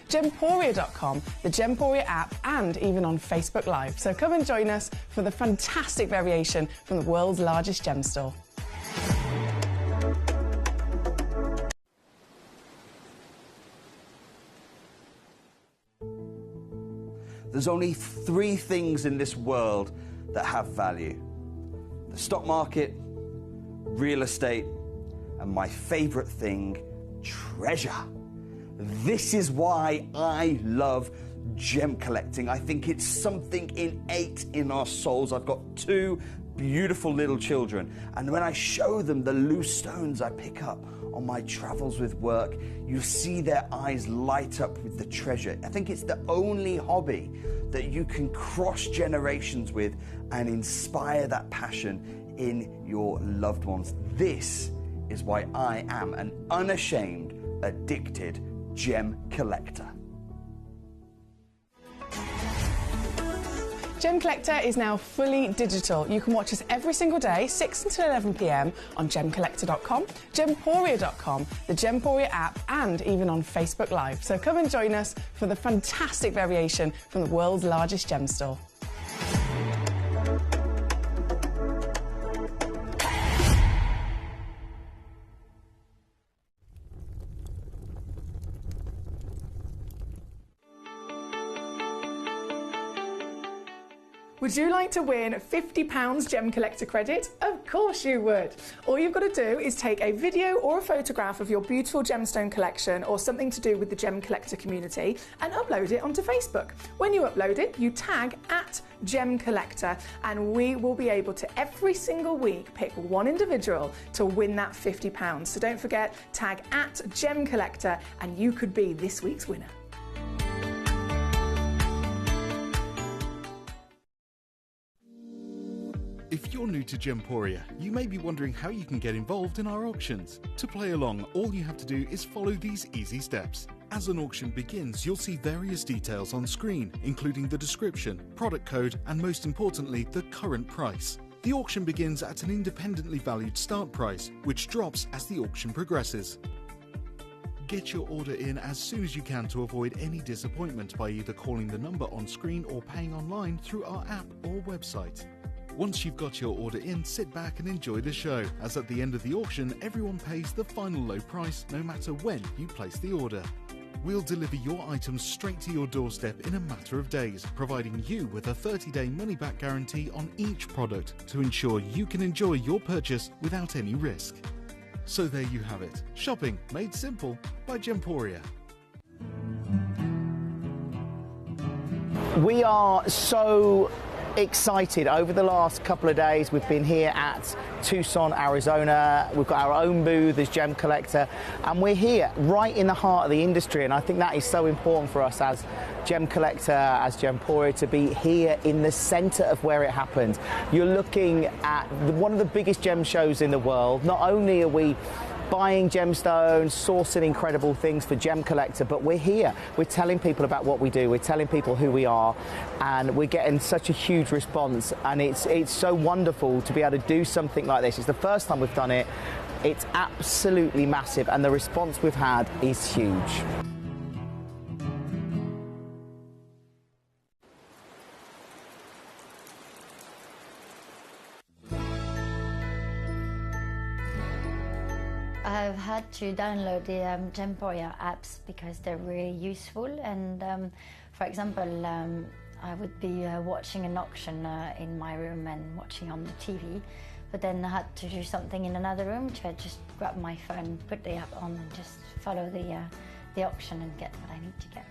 Gemporia.com, the Gemporia app, and even on Facebook Live. So come and join us for the fantastic variation from the world's largest gem store. There's only 3 things in this world that have value: the stock market, real estate, and my favorite thing, treasure. This is why I love gem collecting. I think it's something innate in our souls. I've got 2 beautiful little children, and when I show them the loose stones I pick up on my travels with work, you see their eyes light up with the treasure. I think it's the only hobby that you can cross generations with and inspire that passion in your loved ones. This is why I am an unashamed, addicted gem collector. Gemcollector is now fully digital. You can watch us every single day, 6 until 11 p.m. on Gemcollector.com, Gemporia.com, the Gemporia app, and even on Facebook Live. So come and join us for the fantastic variation from the world's largest gem store. Would you like to win £50 Gem Collector credit? Of course you would. All you've got to do is take a video or a photograph of your beautiful gemstone collection or something to do with the Gem Collector community and upload it onto Facebook. When you upload it, you tag @Gemcollector, and we will be able to every single week pick one individual to win that £50. So don't forget, tag @Gemcollector and you could be this week's winner. If you're new to Gemporia, you may be wondering how you can get involved in our auctions. To play along, all you have to do is follow these easy steps. As an auction begins, you'll see various details on screen, including the description, product code, and most importantly, the current price. The auction begins at an independently valued start price, which drops as the auction progresses. Get your order in as soon as you can to avoid any disappointment by either calling the number on screen or paying online through our app or website. Once you've got your order in, sit back and enjoy the show, as at the end of the auction, everyone pays the final low price no matter when you place the order. We'll deliver your items straight to your doorstep in a matter of days, providing you with a 30-day money-back guarantee on each product to ensure you can enjoy your purchase without any risk. So there you have it, shopping made simple by Gemporia. We are so excited. Over the last couple of days, we've been here at Tucson, Arizona. We've got our own booth as Gem Collector, and we're here right in the heart of the industry, and I think that is so important for us as Gem Collector, as Gemporia, to be here in the center of where it happens. You're looking at one of the biggest gem shows in the world. Not only are we buying gemstones, sourcing incredible things for Gem Collector, but we're here. We're telling people about what we do. We're telling people who we are, and we're getting such a huge response. And it's so wonderful to be able to do something like this. It's the first time we've done it. It's absolutely massive, and the response we've had is huge. I've had to download the Gemporia apps because they're really useful, and for example, I would be watching an auction in my room and watching on the TV, but then I had to do something in another room, so I just grab my phone, put the app on and just follow the auction and get what I need to get.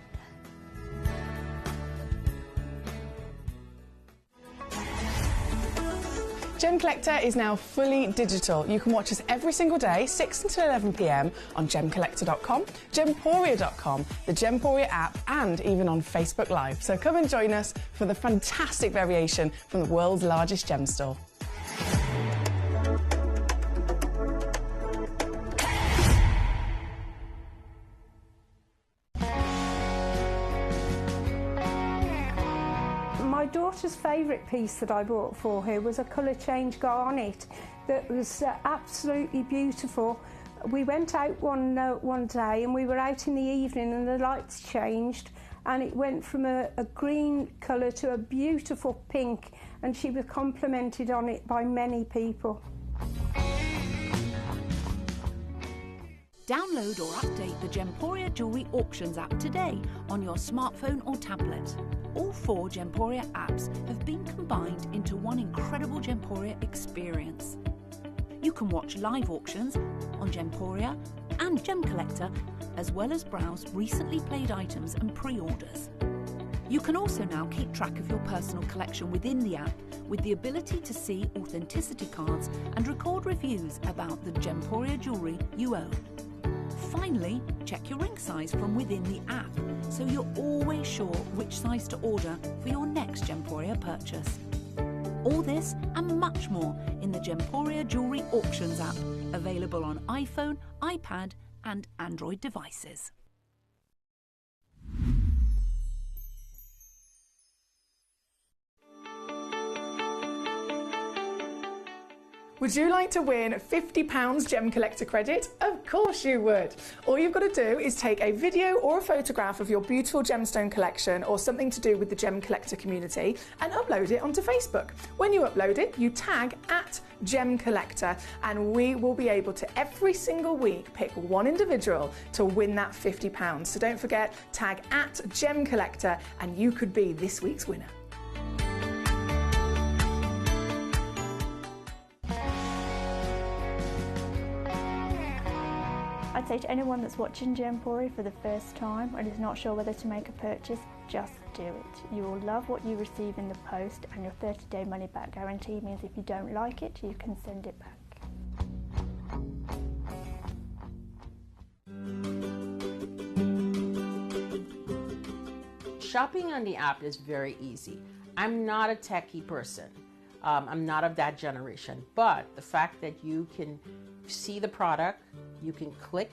Gemcollector is now fully digital. You can watch us every single day, 6 until 11 p.m. on Gemcollector.com, Gemporia.com, the Gemporia app, and even on Facebook Live. So come and join us for the fantastic variation from the world's largest gem store. My daughter's favourite piece that I bought for her was a colour change garnet that was absolutely beautiful, We went out one day and we were out in the evening and the lights changed and it went from a green colour to a beautiful pink, and she was complimented on it by many people. Download or update the Gemporia Jewellery Auctions app today on your smartphone or tablet. All 4 Gemporia apps have been combined into one incredible Gemporia experience. You can watch live auctions on Gemporia and Gemcollector, as well as browse recently played items and pre-orders. You can also now keep track of your personal collection within the app with the ability to see authenticity cards and record reviews about the Gemporia jewellery you own. Finally, check your ring size from within the app, so you're always sure which size to order for your next Gemporia purchase. All this and much more in the Gemporia Jewellery Auctions app, available on iPhone, iPad and Android devices. Would you like to win £50 Gemcollector credit? Of course you would. All you've got to do is take a video or a photograph of your beautiful gemstone collection or something to do with the Gemcollector community and upload it onto Facebook. When you upload it, you tag @Gemcollector, and we will be able to every single week pick one individual to win that £50. So don't forget, tag @Gemcollector and you could be this week's winner. I'd say to anyone that's watching Gemporia for the first time and is not sure whether to make a purchase, just do it. You will love what you receive in the post, and your 30-day money-back guarantee means if you don't like it, you can send it back. Shopping on the app is very easy. I'm not a techie person. I'm not of that generation, but the fact that you can see the product, you can click,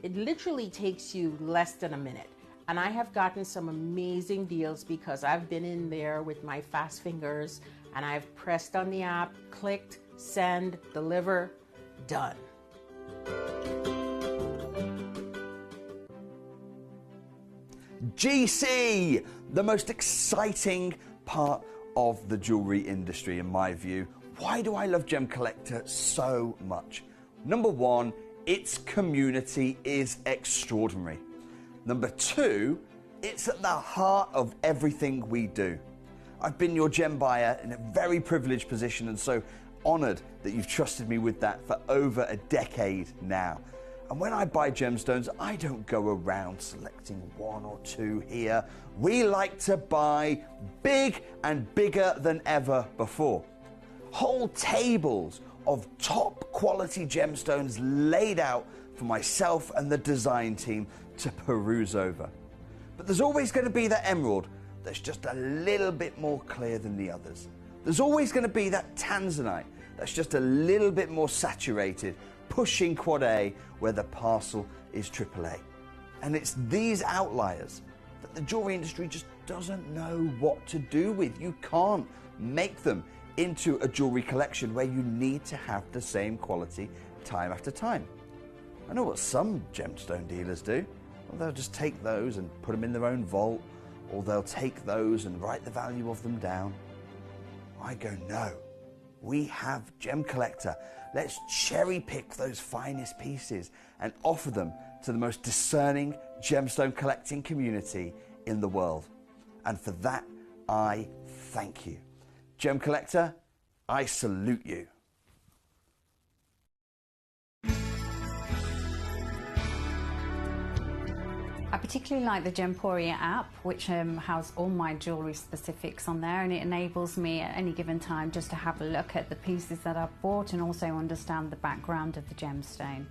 it literally takes you less than a minute. And I have gotten some amazing deals because I've been in there with my fast fingers and I've pressed on the app, clicked, send, deliver, done. GC, the most exciting part of the jewelry industry in my view. Why do I love Gemcollector so much? Number one, its community is extraordinary. Number two, it's at the heart of everything we do. I've been your gem buyer in a very privileged position and so honored that you've trusted me with that for over a decade now. And when I buy gemstones, I don't go around selecting one or two here. We like to buy big and bigger than ever before. Whole tables of top quality gemstones laid out for myself and the design team to peruse over. But there's always going to be that emerald that's just a little bit more clear than the others. There's always going to be that tanzanite that's just a little bit more saturated, pushing quad A where the parcel is AAA. And it's these outliers that the jewelry industry just doesn't know what to do with. You can't make them into a jewelry collection where you need to have the same quality time after time. I know what some gemstone dealers do. Well, they'll just take those and put them in their own vault, or they'll take those and write the value of them down. I go, no, we have Gemcollector. Let's cherry pick those finest pieces and offer them to the most discerning gemstone collecting community in the world. And for that, I thank you. Gemcollector, I salute you. I particularly like the Gemporia app, which has all my jewellery specifics on there, and it enables me at any given time just to have a look at the pieces that I've bought and also understand the background of the gemstone.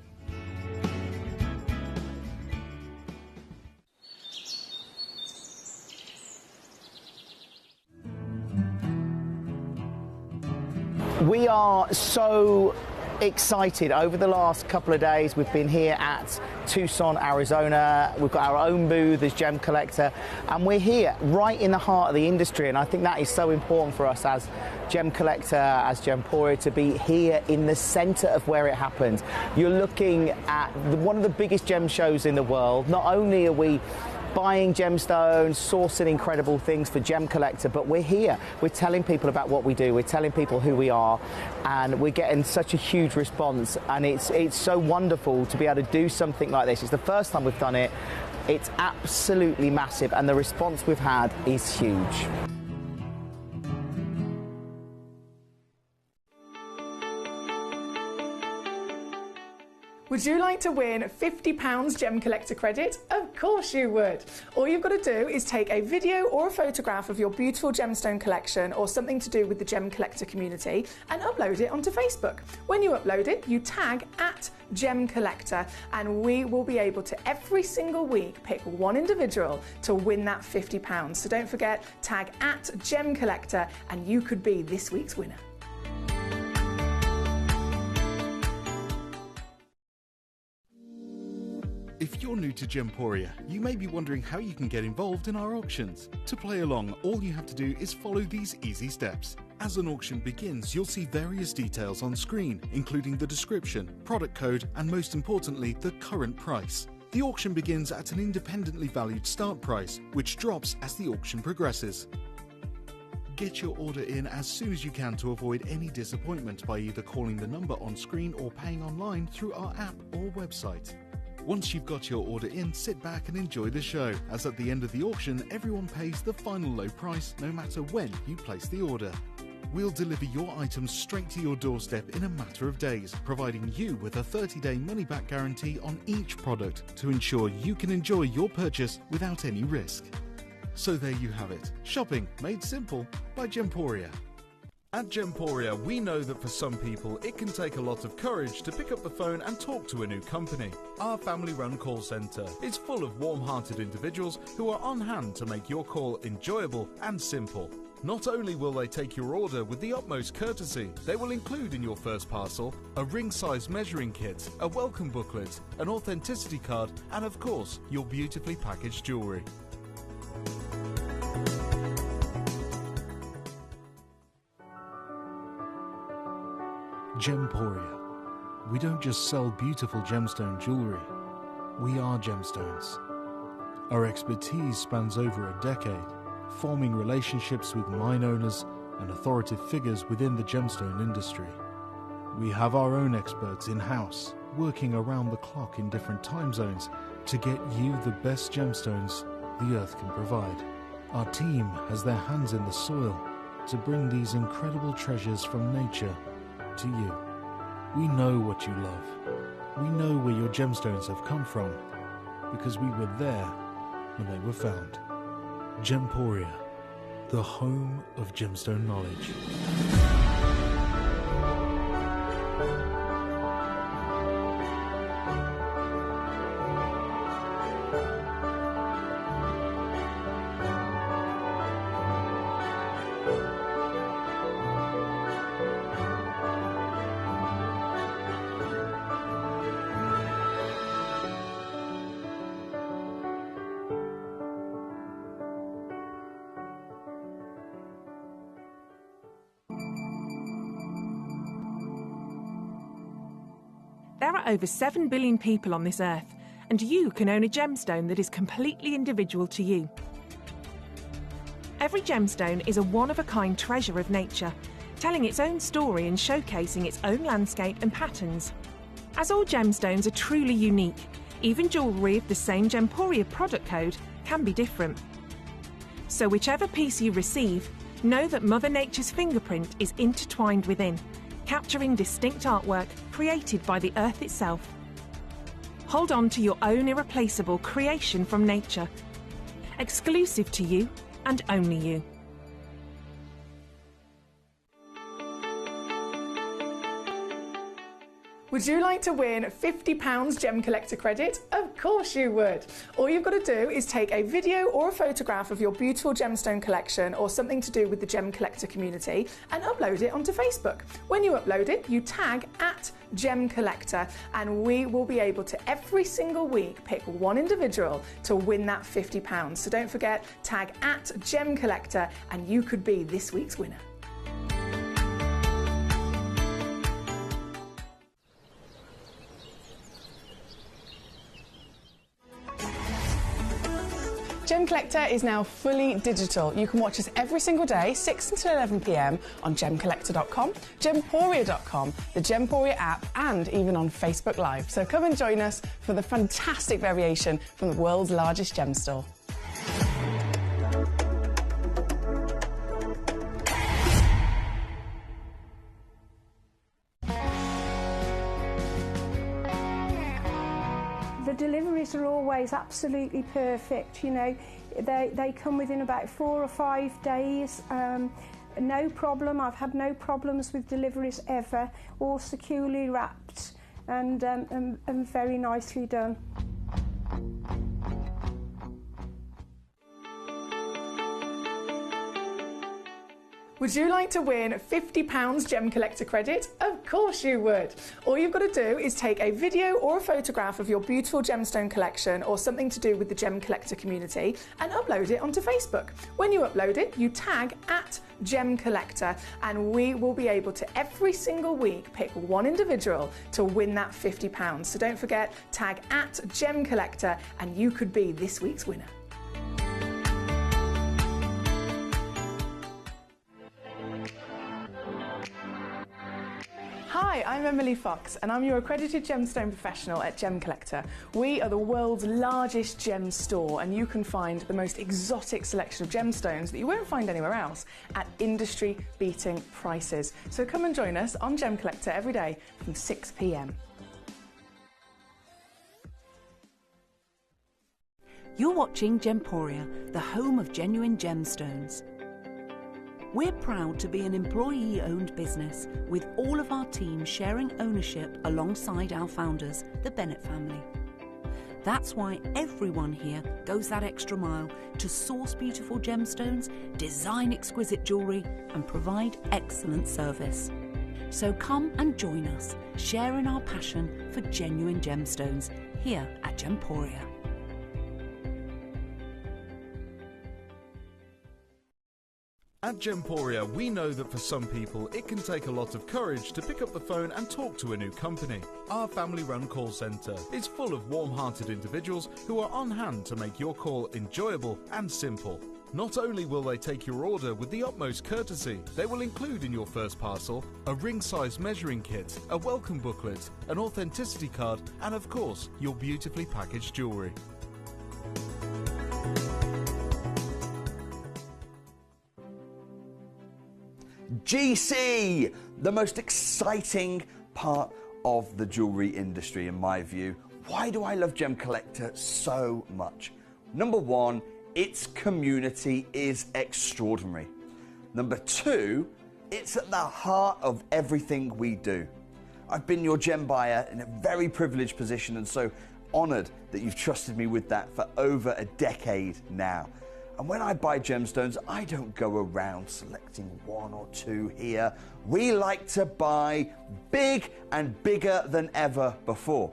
We are so excited. Over the last couple of days, we've been here at Tucson, Arizona. We've got our own booth as Gemcollector, and we're here right in the heart of the industry. And I think that is so important for us as Gemcollector, as Gemporia, to be here in the centre of where it happens. You're looking at one of the biggest gem shows in the world. Not only are we buying gemstones, sourcing incredible things for Gemcollector, but we're here. We're telling people about what we do. We're telling people who we are, and we're getting such a huge response. And it's so wonderful to be able to do something like this. It's the first time we've done it. It's absolutely massive, and the response we've had is huge. Would you like to win £50 Gemcollector credit? Of course you would. All you've got to do is take a video or a photograph of your beautiful gemstone collection or something to do with the Gemcollector community and upload it onto Facebook. When you upload it, you tag @Gemcollector, and we will be able to every single week pick one individual to win that £50. So don't forget, tag @Gemcollector and you could be this week's winner. If you're new to Gemporia, you may be wondering how you can get involved in our auctions. To play along, all you have to do is follow these easy steps. As an auction begins, you'll see various details on screen, including the description, product code, and most importantly, the current price. The auction begins at an independently valued start price, which drops as the auction progresses. Get your order in as soon as you can to avoid any disappointment by either calling the number on screen or paying online through our app or website. Once you've got your order in, sit back and enjoy the show, as at the end of the auction, everyone pays the final low price no matter when you place the order. We'll deliver your items straight to your doorstep in a matter of days, providing you with a 30-day money-back guarantee on each product to ensure you can enjoy your purchase without any risk. So there you have it, shopping made simple by Gemporia. At Gemporia, we know that for some people it can take a lot of courage to pick up the phone and talk to a new company. Our family-run call centre is full of warm-hearted individuals who are on hand to make your call enjoyable and simple. Not only will they take your order with the utmost courtesy, they will include in your first parcel a ring-size measuring kit, a welcome booklet, an authenticity card, and of course, your beautifully packaged jewellery. Gemporia. We don't just sell beautiful gemstone jewellery, we are gemstones. Our expertise spans over a decade, forming relationships with mine owners and authoritative figures within the gemstone industry. We have our own experts in-house, working around the clock in different time zones to get you the best gemstones the earth can provide. Our team has their hands in the soil to bring these incredible treasures from nature to you. We know what you love. We know where your gemstones have come from because we were there when they were found. Gemporia, the home of gemstone knowledge. There are over 7 billion people on this earth, and you can own a gemstone that is completely individual to you. Every gemstone is a one-of-a-kind treasure of nature, telling its own story and showcasing its own landscape and patterns. As all gemstones are truly unique, even jewellery of the same Gemporia product code can be different. So whichever piece you receive, know that Mother Nature's fingerprint is intertwined within, capturing distinct artwork created by the earth itself. Hold on to your own irreplaceable creation from nature, exclusive to you and only you. Would you like to win £50 Gem Collector credit? Of course you would. All you've got to do is take a video or a photograph of your beautiful gemstone collection or something to do with the Gem Collector community and upload it onto Facebook. When you upload it, you tag @Gemcollector and we will be able to every single week pick one individual to win that £50. So don't forget, tag @Gemcollector and you could be this week's winner. Gem Collector is now fully digital. You can watch us every single day, 6 until 11 p.m. on gemcollector.com, gemporia.com, the Gemporia app, and even on Facebook Live. So come and join us for the fantastic variation from the world's largest gem store. The deliveries are always absolutely perfect, you know. They come within about 4 or 5 days. No problem. I've had no problems with deliveries ever. All securely wrapped and very nicely done. Would you like to win £50 Gem Collector credit? Of course you would. All you've got to do is take a video or a photograph of your beautiful gemstone collection or something to do with the Gem Collector community and upload it onto Facebook. When you upload it, you tag @Gemcollector and we will be able to every single week pick one individual to win that £50. So don't forget, tag @Gemcollector and you could be this week's winner. Hi, I'm Emily Fox and I'm your accredited gemstone professional at Gem Collector. We are the world's largest gem store and you can find the most exotic selection of gemstones that you won't find anywhere else at industry-beating prices. So come and join us on Gem Collector every day from 6 p.m. You're watching Gemporia, the home of genuine gemstones. We're proud to be an employee-owned business with all of our team sharing ownership alongside our founders, the Bennett family. That's why everyone here goes that extra mile to source beautiful gemstones, design exquisite jewellery and provide excellent service. So come and join us, sharing our passion for genuine gemstones here at Gemporia. At Gemporia, we know that for some people, it can take a lot of courage to pick up the phone and talk to a new company. Our family-run call centre is full of warm-hearted individuals who are on hand to make your call enjoyable and simple. Not only will they take your order with the utmost courtesy, they will include in your first parcel a ring-size measuring kit, a welcome booklet, an authenticity card, and of course, your beautifully packaged jewellery. GC, the most exciting part of the jewellery industry in my view. Why do I love Gem Collector so much? Number one, its community is extraordinary. Number two, it's at the heart of everything we do. I've been your gem buyer in a very privileged position and so honoured that you've trusted me with that for over a decade now. And when I buy gemstones, I don't go around selecting one or two here. We like to buy big and bigger than ever before.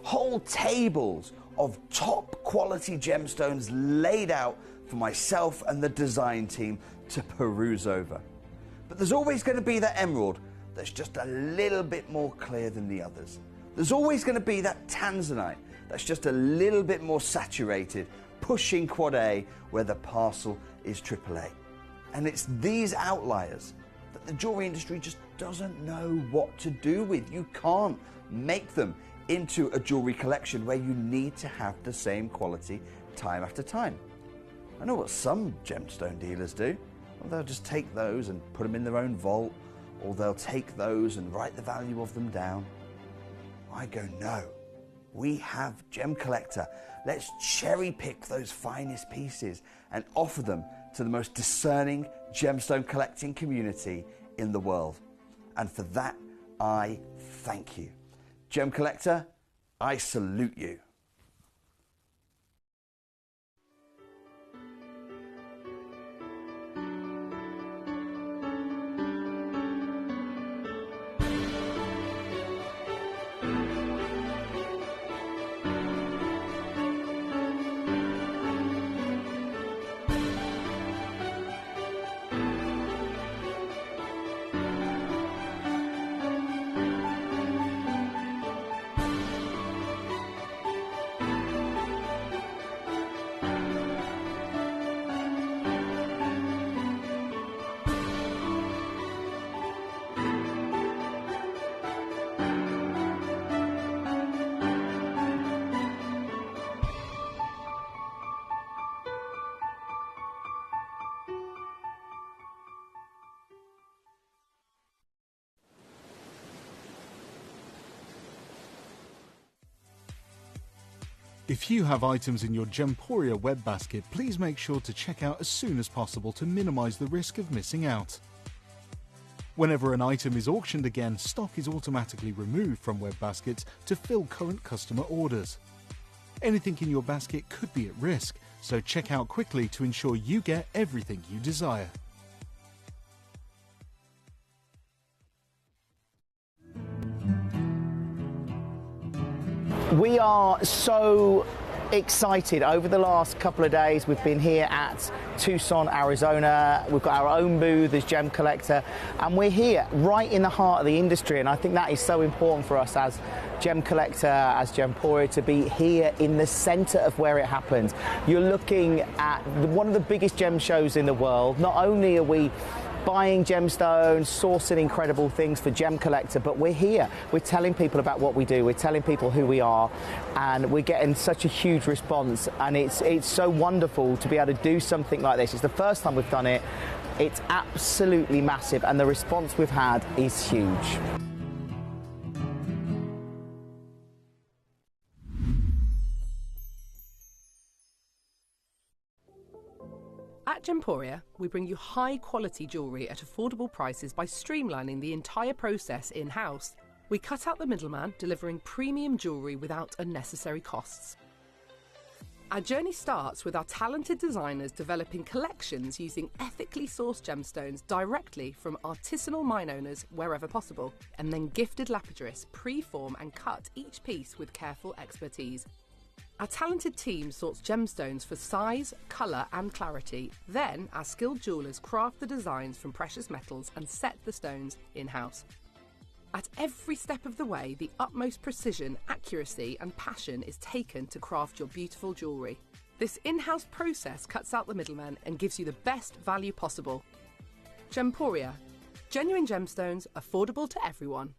Whole tables of top quality gemstones laid out for myself and the design team to peruse over. But there's always going to be that emerald that's just a little bit more clear than the others. There's always going to be that tanzanite that's just a little bit more saturated, pushing quad A where the parcel is AAA. And it's these outliers that the jewellery industry just doesn't know what to do with. You can't make them into a jewellery collection where you need to have the same quality time after time. I know what some gemstone dealers do. Well, they'll just take those and put them in their own vault, or they'll take those and write the value of them down. I go, no. We have Gem Collector. Let's cherry pick those finest pieces and offer them to the most discerning gemstone collecting community in the world. And for that, I thank you. Gemcollector, I salute you. If you have items in your Gemporia web basket, please make sure to check out as soon as possible to minimise the risk of missing out. Whenever an item is auctioned again, stock is automatically removed from web baskets to fill current customer orders. Anything in your basket could be at risk, so check out quickly to ensure you get everything you desire. We are so excited. Over the last couple of days, we've been here at Tucson, Arizona. We've got our own booth as Gemcollector, and we're here right in the heart of the industry. And I think that is so important for us as Gemcollector, as Gemporia, to be here in the centre of where it happens. You're looking at one of the biggest gem shows in the world. Not only are we buying gemstones, sourcing incredible things for Gemcollector, but we're here. We're telling people about what we do. We're telling people who we are, and we're getting such a huge response. And it's so wonderful to be able to do something like this. It's the first time we've done it. It's absolutely massive, and the response we've had is huge. At Gemporia, we bring you high-quality jewellery at affordable prices by streamlining the entire process in-house. We cut out the middleman, delivering premium jewellery without unnecessary costs. Our journey starts with our talented designers developing collections using ethically sourced gemstones directly from artisanal mine owners wherever possible, and then gifted lapidarists pre-form and cut each piece with careful expertise. Our talented team sorts gemstones for size, colour and clarity. Then our skilled jewellers craft the designs from precious metals and set the stones in-house. At every step of the way, the utmost precision, accuracy and passion is taken to craft your beautiful jewellery. This in-house process cuts out the middleman and gives you the best value possible. Gemporia. Genuine gemstones, affordable to everyone.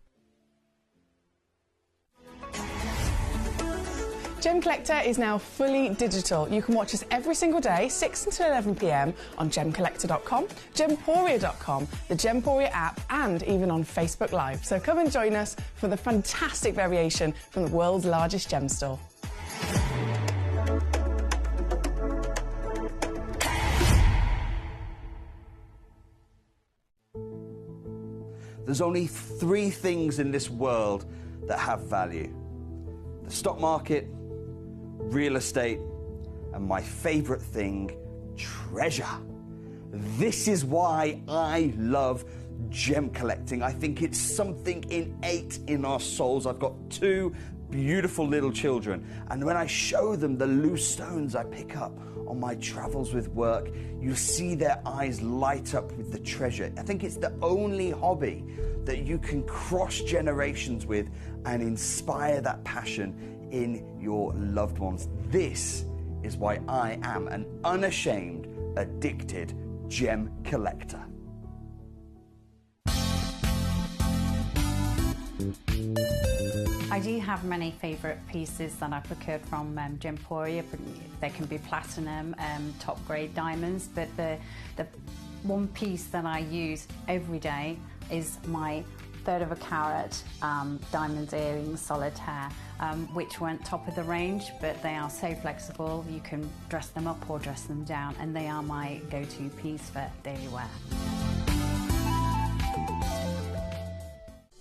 Gemcollector is now fully digital. You can watch us every single day, 6 until 11 p.m. on gemcollector.com, gemporia.com, the Gemporia app, and even on Facebook Live. So come and join us for the fantastic variation from the world's largest gem store. There's only 3 things in this world that have value: the stock market, real estate, and my favorite thing, treasure. This is why I love gem collecting. I think it's something innate in our souls. I've got 2 beautiful little children, and when I show them the loose stones I pick up on my travels with work, you see their eyes light up with the treasure. I think it's the only hobby that you can cross generations with and inspire that passion in your loved ones. This is why I am an unashamed, addicted gem collector. I do have many favourite pieces that I procured from Gemporia. They can be platinum, top grade diamonds, but the one piece that I use every day is my 1/3 of a carat diamond earrings solitaire, which weren't top of the range, but they are so flexible. You can dress them up or dress them down, and they are my go-to piece for daily wear.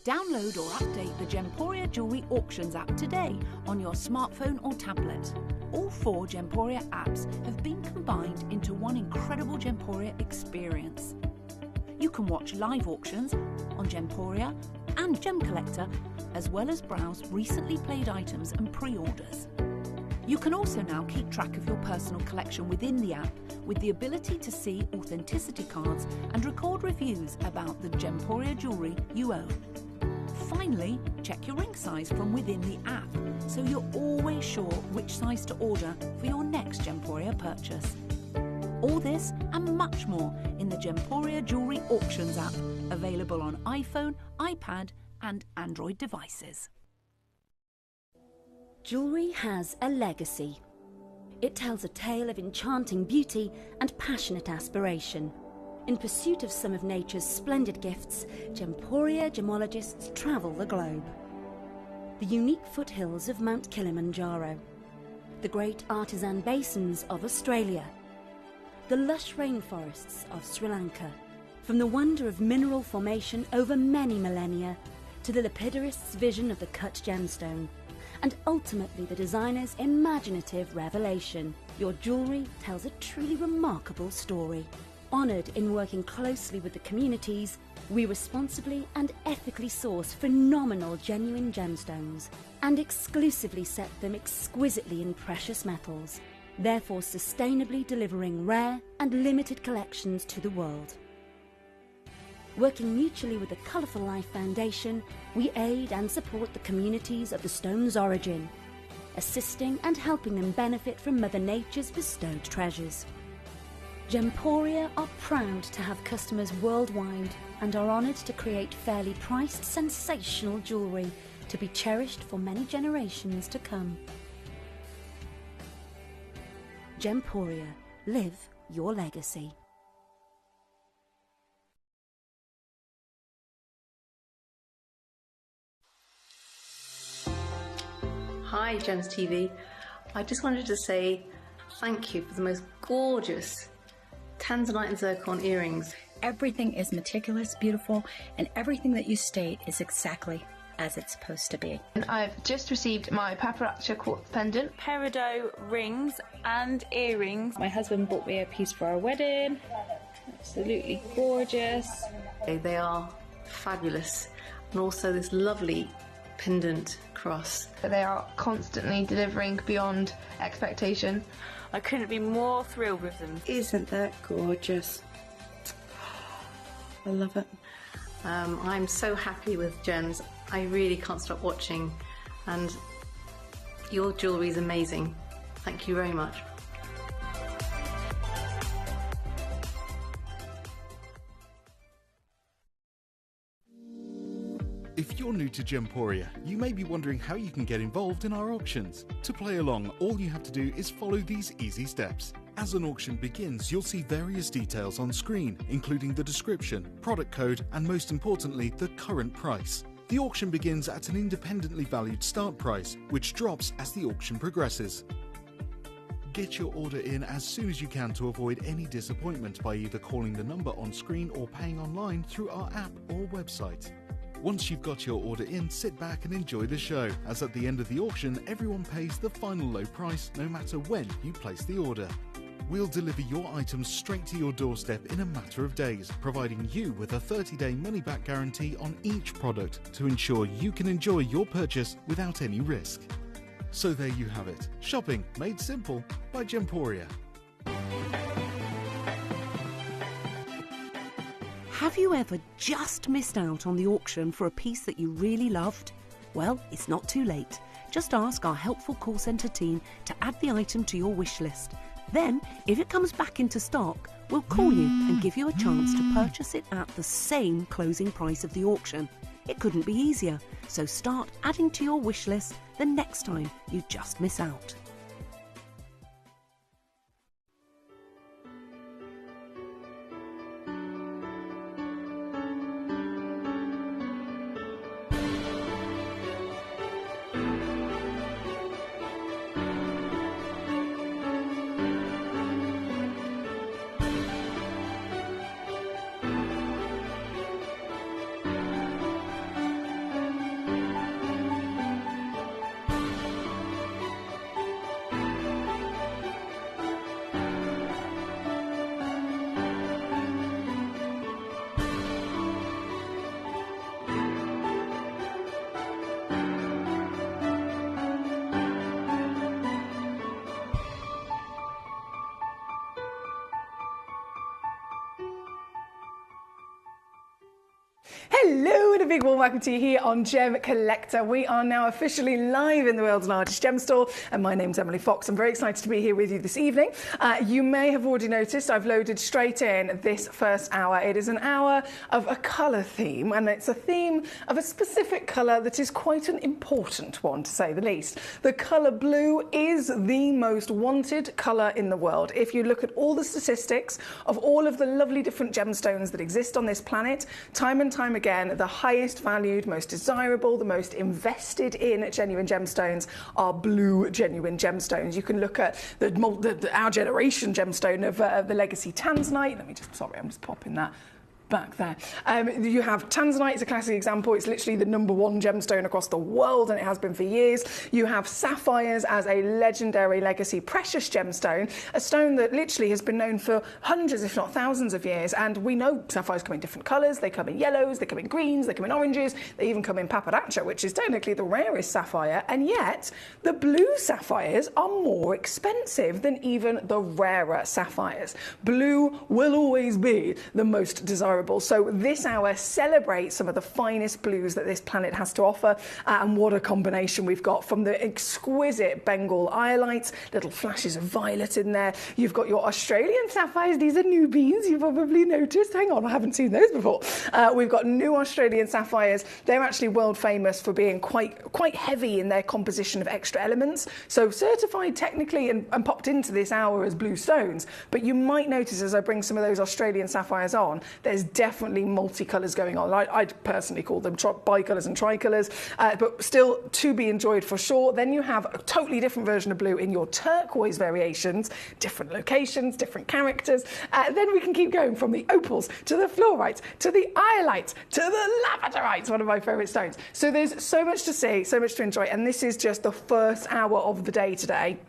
Download or update the Gemporia Jewellery Auctions app today on your smartphone or tablet. All 4 Gemporia apps have been combined into one incredible Gemporia experience. You can watch live auctions on Gemporia and Gemcollector, as well as browse recently played items and pre-orders. You can also now keep track of your personal collection within the app with the ability to see authenticity cards and record reviews about the Gemporia jewellery you own. Finally, check your ring size from within the app so you're always sure which size to order for your next Gemporia purchase. All this and much more in the Gemporia Jewellery Auctions app, available on iPhone, iPad and Android devices. Jewellery has a legacy. It tells a tale of enchanting beauty and passionate aspiration. In pursuit of some of nature's splendid gifts, Gemporia gemologists travel the globe. The unique foothills of Mount Kilimanjaro, the great artisan basins of Australia, the lush rainforests of Sri Lanka, from the wonder of mineral formation over many millennia to the lapidarists' vision of the cut gemstone, and ultimately the designer's imaginative revelation, your jewellery tells a truly remarkable story. Honoured in working closely with the communities, we responsibly and ethically source phenomenal genuine gemstones and exclusively set them exquisitely in precious metals, therefore sustainably delivering rare and limited collections to the world. Working mutually with the Colourful Life Foundation, we aid and support the communities of the stone's origin, assisting and helping them benefit from Mother Nature's bestowed treasures. Gemporia are proud to have customers worldwide and are honoured to create fairly priced, sensational jewellery to be cherished for many generations to come. Gemporia, live your legacy. Hi Gems TV, I just wanted to say thank you for the most gorgeous tanzanite and zircon earrings. Everything is meticulous, beautiful, and everything that you state is exactly as it's supposed to be. And I've just received my paparazzi quartz pendant, peridot rings and earrings. My husband bought me a piece for our wedding. Absolutely gorgeous. They are fabulous, and also this lovely pendant cross. They are constantly delivering beyond expectation. I couldn't be more thrilled with them. Isn't that gorgeous? I love it. I'm so happy with Gems. I really can't stop watching, and your jewellery is amazing. Thank you very much. If you're new to Gemporia, you may be wondering how you can get involved in our auctions. To play along, all you have to do is follow these easy steps. As an auction begins, you'll see various details on screen, including the description, product code, and most importantly, the current price. The auction begins at an independently valued start price, which drops as the auction progresses. Get your order in as soon as you can to avoid any disappointment by either calling the number on screen or paying online through our app or website. Once you've got your order in, sit back and enjoy the show, as at the end of the auction, everyone pays the final low price no matter when you place the order. We'll deliver your items straight to your doorstep in a matter of days, providing you with a 30-day money-back guarantee on each product to ensure you can enjoy your purchase without any risk. So there you have it, shopping made simple by Gemporia. Have you ever just missed out on the auction for a piece that you really loved? Well, it's not too late. Just ask our helpful call centre team to add the item to your wish list. Then, if it comes back into stock, we'll call you and give you a chance to purchase it at the same closing price of the auction. It couldn't be easier, so start adding to your wish list the next time you just miss out. Hello and a big warm welcome to you here on Gemcollector. We are now officially live in the world's largest gem store, and my name's Emily Fox. I'm very excited to be here with you this evening. You may have already noticed I've loaded straight in this first hour. It is an hour of a colour theme, and it's a theme of a specific colour that is quite an important one, to say the least. The colour blue is the most wanted colour in the world. If you look at all the statistics of all of the lovely different gemstones that exist on this planet, time and time again, the highest valued, most desirable, the most invested in genuine gemstones are blue genuine gemstones. You can look at our generation gemstone of the legacy tanzanite. I'm just popping that back there. You have tanzanite is a classic example. It's literally the #1 gemstone across the world, and it has been for years. You have sapphires as a legendary legacy precious gemstone, a stone that literally has been known for hundreds, if not thousands of years. And we know sapphires come in different colours. They come in yellows, they come in greens, they come in oranges, they even come in papadacha, which is technically the rarest sapphire. And yet, the blue sapphires are more expensive than even the rarer sapphires. Blue will always be the most desirable. So this hour celebrates some of the finest blues that this planet has to offer, and what a combination we've got, from the exquisite Bengal iolites, little flashes of violet in there. You've got your Australian sapphires. These are newbies, you've probably noticed. Hang on, I haven't seen those before. We've got new Australian sapphires. They're actually world famous for being quite heavy in their composition of extra elements. So certified technically and popped into this hour as blue stones. But you might notice as I bring some of those Australian sapphires on, there's definitely multicolours going on. I'd personally call them bicolours and tricolours, but still to be enjoyed for sure. Then you have a totally different version of blue in your turquoise variations, different locations, different characters. Then we can keep going from the opals to the fluorites to the iolites to the labradorites, one of my favourite stones. So there's so much to see, so much to enjoy, and this is just the first hour of the day today.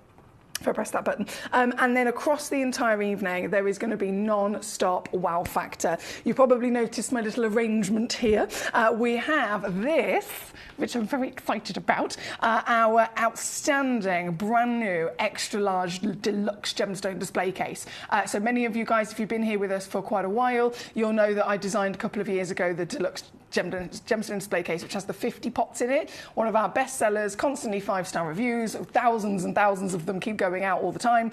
If I press that button. And then across the entire evening, there is going to be non-stop wow factor. You probably noticed my little arrangement here. We have this, which I'm very excited about, our outstanding, brand new, extra large deluxe gemstone display case. So many of you guys, if you've been here with us for quite a while, you'll know that I designed a couple of years ago the deluxe gemstone display case, which has the 50 pots in it. One of our best sellers, constantly 5-star reviews, thousands and thousands of them keep going out all the time.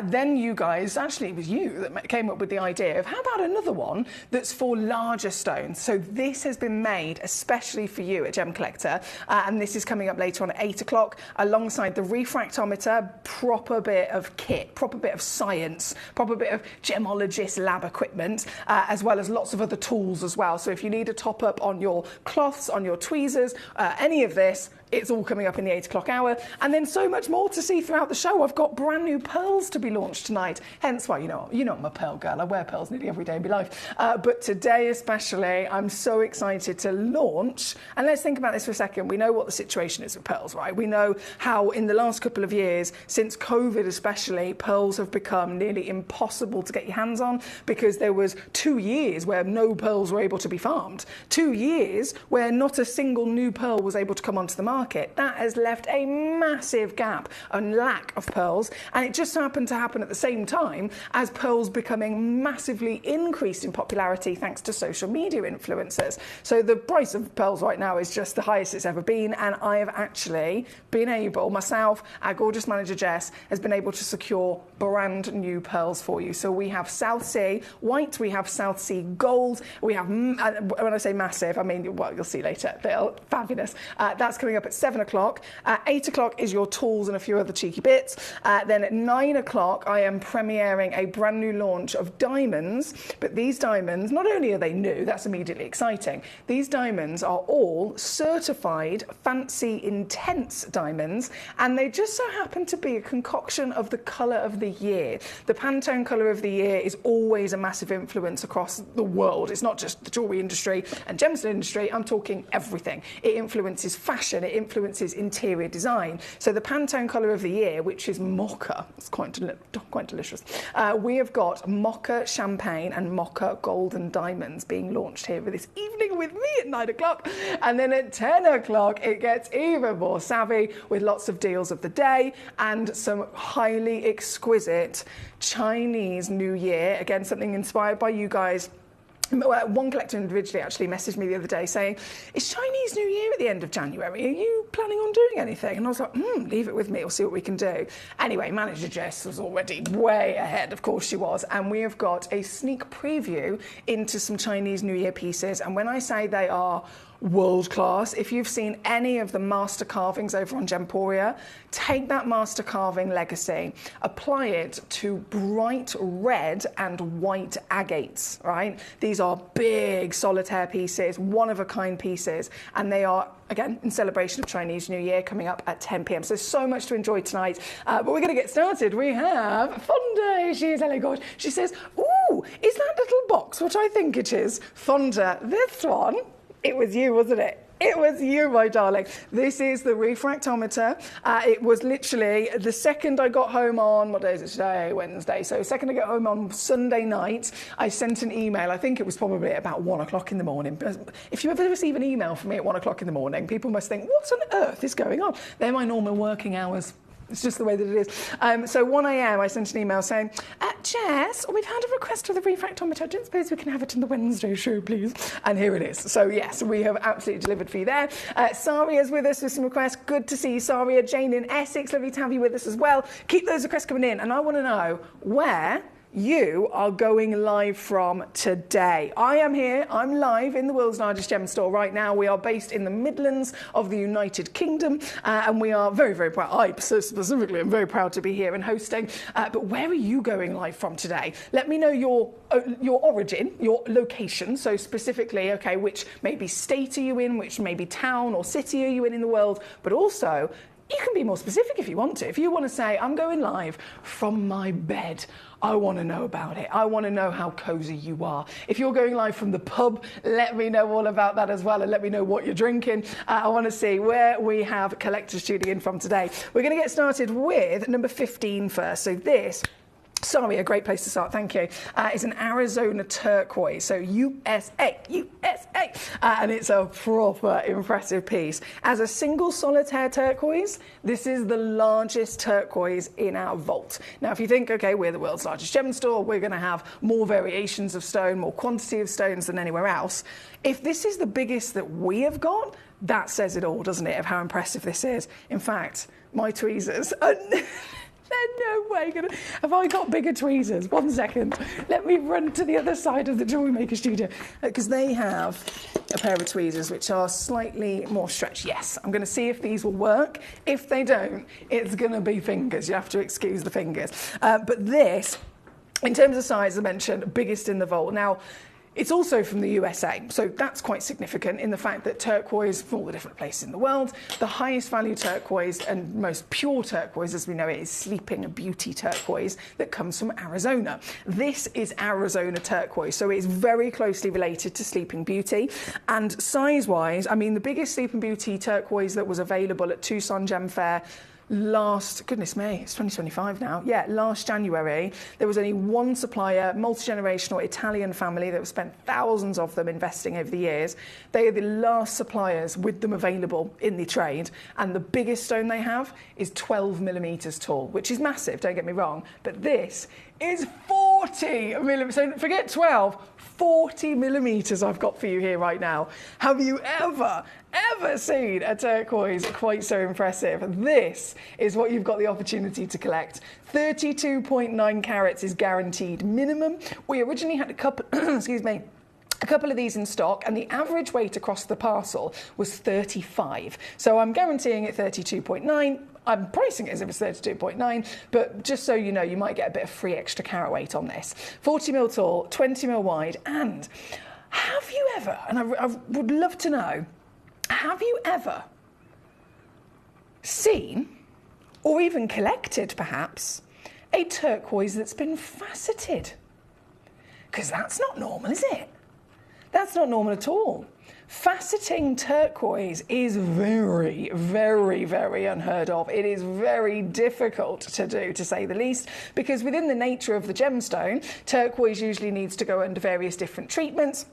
Then you guys, actually it was you that came up with the idea of how about another one that's for larger stones. So this has been made especially for you at Gemcollector, and this is coming up later on at 8 o'clock alongside the refractometer, proper bit of kit, proper bit of science, proper bit of gemologist lab equipment, as well as lots of other tools as well. So if you need a top up on your cloths, on your tweezers, any of this, it's all coming up in the 8 o'clock hour. And then so much more to see throughout the show. I've got brand new pearls to be launched tonight. Hence why, you know I'm a pearl girl. I wear pearls nearly every day of my life. But today especially, I'm so excited to launch. And let's think about this for a second. We know what the situation is with pearls, right? We know how in the last couple of years, since COVID especially, pearls have become nearly impossible to get your hands on, because there was 2 years where no pearls were able to be farmed. 2 years where not a single new pearl was able to come onto the market. That has left a massive gap and lack of pearls, and it just happened to happen at the same time as pearls becoming massively increased in popularity thanks to social media influencers. So the price of pearls right now is just the highest it's ever been, and I have actually been able, myself, our gorgeous manager Jess, has been able to secure brand new pearls for you. So we have South Sea white, we have South Sea gold, we have, when I say massive, I mean, well, you'll see later, they're fabulous. That's coming up at 7 o'clock. At 8 o'clock is your tools and a few other cheeky bits. Then at 9 o'clock, I am premiering a brand new launch of diamonds. But these diamonds, not only are they new, that's immediately exciting. These diamonds are all certified fancy intense diamonds, and they just so happen to be a concoction of the colour of the year. The Pantone colour of the year is always a massive influence across the world. It's not just the jewellery industry and gemstone industry. I'm talking everything. It influences fashion. It influences interior design. So the Pantone colour of the year, which is mocha, it's quite delicious. We have got mocha champagne and mocha golden diamonds being launched here this evening with me at 9 o'clock. And then at 10 o'clock, it gets even more savvy with lots of deals of the day and some highly exquisite Chinese New Year. Again, something inspired by you guys. One collector individually actually messaged me the other day saying, it's Chinese New Year at the end of January, are you planning on doing anything? And I was like, leave it with me, we'll see what we can do. Anyway, manager Jess was already way ahead, of course she was, and we have got a sneak preview into some Chinese New Year pieces, and when I say they are world class, if you've seen any of the master carvings over on Gemporia, take that master carving legacy, apply it to bright red and white agates, right? These are big solitaire pieces, one-of-a-kind pieces, and they are, again, in celebration of Chinese New Year coming up at 10 p.m. So so much to enjoy tonight, but we're going to get started. We have Fonda. She is really good. She says, ooh, is that little box what I think it is? Fonda, this one, it was you, wasn't it? It was you, my darling. This is the refractometer. It was literally the second I got home on, what day is it today? Wednesday. So second I got home on Sunday night, I sent an email. I think it was probably about 1 o'clock in the morning. If you ever receive an email from me at 1 o'clock in the morning, people must think, what on earth is going on? They're my normal working hours. It's just the way that it is. So 1 a.m. I sent an email saying, Jess, we've had a request for the refractometer. I don't suppose we can have it in the Wednesday show, please. And here it is. So yes, we have absolutely delivered for you there. Saria's with us with some requests. Good to see you, Saria. Jane in Essex, lovely to have you with us as well. Keep those requests coming in. And I want to know where you are going live from today. I am here, I'm live in the world's largest gem store right now. We are based in the Midlands of the United Kingdom, and we are very, very proud. I specifically am very proud to be here and hosting. But where are you going live from today? Let me know your origin, your location. So specifically, okay, which maybe state are you in, which maybe town or city are you in the world, but also you can be more specific if you want to. If you want to say, I'm going live from my bed, I want to know about it. I want to know how cosy you are. If you're going live from the pub, let me know all about that as well, and let me know what you're drinking. I want to see where we have collectors tuning in from today. We're going to get started with number 15 first. So this, sorry, a great place to start, thank you, is an Arizona turquoise, so USA, and it's a proper impressive piece. As a single solitaire turquoise, this is the largest turquoise in our vault. Now, if you think, okay, we're the world's largest gem store, we're going to have more variations of stone, more quantity of stones than anywhere else. If this is the biggest that we have got, that says it all, doesn't it, of how impressive this is. In fact, my tweezers are... They're no way gonna... Have I got bigger tweezers? 1 second. Let me run to the other side of the jewellery maker studio, because they have a pair of tweezers which are slightly more stretched. Yes, I'm going to see if these will work. If they don't, it's going to be fingers. You have to excuse the fingers. But this, in terms of size, as I mentioned, biggest in the vault. Now, it's also from the USA, so that's quite significant in the fact that turquoise, from all the different places in the world, the highest value turquoise and most pure turquoise, as we know it, is Sleeping Beauty turquoise that comes from Arizona. This is Arizona turquoise, so it's very closely related to Sleeping Beauty. And size-wise, I mean, the biggest Sleeping Beauty turquoise that was available at Tucson Gem Fair last, goodness me, it's 2025 now. Yeah, last January, there was only one supplier, multi-generational Italian family that have spent thousands of them investing over the years. They are the last suppliers with them available in the trade. And the biggest stone they have is 12 millimeters tall, which is massive, don't get me wrong. But this is 40 millimeters. So forget 12, 40 millimeters I've got for you here right now. Have you ever seen a turquoise quite so impressive? This is what you've got the opportunity to collect. 32.9 carats is guaranteed minimum. We originally had a couple, excuse me, a couple of these in stock, and the average weight across the parcel was 35. So I'm guaranteeing it 32.9. I'm pricing it as if it's 32.9, but just so you know, you might get a bit of free extra carat weight on this. 40 mil tall, 20 mil wide, and have you ever, and I would love to know, have you ever seen, or even collected perhaps, a turquoise that's been faceted? Because that's not normal, is it? That's not normal at all. Faceting turquoise is very, very, very unheard of. It is very difficult to do, to say the least, because within the nature of the gemstone, turquoise usually needs to go under various different treatments.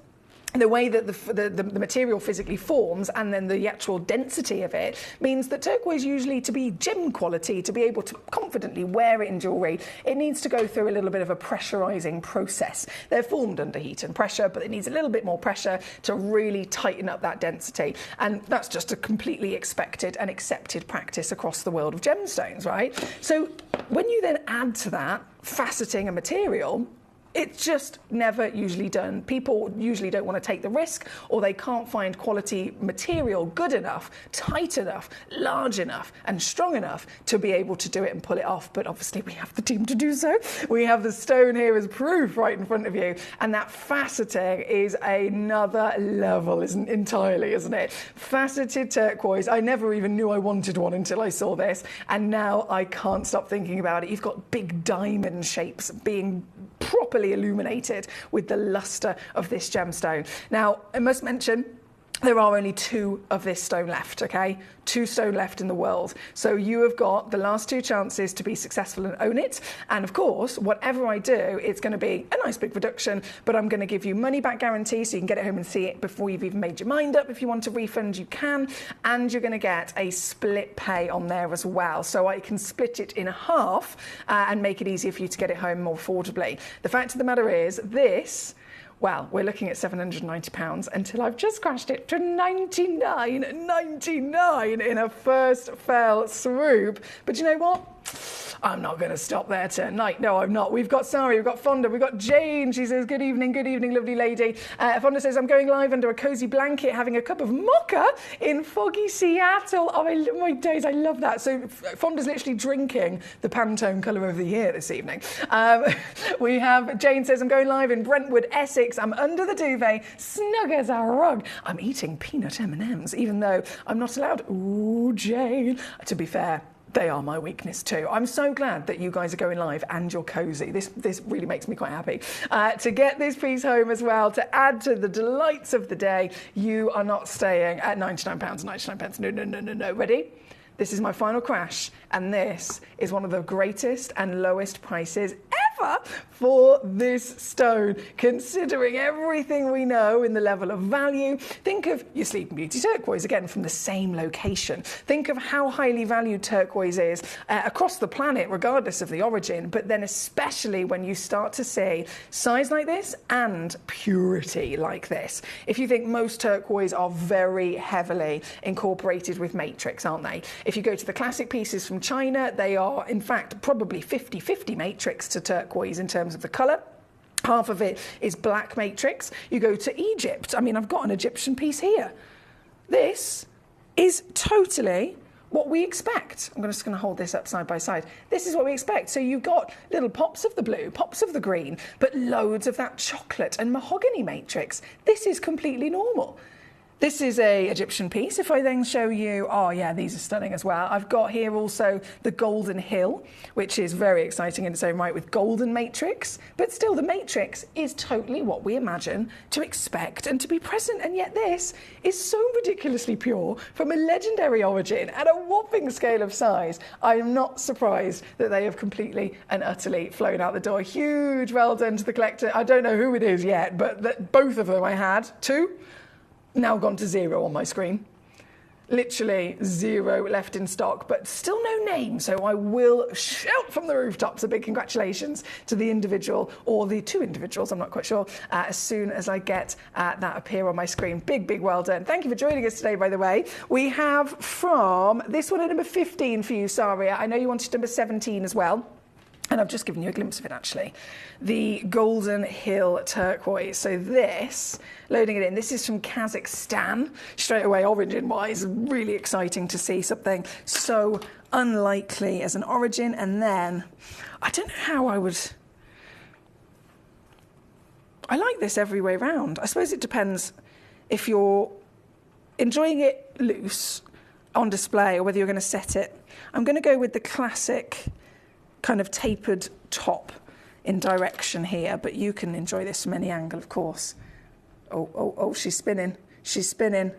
the way that the material physically forms and then the actual density of it means that turquoise usually, to be gem quality, to be able to confidently wear it in jewellery, it needs to go through a little bit of a pressurising process. They're formed under heat and pressure, but it needs a little bit more pressure to really tighten up that density. And that's just a completely expected and accepted practice across the world of gemstones, right? So when you then add to that faceting a material, it's just never usually done. People usually don't want to take the risk, or they can't find quality material good enough, tight enough, large enough and strong enough to be able to do it and pull it off. But obviously we have the team to do so. We have the stone here as proof right in front of you. And that faceting is another level, isn't it? Faceted turquoise. I never even knew I wanted one until I saw this. And now I can't stop thinking about it. You've got big diamond shapes being properly illuminated with the luster of this gemstone. Now, I must mention, there are only 2 of this stone left, okay? 2 stone left in the world. So you have got the last 2 chances to be successful and own it. And of course, whatever I do, it's going to be a nice big reduction, but I'm going to give you money back guarantee so you can get it home and see it before you've even made your mind up. If you want a refund, you can. And you're going to get a split pay on there as well. So I can split it in half and make it easier for you to get it home more affordably. The fact of the matter is, this, well, we're looking at £790 until I've just crashed it to $99.99 in a first fell swoop. But you know what? I'm not going to stop there tonight. No, I'm not. We've got Sari, we've got Fonda, we've got Jane. She says, good evening, lovely lady. Fonda says, I'm going live under a cosy blanket, having a cup of mocha in foggy Seattle. Oh, my days, I love that. So Fonda's literally drinking the Pantone colour of the year this evening. We have, Jane says, I'm going live in Brentwood, Essex. I'm under the duvet, snug as a rug. I'm eating peanut M&Ms, even though I'm not allowed. Ooh, Jane. To be fair, they are my weakness too. I'm so glad that you guys are going live and you're cosy. This really makes me quite happy. To get this piece home as well, to add to the delights of the day, you are not staying at £99.99. No. Ready? This is my final crash, and this is one of the greatest and lowest prices ever for this stone, considering everything we know in the level of value. Think of your Sleeping Beauty turquoise, again, from the same location. Think of how highly valued turquoise is across the planet, regardless of the origin, but then especially when you start to see size like this and purity like this. If you think most turquoise are very heavily incorporated with matrix, aren't they? If you go to the classic pieces from China, they are, in fact, probably 50-50 matrix to turquoise in terms of the colour. Half of it is black matrix. You go to Egypt. I mean, I've got an Egyptian piece here. This is totally what we expect. I'm just going to hold this up side by side. This is what we expect. So you've got little pops of the blue, pops of the green, but loads of that chocolate and mahogany matrix. This is completely normal. This is a Egyptian piece. If I then show you, oh yeah, these are stunning as well. I've got here also the Golden Hill, which is very exciting in its own right with golden matrix, but still the matrix is totally what we imagine to expect and to be present. And yet this is so ridiculously pure from a legendary origin at a whopping scale of size. I am not surprised that they have completely and utterly flown out the door. Huge well done to the collector. I don't know who it is yet, but both of them I had, 2. Now gone to 0 on my screen. Literally 0 left in stock, but still no name. So I will shout from the rooftops a big congratulations to the individual, or the 2 individuals, I'm not quite sure, as soon as I get that appear on my screen. Big well done. Thank you for joining us today, by the way. We have from this one at number 15 for you, Saria. I know you wanted number 17 as well. And I've just given you a glimpse of it, actually. The Golden Hill turquoise. So this, loading it in, this is from Kazakhstan. Straight away, origin-wise, really exciting to see something so unlikely as an origin. And then, I don't know how I would... I like this every way round. I suppose it depends if you're enjoying it loose on display or whether you're going to set it. I'm going to go with the classic kind of tapered top in direction here, but you can enjoy this from any angle, of course. Oh, she's spinning. She's spinning.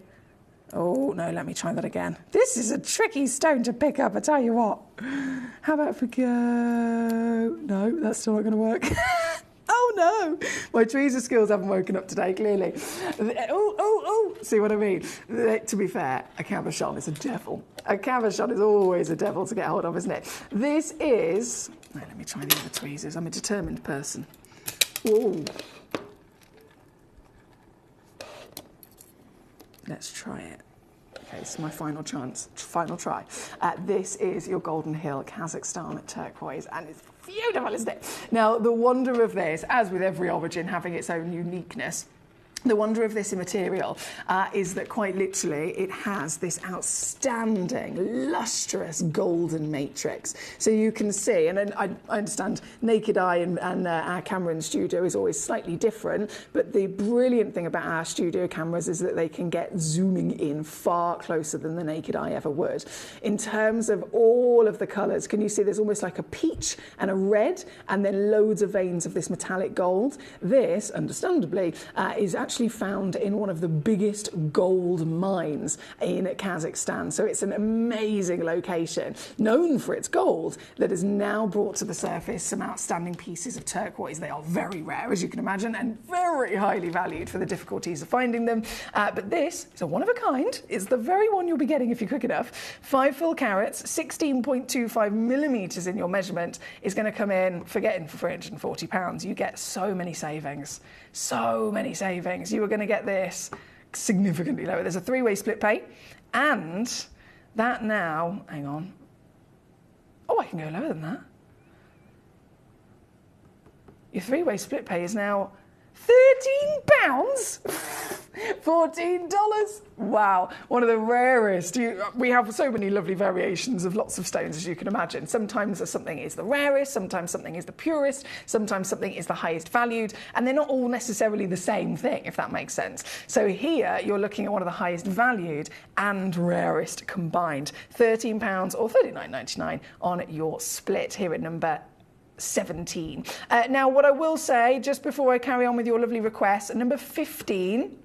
Oh, no, let me try that again. This is a tricky stone to pick up, I tell you what. How about if we go... No, that's still not going to work. Oh, no. know. My tweezer skills haven't woken up today, clearly. Oh, see what I mean? To be fair, a cabochon is a devil. A cabochon is always a devil to get hold of, isn't it? This is... Right, let me try the other tweezers. I'm a determined person. Whoa. Let's try it. Okay, this is my final chance, final try. This is your Golden Hill Kazakhstan turquoise, and it's beautiful, isn't it? Now, the wonder of this, as with every origin having its own uniqueness, the wonder of this material is that quite literally it has this outstanding, lustrous golden matrix. So you can see, and I understand naked eye and our camera in the studio is always slightly different, but the brilliant thing about our studio cameras is that they can get zooming in far closer than the naked eye ever would. In terms of all of the colours, can you see there's almost like a peach and a red, and then loads of veins of this metallic gold. This, understandably, is actually found in one of the biggest gold mines in Kazakhstan. So it's an amazing location, known for its gold, that has now brought to the surface some outstanding pieces of turquoise. They are very rare, as you can imagine, and very highly valued for the difficulties of finding them. But this is a one of a kind. It's the very one you'll be getting if you're quick enough. 5 full carats, 16.25 millimetres in your measurement, is going to come in, forgetting for £340. You get so many savings. So many savings. You are going to get this significantly lower. There's a 3-way split pay, and that now, hang on. Oh, I can go lower than that. Your 3-way split pay is now £13? $14? Wow, one of the rarest. We have so many lovely variations of lots of stones, as you can imagine. Sometimes something is the rarest, sometimes something is the purest, sometimes something is the highest valued, and they're not all necessarily the same thing, if that makes sense. So here, you're looking at one of the highest valued and rarest combined. £13 or $39.99 on your split here at number 17. Now, what I will say, just before I carry on with your lovely request, number 15,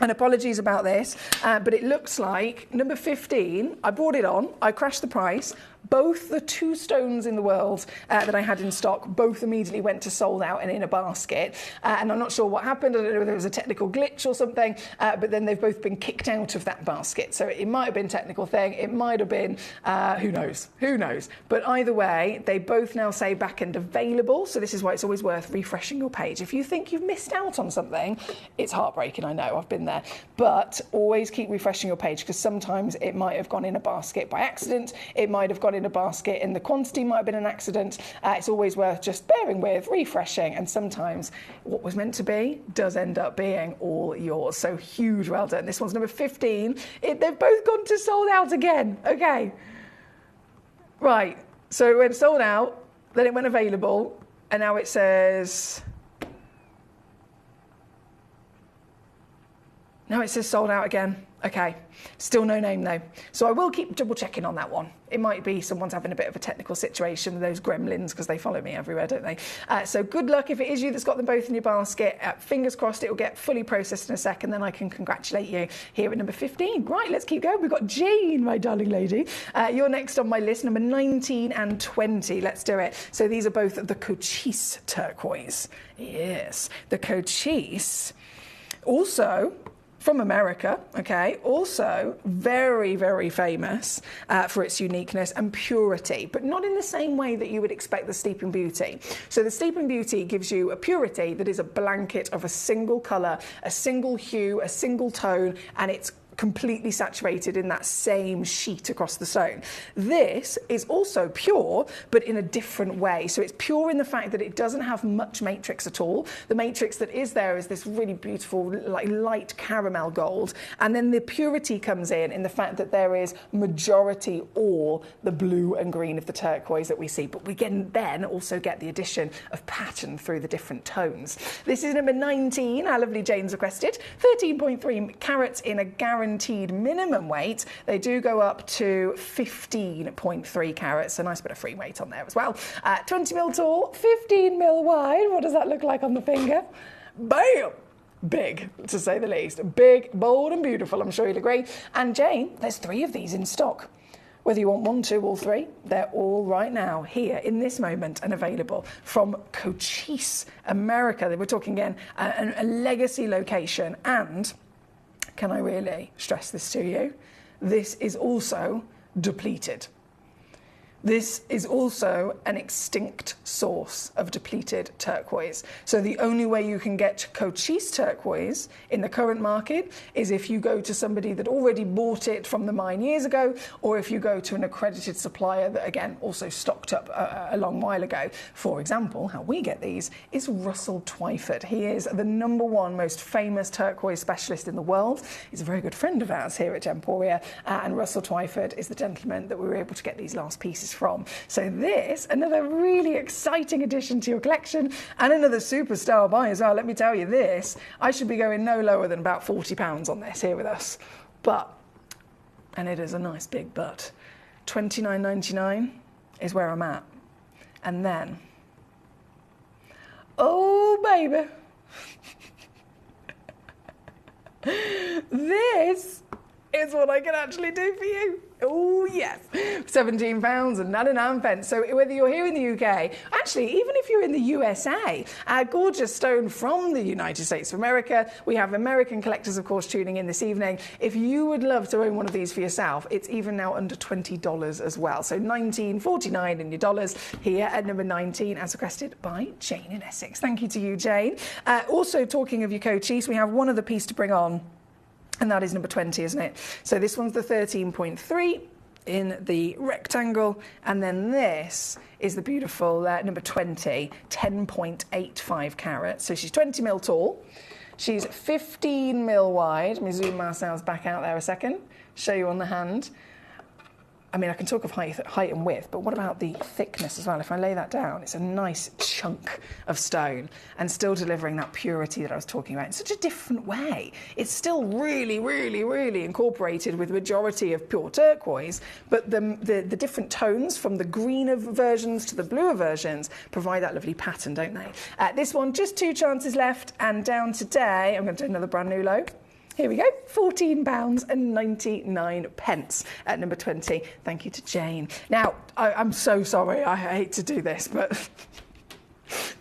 and apologies about this, but it looks like number 15, I brought it on, I crashed the price. Both the 2 stones in the world that I had in stock, both immediately went to sold out and in a basket. And I'm not sure what happened. I don't know whether there was a technical glitch or something, but then they've both been kicked out of that basket. So it might have been a technical thing. It might have been, who knows? Who knows? But either way, they both now say back and available. So this is why it's always worth refreshing your page. If you think you've missed out on something, it's heartbreaking, I know, I've been there. But always keep refreshing your page, because sometimes it might have gone in a basket by accident. It might have gone in a basket and the quantity might have been an accident. It's always worth just bearing with, refreshing, and sometimes what was meant to be does end up being all yours. So huge well done. This one's number 15. They've both gone to sold out again. Okay. Right. So it went sold out, then it went available, and now it says... Now it says sold out again. Okay, still no name though. So I will keep double checking on that one. It might be someone's having a bit of a technical situation with those gremlins, because they follow me everywhere, don't they? So good luck if it is you that's got them both in your basket. Fingers crossed it will get fully processed in a second, then I can congratulate you here at number 15. Right, let's keep going. We've got Jane, my darling lady. You're next on my list, number 19 and 20. Let's do it. So these are both the Cochise turquoise. Yes, the Cochise. Also... from America, okay, also very, very famous for its uniqueness and purity, but not in the same way that you would expect the Sleeping Beauty. So the Sleeping Beauty gives you a purity that is a blanket of a single colour, a single hue, a single tone, and it's completely saturated in that same sheet across the stone. This is also pure, but in a different way. So it's pure in the fact that it doesn't have much matrix at all. The matrix that is there is this really beautiful, like light caramel gold. And then the purity comes in the fact that there is majority all the blue and green of the turquoise that we see. But we can then also get the addition of pattern through the different tones. This is number 19, our lovely Jane's requested. 13.3 carats in a guaranteed minimum weight. They do go up to 15.3 carats, a nice bit of free weight on there as well. 20 mil tall, 15 mil wide. What does that look like on the finger? Bam! Big, to say the least. Big, bold and beautiful, I'm sure you'll agree. And Jane, there's 3 of these in stock. Whether you want 1, 2, or 3, they're all right now here in this moment and available from Cochise, America. We're talking again a legacy location. And can I really stress this to you? This is also depleted. This is also an extinct source of depleted turquoise. So the only way you can get Cochise turquoise in the current market is if you go to somebody that already bought it from the mine years ago, or if you go to an accredited supplier that, again, also stocked up a long while ago. For example, how we get these is Russell Twyford. He is the #1 most famous turquoise specialist in the world. He's a very good friend of ours here at Gemporia, and Russell Twyford is the gentleman that we were able to get these last pieces from. So this, another really exciting addition to your collection and another superstar buy as well. Let me tell you this, I should be going no lower than about £40 on this here with us. But, and it is a nice big but, $29.99 is where I'm at. And then, oh baby, this is what I can actually do for you. Oh yes, £17.99. So whether you're here in the UK, actually even if you're in the USA, a gorgeous stone from the United States of America. We have American collectors, of course, tuning in this evening. If you would love to own one of these for yourself, it's even now under $20 as well. So $19.49 in your dollars here at number 19, as requested by Jane in Essex. Thank you to you, Jane. Also, talking of your Cochise, we have one other piece to bring on. And that is number 20, isn't it? So this one's the 13.3 in the rectangle. And then this is the beautiful number 20, 10.85 carat. So she's 20 mil tall. She's 15 mil wide. Let me zoom ourselves back out there a second. Show you on the hand. I mean, I can talk of height and width, but what about the thickness as well? If I lay that down, it's a nice chunk of stone and still delivering that purity that I was talking about in such a different way. It's still really, really, really incorporated with the majority of pure turquoise, but the different tones from the greener versions to the bluer versions provide that lovely pattern, don't they? This one, just 2 chances left, and down today, I'm going to do another brand new low. Here we go, £14.99 at number 20. Thank you to Jane. Now, I'm so sorry, I hate to do this, but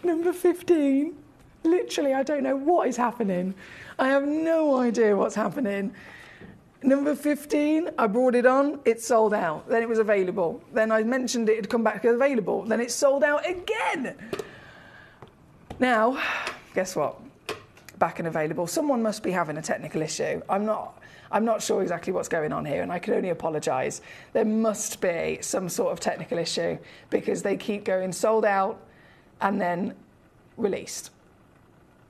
number 15, literally, I don't know what is happening. I have no idea what's happening. Number 15, I brought it on, it sold out. Then it was available. Then I mentioned it had come back available. Then it sold out again. Now, guess what? Back and available. Someone must be having a technical issue. I'm not sure exactly what's going on here, and I can only apologise. There must be some sort of technical issue because they keep going sold out and then released.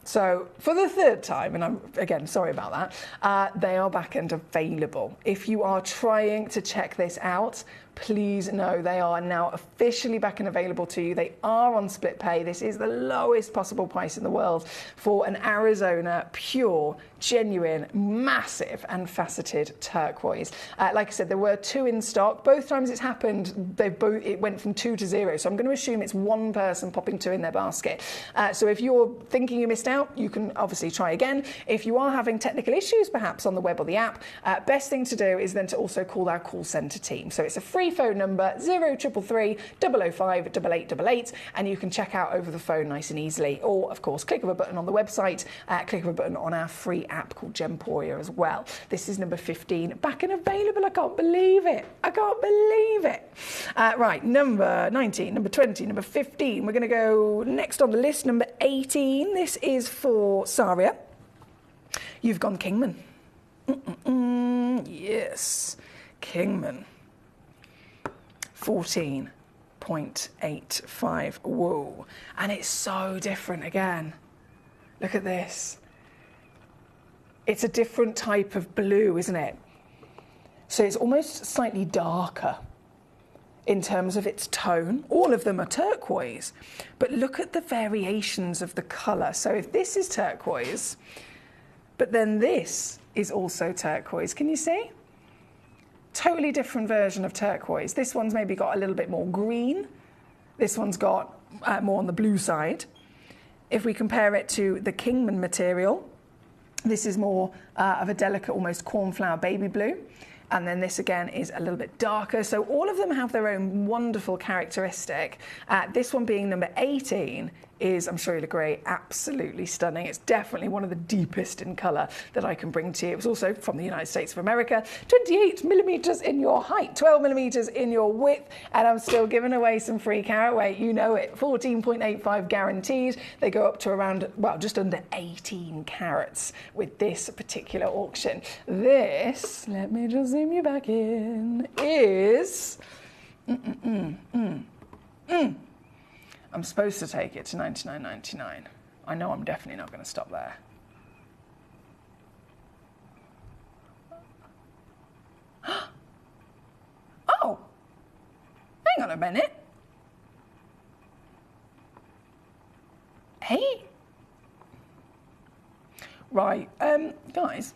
So for the 3rd time, and I'm again sorry about that, they are back and available. If you are trying to check this out, please know they are now officially back and available to you. They are on split pay. This is the lowest possible price in the world for an Arizona pure, genuine, massive and faceted turquoise. Like I said, there were 2 in stock. Both times it's happened, it went from 2 to 0. So I'm going to assume it's one person popping 2 in their basket. So if you're thinking you missed out, you can obviously try again. If you are having technical issues, perhaps on the web or the app, best thing to do is then to also call our call centre team. So it's a free phone number, 0333 005 8888, and you can check out over the phone nice and easily. Or, of course, click of a button on the website, click of a button on our free app called Gemporia as well. This is number 15, back and available. I can't believe it. I can't believe it. Right, number 19, number 20, number 15. We're going to go next on the list, number 18. This is for Saria. You've gone Kingman. Yes, Kingman. 14.85. Whoa. And it's so different again. Look at this. It's a different type of blue, isn't it? So it's almost slightly darker in terms of its tone. All of them are turquoise, but look at the variations of the colour. So if this is turquoise, but then this is also turquoise, can you see? Totally different version of turquoise. This one's maybe got a little bit more green. This one's got more on the blue side. If we compare it to the Kingman material, this is more of a delicate, almost cornflower baby blue. and then this again is a little bit darker. So all of them have their own wonderful characteristic. This one being number 18 is, I'm sure you'll agree, absolutely stunning. It's definitely one of the deepest in colour that I can bring to you. It was also from the United States of America. 28 millimetres in your height, 12 millimetres in your width, and I'm still giving away some free carat weight. You know it. 14.85 guaranteed. They go up to around, well, just under 18 carats with this particular auction. This, let me just zoom you back in, is... I'm supposed to take it to $99.99. I know I'm definitely not going to stop there. Oh, hang on a minute. Hey. Right, guys,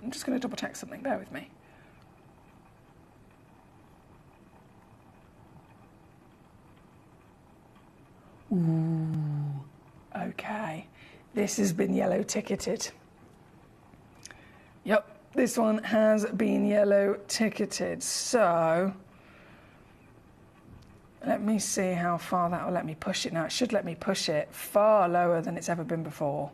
I'm just going to double check something. Bear with me. Ooh, okay. This has been yellow ticketed. Yep, this one has been yellow ticketed. So, let me see how far that will let me push it now. It should let me push it far lower than it's ever been before.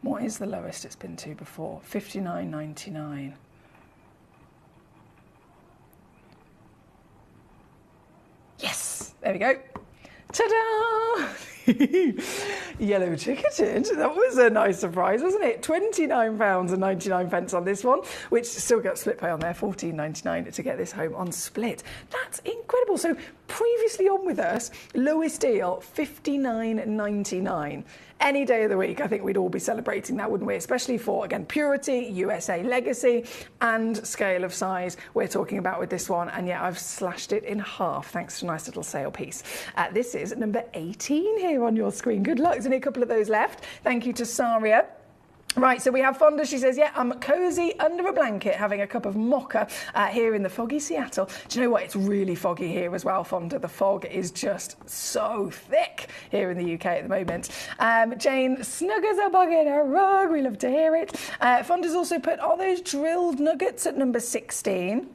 What is the lowest it's been to before? $59.99. Yes, there we go. Ta-da! Yellow ticketed. That was a nice surprise, wasn't it? £29.99 on this one, which still got split pay on there, $14.99 to get this home on split. That's incredible. So previously on with us, lowest deal, $59.99. Any day of the week, I think we'd all be celebrating that, wouldn't we? Especially for, again, purity, USA legacy, and scale of size we're talking about with this one. And yeah, I've slashed it in half thanks to a nice little sale piece. This is number 18 here on your screen. Good luck. There's only a couple of those left. Thank you to Saria. Right, so we have Fonda. She says, yeah, I'm cosy under a blanket having a cup of mocha here in the foggy Seattle. Do you know what? It's really foggy here as well, Fonda. The fog is just so thick here in the UK at the moment. Jane, snug as a bug in a rug. We love to hear it. Fonda's also put, are those drilled nuggets at number 16?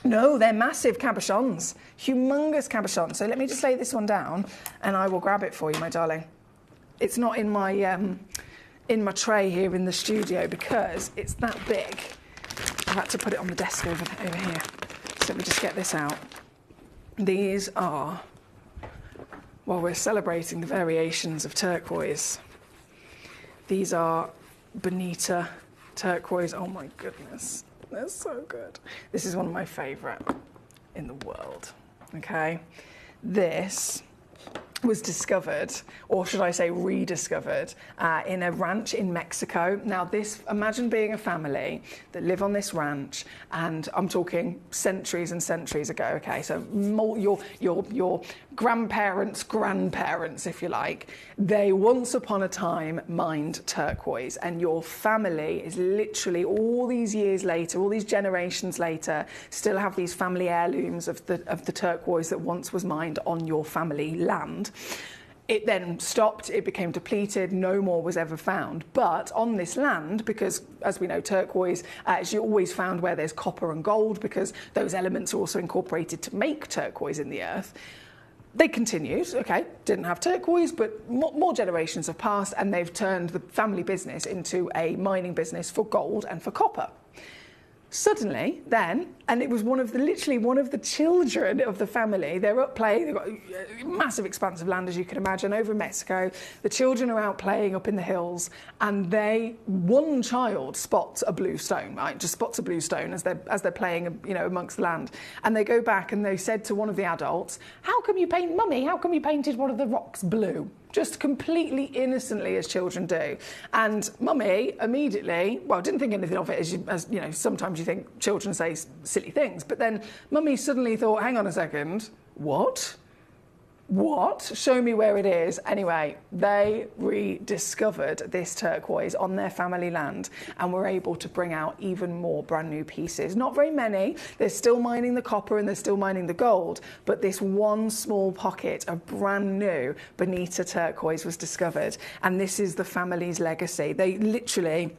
No, they're massive cabochons. Humongous cabochons. So let me just lay this one down and I will grab it for you, my darling. It's not in my tray here in the studio because it's that big. I've had to put it on the desk over here. So let me just get this out. These are, well, we're celebrating the variations of turquoise. These are Bonita turquoise. Oh my goodness, they're so good. This is one of my favourite in the world, okay? This was discovered, or should I say rediscovered, in a ranch in Mexico. Now this, imagine being a family that live on this ranch, and I'm talking centuries and centuries ago, okay, so your grandparents, if you like, they once upon a time mined turquoise, and your family is literally all these years later, all these generations later, still have these family heirlooms of the turquoise that once was mined on your family land. It then stopped, it became depleted, no more was ever found. But on this land, because as we know, turquoise is always found where there's copper and gold, because those elements are also incorporated to make turquoise in the earth. They continued, okay, didn't have turquoise, but more generations have passed, and they've turned the family business into a mining business for gold and for copper. Suddenly, then, and it was literally one of the children of the family, they're up playing, they've got a massive expanse of land, as you can imagine, over in Mexico. The children are out playing up in the hills, and one child spots a blue stone, right? Just spots a blue stone as they're playing, you know, amongst the land. And they go back and they said to one of the adults, Mummy, how come you painted one of the rocks blue? Just completely innocently, as children do. And Mummy immediately, well, didn't think anything of it, as you know, sometimes you think children say silly things, but then Mummy suddenly thought, hang on a second, what? Show me where it is. Anyway, they rediscovered this turquoise on their family land and were able to bring out even more brand new pieces. Not very many. They're still mining the copper and they're still mining the gold, but this one small pocket of brand new Bonita turquoise was discovered, and this is the family's legacy. They literally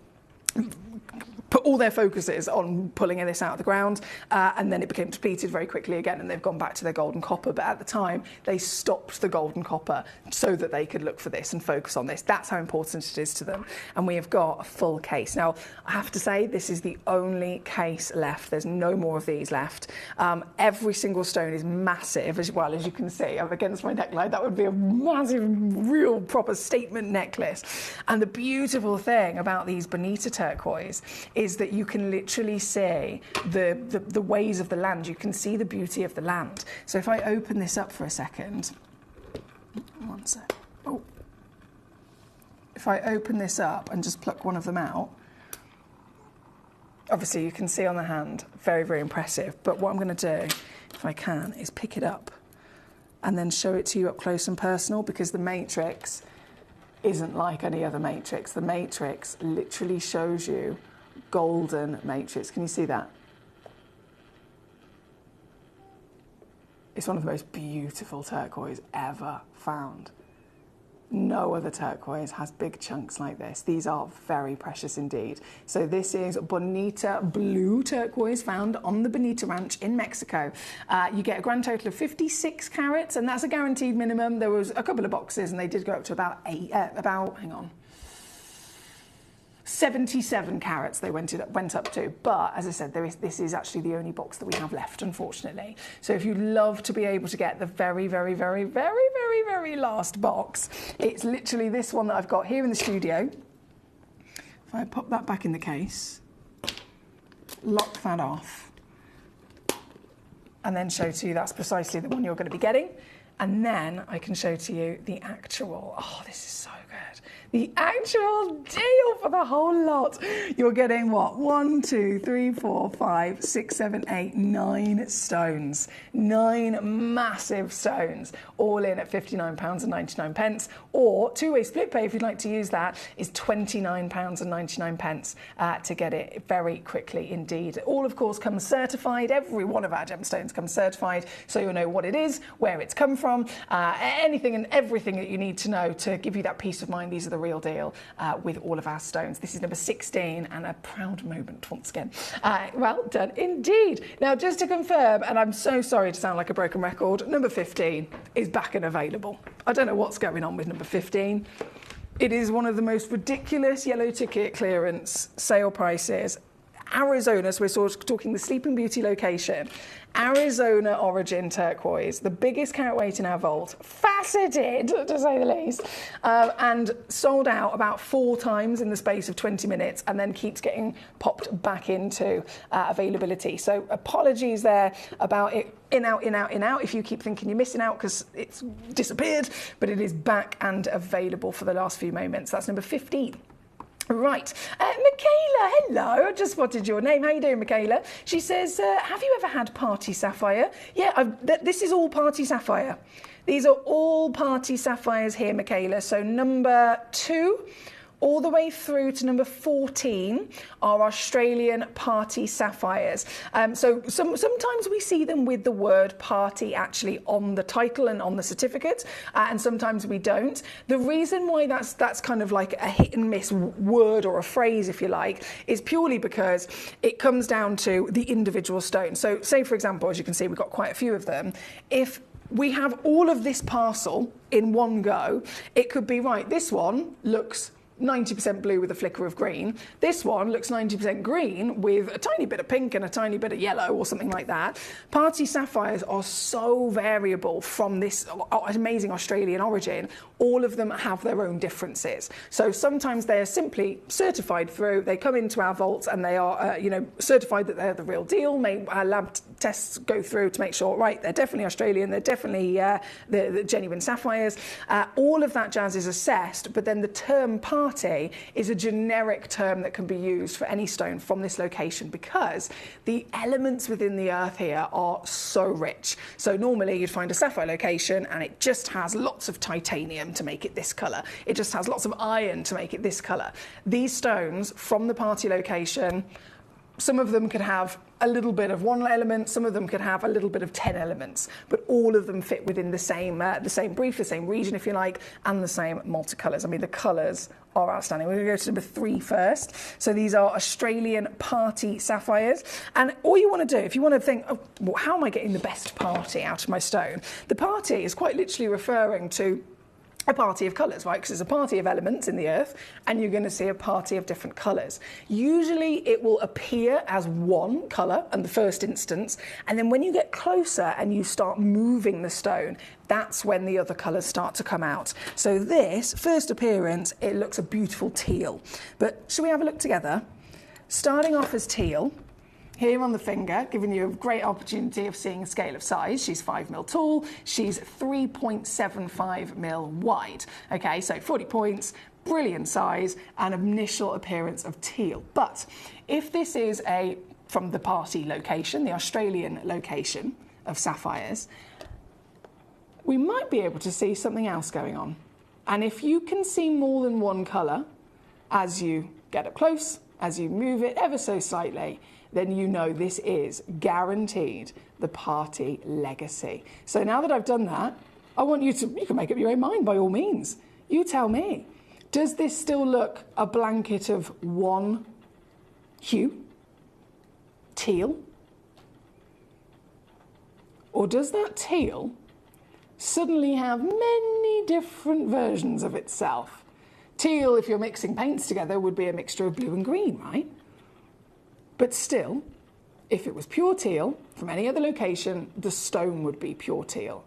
put all their focuses on pulling this out of the ground, and then it became depleted very quickly again, and they've gone back to their gold and copper. But at the time, they stopped the gold and copper so that they could look for this and focus on this. That's how important it is to them. And we have got a full case. Now, I have to say, this is the only case left. There's no more of these left. Every single stone is massive, as well as you can see. I'm against my neckline. That would be a massive, real, proper statement necklace. And the beautiful thing about these bonita turquoise is that you can literally see the ways of the land. You can see the beauty of the land. So if I open this up for a second, one sec. Oh. If I open this up and just pluck one of them out, obviously you can see on the hand, very, very impressive. But what I'm going to do, if I can, is pick it up and then show it to you up close and personal, because the matrix isn't like any other matrix. The matrix literally shows you golden matrix. Can you see that? It's one of the most beautiful turquoise ever found. No other turquoise has big chunks like this. These are very precious indeed. So this is Bonita Blue turquoise found on the Bonita Ranch in Mexico. You get a grand total of 56 carats, and that's a guaranteed minimum. There was a couple of boxes, and they did go up to about 77 carats they went up to. But as I said, this is actually the only box that we have left, unfortunately. So if you'd love to be able to get the very, very, very, very, very, very last box, it's literally this one that I've got here in the studio. If I pop that back in the case, lock that off, and then show to you that's precisely the one you're going to be getting. And then I can show to you the actual, oh, this is so good. The actual deal for the whole lot. You're getting what? 1, 2, 3, 4, 5, 6, 7, 8, 9 stones. 9 massive stones, all in at £59.99. Or two-way split pay, if you'd like to use that, is £29.99 to get it very quickly indeed. All, of course, comes certified. Every one of our gemstones comes certified, so you'll know what it is, where it's come from, anything and everything that you need to know to give you that peace of mind. These are the real deal with all of our stones. This is number 16, and a proud moment once again. Well done indeed. Now, just to confirm, and I'm so sorry to sound like a broken record, number 15 is back and available. I don't know what's going on with number 15. It is one of the most ridiculous yellow ticket clearance sale prices. Arizona, so we're sort of talking the Sleeping Beauty location, Arizona origin turquoise, the biggest carat weight in our vault, faceted to say the least, and sold out about 4 times in the space of 20 minutes, and then keeps getting popped back into availability. So apologies there about it. In, out, in, out, in, out, if you keep thinking you're missing out because it's disappeared, but it is back and available for the last few moments. That's number 15. Right, Michaela, hello. I just spotted your name. How you doing, Michaela? She says, have you ever had party sapphire? Yeah, this is all party sapphire. These are all party sapphires here, Michaela. So number 2 all the way through to number 14 are Australian party sapphires. So sometimes we see them with the word party actually on the title and on the certificate, and sometimes we don't. The reason why that's kind of like a hit and miss word or a phrase, if you like, is purely because it comes down to the individual stone. So say, for example, as you can see, we've got quite a few of them. If we have all of this parcel in one go, it could be, right, this one looks 90% blue with a flicker of green. This one looks 90% green with a tiny bit of pink and a tiny bit of yellow or something like that. Party sapphires are so variable from this amazing Australian origin. All of them have their own differences. So sometimes they're simply certified through, they come into our vaults and they are, certified that they're the real deal. Our lab tests go through to make sure, right, they're definitely Australian, they're definitely the genuine sapphires. All of that jazz is assessed, but then the term party is a generic term that can be used for any stone from this location because the elements within the earth here are so rich. So normally you'd find a sapphire location and it just has lots of titanium to make it this colour. It just has lots of iron to make it this colour. These stones from the party location some of them could have a little bit of one element, some of them could have a little bit of 10 elements, but all of them fit within the same brief, the same region, if you like, and the same multicolours. I mean, the colours are outstanding. We're going to go to number 3 first. So these are Australian Party Sapphires. And all you want to do, if you want to think, oh, well, how am I getting the best party out of my stone? The party is quite literally referring to a party of colours, right? Because there's a party of elements in the earth, and you're going to see a party of different colours. Usually it will appear as one colour in the first instance, and then when you get closer and you start moving the stone, that's when the other colours start to come out. So this, first appearance, it looks a beautiful teal. But shall we have a look together? Starting off as teal, here on the finger, giving you a great opportunity of seeing a scale of size. She's 5 mil tall, she's 3.75 mil wide. Okay, so 40 points, brilliant size, and initial appearance of teal. But if this is from the party location, the Australian location of sapphires, we might be able to see something else going on. And if you can see more than one colour as you get up close, as you move it ever so slightly, then you know this is guaranteed the party legacy. So now that I've done that, I want you can make up your own mind by all means. You tell me, does this still look a blanket of one hue, teal? Or does that teal suddenly have many different versions of itself? Teal, if you're mixing paints together, would be a mixture of blue and green, right? But still, if it was pure teal from any other location, the stone would be pure teal.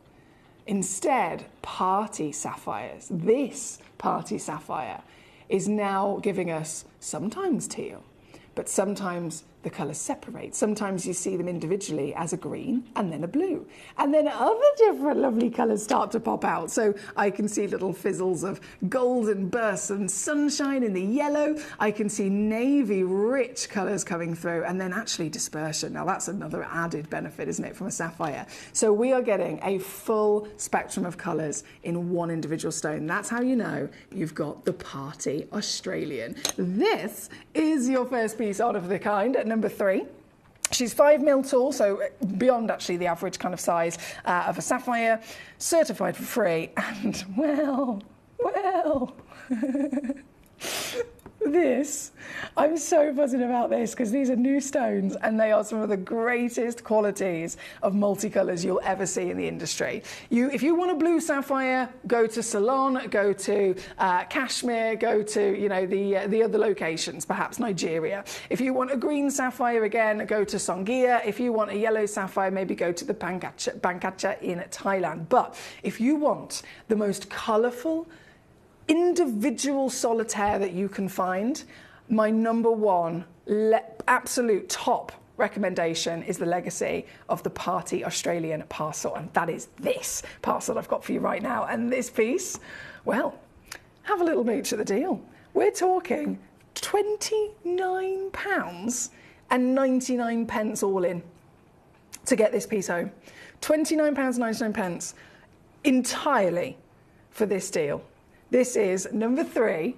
Instead, party sapphires, this party sapphire, is now giving us sometimes teal, but sometimes the colours separate. Sometimes you see them individually as a green and then a blue. And then other different lovely colours start to pop out. So I can see little fizzles of golden bursts and sunshine in the yellow. I can see navy rich colours coming through, and then actually dispersion. Now that's another added benefit, isn't it, from a sapphire? So we are getting a full spectrum of colours in one individual stone. That's how you know you've got the Party Australian. This is your first piece out of the kind at number 3. She's 5 mil tall, so beyond actually the average kind of size of a sapphire, certified for free, and well, this, I'm so buzzing about this because these are new stones and they are some of the greatest qualities of multicolours you'll ever see in the industry. If you want a blue sapphire, go to Ceylon, go to Kashmir, go to the other locations, perhaps Nigeria. If you want a green sapphire, again, go to Songea. If you want a yellow sapphire, maybe go to the Bangkacha in Thailand. But if you want the most colourful, individual solitaire that you can find, my number one absolute top recommendation is the legacy of the Party Australian parcel, and that is this parcel I've got for you right now. And this piece, well, have a little mooch at the deal. We're talking £29.99 all in to get this piece home. £29.99 entirely for this deal. This is number 3,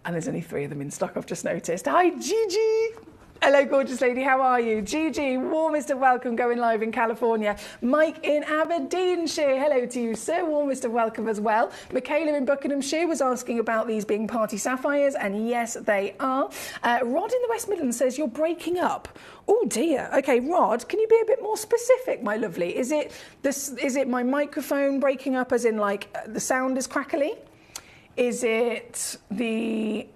and there's only 3 of them in stock, I've just noticed. Hi, Gigi. Hello, gorgeous lady, how are you? Gigi, warmest of welcome, going live in California. Mike in Aberdeenshire, hello to you, sir, warmest of welcome as well. Michaela in Buckinghamshire was asking about these being party sapphires, and yes, they are. Rod in the West Midlands says you're breaking up. Oh dear. Okay, Rod, can you be a bit more specific, my lovely? Is it my microphone breaking up as in like the sound is crackly? Is it the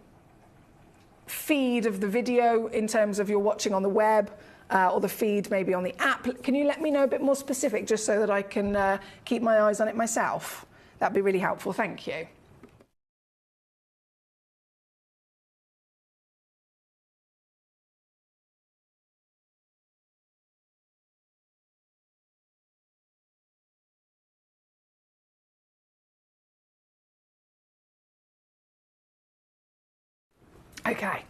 feed of the video in terms of you're watching on the web, or the feed maybe on the app? Can you let me know a bit more specific just so that I can keep my eyes on it myself? That'd be really helpful, thank you. Okay,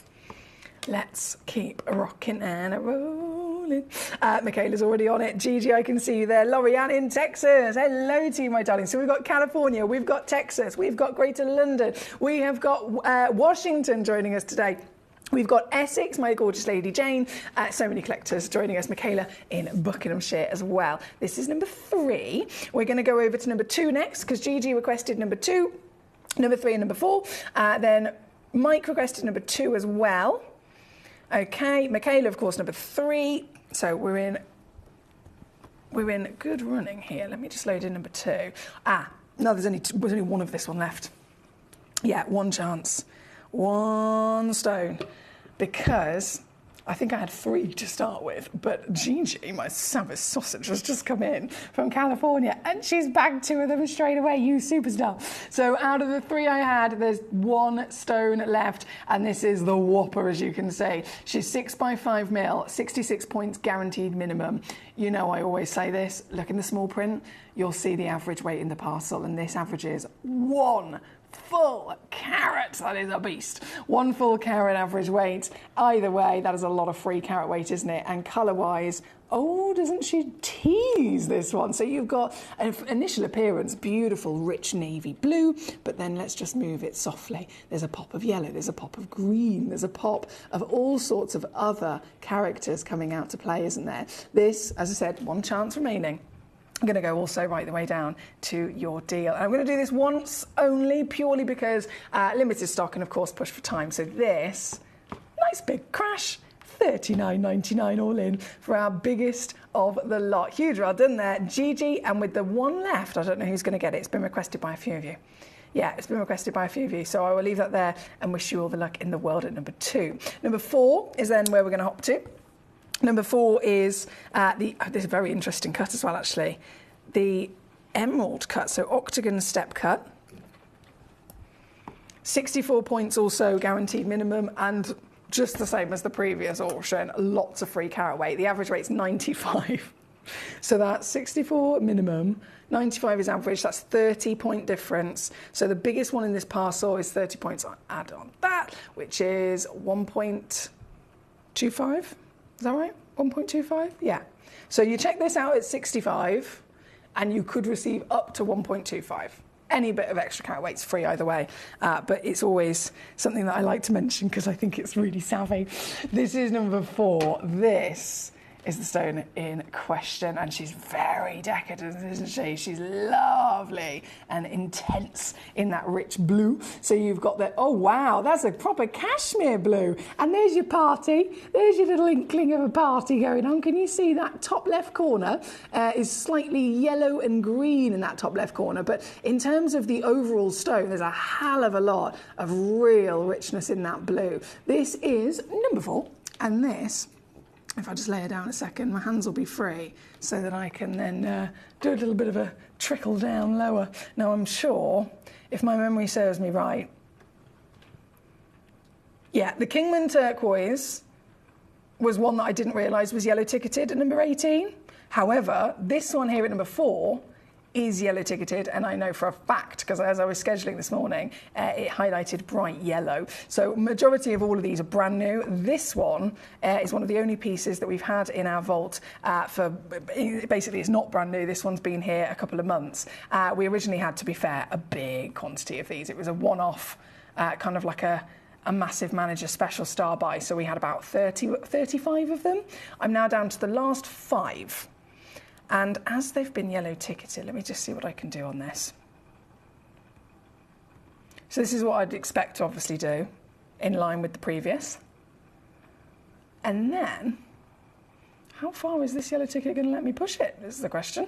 let's keep rocking and rolling. Michaela's already on it. Gigi, I can see you there. Lorianne in Texas. Hello to you, my darling. So we've got California, we've got Texas, we've got Greater London, we have got Washington joining us today. We've got Essex, my gorgeous Lady Jane. So many collectors joining us. Michaela in Buckinghamshire as well. This is number 3. We're going to go over to number 2 next because Gigi requested number 2, number 3 and number 4. Then Mike requested number 2 as well. Okay, Michaela, of course, number 3. So we're in good running here. Let me just load in number 2. No, there's only one of this one left. Yeah, one chance. One stone. Because I think I had 3 to start with, but Gigi, my savage sausage, has just come in from California and she's bagged 2 of them straight away, you superstar. So out of the 3 I had, there's 1 stone left, and this is the whopper, as you can see. She's 6 by 5 mil, 66 points guaranteed minimum. You know I always say this, look in the small print, you'll see the average weight in the parcel, and this averages 1 full carat. That is a beast. 1 full carat average weight. Either way, that is a lot of free carat weight, isn't it? And colour-wise, oh, doesn't she tease this one? So you've got an initial appearance, beautiful, rich navy blue, but then let's just move it softly. There's a pop of yellow, there's a pop of green, there's a pop of all sorts of other characters coming out to play, isn't there? This, as I said, 1 chance remaining. I'm going to go also right the way down to your deal. And I'm going to do this once only, purely because limited stock and, of course, push for time. So this, nice big crash, $39.99 all in for our biggest of the lot. Huge well done there, Gigi. And with the 1 left, I don't know who's going to get it. It's been requested by a few of you. Yeah, it's been requested by a few of you. So I will leave that there and wish you all the luck in the world at number 2. Number 4 is then where we're going to hop to. Number 4 is this is a very interesting cut as well, actually. The emerald cut, so octagon step cut. 64 points also guaranteed minimum, and just the same as the previous auction, lots of free carat weight. The average rate's 95. So that's 64 minimum, 95 is average, that's 30-point difference. So the biggest one in this parcel is 30 points. I'll add on that, which is 1.25. Is that right? 1.25? Yeah. So you check this out at 65 and you could receive up to 1.25. Any bit of extra carat weight's free either way, but it's always something that I like to mention because I think it's really savvy. This is number 4. This is the stone in question, and she's very decadent, isn't she? She's lovely and intense in that rich blue. So you've got the, oh wow, that's a proper cashmere blue. And there's your party. There's your little inkling of a party going on. Can you see that top left corner is slightly yellow and green in that top left corner. But in terms of the overall stone, there's a hell of a lot of real richness in that blue. This is number 4, and this, if I just lay her down a second, my hands will be free so that I can then do a little bit of a trickle down lower. Now, I'm sure, if my memory serves me right, yeah, the Kingman turquoise was one that I didn't realise was yellow ticketed at number 18. However, this one here at number 4 is yellow ticketed, and I know for a fact, because as I was scheduling this morning, it highlighted bright yellow. So majority of all of these are brand new. This one is one of the only pieces that we've had in our vault for, basically it's not brand new, this one's been here a couple of months. We originally had, to be fair, a big quantity of these. It was a one-off, kind of like a massive manager special star buy, so we had about 35 of them. I'm now down to the last 5. And as they've been yellow ticketed, let me just see what I can do on this. So this is what I'd expect to obviously do, in line with the previous. And then, how far is this yellow ticket going to let me push it? This is the question.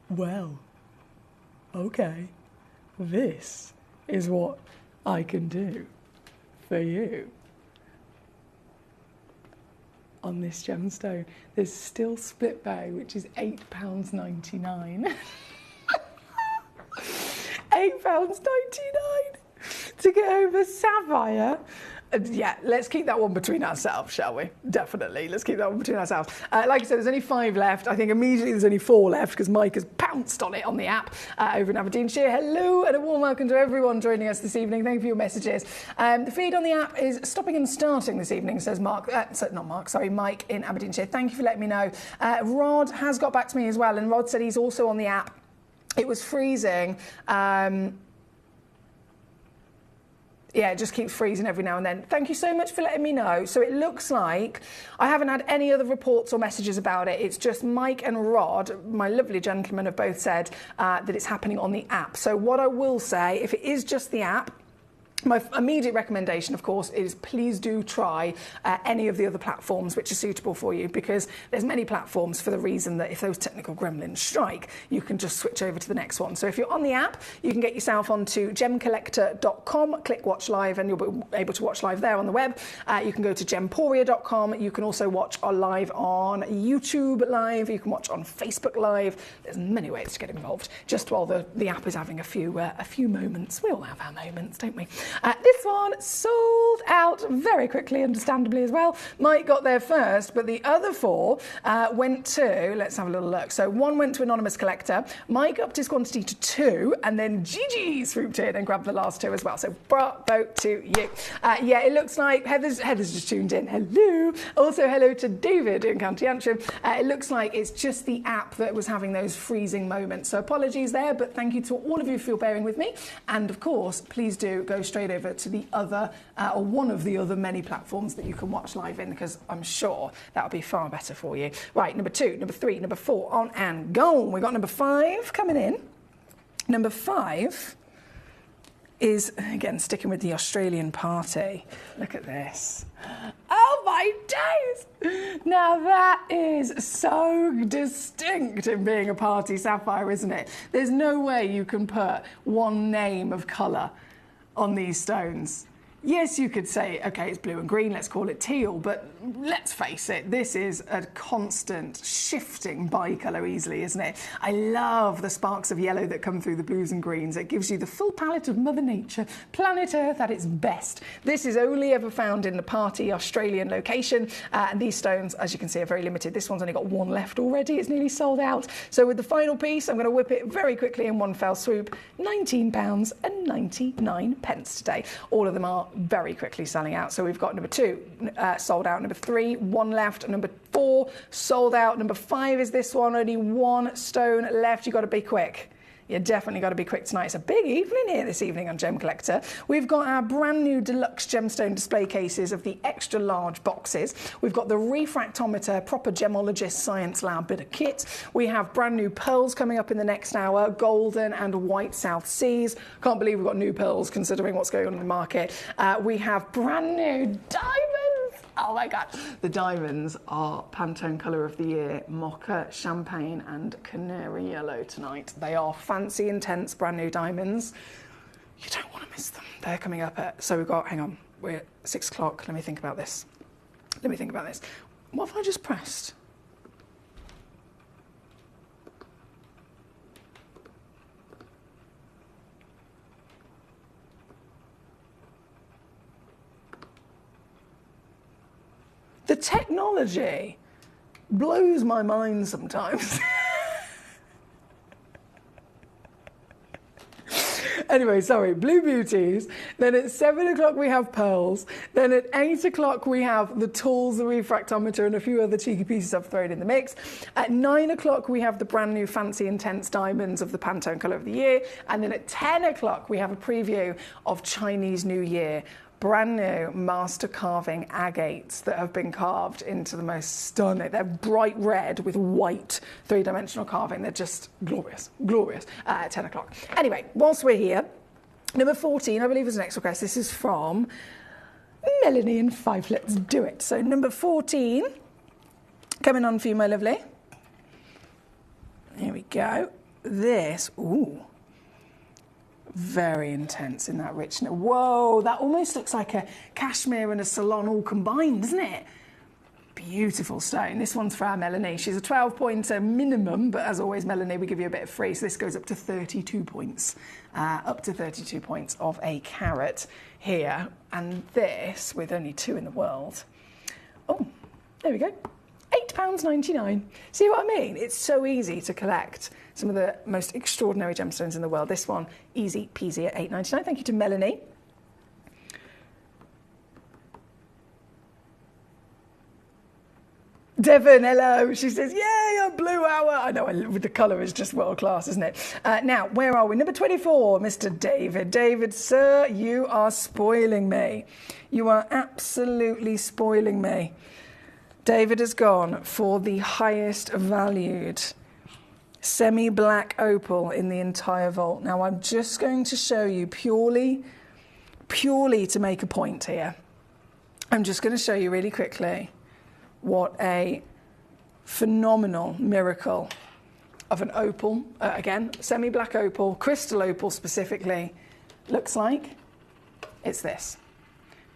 Well, okay, this is what I can do for you on this gemstone. There's still split bay, which is £8.99. £8.99 to get over sapphire Yeah, let's keep that one between ourselves, shall we? Definitely. Let's keep that one between ourselves. Like I said, there's only 5 left. I think immediately there's only 4 left because Mike has pounced on it on the app over in Aberdeenshire. Hello and a warm welcome to everyone joining us this evening. Thank you for your messages. The feed on the app is stopping and starting this evening, says Mike in Aberdeenshire. Thank you for letting me know. Rod has got back to me as well, and Rod said he's also on the app. It was freezing. Yeah, it just keeps freezing every now and then. Thank you so much for letting me know. So it looks like I haven't had any other reports or messages about it. It's just Mike and Rod, my lovely gentlemen, have both said that it's happening on the app. So what I will say, if it is just the app, my immediate recommendation, of course, is please do try any of the other platforms which are suitable for you, because there's many platforms for the reason that if those technical gremlins strike, you can just switch over to the next one. So if you're on the app, you can get yourself onto gemcollector.com, click watch live, and you'll be able to watch live there on the web. You can go to gemporia.com. You can also watch our live on YouTube live. You can watch on Facebook live. There's many ways to get involved, just while the app is having a few moments. We all have our moments, don't we? This one sold out very quickly, understandably as well. Mike got there first, but the other 4 went to, let's have a little look. So 1 went to Anonymous Collector, Mike upped his quantity to 2, and then Gigi swooped in and grabbed the last 2 as well. So bravo to you. Yeah, it looks like Heather's just tuned in. Hello. Also hello to David in County Antrim. It looks like it's just the app that was having those freezing moments. So apologies there, but thank you to all of you for bearing with me. And of course, please do go straight over to the other or one of the other many platforms that you can watch live in, because I'm sure that'll be far better for you. Right, number 2, number 3, number 4, on and gone. We've got number 5 coming in. Number 5 is, again, sticking with the Australian party. Look at this. Oh my days! Now that is so distinct in being a party sapphire, isn't it? There's no way you can put one name of colour on these stones. Yes, you could say, okay, it's blue and green, let's call it teal, but let's face it, this is a constant shifting bicolour easily, isn't it? I love the sparks of yellow that come through the blues and greens. It gives you the full palette of Mother Nature, planet Earth at its best. This is only ever found in the party Australian location, and these stones, as you can see, are very limited. This one's only got 1 left already. It's nearly sold out. So with the final piece, I'm going to whip it very quickly in one fell swoop. £19.99 today. All of them are very quickly selling out. So we've got number 2 sold out, number 3 1 left, number 4 sold out, number 5 is this one, only 1 stone left. You've got to be quick. You definitely got to be quick tonight. It's a big evening here this evening on Gem Collector. We've got our brand new deluxe gemstone display cases of the extra large boxes. We've got the refractometer, proper gemologist science lab bit of kit. We have brand new pearls coming up in the next hour, golden and white South Seas. Can't believe we've got new pearls considering what's going on in the market. We have brand new diamonds. Oh my God. The diamonds are Pantone Colour of the Year, Mocha, Champagne and Canary Yellow tonight. They are fancy, intense, brand new diamonds. You don't want to miss them. They're coming up at, so we've got, hang on, we're at 6 o'clock. Let me think about this. What have I just pressed? The technology blows my mind sometimes. Anyway, sorry, Blue Beauties. Then at 7 o'clock we have pearls. Then at 8 o'clock we have the tools, the refractometer, and a few other cheeky pieces I've thrown in the mix. At 9 o'clock we have the brand new fancy intense diamonds of the Pantone Colour of the Year. And then at 10 o'clock we have a preview of Chinese New Year. Brand new master carving agates that have been carved into the most stunning. They're bright red with white 3-dimensional carving. They're just glorious, glorious at 10 o'clock. Anyway, whilst we're here, number 14, I believe is the next request. This is from Melanie and 5. Let's do it. So number 14, coming on for you, my lovely. Here we go. This, ooh. Very intense in that richness. Whoa, that almost looks like a cashmere and a salon all combined, doesn't it? beautiful stone. This one's for our Melanie. She's a 12-pointer minimum, but as always, Melanie, we give you a bit of free. So this goes up to 32 points, up to 32 points of a carat here. And this, with only 2 in the world, oh, there we go, £8.99. See what I mean? It's so easy to collect some of the most extraordinary gemstones in the world. This one, easy peasy at £8.99. Thank you to Melanie. Devon, hello. She says, yay, a blue hour. I know, the colour is just world class, isn't it? Now, where are we? Number 24, Mr. David. David, sir, you are spoiling me. You are absolutely spoiling me. David has gone for the highest valued semi-black opal in the entire vault. Now, I'm just going to show you purely to make a point here. I'm just going to show you really quickly what a phenomenal miracle of an opal, again, semi-black opal, crystal opal specifically, looks like. It's this.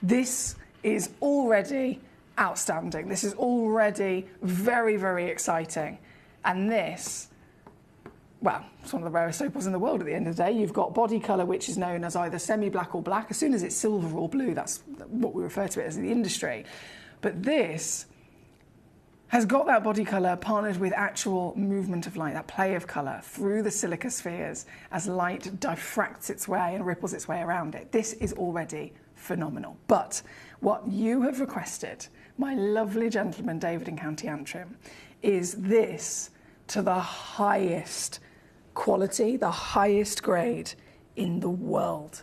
This is already outstanding. This is already very, very exciting. And this, well, it's one of the rarest opals in the world at the end of the day. You've got body colour, which is known as either semi-black or black. As soon as it's silver or blue, that's what we refer to it as in the industry. But this has got that body colour partnered with actual movement of light, that play of colour through the silica spheres as light diffracts its way and ripples its way around it. This is already phenomenal. But what you have requested, my lovely gentleman David in County Antrim, is this to the highest quality, the highest grade in the world.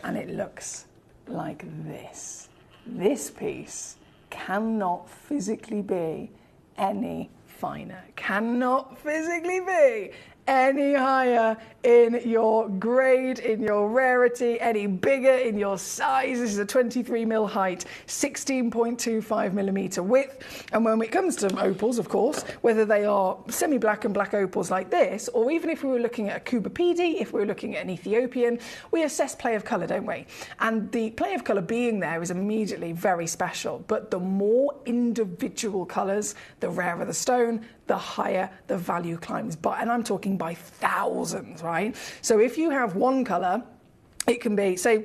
And it looks like this. This piece cannot physically be any finer, cannot physically be any higher in your grade, in your rarity, any bigger in your size. This is a 23mm height, 16.25mm width. And when it comes to opals, of course, whether they are semi-black and black opals like this, or even if we were looking at a Kubapedi, if we were looking at an Ethiopian, we assess play of colour, don't we? And the play of colour being there is immediately very special. But the more individual colours, the rarer the stone, the higher the value climbs by, and I'm talking by thousands, right? So if you have one colour, it can be, say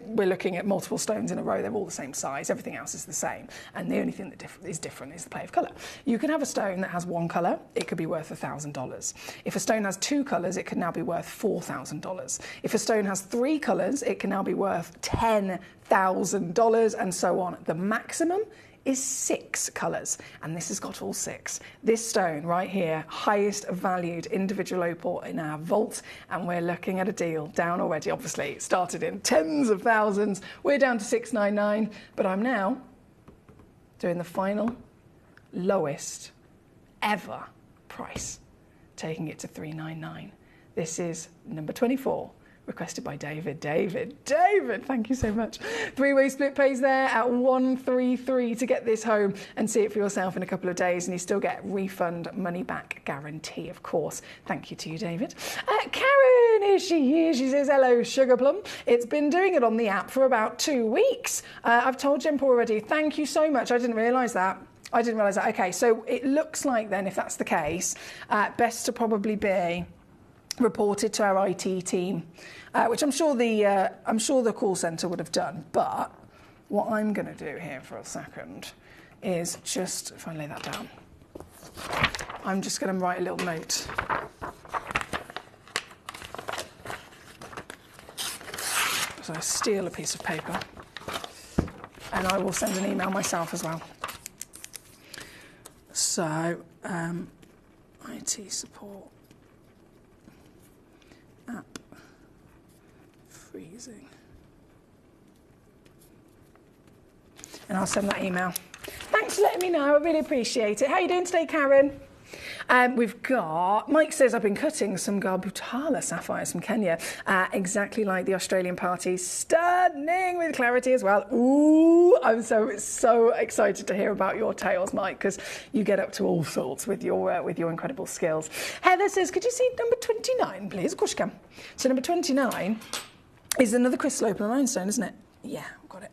we're looking at multiple stones in a row, they're all the same size, everything else is the same, and the only thing that is different is the play of colour. You can have a stone that has one colour, it could be worth $1,000. If a stone has 2 colours, it can now be worth $4,000. If a stone has 3 colours, it can now be worth $10,000, and so on. The maximum is 6 colours, and this has got all 6. This stone right here, highest valued individual opal in our vault, and we're looking at a deal down already. Obviously, it started in tens of thousands. We're down to $699, but I'm now doing the final lowest ever price, taking it to $399. This is number 24. Requested by David. David, thank you so much. 3-way split pays there at $133 to get this home and see it for yourself in a couple of days, and you still get refund money back guarantee, of course. Thank you to you, David. Karen, here she is. She says, hello, Sugar Plum. It's been doing it on the app for about 2 weeks. I've told Gempo already. Thank you so much. I didn't realise that. Okay, so it looks like then, if that's the case, best to probably be reported to our IT team, which I'm sure the call centre would have done. But what I'm going to do here for a second is just, if I lay that down, I'm just going to write a little note. So I steal a piece of paper, and I will send an email myself as well. So, IT support. App freezing, and I'll send that email. Thanks for letting me know. I really appreciate it. How are you doing today, Karen? We've got, Mike says, I've been cutting some Garbutala sapphires from Kenya, exactly like the Australian party, stunning with clarity as well. Ooh, I'm so excited to hear about your tales, Mike, because you get up to all sorts with your incredible skills. Heather says, could you see number 29, please? Of course you can. So number 29 is another crystal opal and rhinestone, isn't it? Yeah, got it.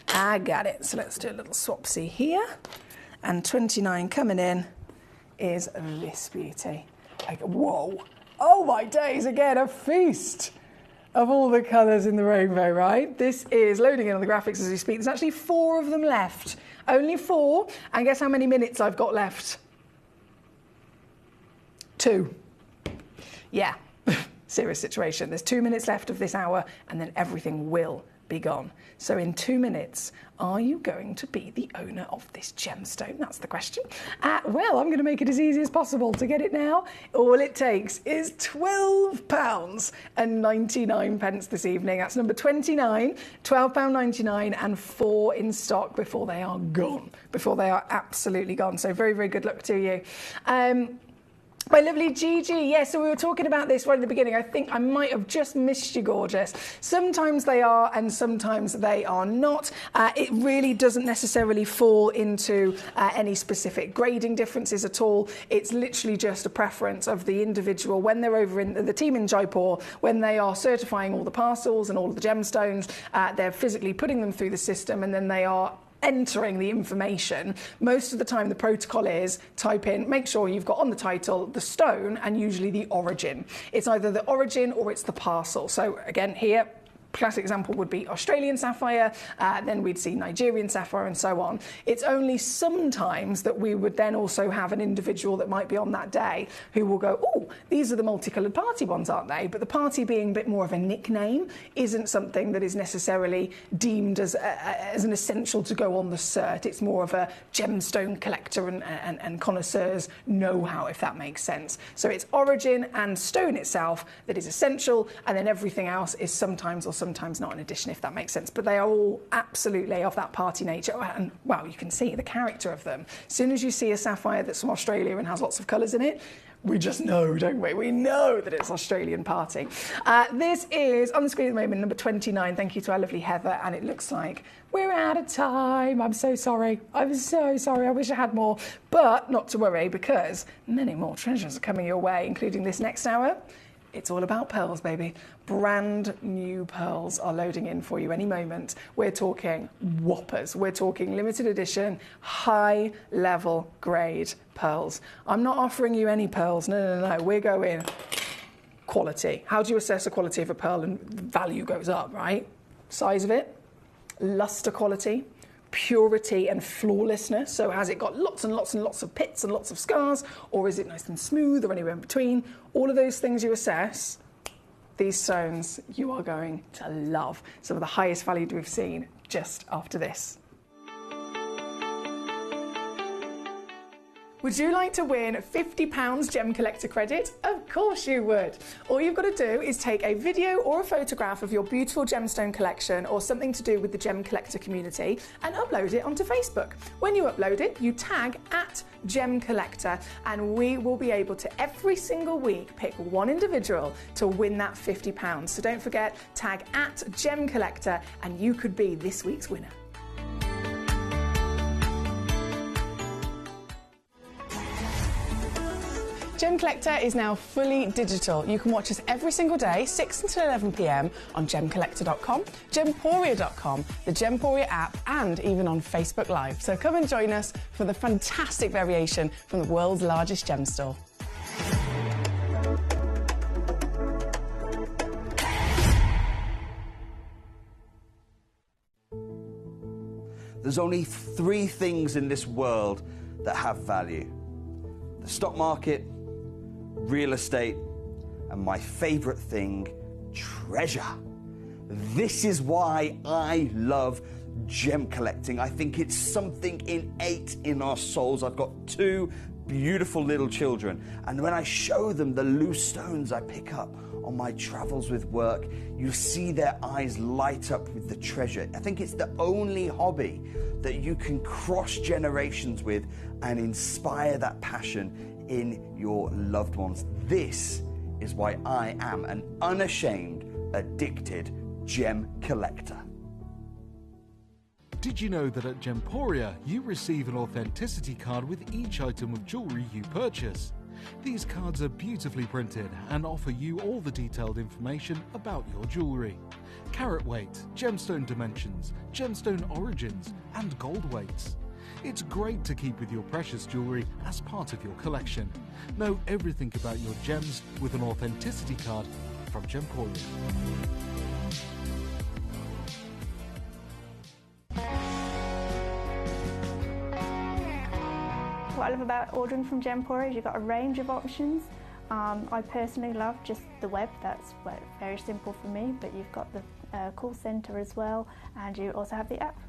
I got it. So let's do a little swapsy here. and 29 coming in is this beauty. Like, whoa. Oh my days, again, a feast of all the colours in the rainbow, right? This is loading in on the graphics as we speak. There's actually 4 of them left. Only 4. And guess how many minutes I've got left? 2. Yeah, serious situation. There's 2 minutes left of this hour and then everything will be gone. So in 2 minutes, are you going to be the owner of this gemstone? That's the question. Well, I'm going to make it as easy as possible to get it now. All it takes is £12.99 this evening. That's number 29, £12.99 and 4 in stock before they are gone, before they are absolutely gone. So very, very good luck to you. My lovely Gigi, yes, so we were talking about this right at the beginning. I think I might have just missed you, gorgeous. Sometimes they are and sometimes they are not. It really doesn't necessarily fall into any specific grading differences at all. It's literally just a preference of the individual when they're over in the team in Jaipur, when they are certifying all the parcels and all of the gemstones, they're physically putting them through the system and then they are entering the information. Most of the time the protocol is type in, make sure you've got on the title the stone and usually the origin. It's either the origin or it's the parcel. So again here, classic example would be Australian sapphire, then we'd see Nigerian sapphire and so on. It's only sometimes that we would then also have an individual that might be on that day who will go, oh, these are the multicoloured party ones, aren't they? But the party being a bit more of a nickname isn't something that is necessarily deemed as an essential to go on the cert. It's more of a gemstone collector and connoisseurs know-how, if that makes sense. So it's origin and stone itself that is essential, and then everything else is sometimes or sometimes not an addition, if that makes sense. But they are all absolutely of that party nature. And, well, you can see the character of them. As soon as you see a sapphire that's from Australia and has lots of colours in it, we just know, don't we? We know that it's Australian party. This is, on the screen at the moment, number 29. Thank you to our lovely Heather. And it looks like we're out of time. I'm so sorry. I'm so sorry. I wish I had more. But not to worry, because many more treasures are coming your way, including this next hour. It's all about pearls, baby. Brand new pearls are loading in for you any moment. We're talking whoppers. We're talking limited edition, high level grade pearls. I'm not offering you any pearls. No. We're going quality. How do you assess the quality of a pearl? And value goes up, right? Size of it, luster quality, purity and flawlessness. So has it got lots and lots and lots of pits and lots of scars, or is it nice and smooth, or anywhere in between? All of those things you assess, these stones you are going to love. Some of the highest value we've seen just after this. Would you like to win £50 Gem Collector credit? Of course you would. All you've got to do is take a video or a photograph of your beautiful gemstone collection or something to do with the Gem Collector community and upload it onto Facebook. When you upload it, you tag @Gemcollector and we will be able to every single week pick one individual to win that £50. So don't forget, tag @Gemcollector and you could be this week's winner. Gemcollector is now fully digital. You can watch us every single day, 6 until 11 p.m. on gemcollector.com, gemporia.com, the Gemporia app, and even on Facebook Live. So come and join us for the fantastic variation from the world's largest gem store. There's only 3 things in this world that have value: the stock market, real estate, and my favorite thing, treasure. This is why I love gem collecting. I think it's something innate in our souls. I've got 2 beautiful little children, and when I show them the loose stones I pick up on my travels with work, you see their eyes light up with the treasure. I think it's the only hobby that you can cross generations with and inspire that passion in your loved ones. This is why I am an unashamed, addicted gem collector. Did you know that at Gemporia you receive an authenticity card with each item of jewellery you purchase? These cards are beautifully printed and offer you all the detailed information about your jewellery. Carat weight, gemstone dimensions, gemstone origins and gold weights. It's great to keep with your precious jewellery as part of your collection. Know everything about your gems with an authenticity card from Gemporia. What I love about ordering from Gemporia is you've got a range of options. I personally love just the web, that's very simple for me, but you've got the call centre as well, and you also have the app.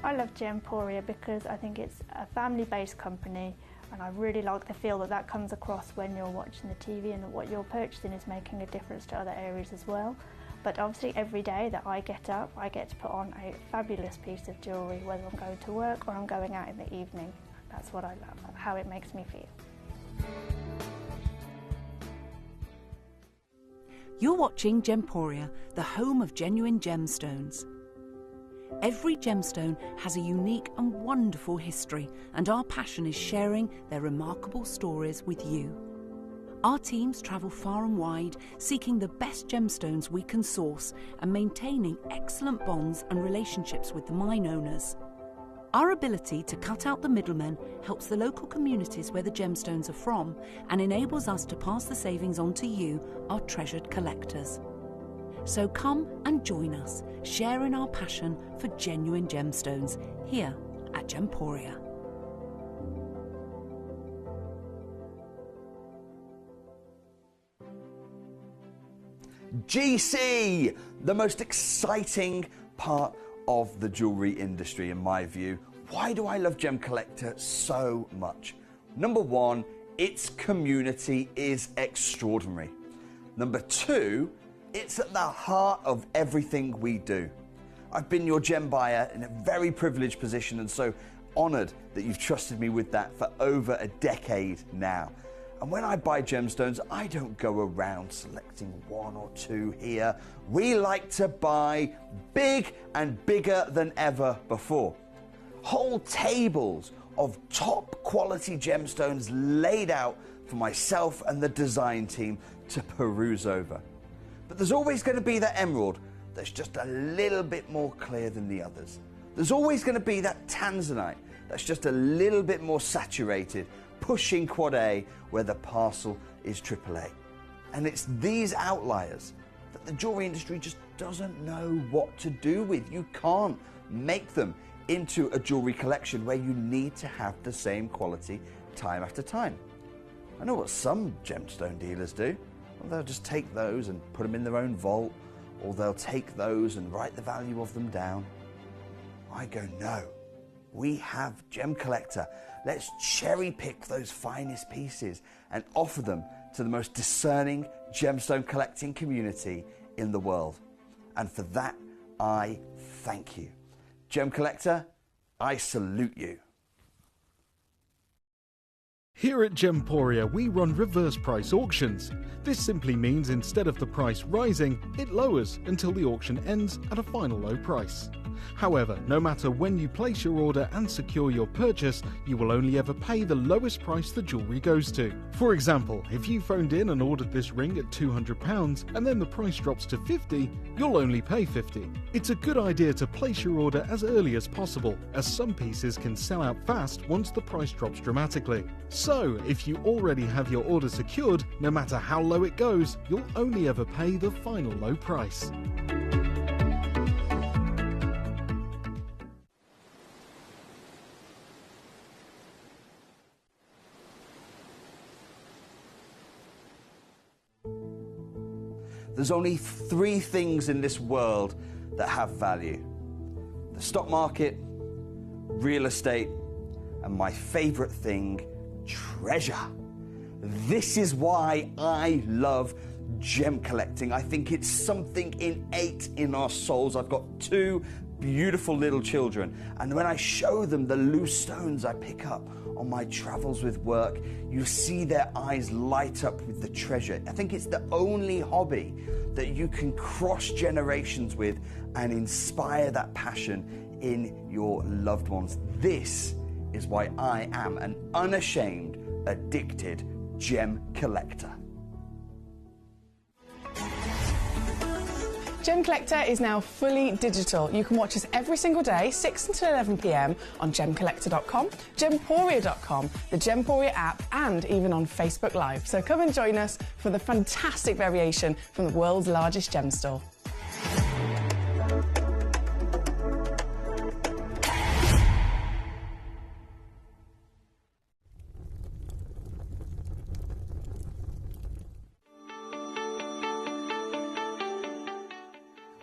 I love Gemporia because I think it's a family-based company, and I really like the feel that comes across when you're watching the TV, and that what you're purchasing is making a difference to other areas as well. But obviously every day that I get up, I get to put on a fabulous piece of jewellery, whether I'm going to work or I'm going out in the evening. That's what I love, how it makes me feel. You're watching Gemporia, the home of genuine gemstones. Every gemstone has a unique and wonderful history, and our passion is sharing their remarkable stories with you. Our teams travel far and wide, seeking the best gemstones we can source and maintaining excellent bonds and relationships with the mine owners. Our ability to cut out the middlemen helps the local communities where the gemstones are from and enables us to pass the savings on to you, our treasured collectors. So come and join us, sharing our passion for genuine gemstones here at Gemporia. GC, the most exciting part of the jewellery industry in my view. Why do I love Gemcollector so much? Number one, its community is extraordinary. Number two, it's at the heart of everything we do. I've been your gem buyer in a very privileged position, and so honoured that you've trusted me with that for over a decade now. And when I buy gemstones, I don't go around selecting one or two here. We like to buy big and bigger than ever before. Whole tables of top quality gemstones laid out for myself and the design team to peruse over. But there's always going to be that emerald that's just a little bit more clear than the others. There's always going to be that tanzanite that's just a little bit more saturated, pushing quad A where the parcel is AAA. And it's these outliers that the jewellery industry just doesn't know what to do with. You can't make them into a jewellery collection where you need to have the same quality time after time. I know what some gemstone dealers do. Well, they'll just take those and put them in their own vault, or they'll take those and write the value of them down. I go, no, we have Gemcollector. Let's cherry pick those finest pieces and offer them to the most discerning gemstone collecting community in the world. And for that, I thank you. Gemcollector, I salute you. Here at Gemporia, we run reverse price auctions. This simply means instead of the price rising, it lowers until the auction ends at a final low price. However, no matter when you place your order and secure your purchase, you will only ever pay the lowest price the jewellery goes to. For example, if you phoned in and ordered this ring at £200 and then the price drops to £50, you'll only pay £50. It's a good idea to place your order as early as possible, as some pieces can sell out fast once the price drops dramatically. So, if you already have your order secured, no matter how low it goes, you'll only ever pay the final low price. There's only three things in this world that have value: the stock market, real estate, and my favorite thing, treasure. This is why I love gem collecting. I think it's something innate in our souls. I've got two beautiful little children, and when I show them the loose stones I pick up on my travels with work, you see their eyes light up with the treasure. I think it's the only hobby that you can cross generations with and inspire that passion in your loved ones. This is why I am an unashamed, addicted gem collector. Gemcollector is now fully digital. You can watch us every single day, 6 until 11 p.m. on gemcollector.com, gemporia.com, the Gemporia app, and even on Facebook Live. So come and join us for the fantastic variation from the world's largest gem store.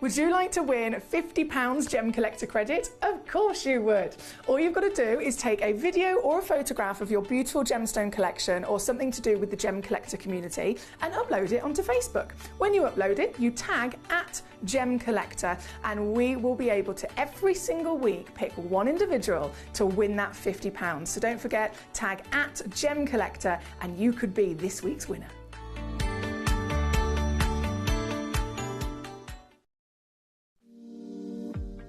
Would you like to win £50 Gemcollector credit? Of course you would. All you've got to do is take a video or a photograph of your beautiful gemstone collection or something to do with the Gemcollector community and upload it onto Facebook. When you upload it, you tag @Gemcollector and we will be able to every single week pick one individual to win that £50. So don't forget, tag @Gemcollector and you could be this week's winner.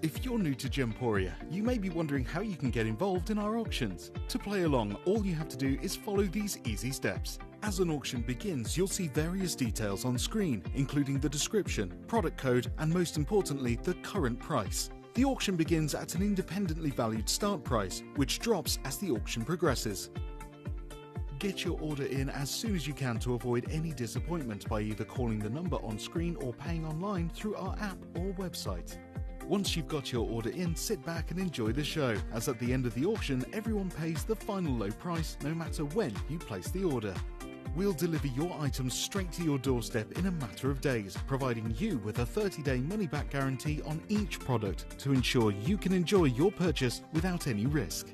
If you're new to Gemporia, you may be wondering how you can get involved in our auctions. To play along, all you have to do is follow these easy steps. As an auction begins, you'll see various details on screen, including the description, product code, and most importantly, the current price. The auction begins at an independently valued start price, which drops as the auction progresses. Get your order in as soon as you can to avoid any disappointment by either calling the number on screen or paying online through our app or website. Once you've got your order in, sit back and enjoy the show, as at the end of the auction, everyone pays the final low price no matter when you place the order. We'll deliver your items straight to your doorstep in a matter of days, providing you with a 30-day money-back guarantee on each product to ensure you can enjoy your purchase without any risk.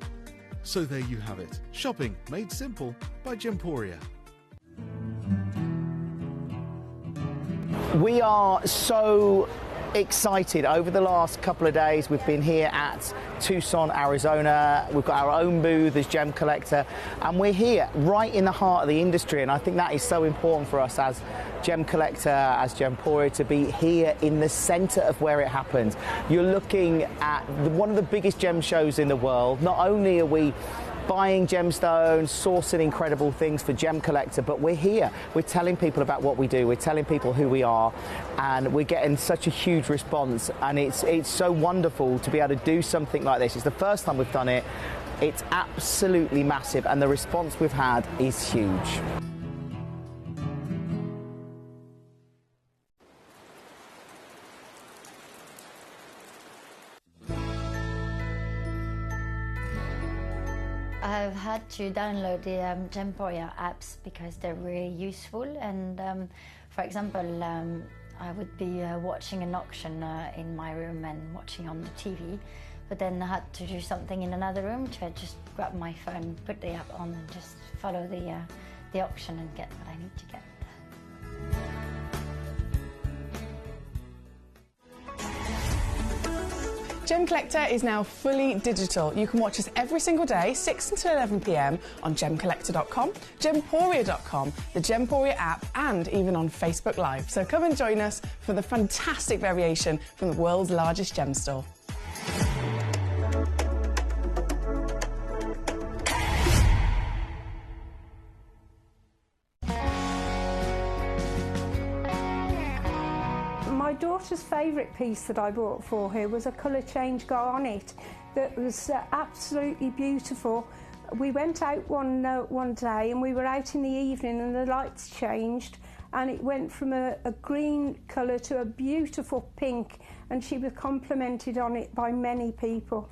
So there you have it, shopping made simple by Gemporia. We are so excited. Over the last couple of days we've been here at Tucson, Arizona. We've got our own booth as Gemcollector and we're here right in the heart of the industry, and I think that is so important for us as Gemcollector, as Gemporia, to be here in the centre of where it happens. You're looking at one of the biggest gem shows in the world. Not only are we buying gemstones, sourcing incredible things for Gemcollector, but we're here. We're telling people about what we do. We're telling people who we are, and we're getting such a huge response. And it's so wonderful to be able to do something like this. It's the first time we've done it. It's absolutely massive, and the response we've had is huge. I've had to download the Gemporia apps because they're really useful, and for example, I would be watching an auction in my room and watching on the TV, but then I had to do something in another room, so I just grab my phone, put the app on and just follow the auction and get what I need to get. Gemcollector is now fully digital. You can watch us every single day, 6 until 11 p.m. on gemcollector.com, gemporia.com, the Gemporia app, and even on Facebook Live. So come and join us for the fantastic variation from the world's largest gem store. My daughter's favourite piece that I bought for her was a colour change garnet that was absolutely beautiful. We went out one day and we were out in the evening and the lights changed and it went from a green colour to a beautiful pink, and she was complimented on it by many people.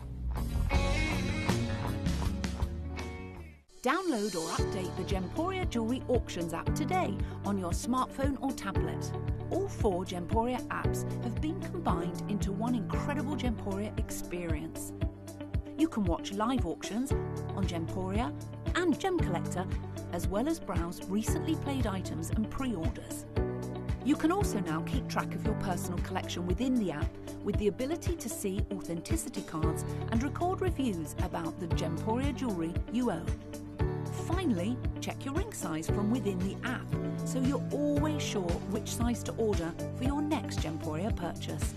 Download or update the Gemporia Jewellery Auctions app today on your smartphone or tablet. All 4 Gemporia apps have been combined into one incredible Gemporia experience. You can watch live auctions on Gemporia and Gemcollector, as well as browse recently played items and pre-orders. You can also now keep track of your personal collection within the app, with the ability to see authenticity cards and record reviews about the Gemporia jewellery you own. Finally, check your ring size from within the app, so you're always sure which size to order for your next Gemporia purchase.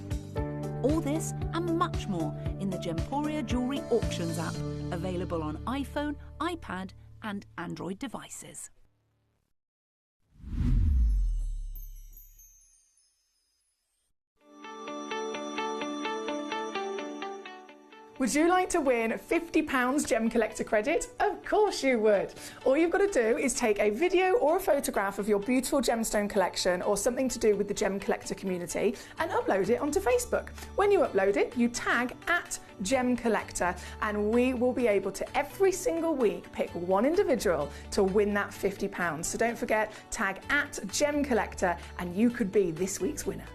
All this and much more in the Gemporia Jewellery Auctions app, available on iPhone, iPad and Android devices. Would you like to win £50 Gemcollector credit? Of course you would. All you've got to do is take a video or a photograph of your beautiful gemstone collection or something to do with the Gemcollector community and upload it onto Facebook. When you upload it, you tag @Gemcollector and we will be able to every single week pick one individual to win that £50. So don't forget, tag @Gemcollector and you could be this week's winner.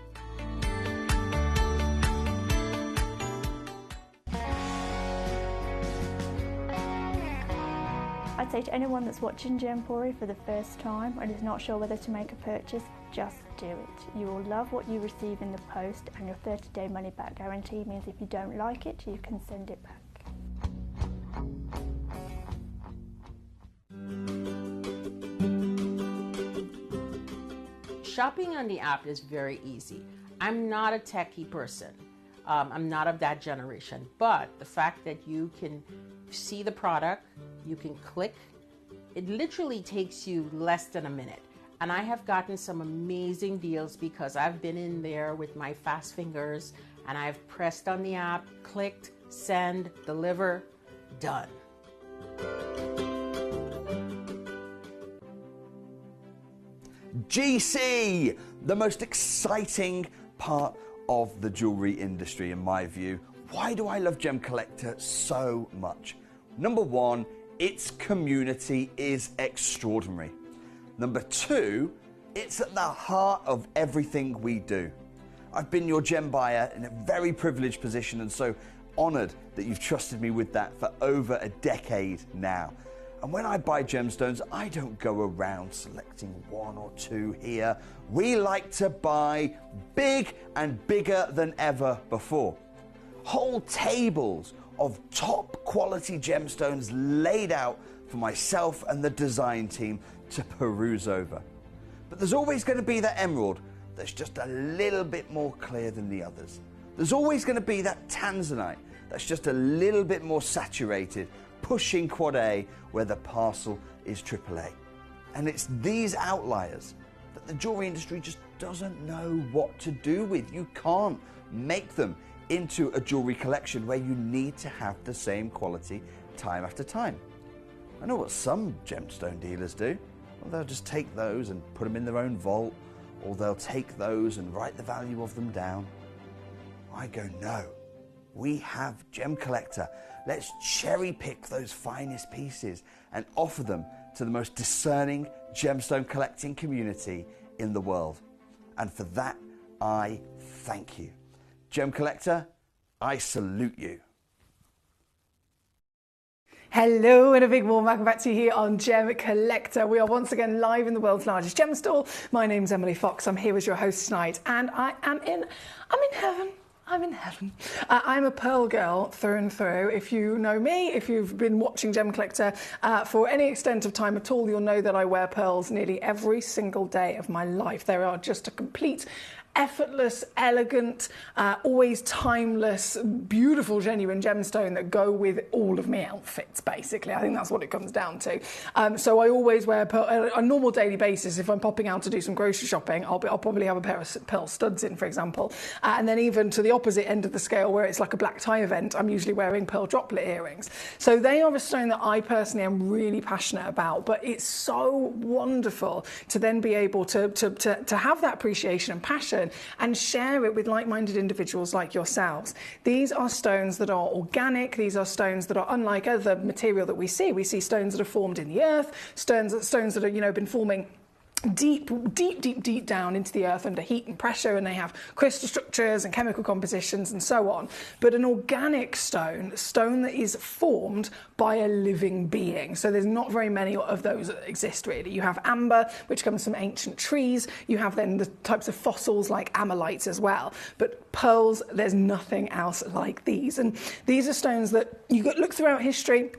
I'd say to anyone that's watching Gemporia for the first time and is not sure whether to make a purchase, just do it. You will love what you receive in the post, and your 30-day money-back guarantee means if you don't like it, you can send it back. Shopping on the app is very easy. I'm not a techie person. I'm not of that generation, but the fact that you can see the product, you can click, it literally takes you less than a minute. And I have gotten some amazing deals because I've been in there with my fast fingers and I've pressed on the app, clicked, send, deliver, done. GC, the most exciting part of the jewelry industry in my view. Why do I love Gemcollector so much? Number one, its community is extraordinary. Number two, it's at the heart of everything we do. I've been your gem buyer in a very privileged position and so honored that you've trusted me with that for over a decade now. And when I buy gemstones, I don't go around selecting one or two here. We like to buy big and bigger than ever before. Whole tables of top quality gemstones laid out for myself and the design team to peruse over. But there's always going to be that emerald that's just a little bit more clear than the others. There's always going to be that tanzanite that's just a little bit more saturated, pushing quad A where the parcel is AAA. And it's these outliers that the jewelry industry just doesn't know what to do with. You can't make them into a jewelry collection where you need to have the same quality time after time. I know what some gemstone dealers do. Well, they'll just take those and put them in their own vault, or they'll take those and write the value of them down. I go, no, we have Gemcollector. Let's cherry pick those finest pieces and offer them to the most discerning gemstone collecting community in the world. And for that, I thank you. Gemcollector, I salute you. Hello and a big warm welcome back to you here on Gemcollector. We are once again live in the world's largest gem store. My name's Emily Fox. I'm here as your host tonight and I'm in heaven. I'm in heaven. I'm a pearl girl through and through. If you know me, if you've been watching Gemcollector for any extent of time at all, you'll know that I wear pearls nearly every single day of my life. They are just a complete effortless, elegant, always timeless, beautiful, genuine gemstone that go with all of my outfits, basically. I think that's what it comes down to. So I always wear pearl, on a normal daily basis. If I'm popping out to do some grocery shopping, I'll probably have a pair of pearl studs in, for example. And then even to the opposite end of the scale, where it's like a black tie event, I'm usually wearing pearl droplet earrings. So they are a stone that I personally am really passionate about, but it's so wonderful to then be able to have that appreciation and passion and share it with like-minded individuals like yourselves. These are stones that are organic. These are stones that are unlike other material that we see. We see stones that are formed in the earth, stones that are, been forming deep down into the earth under heat and pressure, and they have crystal structures and chemical compositions and so on. But an organic stone that is formed by a living being. So there's not very many of those that exist really. You have amber, which comes from ancient trees. You have then the types of fossils like amylites as well. But pearls, there's nothing else like these. And these are stones that you look throughout history.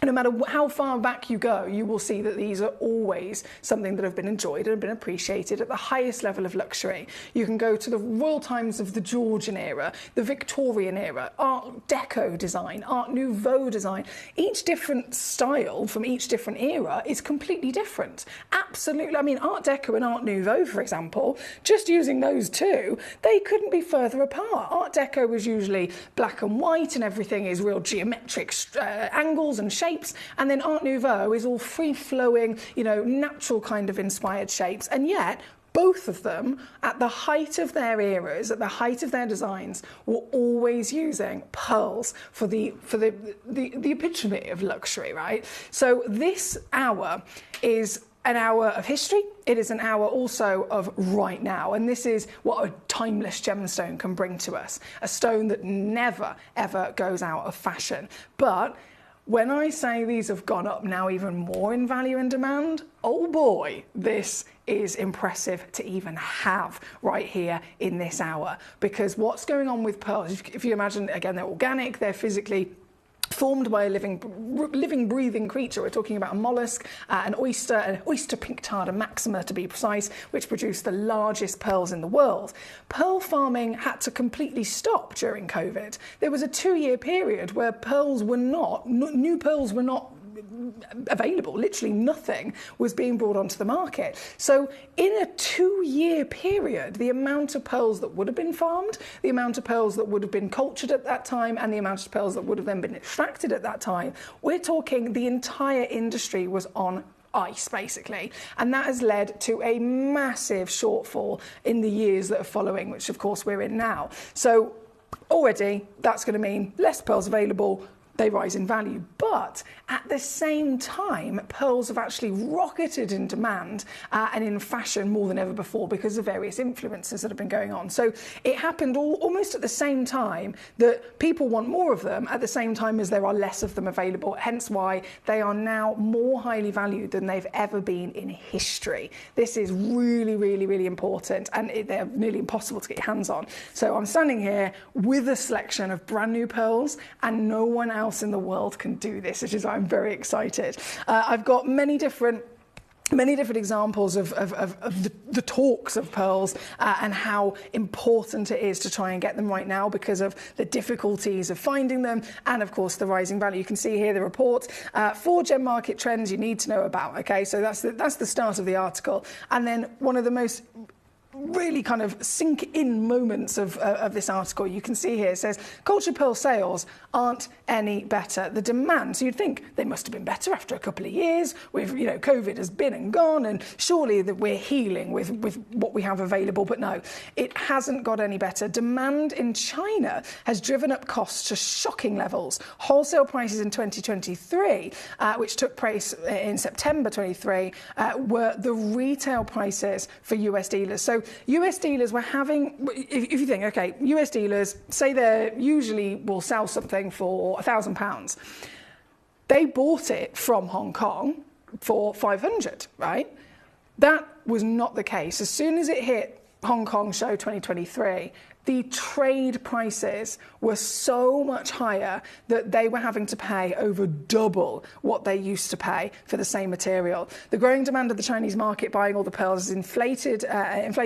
no matter how far back you go, you will see that these are always something that have been enjoyed and been appreciated at the highest level of luxury. You can go to the royal times of the Georgian era, the Victorian era, Art Deco design, Art Nouveau design. Each different style from each different era is completely different. Absolutely. I mean, Art Deco and Art Nouveau, for example, just using those two, they couldn't be further apart. Art Deco was usually black and white and everything is real geometric angles and shapes, and then Art Nouveau is all free-flowing, natural kind of inspired shapes, and yet both of them, at the height of their eras, at the height of their designs, were always using pearls for the epitome of luxury, right? So this hour is an hour of history. It is an hour also of right now, and this is what a timeless gemstone can bring to us. A stone that never, ever goes out of fashion. But when I say these have gone up now even more in value and demand, oh boy, this is impressive to even have right here in this hour. Because what's going on with pearls, if you imagine, again, they're organic, they're physically formed by a living, breathing creature. We're talking about a mollusk, an oyster pinctada maxima to be precise, which produce the largest pearls in the world. Pearl farming had to completely stop during COVID. There was a 2-year period where new pearls were not available. Literally nothing was being brought onto the market. So in a 2-year period, the amount of pearls that would have been farmed, the amount of pearls that would have been cultured at that time, and the amount of pearls that would have then been extracted at that time, we're talking the entire industry was on ice, basically. And that has led to a massive shortfall in the years that are following, which of course we're in now. So already that's going to mean less pearls available, they rise in value. But at the same time, pearls have actually rocketed in demand and in fashion more than ever before because of various influences that have been going on. So it happened almost at the same time that people want more of them at the same time as there are less of them available, hence why they are now more highly valued than they've ever been in history. This is really, really, really important, and they're nearly impossible to get your hands on. So I'm standing here with a selection of brand new pearls, and no one else in the world can do this, which is why I'm very excited. I've got many different examples of the talks of pearls and how important it is to try and get them right now because of the difficulties of finding them and, of course, the rising value. You can see here the report, 4 gem market trends you need to know about. Okay, so that's the start of the article. And then one of the most really kind of sink in moments of this article, you can see here, it says cultured pearl sales aren't any better. The demand, so you'd think they must have been better after a couple of years with, COVID has been and gone, and surely that we're healing with what we have available, but no, it hasn't got any better. Demand in China has driven up costs to shocking levels. Wholesale prices in 2023, which took place in September 23, were the retail prices for US dealers. So US dealers were having, if you think, okay, US dealers, say they usually will sell something for £1,000. They bought it from Hong Kong for 500, right? That was not the case. As soon as it hit Hong Kong Show 2023, the trade prices were so much higher that they were having to pay over double what they used to pay for the same material. The growing demand of the Chinese market buying all the pearls has inflated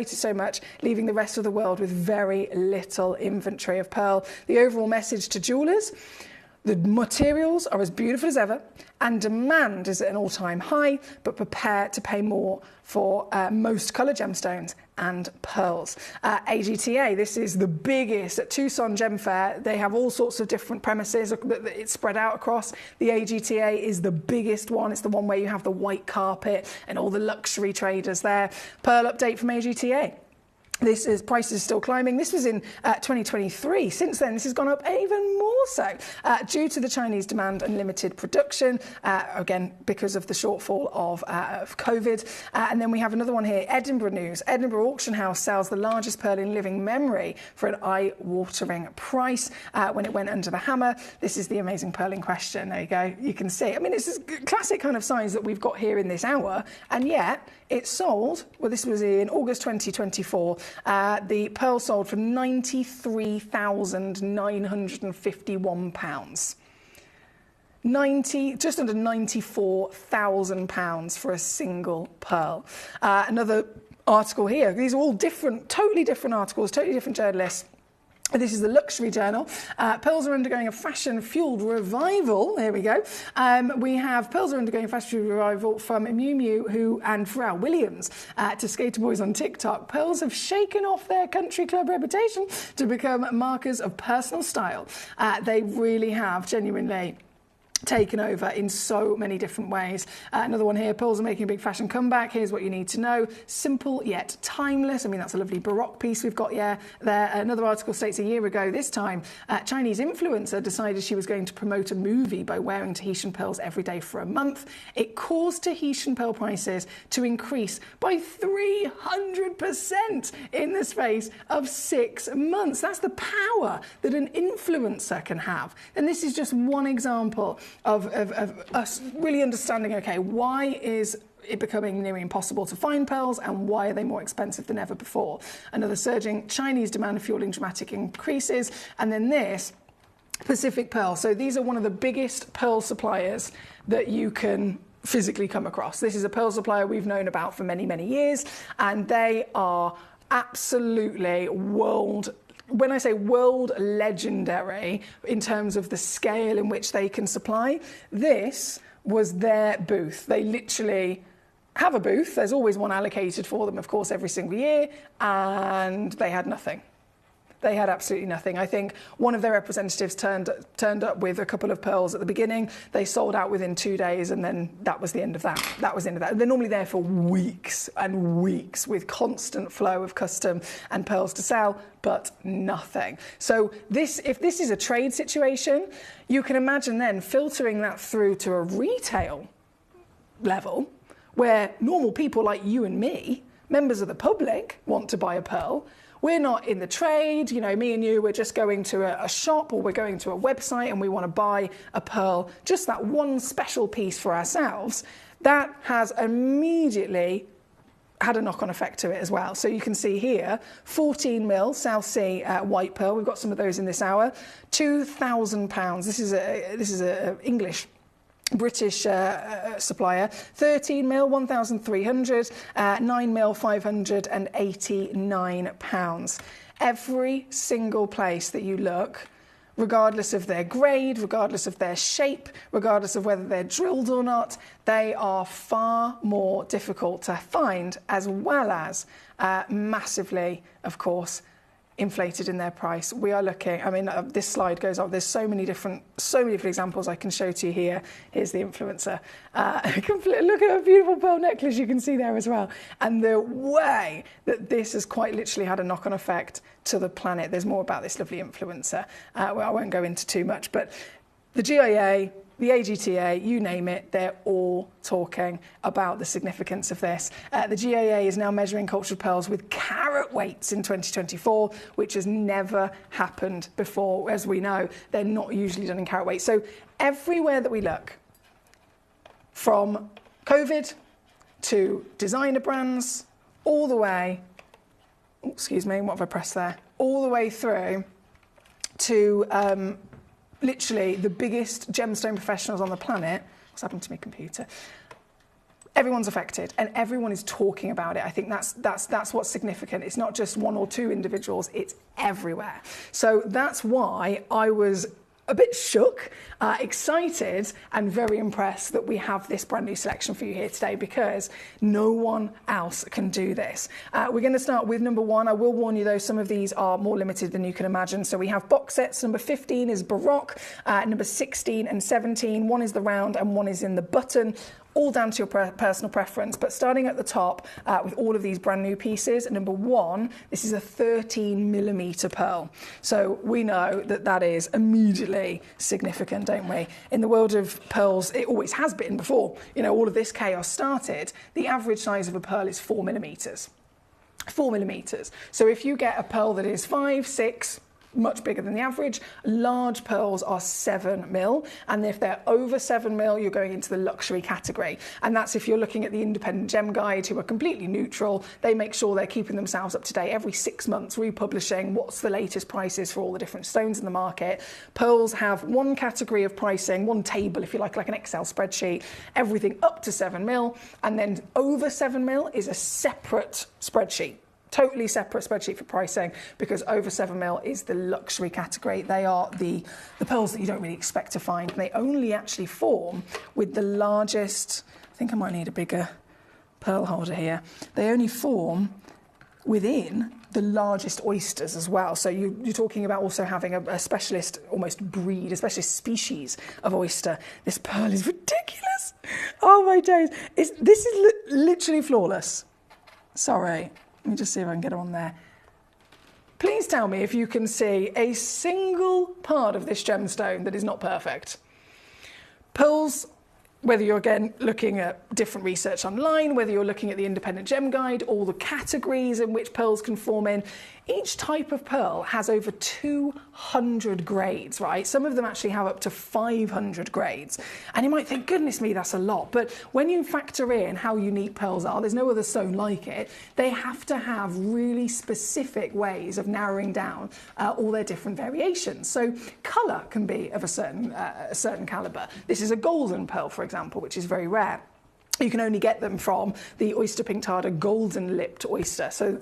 so much, leaving the rest of the world with very little inventory of pearl. The overall message to jewellers: the materials are as beautiful as ever, and demand is at an all-time high, but prepare to pay more for most colour gemstones and pearls. AGTA, this is the biggest at Tucson Gem Fair. They have all sorts of different premises that it's spread out across. The AGTA is the biggest one. It's the one where you have the white carpet and all the luxury traders there. Pearl update from AGTA. Prices is still climbing. This was in 2023. Since then, this has gone up even more so due to the Chinese demand and limited production, again, because of the shortfall of COVID. And then we have another one here, Edinburgh news. Edinburgh Auction House sells the largest pearl in living memory for an eye-watering price when it went under the hammer. This is the amazing pearl in question. There you go. You can see. I mean, it's this classic kind of size that we've got here in this hour, and yet it sold, well, this was in August 2024, the pearl sold for £93,951. just under £94,000 for a single pearl. Another article here. These are all different, totally different articles, totally different journalists. This is the Luxury Journal. Pearls are undergoing a fashion-fueled revival. Here we go. We have pearls are undergoing a fashion-fueled revival from Miu Miu and Pharrell Williams to skater boys on TikTok. Pearls have shaken off their country club reputation to become markers of personal style. They really have genuinely taken over in so many different ways. Another one here, pearls are making a big fashion comeback. Here's what you need to know. Simple yet timeless. I mean, that's a lovely Baroque piece we've got there. Another article states a year ago, this time, a Chinese influencer decided she was going to promote a movie by wearing Tahitian pearls every day for a month. It caused Tahitian pearl prices to increase by 300% in the space of 6 months. That's the power that an influencer can have. And this is just one example of us really understanding, okay, why is it becoming nearly impossible to find pearls and why are they more expensive than ever before? Another surging Chinese demand fueling dramatic increases. And then this, Pacific Pearl. So these are one of the biggest pearl suppliers that you can physically come across. This is a pearl supplier we've known about for many, many years, and they are absolutely when I say world legendary in terms of the scale in which they can supply, this was their booth. They literally have a booth. There's always one allocated for them, of course, every single year, and they had nothing. They had absolutely nothing. I think one of their representatives turned up with a couple of pearls at the beginning. They sold out within 2 days, and then that was the end of that. That was the end of that. They're normally there for weeks and weeks with constant flow of custom and pearls to sell, but nothing. So if this is a trade situation, you can imagine then filtering that through to a retail level where normal people like you and me, members of the public, want to buy a pearl. We're not in the trade, you know, me and you, we're just going to a shop or we're going to a website and we want to buy a pearl, just that one special piece for ourselves. That has immediately had a knock-on effect to it as well. So you can see here, 14 mil South Sea white pearl. We've got some of those in this hour. £2,000. This is a British supplier. 13 mil, 1,300, 9 mil, £589. Every single place that you look, regardless of their grade, regardless of their shape, regardless of whether they're drilled or not, they are far more difficult to find, as well as massively, of course, inflated in their price. We are looking, I mean, this slide goes on. There's so many different examples I can show to you here. Here's the influencer. Look at a beautiful pearl necklace you can see there as well. And the way that this has quite literally had a knock-on effect to the planet. There's more about this lovely influencer. Well, I won't go into too much, but the GIA, the AGTA, you name it, they're all talking about the significance of this. The GIA is now measuring cultured pearls with carat weights in 2024, which has never happened before. As we know, they're not usually done in carat weight. So everywhere that we look, from COVID to designer brands, all the way, excuse me, what have I pressed there? All the way through to literally the biggest gemstone professionals on the planet. What's happened to my computer? Everyone's affected and everyone is talking about it. I think that's what's significant. It's not just one or two individuals, it's everywhere. So that's why I was a bit shook, excited and very impressed that we have this brand new selection for you here today, because no one else can do this. We're going to start with number 1. I will warn you though, some of these are more limited than you can imagine. So we have box sets. Number 15 is Baroque, number 16 and 17. One is the round and one is in the button. All down to your personal preference, but starting at the top with all of these brand new pieces. Number 1, this is a 13mm pearl. So we know that is immediately significant, don't we? In the world of pearls, it always has been before, you know, all of this chaos started. The average size of a pearl is 4mm. 4mm. So if you get a pearl that is 5, 6, much bigger than the average. Large pearls are 7 mil, and if they're over 7 mil, you're going into the luxury category. And that's if you're looking at the Independent Gem Guide, who are completely neutral. They make sure they're keeping themselves up to date every 6 months, republishing what's the latest prices for all the different stones in the market. Pearls have one category of pricing, one table, if you like an Excel spreadsheet, everything up to 7 mil, and then over 7 mil is a separate spreadsheet. Totally separate spreadsheet for pricing, because over 7 mil is the luxury category. They are the pearls that you don't really expect to find. And they only actually form with the largest, I think I might need a bigger pearl holder here. They only form within the largest oysters as well. So you're talking about also having a specialist almost breed, a specialist species of oyster. This pearl is ridiculous. Oh my days. This is literally flawless. Sorry. Let me just see if I can get her on there. Please tell me if you can see a single part of this gemstone that is not perfect. Pearls, whether you're again looking at different research online, whether you're looking at the Independent Gem Guide, all the categories in which pearls can form in, each type of pearl has over 200 grades, right? Some of them actually have up to 500 grades. And you might think, goodness me, that's a lot. But when you factor in how unique pearls are, there's no other stone like it, they have to have really specific ways of narrowing down all their different variations. So colour can be of a certain calibre. This is a golden pearl, for example, which is very rare. You can only get them from the oyster pinctada golden lipped oyster. So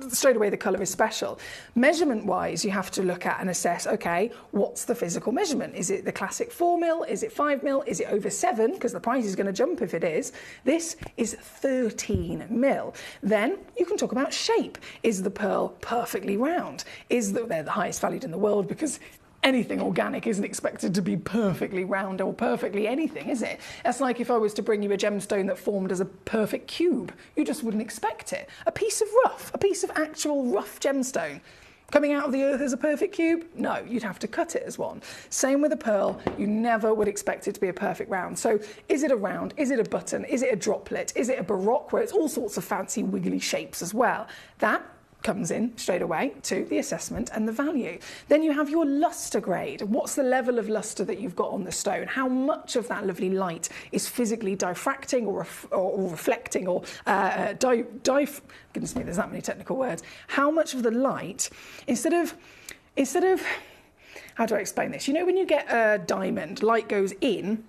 straight away the colour is special. Measurement wise, you have to look at and assess, okay, what's the physical measurement? Is it the classic 4 mil? Is it 5 mil? Is it over 7? Because the price is going to jump if it is. This is 13 mil. Then you can talk about shape. Is the pearl perfectly round? They're the highest valued in the world, because anything organic isn't expected to be perfectly round or perfectly anything, is it? That's like if I was to bring you a gemstone that formed as a perfect cube. You just wouldn't expect it. A piece of actual rough gemstone coming out of the earth as a perfect cube? No, you'd have to cut it as one. Same with a pearl. You never would expect it to be a perfect round. So is it a round? Is it a button? Is it a droplet? Is it a baroque, where it's all sorts of fancy wiggly shapes as well? That comes in straight away to the assessment and the value. Then you have your luster grade. What's the level of luster that you've got on the stone? How much of that lovely light is physically diffracting or reflecting or goodness me, there's that many technical words. How much of the light, instead of how do I explain this? You know, when you get a diamond, light goes in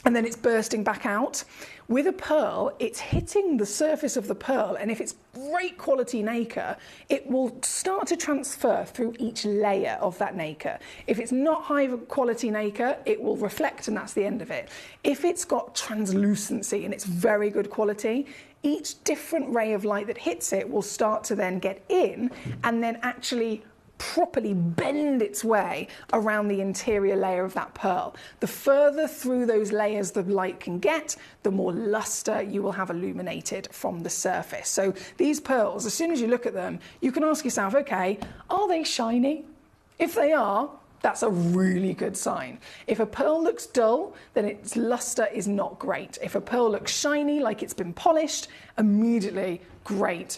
and then it's bursting back out. With a pearl, it's hitting the surface of the pearl, and if it's great quality nacre, it will start to transfer through each layer of that nacre. If it's not high quality nacre, it will reflect, and that's the end of it. If it's got translucency and it's very good quality, each different ray of light that hits it will start to then get in and then actually properly bend its way around the interior layer of that pearl. The further through those layers the light can get, the more luster you will have illuminated from the surface. So these pearls, as soon as you look at them, you can ask yourself, okay, are they shiny? If they are, that's a really good sign. If a pearl looks dull, then its luster is not great. If a pearl looks shiny, like it's been polished, immediately great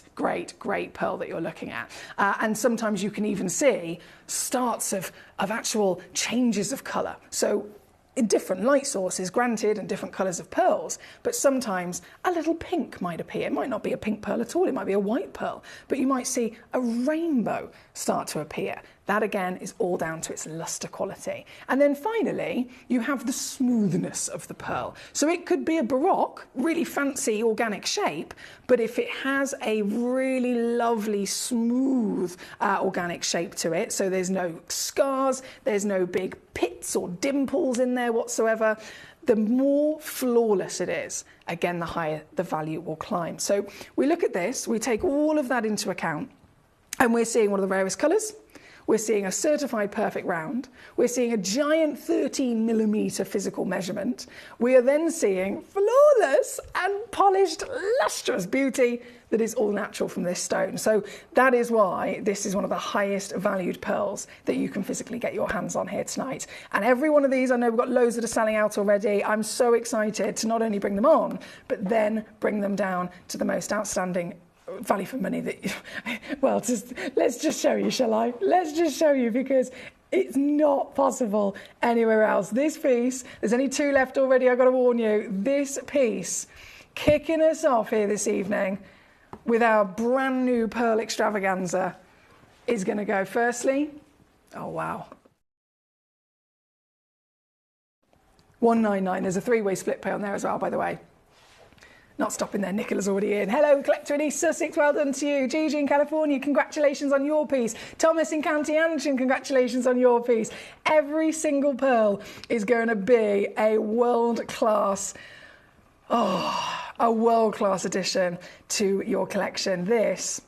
pearl that you're looking at. And sometimes you can even see starts of actual changes of colour. So in different light sources, granted, and different colours of pearls, but sometimes a little pink might appear. It might not be a pink pearl at all, it might be a white pearl, but you might see a rainbow start to appear. That again is all down to its luster quality. And then finally, you have the smoothness of the pearl. So it could be a baroque, really fancy organic shape, but if it has a really lovely smooth organic shape to it, so there's no scars, there's no big pits or dimples in there whatsoever, the more flawless it is, again, the higher the value will climb. So we look at this, we take all of that into account, and we're seeing one of the rarest colours. We're seeing a certified perfect round. We're seeing a giant 13mm physical measurement. We are then seeing flawless and polished, lustrous beauty that is all natural from this stone. So that is why this is one of the highest valued pearls that you can physically get your hands on here tonight. And every one of these, I know we've got loads that are selling out already. I'm so excited to not only bring them on, but then bring them down to the most outstanding value for money that, well, let's just show you, shall I? Let's just show you, because it's not possible anywhere else. This piece, there's only 2 left already, I've got to warn you. This piece, kicking us off here this evening with our brand new pearl extravaganza, is going to go firstly, oh wow, $199. There's a 3-way split pay on there as well, by the way. Not stopping there, Nicola's already in. Hello, collector in East Sussex, well done to you. Gigi in California, congratulations on your piece. Thomas in County Antrim, congratulations on your piece. Every single pearl is going to be a world-class, a world-class addition to your collection. This,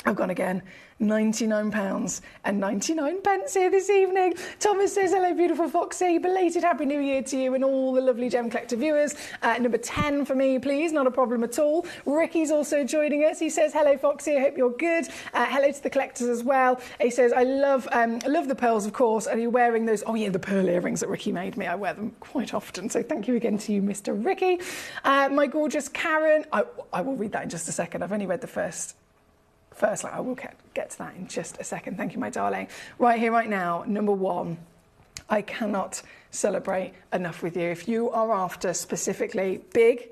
I've gone again, £99.99 here this evening. Thomas says, hello, beautiful Foxy. Belated Happy New Year to you and all the lovely Gem Collector viewers. Number 10 for me, please. Not a problem at all. Ricky's also joining us. He says, hello, Foxy. I hope you're good. Hello to the collectors as well. He says, I love the pearls, of course. Are you wearing those? Oh, yeah, the pearl earrings that Ricky made me. I wear them quite often. So thank you again to you, Mr. Ricky. My gorgeous Karen. I will read that in just a second. I've only read the first, I will get to that in just a second. Thank you, my darling. Right here, right now, number 1. I cannot celebrate enough with you. If you are after specifically big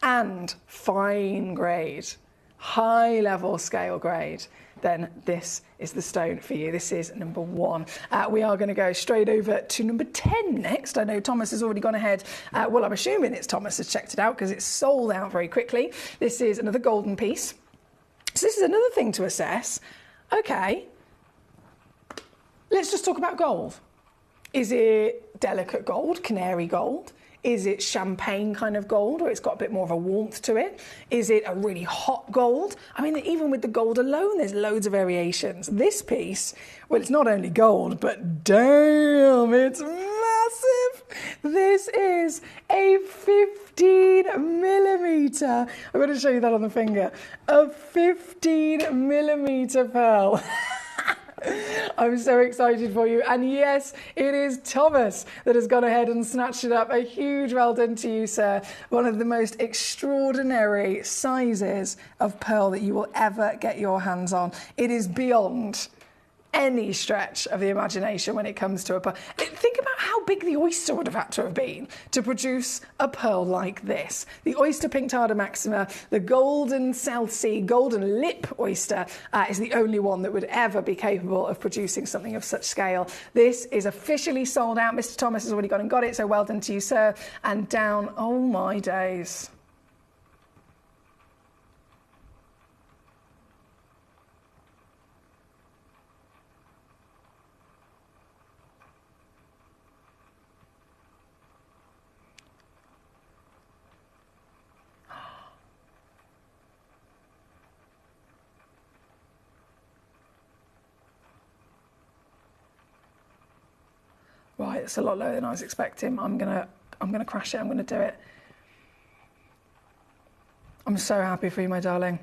and fine grade, high level scale grade, then this is the stone for you. This is number 1. We are going to go straight over to number 10 next. I know Thomas has already gone ahead. Well, I'm assuming it's Thomas has checked it out because it's sold out very quickly. This is another golden piece. So this is another thing to assess. Okay, let's just talk about gold. Is it delicate gold, canary gold? Is it champagne kind of gold, or it's got a bit more of a warmth to it? Is it a really hot gold? I mean, even with the gold alone, there's loads of variations. This piece, well, it's not only gold, but damn, it's massive. This is a 15mm. I'm going to show you that on the finger. A 15mm pearl. I'm so excited for you. And yes, it is Thomas that has gone ahead and snatched it up. A huge well done to you, sir. One of the most extraordinary sizes of pearl that you will ever get your hands on. It is beyond any stretch of the imagination when it comes to a pearl. Think about how big the oyster would have had to have been to produce a pearl like this. The oyster Pinctada maxima, the golden South Sea, golden lip oyster, is the only one that would ever be capable of producing something of such scale. This is officially sold out. Mr. Thomas has already gone and got it, so well done to you, sir. And down, oh my days. Right, it's a lot lower than I was expecting. I'm gonna crash it. I'm gonna do it. I'm so happy for you, my darling.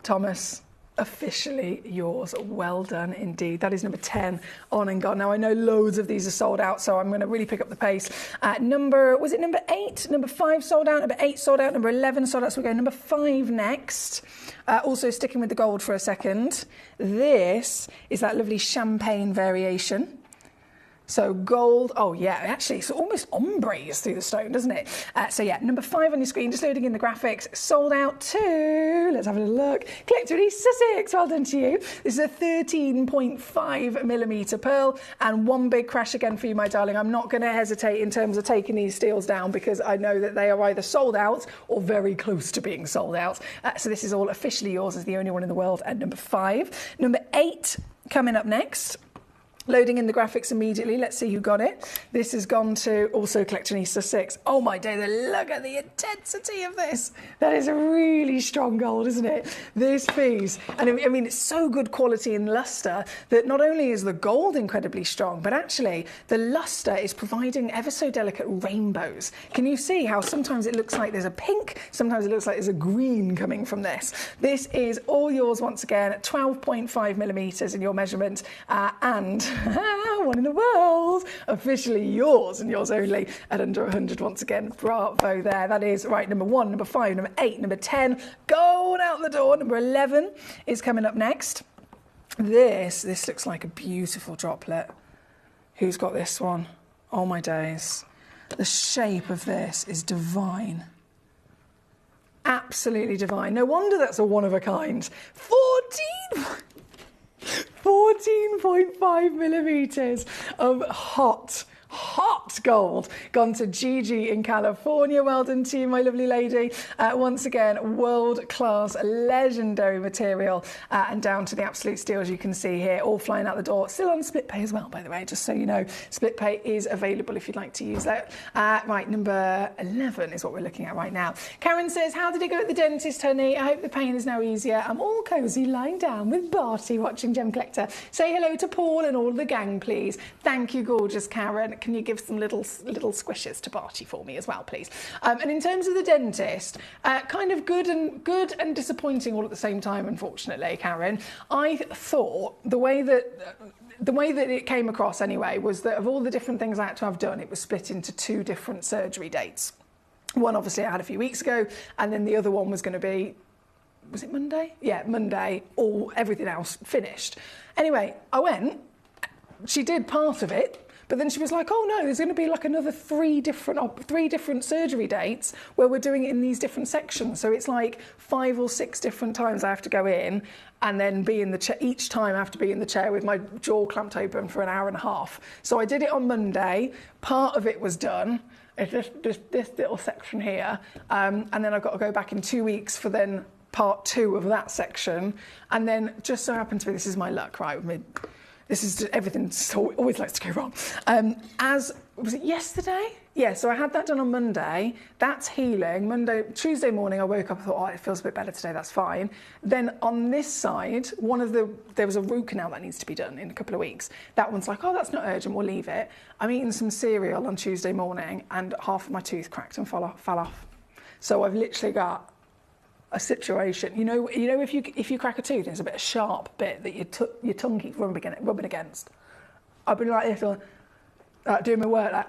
Thomas, officially yours. Well done indeed. That is number 10 on and gone. Now I know loads of these are sold out, so I'm going to really pick up the pace. Was it number 8? Number 5 sold out. Number 8 sold out. Number 11 sold out. So we go number 5 next. Also sticking with the gold for a second. This is that lovely champagne variation. So gold, oh yeah, actually it's almost ombres through the stone, doesn't it? So yeah, number 5 on your screen, just loading in the graphics, sold out to, let's have a look, Collector in East Sussex, well done to you. This is a 13.5mm pearl, and one big crash again for you, my darling. I'm not going to hesitate in terms of taking these steals down because I know that they are either sold out or very close to being sold out. So this is all officially yours as the only one in the world at number 5. Number 8 coming up next. Loading in the graphics immediately. Let's see who got it. This has gone to also Collector in East Sussex. Oh my day, look at the intensity of this. That is a really strong gold, isn't it? This piece. And I mean, it's so good quality and luster that not only is the gold incredibly strong, but actually the luster is providing ever so delicate rainbows. Can you see how sometimes it looks like there's a pink, sometimes it looks like there's a green coming from this? This is all yours once again at 12.5mm in your measurement, and one in the world, officially yours and yours only at under 100 once again. Bravo there. That is right, number 1, number 5, number 8, number 10, going out the door. Number 11 is coming up next. This looks like a beautiful droplet. Who's got this one? Oh my days. The shape of this is divine. Absolutely divine. No wonder that's a one of a kind. 14.5 millimetres of hot gold gone to Gigi in California. Well done to you, my lovely lady. Once again, world-class, legendary material, and down to the absolute steals you can see here, all flying out the door. Still on split pay as well, by the way, just so you know. Split pay is available if you'd like to use that. Right, number 11 is what we're looking at right now. Karen says, how did it go at the dentist, honey? I hope the pain is now easier. I'm all cosy lying down with Barty watching Gem Collector. Say hello to Paul and all the gang, please. Thank you, gorgeous Karen. Can you give some little squishes to Barty for me as well, please? And in terms of the dentist, kind of good and disappointing all at the same time, unfortunately, Karen. I thought the way that it came across anyway was that of all the different things I had to have done, it was split into 2 different surgery dates. One obviously I had a few weeks ago, and then the other one was going to be, was it Monday? Yeah, Monday, everything else finished. Anyway, I went, she did part of it, but then she was like, oh no, there's going to be like another 3 different surgery dates where we're doing it in these different sections. So it's like 5 or 6 different times I have to go in and then be in the chair. Each time I have to be in the chair with my jaw clamped open for an hour and a half. So I did it on Monday. Part of it was done. It's just this little section here. And then I've got to go back in 2 weeks for then part 2 of that section. And then just so happens to be, this is my luck, right? This is just, everything always likes to go wrong. Was it yesterday? Yeah, so I had that done on Monday. That's healing. Tuesday morning, I woke up and thought, oh, it feels a bit better today, that's fine. Then on this side, there was a root canal that needs to be done in a couple of weeks. That one's like, oh, that's not urgent, we'll leave it. I'm eating some cereal on Tuesday morning and half of my tooth cracked and fell off. So I've literally got a situation. You know, if you crack a tooth, there's a bit of sharp bit that your tongue keeps rubbing against. I've been like this, doing my work. Like,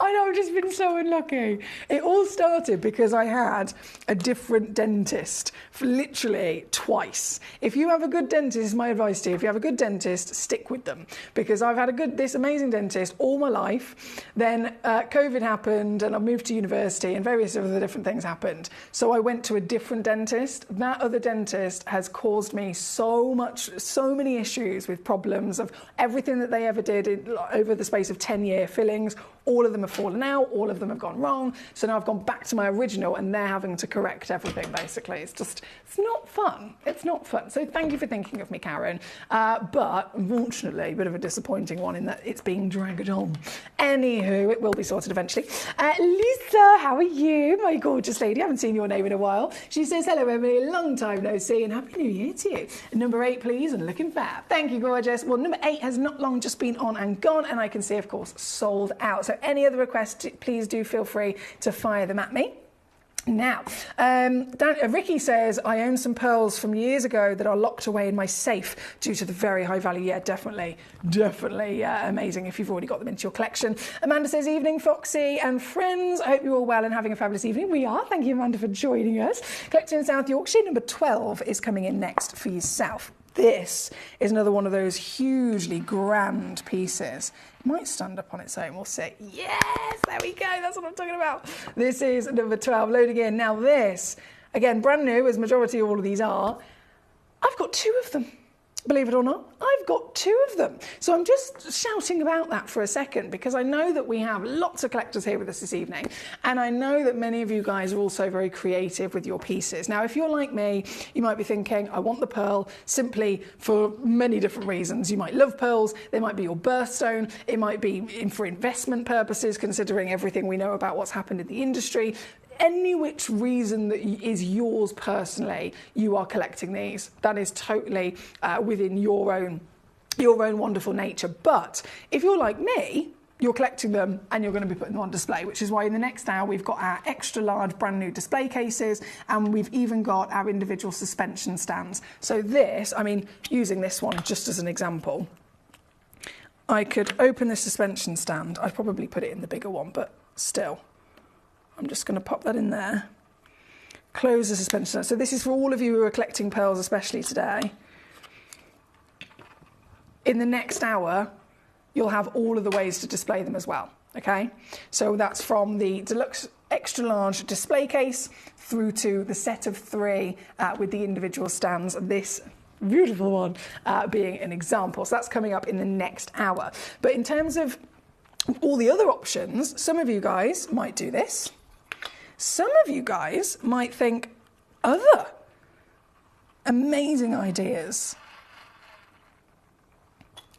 I know, I've just been so unlucky. It all started because I had a different dentist for literally twice. If you have a good dentist, this is my advice to you, if you have a good dentist, stick with them. Because I've had this amazing dentist all my life. Then COVID happened and I moved to university and various other different things happened. So I went to a different dentist. That other dentist has caused me so many issues with problems of everything that they ever did over the space of 10-year fillings. All of them have fallen out, all of them have gone wrong. So now I've gone back to my original and they're having to correct everything, basically. It's not fun. It's not fun. So thank you for thinking of me, Karen. But unfortunately, a bit of a disappointing one in that it's being dragged on. Anywho, it will be sorted eventually. Lisa, how are you? My gorgeous lady. I haven't seen your name in a while. She says, hello, Emily. Long time no see and Happy New Year to you. Number 8, please, and looking fab. Thank you, gorgeous. Well, number 8 has not long just been on and gone, and I can see, of course, sold out. So any other requests, please do feel free to fire them at me. Now, Ricky says, I own some pearls from years ago that are locked away in my safe due to the very high value. Yeah, definitely amazing if you've already got them into your collection. Amanda says, evening, Foxy and friends. I hope you're all well and having a fabulous evening. We are. Thank you, Amanda, for joining us. Collector in South Yorkshire, number 12 is coming in next for yourself. This is another one of those hugely grand pieces. It might stand up on its own, we'll see. Yes, there we go, that's what I'm talking about. This is number 12, loading in. Now this, again, brand new, as majority of all of these are. I've got 2 of them. Believe it or not, I've got 2 of them. So I'm just shouting about that for a second because I know that we have lots of collectors here with us this evening, and I know that many of you guys are also very creative with your pieces. Now, if you're like me, you might be thinking, I want the pearl simply for many different reasons. You might love pearls, they might be your birthstone, it might be for investment purposes, considering everything we know about what's happened in the industry. Any which reason that is yours personally, you are collecting these. That is totally within your own wonderful nature. But if you're like me, you're collecting them and you're going to be putting them on display, which is why in the next hour we've got our extra large brand new display cases, and we've even got our individual suspension stands. So this, I mean, using this one just as an example, I could open the suspension stand. I'd probably put it in the bigger one, but still, I'm just going to pop that in there. Close the suspension stand. So this is for all of you who are collecting pearls, especially today. In the next hour, you'll have all of the ways to display them as well, okay? So that's from the deluxe extra large display case through to the set of 3 with the individual stands, this beautiful one being an example. So that's coming up in the next hour. But in terms of all the other options, some of you guys might do this. Some of you guys might think other amazing ideas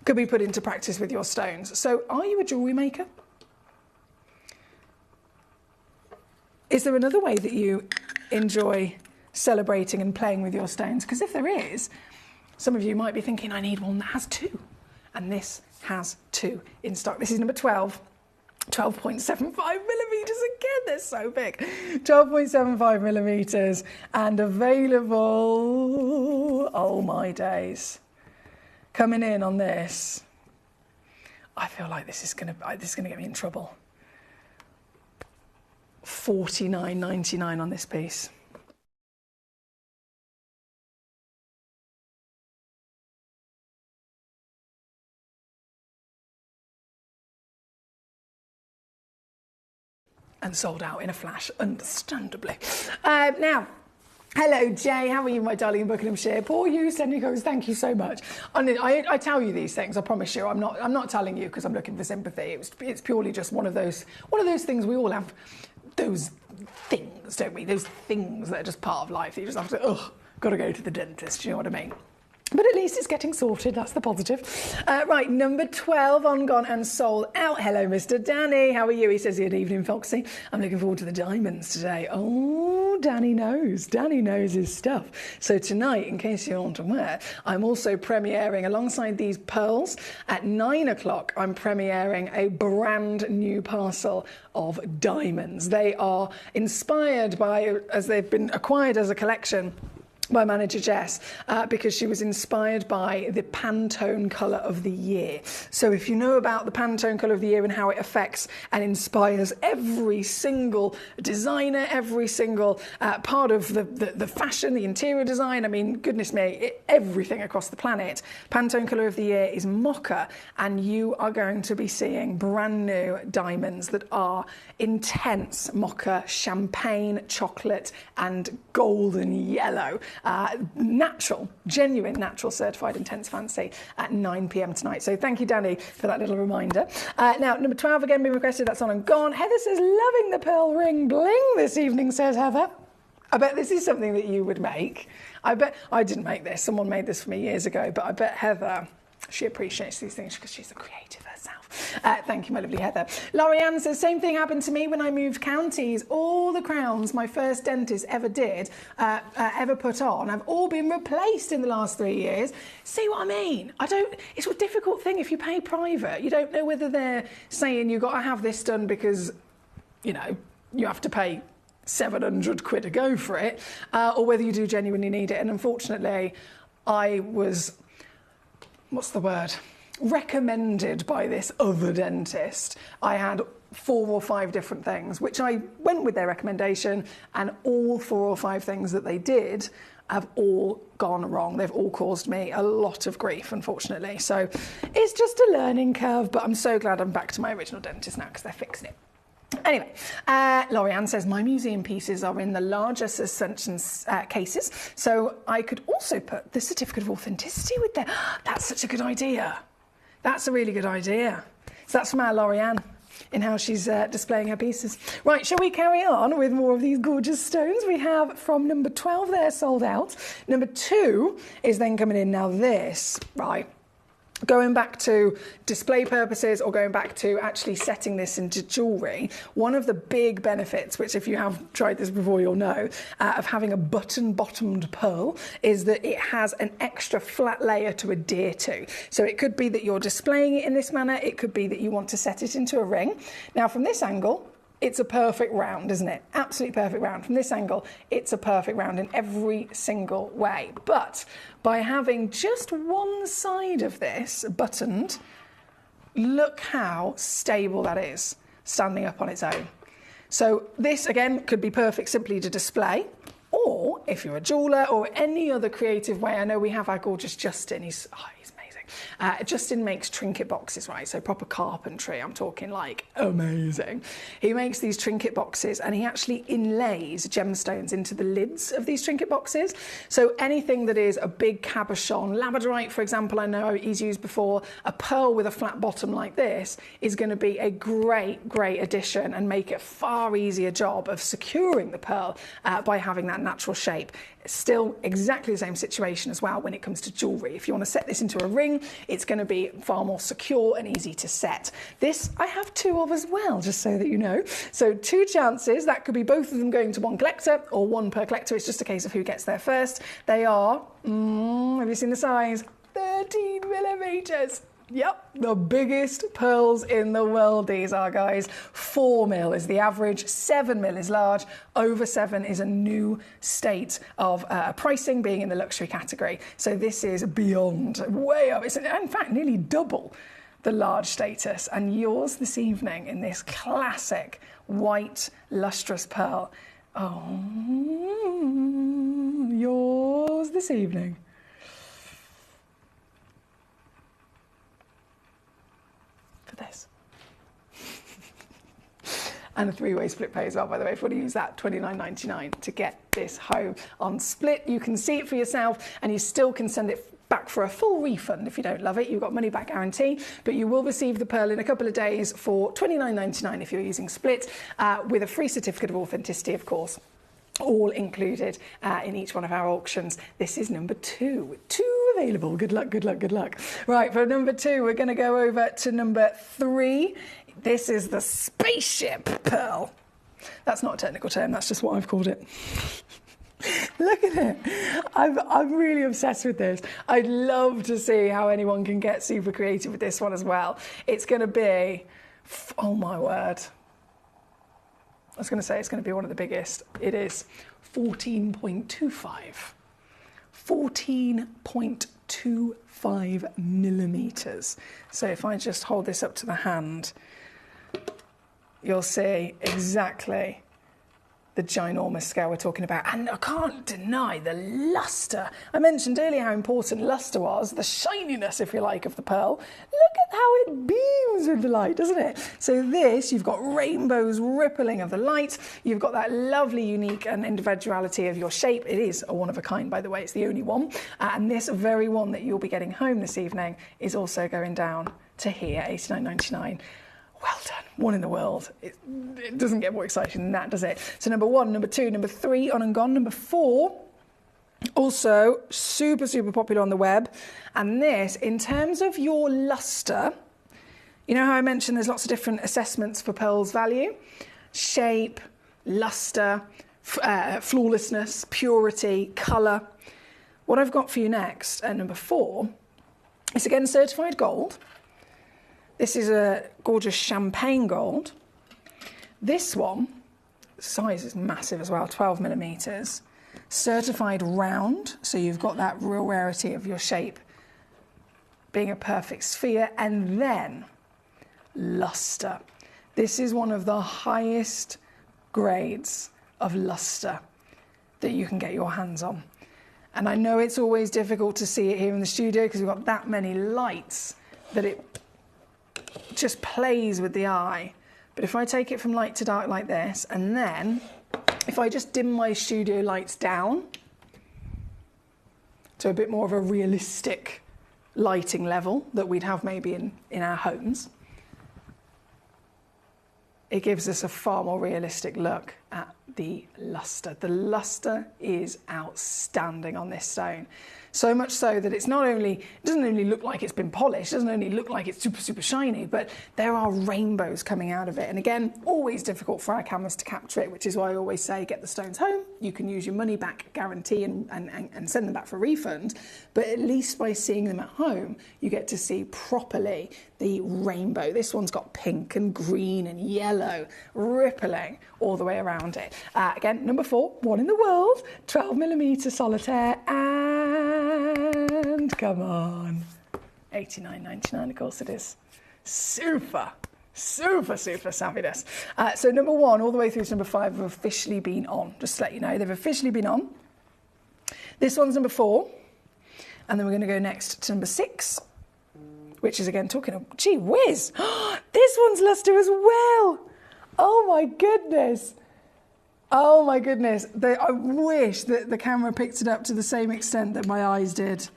could be put into practice with your stones. So are you a jewellery maker? Is there another way that you enjoy celebrating and playing with your stones? Because if there is, some of you might be thinking, I need one that has 2. And this has 2 in stock. This is number 12. 12.75 millimetres, again, they're so big. 12.75 millimetres and available, oh my days. Coming in on this, I feel like this is gonna get me in trouble. $49.99 on this piece. And sold out in a flash, understandably. Now, hello, Jay. How are you, my darling in Buckinghamshire? Poor you, sending goes. Thank you so much. I tell you these things. I promise you. I'm not telling you because I'm looking for sympathy. It's purely just one of those things. We all have those things, don't we? Those things that are just part of life. That you just have to. Got to go to the dentist. Do you know what I mean? But at least it's getting sorted, that's the positive. Right, number 12 on Gone and Sold Out. Hello, Mr. Danny. How are you? He says, good evening, Foxy. I'm looking forward to the diamonds today. Oh, Danny knows. Danny knows his stuff. So tonight, in case you aren't aware, I'm also premiering, alongside these pearls, at 9 o'clock, I'm premiering a brand new parcel of diamonds. They are inspired by, as they've been acquired as a collection, by manager Jess, because she was inspired by the Pantone colour of the year. So if you know about the Pantone colour of the year and how it affects and inspires every single designer, every single part of the fashion, the interior design, I mean, goodness me, everything across the planet. Pantone colour of the year is mocha, and you are going to be seeing brand new diamonds that are intense mocha, champagne, chocolate and golden yellow. Natural, genuine, natural, certified intense fancy at 9 p.m. tonight. So thank you, Danny, for that little reminder. Now, number 12 again being requested. That's on and gone. Heather says, loving the pearl ring bling this evening, says Heather. I bet this is something that you would make. I bet I didn't make this. Someone made this for me years ago, but I bet Heather, she appreciates these things because she's a creative herself. Thank you, my lovely Heather. Lorianne says, same thing happened to me when I moved counties. All the crowns my first dentist ever did, ever put on, have all been replaced in the last 3 years. See what I mean? It's a difficult thing if you pay private. You don't know whether they're saying you've got to have this done because, you know, you have to pay 700 quid to go for it, or whether you do genuinely need it. And unfortunately, I was, what's the word? Recommended by this other dentist. I had 4 or 5 different things, which I went with their recommendation, and all 4 or 5 things that they did have all gone wrong. They've all caused me a lot of grief, unfortunately. So it's just a learning curve, but I'm so glad I'm back to my original dentist now because they're fixing it. Anyway, Lorianne says, my museum pieces are in the larger suspension cases, so I could also put the certificate of authenticity with there. That's such a good idea. That's a really good idea. So that's from our Lorianne in how she's displaying her pieces. Right, shall we carry on with more of these gorgeous stones? We have from number 12 there, sold out. Number 2 is then coming in now. This, right, Going back to display purposes or going back to actually setting this into jewellery, one of the big benefits, which if you have tried this before you'll know, of having a button-bottomed pearl is that it has an extra flat layer to adhere to. So it could be that you're displaying it in this manner, it could be that you want to set it into a ring. Now from this angle, it's a perfect round, isn't it? Absolutely perfect round. From this angle, it's a perfect round in every single way. But by having just one side of this buttoned, look how stable that is, standing up on its own. So this, again, could be perfect simply to display, or if you're a jeweller or any other creative way. I know we have our gorgeous Justin. He's amazing. Justin makes trinket boxes, right? So proper carpentry. I'm talking like amazing. He makes these trinket boxes and he actually inlays gemstones into the lids of these trinket boxes. So anything that is a big cabochon, labradorite, for example, I know he's used before, a pearl with a flat bottom like this is going to be a great, great addition and make it a far easier job of securing the pearl by having that natural shape. Still exactly the same situation as well when it comes to jewellery. If you want to set this into a ring, it's going to be far more secure and easy to set. This I have two of as well, just so that you know. So 2 chances, that could be both of them going to one collector or one per collector. It's just a case of who gets there first. They are, have you seen the size? 13 millimetres. Yep, the biggest pearls in the world these are, guys. 4 mil is the average, 7 mil is large, over 7 is a new state of pricing, being in the luxury category. So this is beyond, way up. It's in fact nearly double the large status. And yours this evening in this classic white lustrous pearl. Oh, yours this evening. This and a 3-way split pay as well, by the way. If you want to use that, $29.99 to get this home on split. You can see it for yourself and you still can send it back for a full refund if you don't love it. You've got money back guarantee, but you will receive the pearl in a couple of days for $29.99 if you're using split, with a free certificate of authenticity, of course, all included in each one of our auctions. This is number 2. 2 available. Good luck, good luck, good luck. Right, for number 2, we're going to go over to number 3. This is the spaceship pearl. That's not a technical term, that's just what I've called it. Look at it. I'm really obsessed with this. I'd love to see how anyone can get super creative with this one as well. It's going to be, oh my word, I was going to say it's going to be one of the biggest. It is 14.25. 14.25 millimetres. So if I just hold this up to the hand, you'll see exactly the ginormous scale we're talking about. And I can't deny the lustre. I mentioned earlier how important lustre was, the shininess, if you like, of the pearl. Look at how it beams with the light, doesn't it? So this, you've got rainbows rippling of the light. You've got that lovely, unique and individuality of your shape. It is a one of a kind, by the way. It's the only one. And this very one that you'll be getting home this evening is also going down to here, $89.99. Well done, one in the world. It doesn't get more exciting than that, does it? So number 1, number 2, number 3 on and gone. Number 4, also super, super popular on the web. And this, in terms of your lustre, you know how I mentioned there's lots of different assessments for pearl's value? Shape, lustre, flawlessness, purity, colour. What I've got for you next, at number 4, is again certified gold. This is a gorgeous champagne gold. This one, size is massive as well, 12 millimetres. Certified round, so you've got that real rarity of your shape being a perfect sphere. And then lustre. This is one of the highest grades of lustre that you can get your hands on. And I know it's always difficult to see it here in the studio because we've got that many lights that it just plays with the eye. But if I take it from light to dark like this, and then if I just dim my studio lights down to a bit more of a realistic lighting level that we'd have maybe in our homes, it gives us a far more realistic look at the luster. The luster is outstanding on this stone. So much so that it doesn't only look like it's been polished, doesn't only look like it's super, super shiny, but there are rainbows coming out of it. And again, always difficult for our cameras to capture it, which is why I always say get the stones home. You can use your money back guarantee and send them back for refund. But at least by seeing them at home, you get to see properly the rainbow. This one's got pink and green and yellow rippling all the way around it. Again, number 4, one in the world, 12mm solitaire, and come on, $89.99, of course it is. Super, super, super savviness. So number 1 all the way through to number 5 have officially been on. Just to let you know, they've officially been on. This one's number 4, and then we're going to go next to number 6, which is again talking of, gee whiz, this one's luster as well. Oh my goodness. Oh my goodness. I wish that the camera picked it up to the same extent that my eyes did.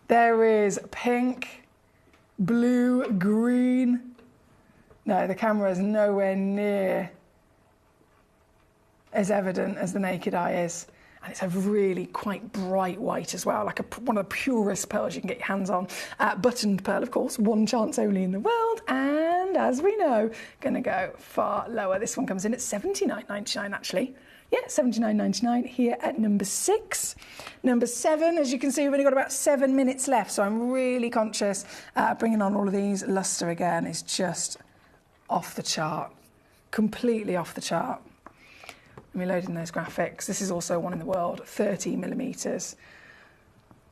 There is pink, blue, green. No, the camera is nowhere near as evident as the naked eye is. And it's a really quite bright white as well, like one of the purest pearls you can get your hands on. Buttoned pearl, of course, one chance only in the world. And as we know, going to go far lower. This one comes in at $79.99 actually. Yeah, $79.99 here at number 6. Number 7, as you can see, we've only got about 7 minutes left, so I'm really conscious. Bringing on all of these. Luster again is just off the chart, completely off the chart. Let me load in those graphics. This is also one in the world, 30mm.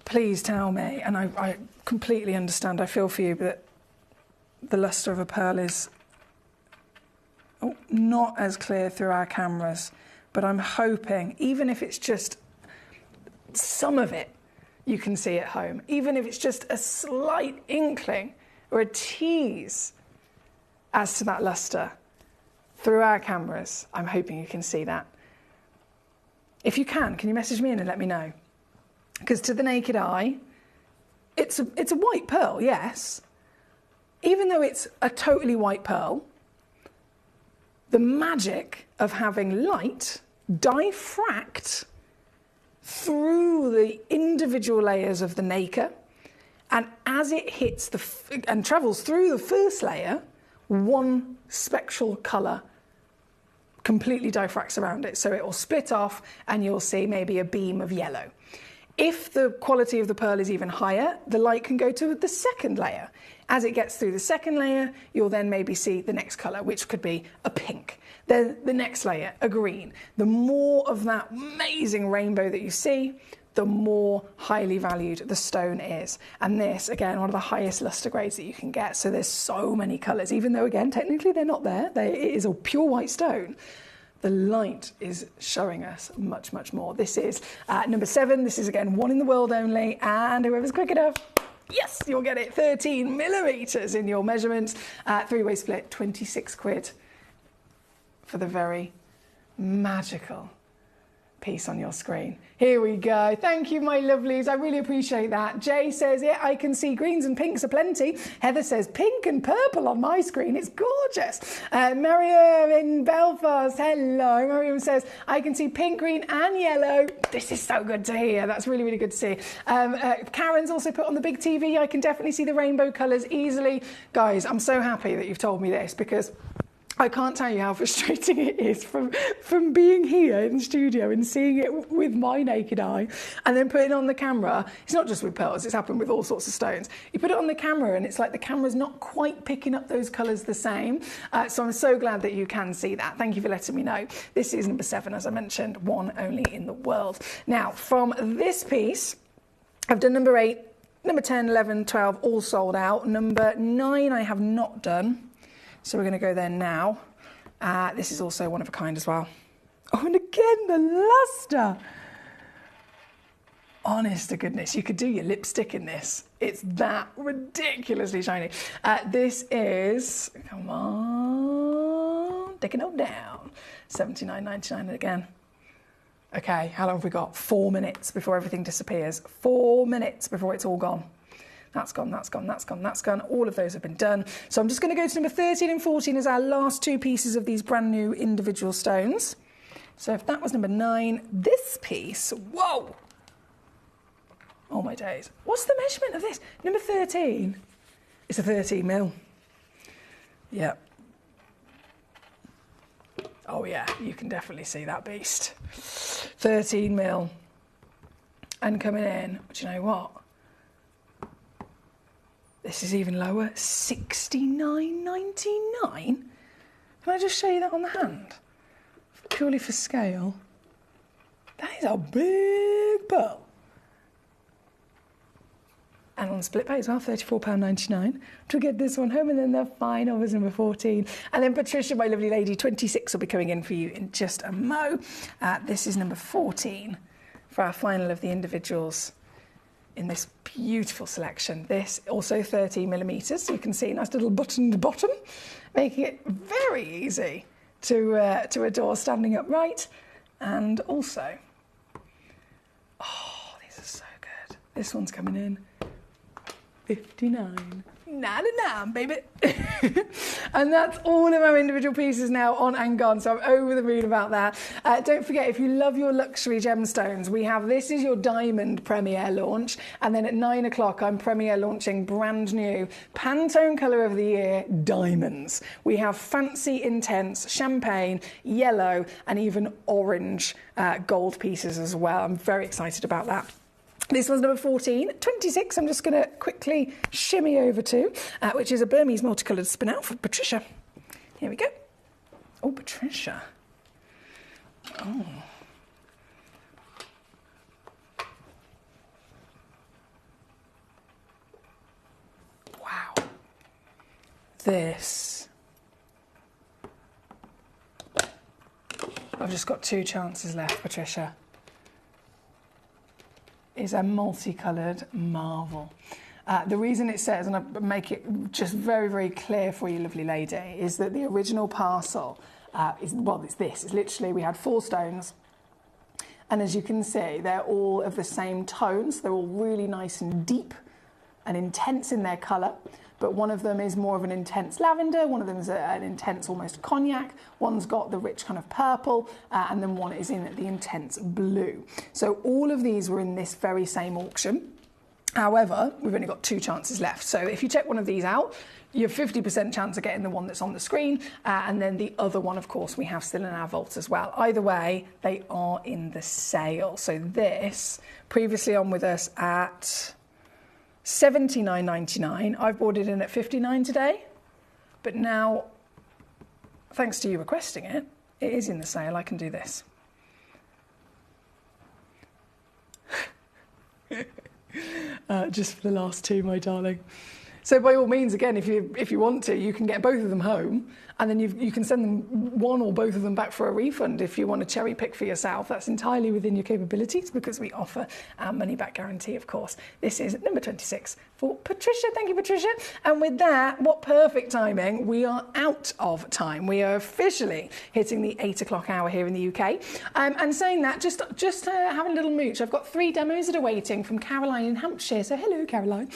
Please tell me, and I completely understand, I feel for you, but the luster of a pearl is not as clear through our cameras, but I'm hoping, even if it's just some of it, you can see at home, even if it's just a slight inkling or a tease as to that luster. Through our cameras, I'm hoping you can see that. If you can you message me in and let me know? Because to the naked eye, it's a white pearl, yes. Even though it's a totally white pearl, the magic of having light diffract through the individual layers of the nacre, and as it hits and travels through the first layer, one spectral colour completely diffracts around it. So it will split off and you'll see maybe a beam of yellow. If the quality of the pearl is even higher, the light can go to the second layer. As it gets through the second layer, you'll then maybe see the next colour, which could be a pink. Then the next layer, a green. The more of that amazing rainbow that you see, the more highly valued the stone is. And this, again, one of the highest luster grades that you can get. So there's so many colours, even though, again, technically they're not there. It is a pure white stone. The light is showing us much, much more. This is number 7. This is, again, one in the world only. And whoever's quick enough, yes, you'll get it. 13mm in your measurements. 3-way split, 26 quid for the very magical piece on your screen. Here we go. Thank you, my lovelies. I really appreciate that. Jay says, yeah, I can see greens and pinks aplenty. Heather says, pink and purple on my screen. It's gorgeous. Miriam in Belfast, hello. Miriam says, I can see pink, green and yellow. This is so good to hear. That's really, really good to see. Karen's also put on the big TV. I can definitely see the rainbow colours easily. Guys, I'm so happy that you've told me this, because I can't tell you how frustrating it is from being here in the studio and seeing it with my naked eye and then putting it on the camera. It's not just with pearls, it's happened with all sorts of stones. You put it on the camera and it's like the camera's not quite picking up those colours the same. So I'm so glad that you can see that. Thank you for letting me know. This is number 7, as I mentioned, one only in the world. Now, from this piece, I've done number 8, number 10, 11, 12, all sold out. Number 9 I have not done. So we're going to go there now. This is also one of a kind as well. Oh, and again, the luster. Honest to goodness, you could do your lipstick in this. It's that ridiculously shiny. This is, come on, taking it down. $79.99 again. Okay, how long have we got? 4 minutes before everything disappears. 4 minutes before it's all gone. That's gone, that's gone, that's gone, that's gone. All of those have been done. So I'm just going to go to number 13 and 14 as our last 2 pieces of these brand new individual stones. So if that was number 9, this piece, whoa! Oh my days. What's the measurement of this? Number 13. It's a 13 mil. Yeah. Oh yeah, you can definitely see that beast. 13 mil. And coming in, do you know what? This is even lower, $69.99. Can I just show you that on the hand? Purely for scale. That is a big pearl. And on split pay as well, £34.99 to get this one home. And then the final was number 14. And then Patricia, my lovely lady, 26 will be coming in for you in just a mo. This is number 14 for our final of the individuals in this beautiful selection. This also 13 millimetres, so you can see a nice little buttoned bottom, making it very easy to adore standing upright. And also, oh, these are so good. This one's coming in $59.99, baby. And that's all of our individual pieces now on and gone, so I'm over the moon about that. Don't forget, if you love your luxury gemstones, we have This Is Your Diamond premiere launch, and then at 9 o'clock I'm premiere launching brand new Pantone colour of the year diamonds. We have fancy, intense, champagne, yellow and even orange gold pieces as well. I'm very excited about that. This one's number 14. 26, I'm just going to quickly shimmy over to, which is a Burmese multicoloured spin-out for Patricia. Here we go. Oh, Patricia. Oh. Wow. This. I've just got 2 chances left, Patricia. Is a multicoloured marvel. The reason it says, and I make it just very, very clear for you, lovely lady, is that the original parcel it's this. It's literally, we had 4 stones, and as you can see, they're all of the same tones. They're all really nice and deep and intense in their colour. But one of them is more of an intense lavender, one of them is an intense almost cognac, one's got the rich kind of purple, and then one is in the intense blue. So all of these were in this very same auction. However, we've only got 2 chances left. So if you check one of these out, you have 50% chance of getting the one that's on the screen, and then the other one, of course, we have still in our vault as well. Either way, they are in the sale. So this, previously on with us at $79.99. I've bought it in at $59 today, but now, thanks to you requesting it, it is in the sale. I can do this. Just for the last 2, my darling. So by all means, again, if you want to, you can get both of them home, and then you can send them one or both of them back for a refund if you want to cherry pick for yourself. That's entirely within your capabilities because we offer our money back guarantee, of course. This is number 26 for Patricia. Thank you, Patricia. And with that, what perfect timing. We are out of time. We are officially hitting the 8 o'clock hour here in the UK. And saying that, just having a little mooch. I've got 3 demos that are waiting from Caroline in Hampshire. So hello, Caroline.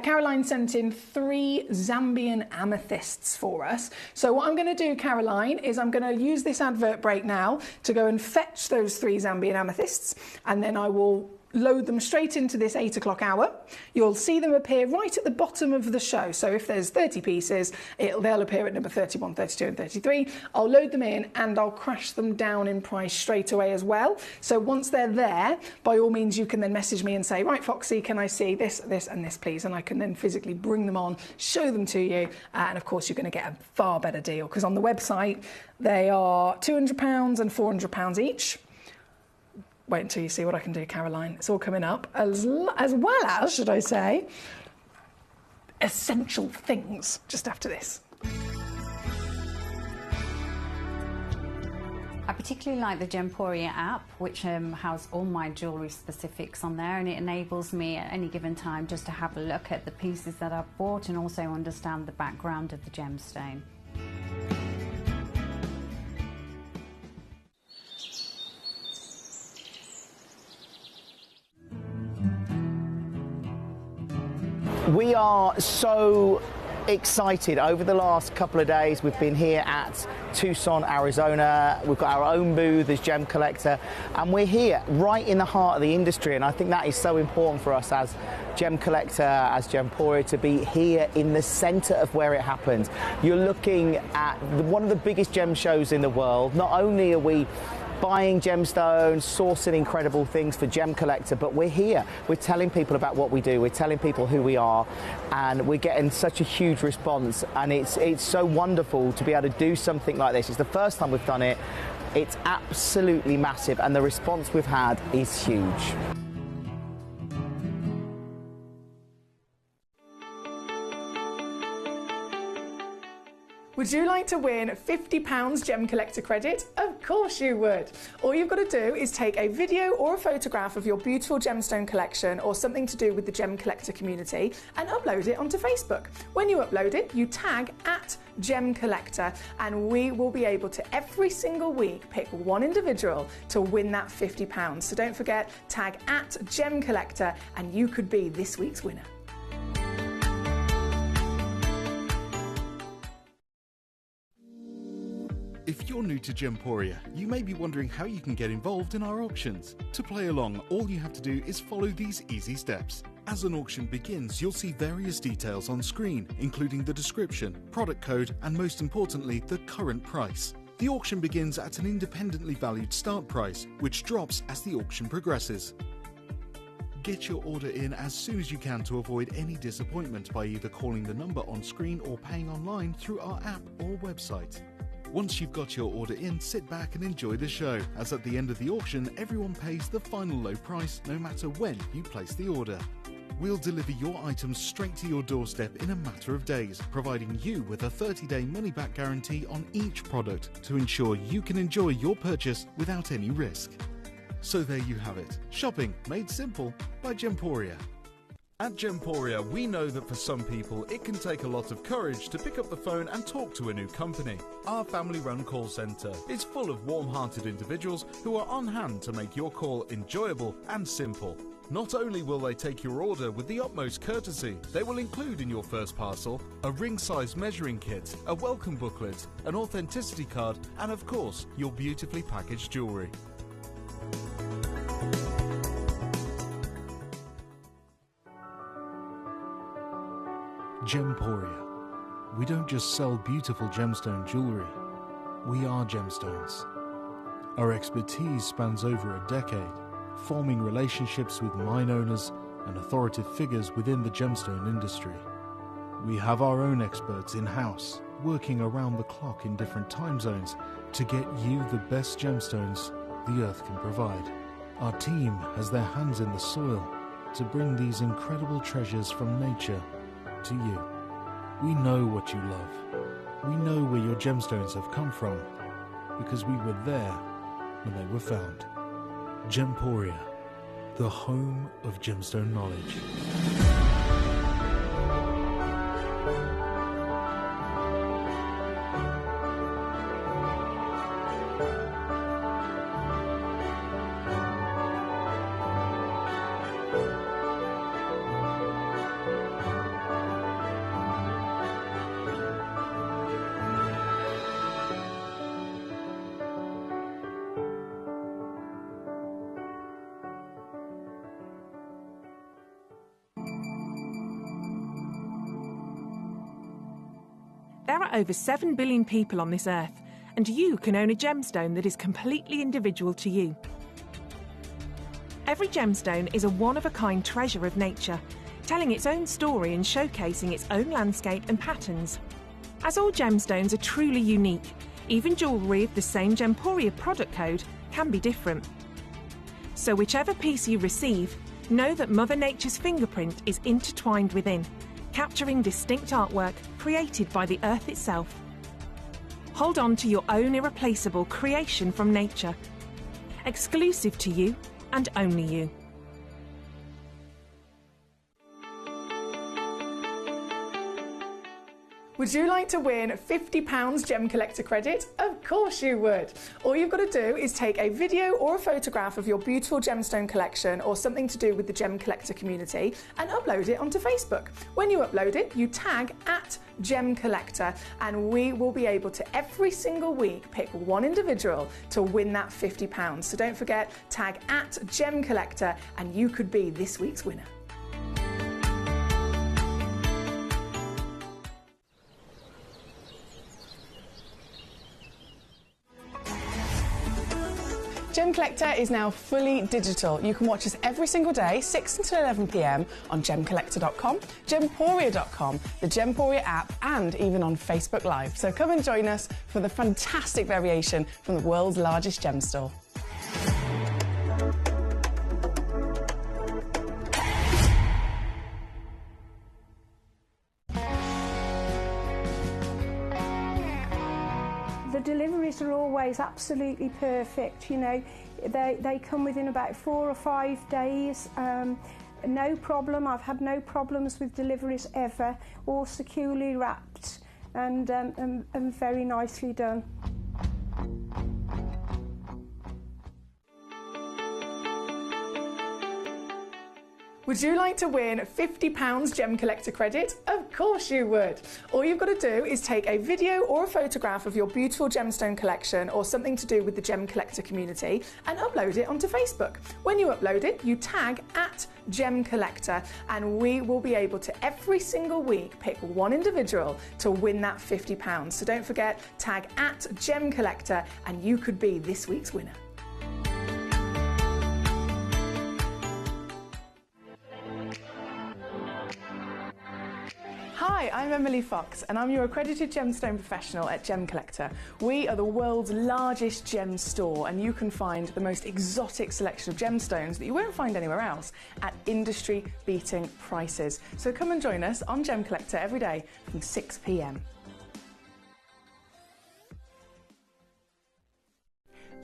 Caroline sent in 3 Zambian amethysts for us. So what I'm going to do, Caroline, is I'm going to use this advert break now to go and fetch those 3 Zambian amethysts, and then I will load them straight into this 8 o'clock hour. You'll see them appear right at the bottom of the show. So if there's 30 pieces, they'll appear at number 31, 32 and 33. I'll load them in and I'll crash them down in price straight away as well. So once they're there, by all means, you can then message me and say, right, Foxy, can I see this, this and this, please? And I can then physically bring them on, show them to you. And of course, you're going to get a far better deal because on the website, they are £200 and £400 each. Wait until you see what I can do, Caroline. It's all coming up, as well as, should I say, essential things just after this. I particularly like the Gemporia app, which has all my jewellery specifics on there, and it enables me at any given time just to have a look at the pieces that I've bought and also understand the background of the gemstone. We are so excited. Over the last couple of days, we've been here at Tucson, Arizona. We've got our own booth as Gemcollector, and we're here right in the heart of the industry, and I think that is so important for us as Gemcollector, as Gemporia, to be here in the centre of where it happens. You're looking at one of the biggest gem shows in the world. Not only are we buying gemstones, sourcing incredible things for Gemcollector, but we're here. We're telling people about what we do. We're telling people who we are, and we're getting such a huge response. And it's so wonderful to be able to do something like this. It's the first time we've done it. It's absolutely massive, and the response we've had is huge. Would you like to win £50 Gemcollector credit? Of course you would. All you've got to do is take a video or a photograph of your beautiful gemstone collection or something to do with the Gemcollector community and upload it onto Facebook. When you upload it, you tag @Gemcollector, and we will be able to every single week pick one individual to win that £50. So don't forget, tag @Gemcollector and you could be this week's winner. If you're new to Gemporia, you may be wondering how you can get involved in our auctions. To play along, all you have to do is follow these easy steps. As an auction begins, you'll see various details on screen, including the description, product code, and most importantly, the current price. The auction begins at an independently valued start price, which drops as the auction progresses. Get your order in as soon as you can to avoid any disappointment by either calling the number on screen or paying online through our app or website. Once you've got your order in, sit back and enjoy the show, as at the end of the auction, everyone pays the final low price no matter when you place the order. We'll deliver your items straight to your doorstep in a matter of days, providing you with a 30-day money-back guarantee on each product to ensure you can enjoy your purchase without any risk. So there you have it, shopping made simple by Gemporia. At Gemporia, we know that for some people it can take a lot of courage to pick up the phone and talk to a new company. Our family-run call centre is full of warm-hearted individuals who are on hand to make your call enjoyable and simple. Not only will they take your order with the utmost courtesy, they will include in your first parcel a ring-size measuring kit, a welcome booklet, an authenticity card, and of course, your beautifully packaged jewellery. Gemporia. We don't just sell beautiful gemstone jewellery, we are gemstones. Our expertise spans over a decade, forming relationships with mine owners and authoritative figures within the gemstone industry. We have our own experts in-house, working around the clock in different time zones to get you the best gemstones the earth can provide. Our team has their hands in the soil to bring these incredible treasures from nature to you. We know what you love. We know where your gemstones have come from because we were there when they were found. Gemporia, the home of gemstone knowledge. There are over 7 billion people on this earth, and you can own a gemstone that is completely individual to you. Every gemstone is a one-of-a-kind treasure of nature, telling its own story and showcasing its own landscape and patterns. As all gemstones are truly unique, even jewellery of the same Gemporia product code can be different. So whichever piece you receive, know that Mother Nature's fingerprint is intertwined within, capturing distinct artwork created by the earth itself. Hold on to your own irreplaceable creation from nature, exclusive to you and only you. Would you like to win £50 Gem Collector credit? Of course you would. All you've got to do is take a video or a photograph of your beautiful gemstone collection or something to do with the Gem Collector community and upload it onto Facebook. When you upload it, you tag @Gemcollector and we will be able to every single week pick one individual to win that £50. So don't forget, tag @Gemcollector and you could be this week's winner. Gemcollector is now fully digital. You can watch us every single day, 6 until 11 p.m. on gemcollector.com, gemporia.com, the Gemporia app, and even on Facebook Live. So come and join us for the fantastic variation from the world's largest gem store. The deliveries are always absolutely perfect, you know. They come within about 4 or 5 days. No problem. I've had no problems with deliveries ever. All securely wrapped and very nicely done. Would you like to win £50 Gem Collector credit? Of course you would. All you've got to do is take a video or a photograph of your beautiful gemstone collection or something to do with the Gem Collector community and upload it onto Facebook. When you upload it, you tag @Gemcollector and we will be able to every single week pick one individual to win that £50. So don't forget, tag @Gemcollector and you could be this week's winner. Hi, I'm Emily Fox and I'm your accredited gemstone professional at Gemcollector. We are the world's largest gem store and you can find the most exotic selection of gemstones that you won't find anywhere else at industry-beating prices. So come and join us on Gemcollector every day from 6 p.m.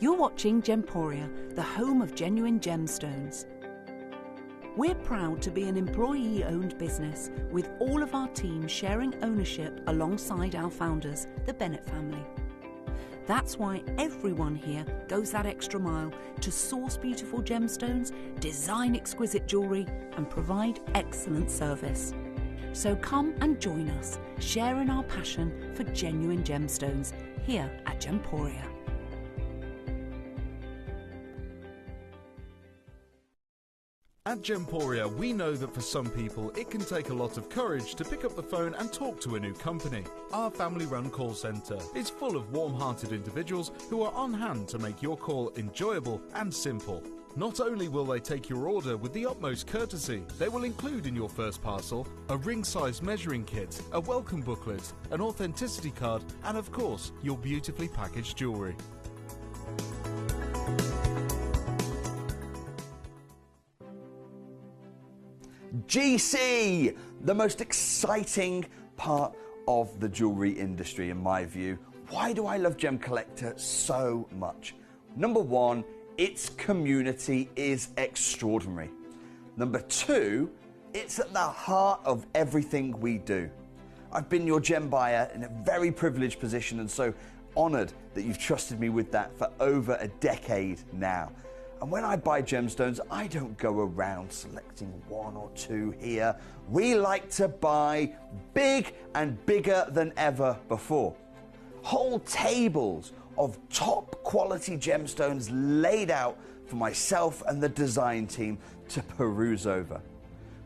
You're watching Gemporia, the home of genuine gemstones. We're proud to be an employee-owned business with all of our team sharing ownership alongside our founders, the Bennett family. That's why everyone here goes that extra mile to source beautiful gemstones, design exquisite jewellery and provide excellent service. So come and join us, sharing our passion for genuine gemstones here at Gemporia. At Gemporia, we know that for some people it can take a lot of courage to pick up the phone and talk to a new company. Our family-run call centre is full of warm-hearted individuals who are on hand to make your call enjoyable and simple. Not only will they take your order with the utmost courtesy, they will include in your first parcel a ring-size measuring kit, a welcome booklet, an authenticity card, and of course, your beautifully packaged jewellery. GC, the most exciting part of the jewellery industry in my view. Why do I love Gemcollector so much? Number one, its community is extraordinary. Number two, it's at the heart of everything we do. I've been your gem buyer in a very privileged position and so honoured that you've trusted me with that for over a decade now. And when I buy gemstones, I don't go around selecting one or two here. We like to buy big and bigger than ever before. Whole tables of top quality gemstones laid out for myself and the design team to peruse over.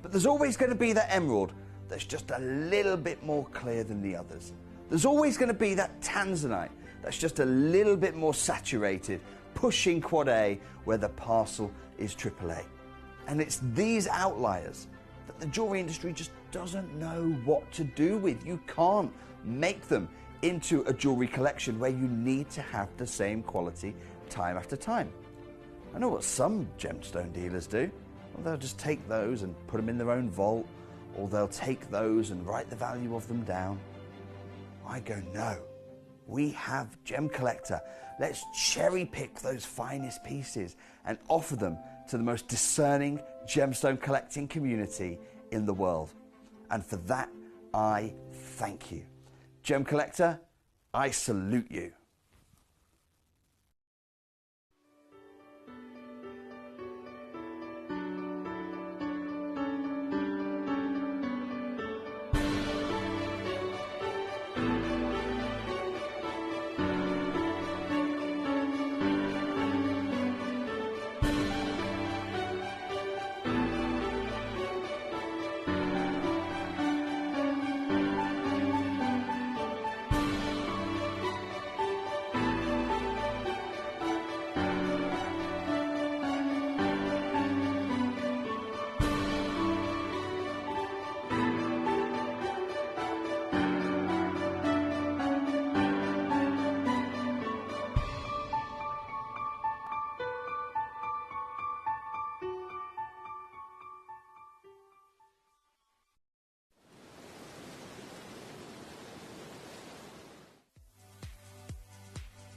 But there's always going to be that emerald that's just a little bit more clear than the others. There's always going to be that tanzanite that's just a little bit more saturated, pushing quad A where the parcel is AAA. And it's these outliers that the jewellery industry just doesn't know what to do with. You can't make them into a jewellery collection where you need to have the same quality time after time. I know what some gemstone dealers do. Well, they'll just take those and put them in their own vault, or they'll take those and write the value of them down. I go, no. We have Gemcollector. Let's cherry pick those finest pieces and offer them to the most discerning gemstone collecting community in the world. And for that, I thank you. Gemcollector, I salute you.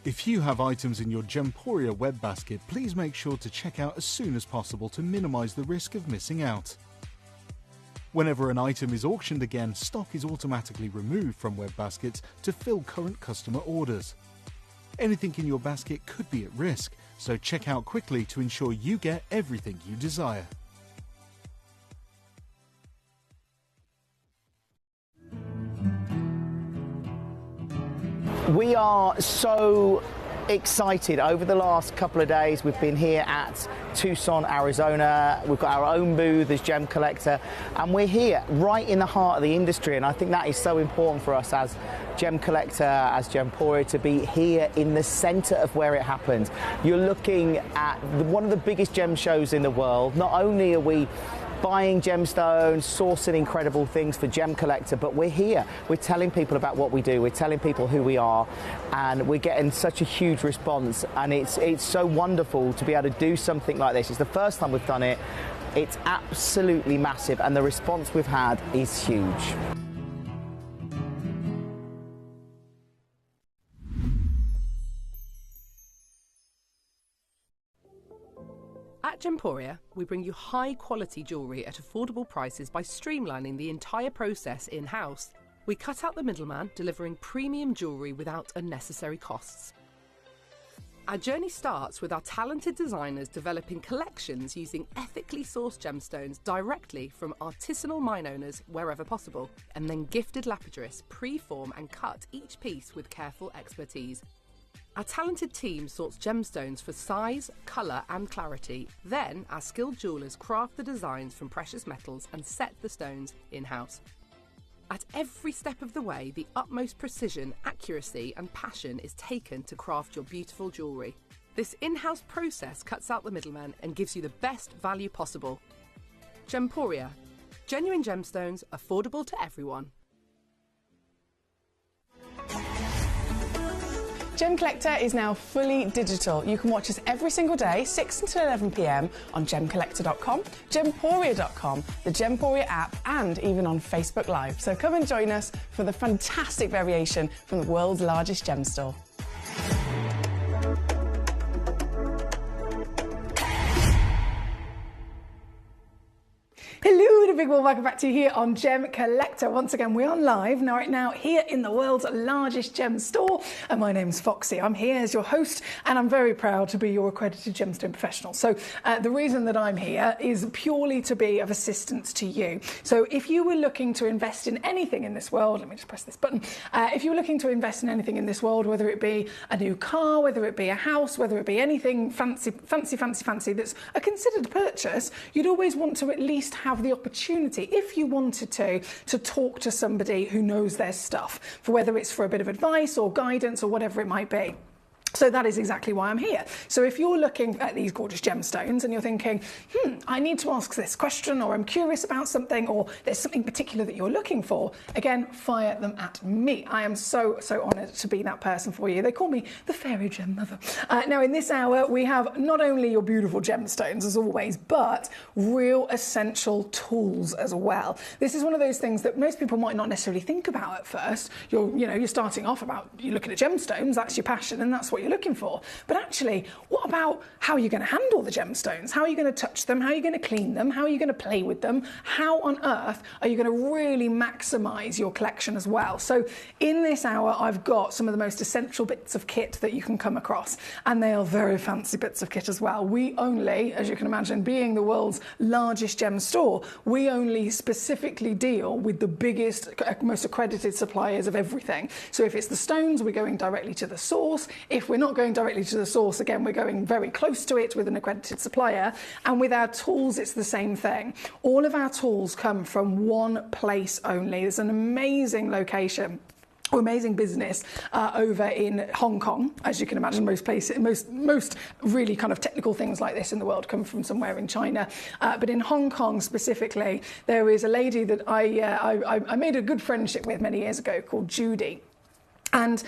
If you have items in your Gemporia web basket, please make sure to check out as soon as possible to minimise the risk of missing out. Whenever an item is auctioned again, stock is automatically removed from web baskets to fill current customer orders. Anything in your basket could be at risk, so check out quickly to ensure you get everything you desire. We are so excited. Over the last couple of days, we've been here at Tucson, Arizona. We've got our own booth as Gemcollector, and we're here right in the heart of the industry. And I think that is so important for us as Gemcollector, as Gemporia, to be here in the centre of where it happens. You're looking at one of the biggest gem shows in the world. Not only are we buying gemstones, sourcing incredible things for Gemcollector, but we're here. We're telling people about what we do. We're telling people who we are, and we're getting such a huge response. And it's so wonderful to be able to do something like this. It's the first time we've done it. It's absolutely massive, and the response we've had is huge. At Gemporia, we bring you high-quality jewellery at affordable prices by streamlining the entire process in-house. We cut out the middleman, delivering premium jewellery without unnecessary costs. Our journey starts with our talented designers developing collections using ethically sourced gemstones directly from artisanal mine owners wherever possible, and then gifted lapidarists pre-form and cut each piece with careful expertise. Our talented team sorts gemstones for size, colour and clarity. Then our skilled jewellers craft the designs from precious metals and set the stones in-house. At every step of the way, the utmost precision, accuracy and passion is taken to craft your beautiful jewellery. This in-house process cuts out the middleman and gives you the best value possible. Gemporia. Genuine gemstones, affordable to everyone. Gemcollector is now fully digital. You can watch us every single day, 6 until 11 p.m. on gemcollector.com, gemporia.com, the Gemporia app, and even on Facebook Live. So come and join us for the fantastic variation from the world's largest gem store. Hello and a big warm welcome back to you here on Gemcollector. Once again, we are live right now here in the world's largest gem store. And my name's Foxy. I'm here as your host, and I'm very proud to be your accredited gemstone professional. So the reason that I'm here is purely to be of assistance to you. So if you were looking to invest in anything in this world, let me just press this button. If you were looking to invest in anything in this world, whether it be a new car, whether it be a house, whether it be anything fancy that's a considered purchase, you'd always want to at least have the opportunity, if you wanted to talk to somebody who knows their stuff, for whether it's for a bit of advice or guidance or whatever it might be. So that is exactly why I'm here. So if you're looking at these gorgeous gemstones and you're thinking, I need to ask this question, or I'm curious about something, or there's something particular that you're looking for, again, fire them at me. I am so honoured to be that person for you. They call me the fairy gem mother. Now in this hour, we have not only your beautiful gemstones as always, but real essential tools as well. This is one of those things that most people might not necessarily think about at first. You're starting off you're looking at gemstones, that's your passion, and that's what what you're looking for. But actually, what about how you're going to handle the gemstones? How are you going to touch them? How are you going to clean them? How are you going to play with them? How on earth are you going to really maximise your collection as well? So in this hour, I've got some of the most essential bits of kit that you can come across, and they are very fancy bits of kit as well. We only, as you can imagine, being the world's largest gem store, we only specifically deal with the biggest, most accredited suppliers of everything. So if it's the stones, we're going directly to the source. If we're not going directly to the source, again, we're going very close to it with an accredited supplier. And with our tools, it's the same thing. All of our tools come from one place only. There's an amazing location, amazing business over in Hong Kong. As you can imagine, most places, most really kind of technical things like this in the world come from somewhere in China. But in Hong Kong specifically, there is a lady that I made a good friendship with many years ago called Judy. And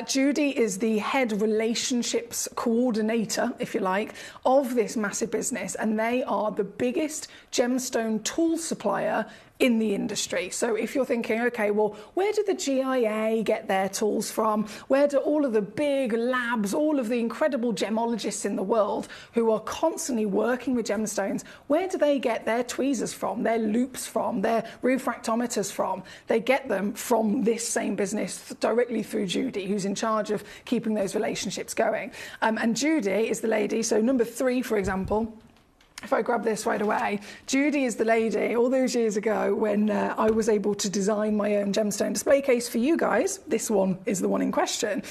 Judy is the head relationships coordinator, if you like, of this massive business. And they are the biggest gemstone tool supplier in the industry. So if you're thinking, okay, well, where do the GIA get their tools from? Where do all of the big labs, all of the incredible gemologists in the world who are constantly working with gemstones, where do they get their tweezers from, their loops from, their refractometers from? They get them from this same business directly through Judy, who's in charge of keeping those relationships going. And Judy is the lady, so number 3, for example, if I grab this right away, Judy is the lady all those years ago when I was able to design my own gemstone display case for you guys. This one is the one in question.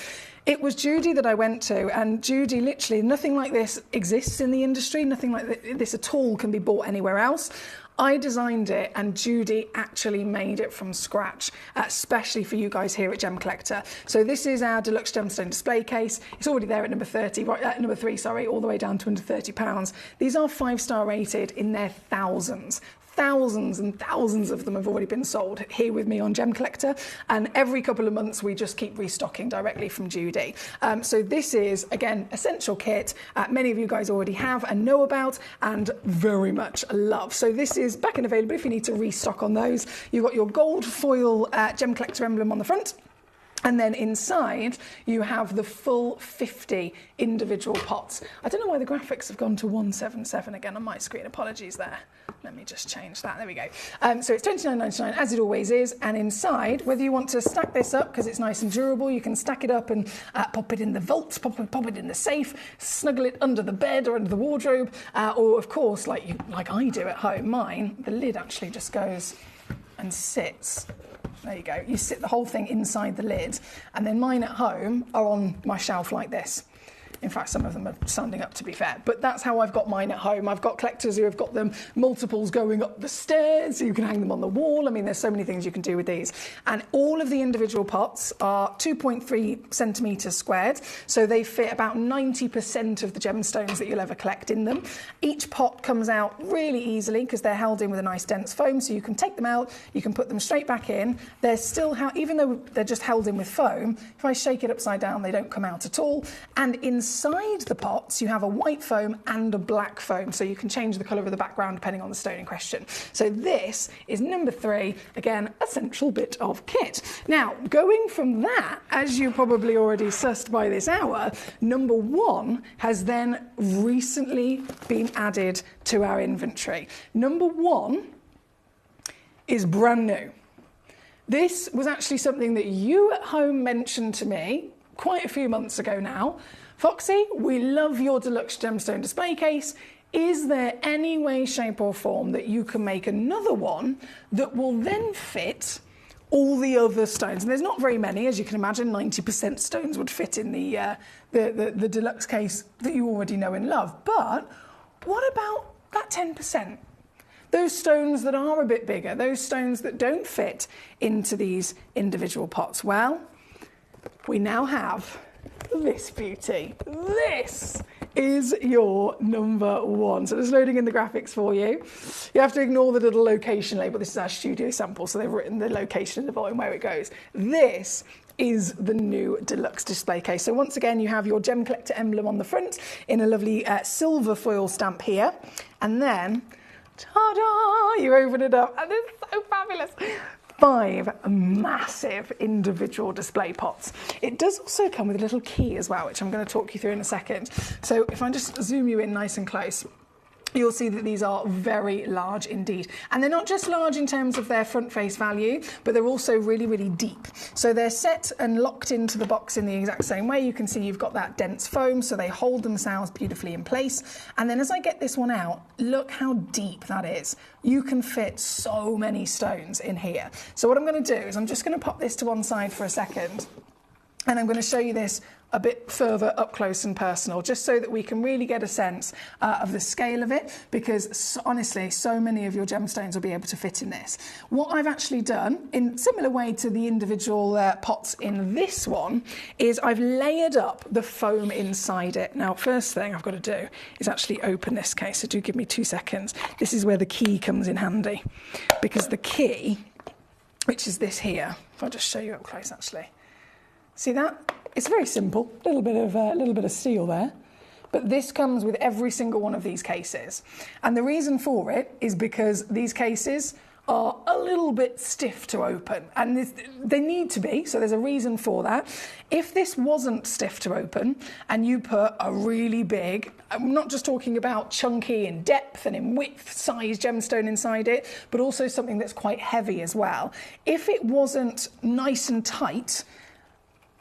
It was Judy that I went to, and Judy, literally nothing like this exists in the industry, nothing like this at all can be bought anywhere else. I designed it, and Judy actually made it from scratch, especially for you guys here at Gemcollector. So this is our deluxe gemstone display case. It's already there at number 3, sorry, all the way down to under £30. These are 5-star rated in their thousands. Thousands and thousands of them have already been sold here with me on Gemcollector, and every couple of months we just keep restocking directly from Judy. So this is, again, essential kit. Many of you guys already have and know about and very much love. So this is back and available if you need to restock on those. You've got your gold foil Gemcollector emblem on the front. And then inside, you have the full 50 individual pots. I don't know why the graphics have gone to 177 again on my screen. Apologies there. Let me just change that. There we go. So it's $29.99, as it always is. And inside, whether you want to stack this up because it's nice and durable, you can stack it up and pop it in the vaults, pop it in the safe, snuggle it under the bed or under the wardrobe. Or, of course, like I do at home, mine, the lid actually just goes and sits. There you go. You sit the whole thing inside the lid, and then mine at home are on my shelf like this. In fact, some of them are standing up, to be fair. But that's how I've got mine at home. I've got collectors who have got them multiples going up the stairs, so you can hang them on the wall. I mean, there's so many things you can do with these. And all of the individual pots are 2.3 centimetres squared, so they fit about 90% of the gemstones that you'll ever collect in them. Each pot comes out really easily because they're held in with a nice dense foam, so you can take them out, you can put them straight back in. They're still, even though they're just held in with foam, if I shake it upside down, they don't come out at all. And inside the pots, you have a white foam and a black foam, so you can change the colour of the background depending on the stone in question. So this is number 3, again, essential bit of kit. Now, going from that, as you probably already sussed by this hour, number 1 has then recently been added to our inventory. Number 1 is brand new. This was actually something that you at home mentioned to me quite a few months ago now. Foxy, we love your deluxe gemstone display case. Is there any way, shape or form that you can make another one that will then fit all the other stones? And there's not very many, as you can imagine. 90% stones would fit in the deluxe case that you already know and love. But what about that 10%? Those stones that are a bit bigger, those stones that don't fit into these individual pots. Well, we now have this beauty. This is your number 1. So just loading in the graphics for you. You have to ignore the little location label. This is our studio sample, so they've written the location and the volume where it goes. This is the new deluxe display case. So once again, you have your Gemcollector emblem on the front in a lovely silver foil stamp here. And then, ta-da, you open it up and it's so fabulous. 5 massive individual display pots. It does also come with a little key as well, which I'm going to talk you through in a second. So if I just zoom you in nice and close, you'll see that these are very large indeed. And they're not just large in terms of their front face value, but they're also really, really deep. So they're set and locked into the box in the exact same way. You can see you've got that dense foam, so they hold themselves beautifully in place. And then as I get this one out, look how deep that is. You can fit so many stones in here. So what I'm going to do is I'm just going to pop this to one side for a second, and I'm going to show you this a bit further up close and personal, just so that we can really get a sense of the scale of it, because honestly, so many of your gemstones will be able to fit in this. What I've actually done, in similar way to the individual pots in this one, is I've layered up the foam inside it. Now, first thing I've got to do is actually open this case, so do give me 2 seconds. This is where the key comes in handy, because the key, which is this here, if I'll just show you up close actually. See that? It's very simple, a little bit of steel there, but this comes with every single one of these cases. And the reason for it is because these cases are a little bit stiff to open, and they need to be, so there's a reason for that. If this wasn't stiff to open and you put a really big, I'm not just talking about chunky in depth and in width size gemstone inside it, but also something that's quite heavy as well. If it wasn't nice and tight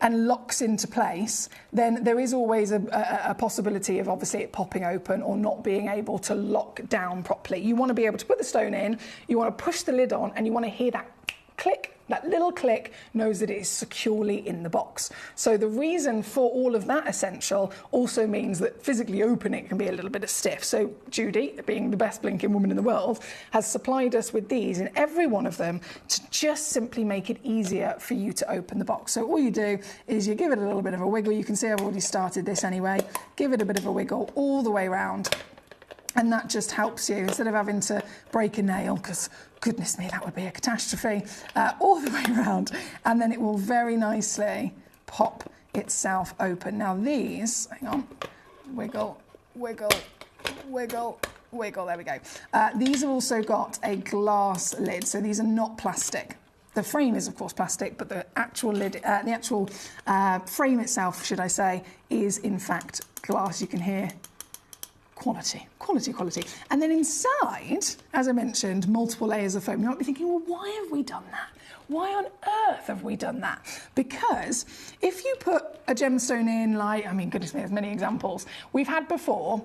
and locks into place, then there is always a possibility of obviously it popping open or not being able to lock down properly. You want to be able to put the stone in, you want to push the lid on, and you want to hear that click. That little click knows that it is securely in the box. So the reason for all of that essential also means that physically opening it can be a little bit of stiff. So Judy, being the best blinking woman in the world, has supplied us with these in every one of them to just simply make it easier for you to open the box. So all you do is you give it a little bit of a wiggle. You can see I've already started this anyway. Give it a bit of a wiggle all the way around. And that just helps you, instead of having to break a nail, because goodness me, that would be a catastrophe, all the way around. And then it will very nicely pop itself open. Now these, hang on, wiggle, wiggle, wiggle, wiggle, there we go. These have also got a glass lid, so these are not plastic. The frame is, of course, plastic, but the actual lid, the actual frame itself, should I say, is in fact glass. You can hear quality, quality, quality. And then inside, as I mentioned, multiple layers of foam. You might be thinking, well, why have we done that? Why on earth have we done that? Because if you put a gemstone in, like, I mean, goodness me, there's many examples. We've had before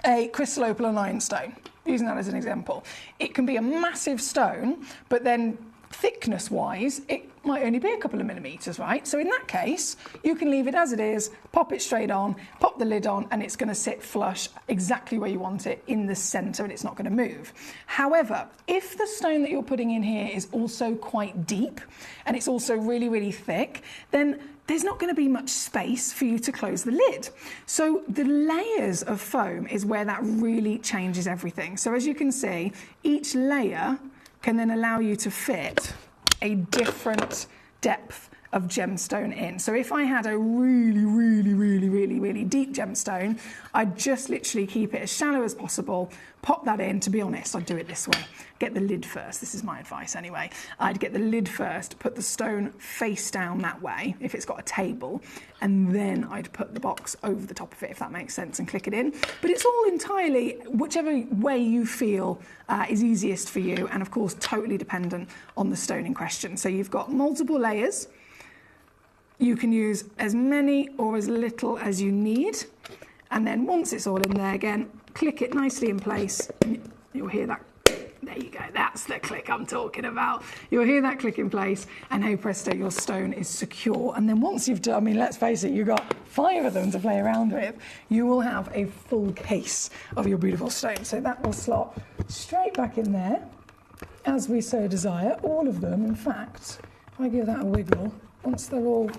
a crystal opal and ironstone, using that as an example. It can be a massive stone, but then thickness-wise, it might only be a couple of millimetres, right? So in that case, you can leave it as it is, pop it straight on, pop the lid on, and it's going to sit flush exactly where you want it, in the centre, and it's not going to move. However, if the stone that you're putting in here is also quite deep, and it's also really, really thick, then there's not going to be much space for you to close the lid. So the layers of foam is where that really changes everything. So as you can see, each layer can then allow you to fit a different depth of gemstone in. So if I had a really, really, really, really, really deep gemstone, I'd just literally keep it as shallow as possible, pop that in. To be honest, I'd do it this way. Get the lid first. This is my advice anyway. I'd get the lid first, put the stone face down that way, if it's got a table, and then I'd put the box over the top of it, if that makes sense, and click it in. But it's all entirely whichever way you feel is easiest for you, and of course totally dependent on the stone in question. So you've got multiple layers. You can use as many or as little as you need, and then once it's all in there again, click it nicely in place. You'll hear that. There you go, that's the click I'm talking about. You'll hear that click in place, and hey presto, your stone is secure. And then once you've done, I mean, let's face it, you've got 5 of them to play around with, you will have a full case of your beautiful stone. So that will slot straight back in there, as we so desire, all of them. In fact, if I give that a wiggle, once they're all,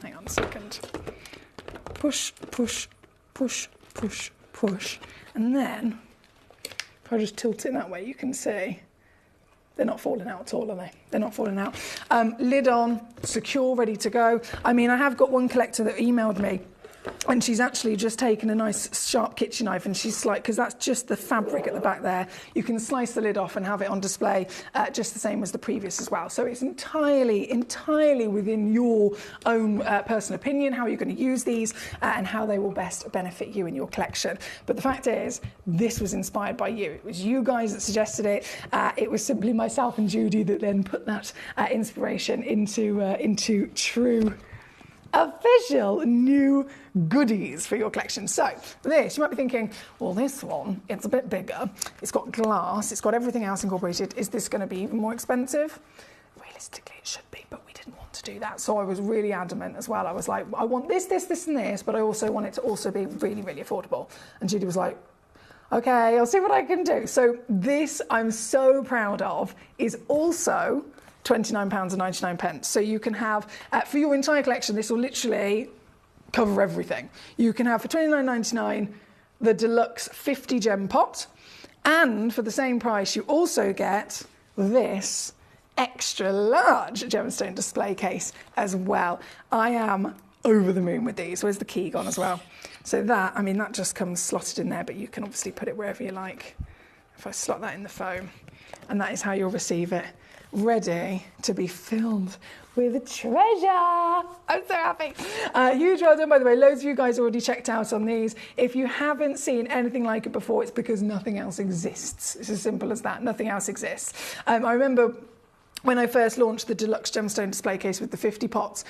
hang on a second, push, push, push, push, push, and then if I just tilt it that way, you can see they're not falling out at all, are they? They're not falling out. Lid on, secure, ready to go. I mean, I have got one collector that emailed me And she's actually just taken a nice sharp kitchen knife and she's like, because that's just the fabric at the back there, you can slice the lid off and have it on display just the same as the previous as well. So it's entirely within your own personal opinion how you're going to use these and how they will best benefit you in your collection. But the fact is, this was inspired by you. It was you guys that suggested it. It was simply myself and Judy that then put that inspiration into true official new goodies for your collection. So this, you might be thinking, well, this one, it's a bit bigger, it's got glass, it's got everything else incorporated. Is this going to be even more expensive? Realistically, it should be, but we didn't want to do that. So I was really adamant as well. I was like, I want this, this, this, and this, but I also want it to also be really, really affordable. And Judy was like, okay, I'll see what I can do. So this, I'm so proud of, is also £29.99. So you can have, for your entire collection, this will literally cover everything. You can have for £29.99 the deluxe 50 gem pot, and for the same price you also get this extra large gemstone display case as well. I am over the moon with these. Where's the key gone as well? So that, I mean, that just comes slotted in there, but you can obviously put it wherever you like. If I slot that in the foam, and that is how you'll receive it, ready to be filled with treasure. I'm so happy. Huge well done, by the way. Loads of you guys already checked out on these. If you haven't seen anything like it before, it's because nothing else exists. It's as simple as that. Nothing else exists. I remember when I first launched the deluxe gemstone display case with the 50 pots,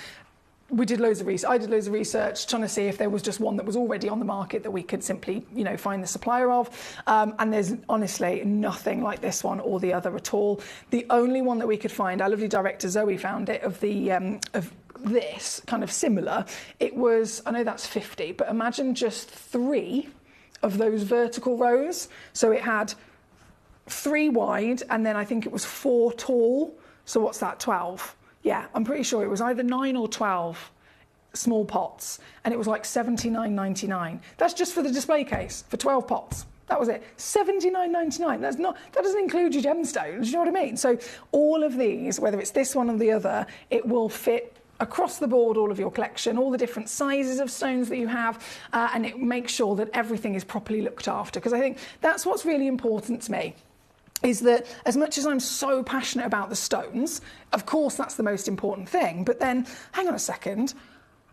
we did loads of research. I did loads of research trying to see if there was just one that was already on the market that we could simply, you know, find the supplier of. And there's honestly nothing like this one or the other at all. The only one that we could find, our lovely director Zoe found it, of the of this kind of similar. It was, I know that's 50, but imagine just 3 of those vertical rows. So it had 3 wide, and then I think it was 4 tall. So what's that? 12. Yeah, I'm pretty sure it was either 9 or 12 small pots, and it was like $79.99. That's just for the display case for 12 pots. That was it. $79.99. That's not. That doesn't include your gemstones. You know what I mean? So all of these, whether it's this one or the other, it will fit across the board, all of your collection, all the different sizes of stones that you have, and it makes sure that everything is properly looked after. Because I think that's what's really important to me, is that as much as I'm so passionate about the stones, of course that's the most important thing, but then, hang on a second,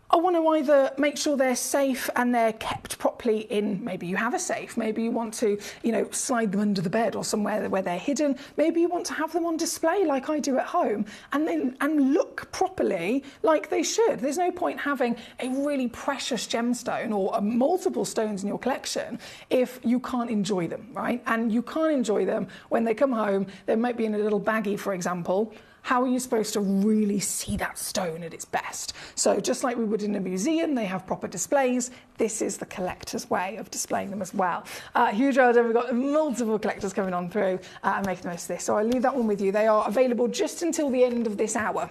I want to either make sure they're safe and they're kept properly in, maybe you have a safe, maybe you want to, you know, slide them under the bed or somewhere where they're hidden, maybe you want to have them on display like I do at home and look properly like they should. There's no point having a really precious gemstone or multiple stones in your collection if you can't enjoy them, right? And you can't enjoy them when they come home. They might be in a little baggie, for example. How are you supposed to really see that stone at its best? So just like we would in a museum, they have proper displays. This is the collector's way of displaying them as well. Huge well done. We've got multiple collectors coming on through and making the most of this. So I'll leave that one with you. They are available just until the end of this hour.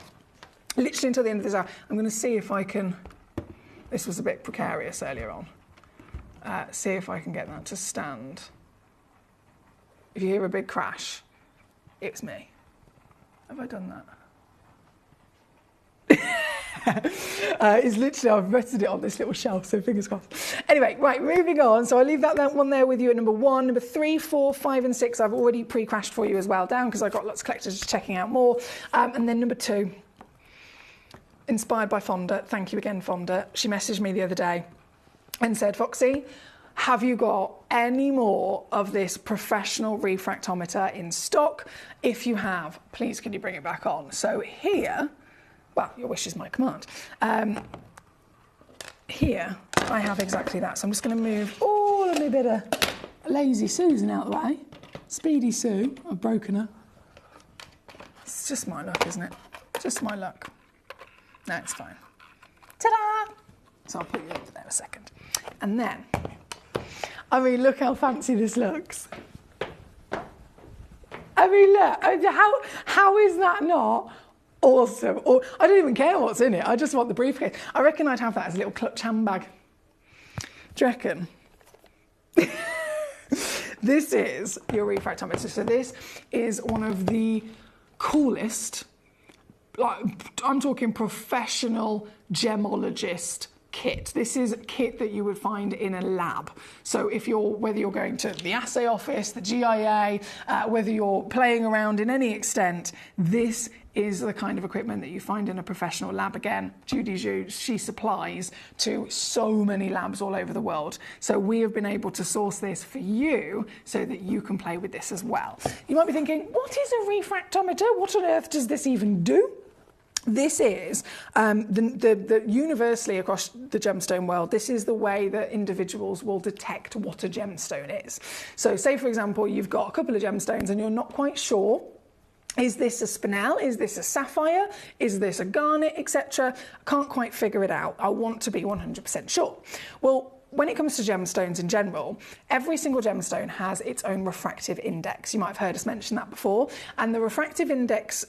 Literally until the end of this hour. I'm going to see if I can... This was a bit precarious earlier on. See if I can get that to stand. If you hear a big crash, it's me. Have I done that? It's literally, I've rested it on this little shelf, so fingers crossed. Anyway, right, moving on. So I'll leave that one there with you at number 1. Number 3, 4, 5 and 6 I've already pre-crashed for you as well down, because I've got lots of collectors just checking out more. And then number 2, inspired by Fonda. Thank you again, Fonda. She messaged me the other day and said, Foxy, have you got any more of this professional refractometer in stock? If you have, please can you bring it back on? So here, well, your wish is my command. Here, I have exactly that. So I'm just going to move all of my bit of lazy Susan out of the way. Speedy Sue, I've broken her. It's just my luck, isn't it? Just my luck. No, it's fine. Ta-da! So I'll put you over there a second. And then, I mean, look how fancy this looks. I mean, look, how is that not awesome? Or I don't even care what's in it. I just want the briefcase. I reckon I'd have that as a little clutch handbag. Do you reckon? This is your refractometer. So this is one of the coolest, like I'm talking professional gemologist kit. This is kit that you would find in a lab. So whether you're going to the assay office, the GIA, whether you're playing around in any extent, this is the kind of equipment that you find in a professional lab. Again, Judy Zhu, she supplies to so many labs all over the world. So we have been able to source this for you so that you can play with this as well. You might be thinking, what is a refractometer? What on earth does this even do? This is, the universally across the gemstone world, this is the way that individuals will detect what a gemstone is. So say, for example, you've got a couple of gemstones and you're not quite sure, is this a spinel? Is this a sapphire? Is this a garnet, etc.? I can't quite figure it out. I want to be 100% sure. Well, when it comes to gemstones in general, every single gemstone has its own refractive index. You might have heard us mention that before. And the refractive index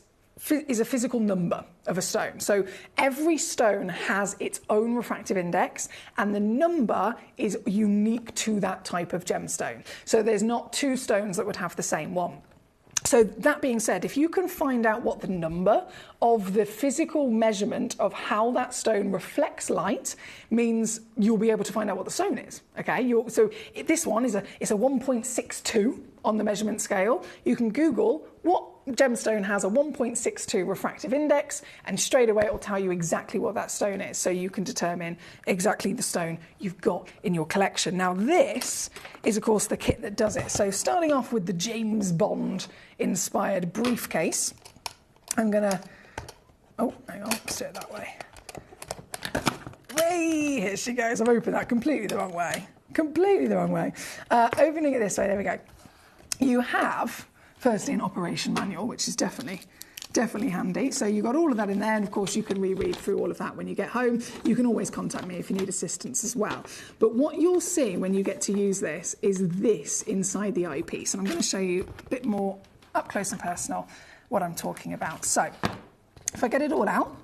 is a physical number of a stone. So every stone has its own refractive index, and the number is unique to that type of gemstone. So there's not two stones that would have the same one. So that being said, if you can find out what the number of the physical measurement of how that stone reflects light means, you'll be able to find out what the stone is. Okay, so this one is a 1.62 on the measurement scale. You can Google what gemstone has a 1.62 refractive index, and straight away it will tell you exactly what that stone is, so you can determine exactly the stone you've got in your collection. Now this is of course the kit that does it. So starting off with the James Bond inspired briefcase, I'm gonna, oh hang on, let's do it that way. Hey, here she goes. I've opened that completely the wrong way. Completely the wrong way. Opening it this way, there we go. You have firstly an operation manual, which is definitely handy. So you've got all of that in there, and of course you can reread through all of that when you get home. You can always contact me if you need assistance as well. But what you'll see when you get to use this is this inside the eyepiece, and I'm going to show you a bit more up close and personal what I'm talking about. So if I get it all out,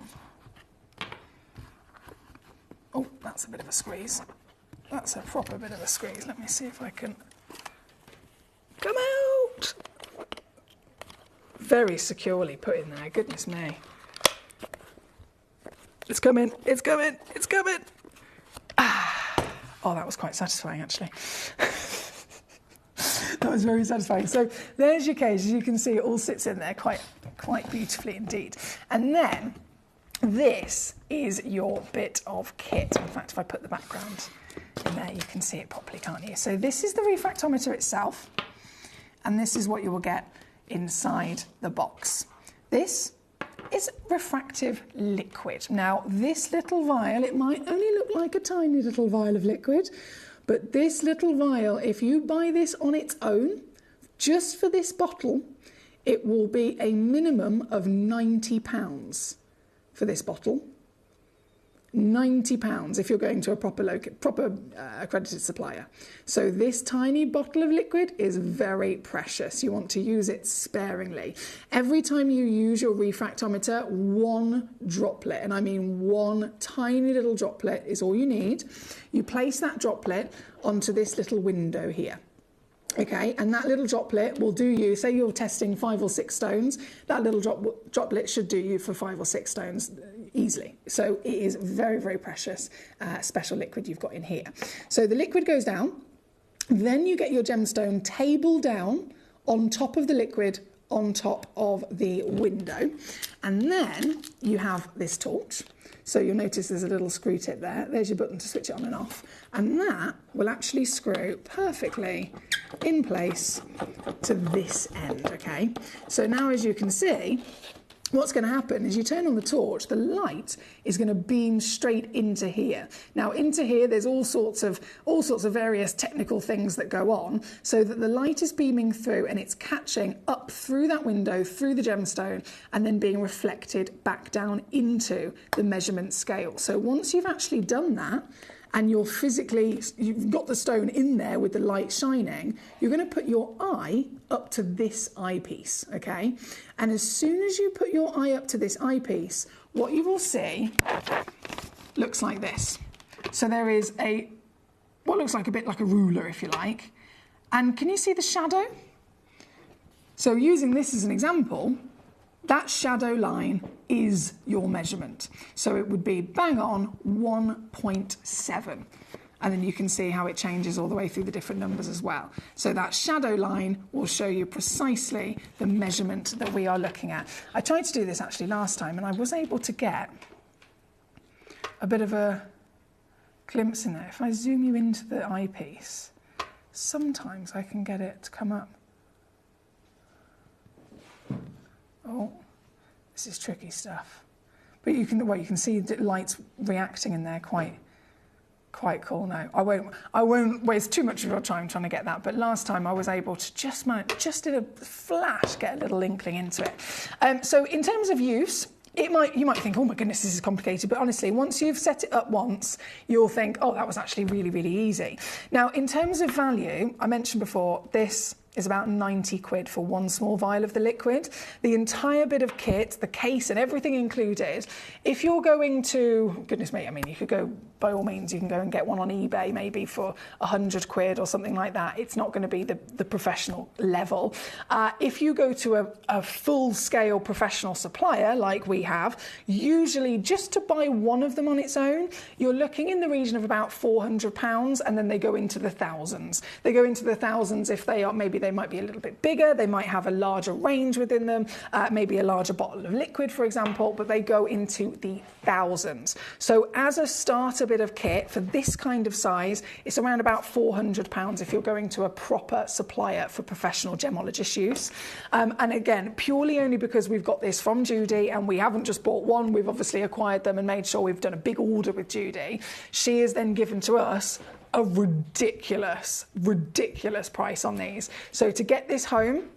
oh, that's a bit of a squeeze. That's a proper bit of a squeeze. Let me see if I can come out. Very securely put in there, goodness me. It's coming, it's coming, it's coming. Ah. Oh, that was quite satisfying actually. That was very satisfying. So there's your case. As you can see, it all sits in there quite beautifully indeed. And then this is your bit of kit. In fact, if I put the background in there, you can see it properly, can't you? So this is the refractometer itself, and this is what you will get inside the box. This is refractive liquid. Now, this little vial, it might only look like a tiny little vial of liquid, but this little vial, if you buy this on its own, just for this bottle, it will be a minimum of £90 for this bottle. £90 if you're going to a proper accredited supplier. So this tiny bottle of liquid is very precious. You want to use it sparingly. Every time you use your refractometer, one droplet, and I mean one tiny little droplet, is all you need. You place that droplet onto this little window here. Okay, and that little droplet will do you, say you're testing 5 or 6 stones, that little droplet should do you for 5 or 6 stones easily. So it is very, very precious special liquid you've got in here. So the liquid goes down, then you get your gemstone table down on top of the liquid, on top of the window, and then you have this torch. So you'll notice there's a little screw tip there. There's your button to switch it on and off. And that will actually screw perfectly in place to this end, okay? So now, as you can see, what's going to happen is you turn on the torch, the light is going to beam straight into here. Now, into here, there's all sorts of various technical things that go on, so that the light is beaming through and it's catching up through that window, through the gemstone, and then being reflected back down into the measurement scale. So once you've actually done that, and you've got the stone in there with the light shining, you're going to put your eye up to this eyepiece, okay? And as soon as you put your eye up to this eyepiece, what you will see looks like this. So there is what looks like a bit like a ruler, if you like. And can you see the shadow? So using this as an example, that shadow line is your measurement. So it would be bang on 1.7. And then you can see how it changes all the way through the different numbers as well. So that shadow line will show you precisely the measurement that we are looking at. I tried to do this actually last time, and I was able to get a bit of a glimpse in there. If I zoom you into the eyepiece, sometimes I can get it to come up. Oh, this is tricky stuff. But you can see the light's reacting in there quite cool now. I won't waste too much of your time trying to get that, but last time I was able to just in a flash get a little inkling into it. So in terms of use, you might think, oh my goodness, this is complicated, but honestly, once you've set it up once, you'll think, oh, that was actually really, really easy. Now, in terms of value, I mentioned before, this is about 90 quid for one small vial of the liquid. The entire bit of kit, the case and everything included, if you're going to, goodness me, I mean, you could go, by all means, you can go and get one on eBay maybe for 100 quid or something like that. It's not going to be the professional level. If you go to a full-scale professional supplier like we have, usually just to buy one of them on its own, you're looking in the region of about £400, and then they go into the thousands. They go into the thousands if they are, maybe they might be a little bit bigger, they might have a larger range within them, maybe a larger bottle of liquid, for example, but they go into the thousands. So as a starter bit of kit for this kind of size, it's around about £400 if you're going to a proper supplier for professional gemologist use. And again, purely only because we've got this from Judy, and we haven't just bought one, we've obviously acquired them and made sure we've done a big order with Judy. She has then given to us a ridiculous price on these. So to get this home,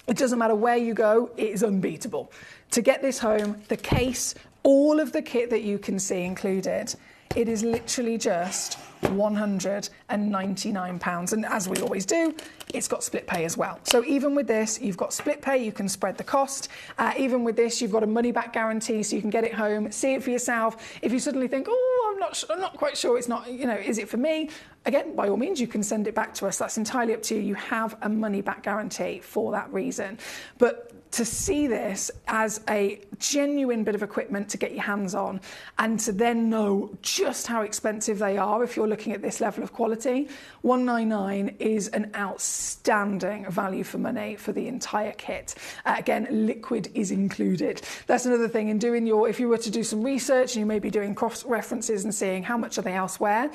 it doesn't matter where you go, it is unbeatable. To get this home, the case, all of the kit that you can see included, it is literally just £199. And as we always do, it's got split pay as well. So even with this, you've got split pay, you can spread the cost. Even with this, you've got a money back guarantee, so you can get it home, see it for yourself. If you suddenly think, oh, I'm not quite sure, it's not, is it for me? Again, by all means, you can send it back to us. That's entirely up to you. You have a money back guarantee for that reason. But to see this as a genuine bit of equipment to get your hands on, and to then know just how expensive they are if you're looking at this level of quality, £199 is an outstanding value for money for the entire kit. Again, liquid is included. That's another thing in doing if you were to do some research and you may be doing cross references and seeing how much are they elsewhere,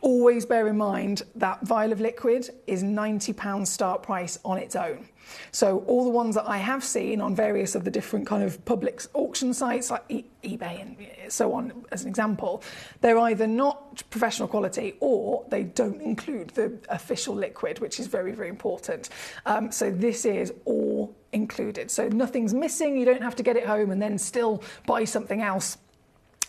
always bear in mind that vial of liquid is £90 start price on its own. So all the ones that I have seen on various of the different kind of public auction sites like eBay and so on, as an example, they're either not professional quality or they don't include the official liquid, which is very, very important. So this is all included. So nothing's missing. You don't have to get it home and then still buy something else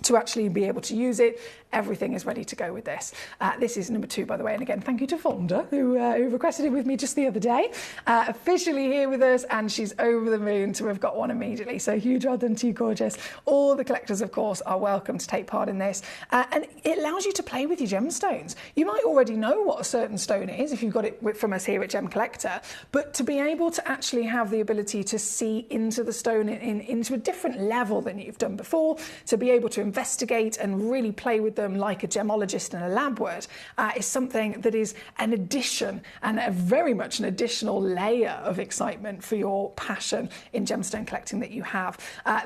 to actually be able to use it. Everything is ready to go with this. This is number 2, by the way, and again, thank you to Fonda, who requested it with me just the other day. Officially here with us, and she's over the moon to have got one immediately. So huge well done to you, gorgeous. All the collectors, of course, are welcome to take part in this. And it allows you to play with your gemstones. You might already know what a certain stone is if you've got it from us here at Gemcollector, but to be able to actually have the ability to see into the stone into a different level than you've done before, to be able to investigate and really play with them like a gemologist and a lab would, is something that is an addition and very much an additional layer of excitement for your passion in gemstone collecting that you have.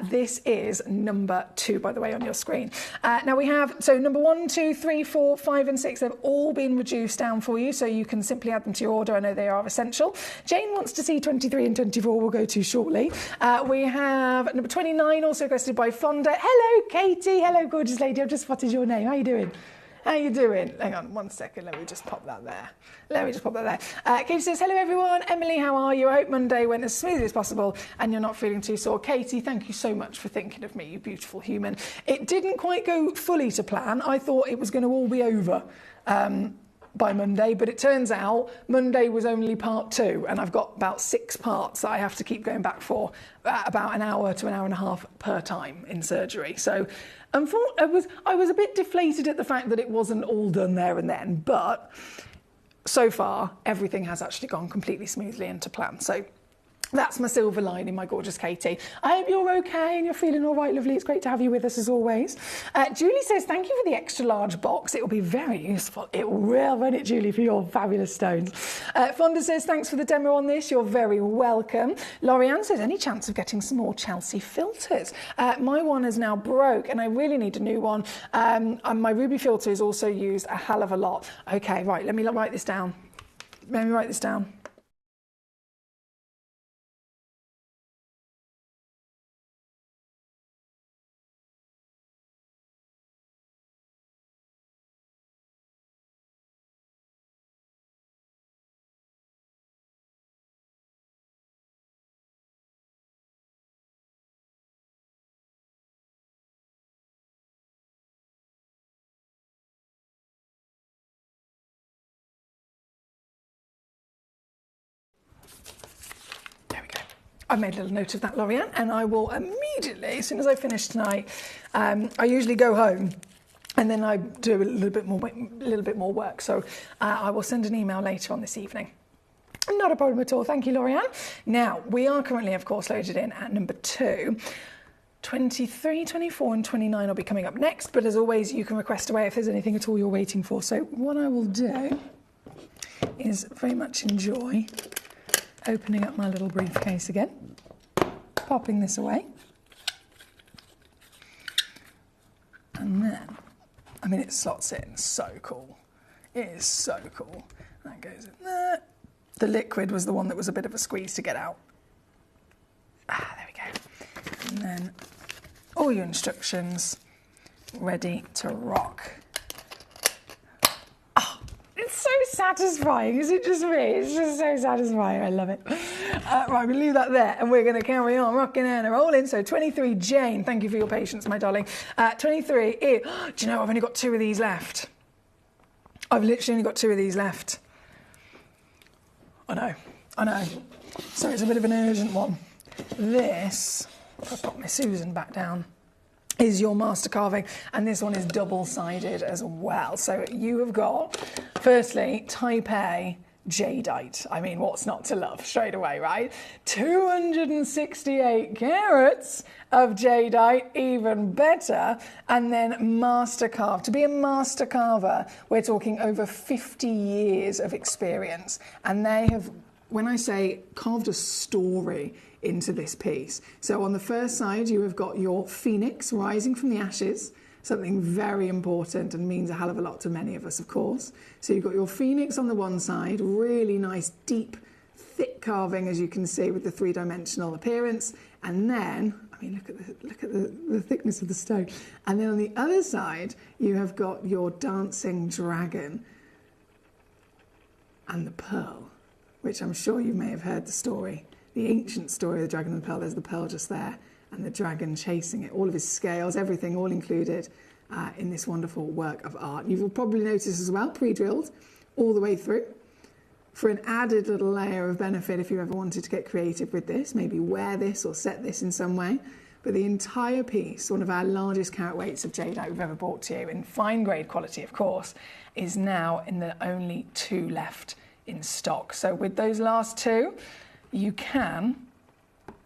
This is number 2, by the way, on your screen. Now we have, so number 1, 2, 3, 4, 5 and 6, they've all been reduced down for you, so you can simply add them to your order. I know they are essential. Jane wants to see 23 and 24, we'll go to shortly. We have number 29, also requested by Fonda. Hello, Katie. Hello, gorgeous lady. I've just spotted your name. How you doing? How you doing? Hang on 1 second. Let me just pop that there. Katie says, hello, everyone. Emily, how are you? I hope Monday went as smoothly as possible and you're not feeling too sore. Katie, thank you so much for thinking of me, you beautiful human. It didn't quite go fully to plan. I thought it was going to all be over by Monday, but it turns out Monday was only part 2, and I've got about 6 parts that I have to keep going back for, about an hour to an hour and a half per time in surgery. So I was a bit deflated at the fact that it wasn't all done there and then, but so far everything has actually gone completely smoothly into plan. So That's my silver lining, my gorgeous Katie. I hope you're okay and you're feeling all right, lovely. It's great to have you with us as always. Julie says, thank you for the extra large box. It will be very useful. It will, won't it, Julie, for your fabulous stones. Fonda says, thanks for the demo on this. You're very welcome. Lorianne says, any chance of getting some more Chelsea filters? My one is now broke and I really need a new one. And my ruby filter is also used a hell of a lot. Okay, right, let me write this down. Let me write this down. I've made a little note of that, Lorianne, and I will immediately, as soon as I finish tonight, I usually go home and then I do a little bit more work. So I will send an email later on this evening. Not a problem at all. Thank you, Lorianne. Now, we are currently, of course, loaded in at number 2. 23, 24 and 29 will be coming up next, but as always, you can request away if there's anything at all you're waiting for. So what I will do is very much enjoy opening up my little briefcase again, popping this away, and then, I mean, it slots in so cool. It is so cool. That goes in there. The liquid was the one that was a bit of a squeeze to get out. There we go. And then all your instructions ready to rock. It's so satisfying, is it just me? It's just so satisfying, I love it. Right, we'll leave that there and we're going to carry on rocking and rolling. So 23, Jane, thank you for your patience, my darling. 23, do you know, I've only got 2 of these left. I've literally only got 2 of these left. I know. So it's a bit of an urgent one. This, if I pop my Susan back down, is your master carving, and this one is double-sided as well. So you have got, firstly, Type A jadeite. I mean, what's not to love straight away, right? 268 carats of jadeite, even better, and then master carved. To be a master carver, we're talking over 50 years of experience, and they have, when I say carved a story into this piece. So on the first side, you have got your phoenix rising from the ashes, something very important and means a hell of a lot to many of us, of course. So you've got your phoenix on the one side, really nice, deep, thick carving, as you can see, with the 3-dimensional appearance. And then, I mean, look at the thickness of the stone. And then on the other side, you have got your dancing dragon and the pearl, which I'm sure you may have heard the story. The ancient story of the dragon and the pearl. There's the pearl just there and the dragon chasing it. All of his scales, everything, all included in this wonderful work of art. You will probably notice as well, pre-drilled all the way through. For an added little layer of benefit, if you ever wanted to get creative with this, maybe wear this or set this in some way. But the entire piece, one of our largest carat weights of jadeite we've ever brought to you, in fine grade quality, of course, is now in the only 2 left in stock. So with those last 2, you can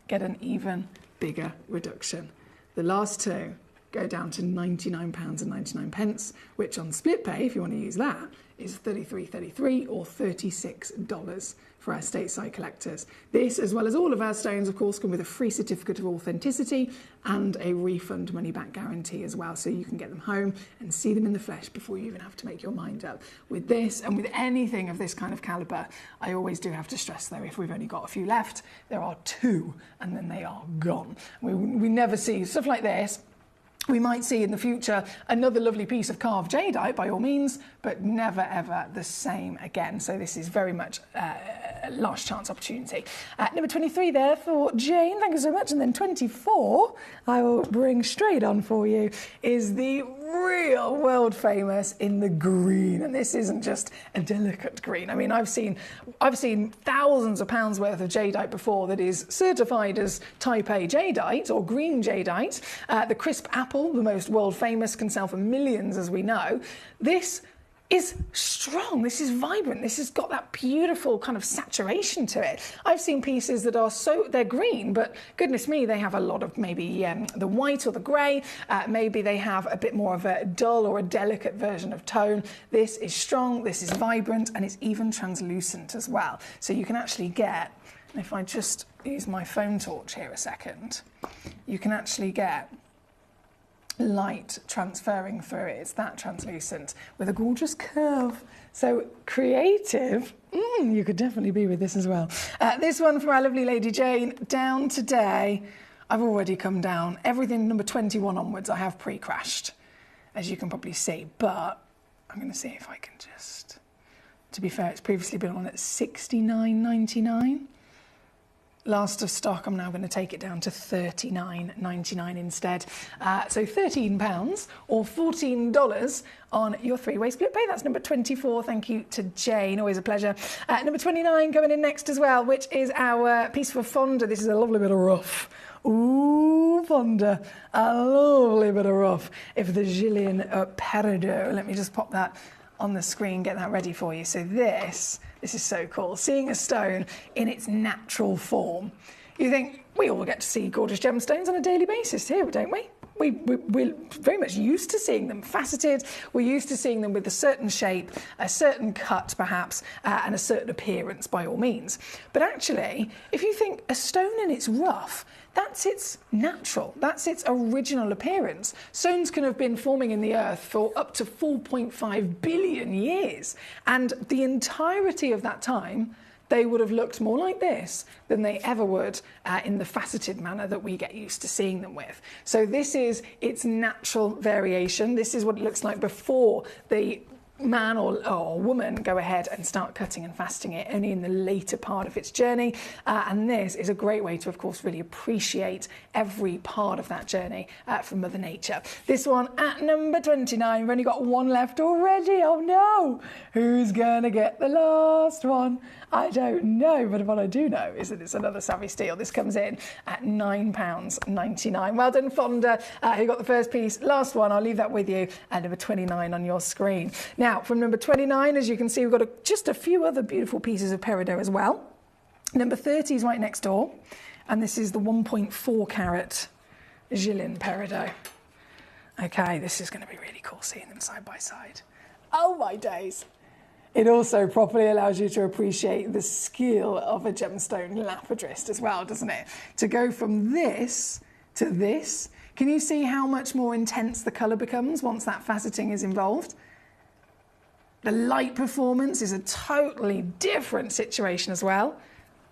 get an even bigger reduction. The last 2 go down to £99.99, which on split pay, if you want to use that, is $33.33 or $36 for our stateside collectors. This, as well as all of our stones, of course, come with a free certificate of authenticity and a refund money-back guarantee as well, so you can get them home and see them in the flesh before you even have to make your mind up. With this, and with anything of this kind of calibre, I always do have to stress, though, if we've only got a few left, there are 2, and then they are gone. We never see stuff like this. We might see in the future another lovely piece of carved jadeite, by all means, but never ever the same again. So this is very much a last chance opportunity. Number 23 there for Jane, thank you so much. And then 24, I will bring straight on for you, is the real world famous in the green. And this isn't just a delicate green. I mean, I've seen thousands of pounds worth of jadeite before that is certified as Type A jadeite or green jadeite. The crisp apple, the most world famous, can sell for millions, as we know. This is strong, this is vibrant, this has got that beautiful kind of saturation to it. I've seen pieces that are they're green, but goodness me, they have a lot of maybe the white or the grey, maybe they have a bit more of a dull or a delicate version of tone. This is strong, this is vibrant, and it's even translucent as well. So you can actually get, if I just use my phone torch here a second, you can actually get light transferring through it. It's that translucent with a gorgeous curve. So creative. You could definitely be with this as well. This one from our lovely Lady Jane. Down today. I've already come down. Everything number 21 onwards I have pre-crashed, as you can probably see. But I'm going to see if I can just... To be fair, it's previously been on at $69.99. Last of stock, I'm now going to take it down to $39.99 instead. So £13 or $14 on your three-way split pay. That's number 24. Thank you to Jane. Always a pleasure. Number 29 going in next as well, which is our piece for Fonda. This is a lovely bit of rough. Ooh, Fonda. A lovely bit of rough. If the Gillian Peridot. Let me just pop that on the screen, get that ready for you. So this is so cool. Seeing a stone in its natural form. You think, we all get to see gorgeous gemstones on a daily basis here, don't we? We're very much used to seeing them faceted. We're used to seeing them with a certain shape, a certain cut perhaps, and a certain appearance by all means. But actually, if you think a stone in its rough, that's its natural, that's its original appearance. Stones can have been forming in the earth for up to 4.5 billion years. And the entirety of that time, they would have looked more like this than they ever would in the faceted manner that we get used to seeing them with. So this is its natural variation. This is what it looks like before the man or woman go ahead and start cutting and faceting it, only in the later part of its journey. And this is a great way to, of course, really appreciate every part of that journey from Mother Nature. This one at number 29. We've only got one left already. Oh no! Who's gonna get the last one? I don't know, but what I do know is that it's another Savvy Steal. This comes in at £9.99. Well done, Fonda, who got the first piece. Last one, I'll leave that with you, at number 29 on your screen. Now, from number 29, as you can see, we've got just a few other beautiful pieces of peridot as well. Number 30 is right next door, and this is the 1.4 carat Gillian peridot. Okay, this is going to be really cool seeing them side by side. Oh my days! It also properly allows you to appreciate the skill of a gemstone lapidrist as well, doesn't it? To go from this to this, can you see how much more intense the colour becomes once that faceting is involved? The light performance is a totally different situation as well.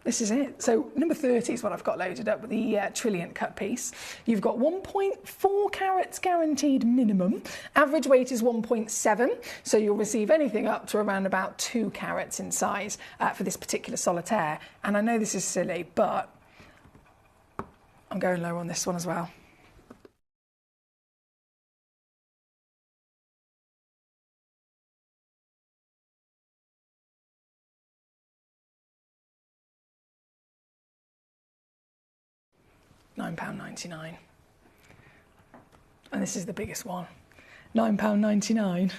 This is it. So number 30 is what I've got loaded up with the Trilliant cut piece. You've got 1.4 carats guaranteed minimum. Average weight is 1.7, so you'll receive anything up to around about 2 carats in size for this particular solitaire. And I know this is silly, but I'm going low on this one as well. £9.99. And this is the biggest one. £9.99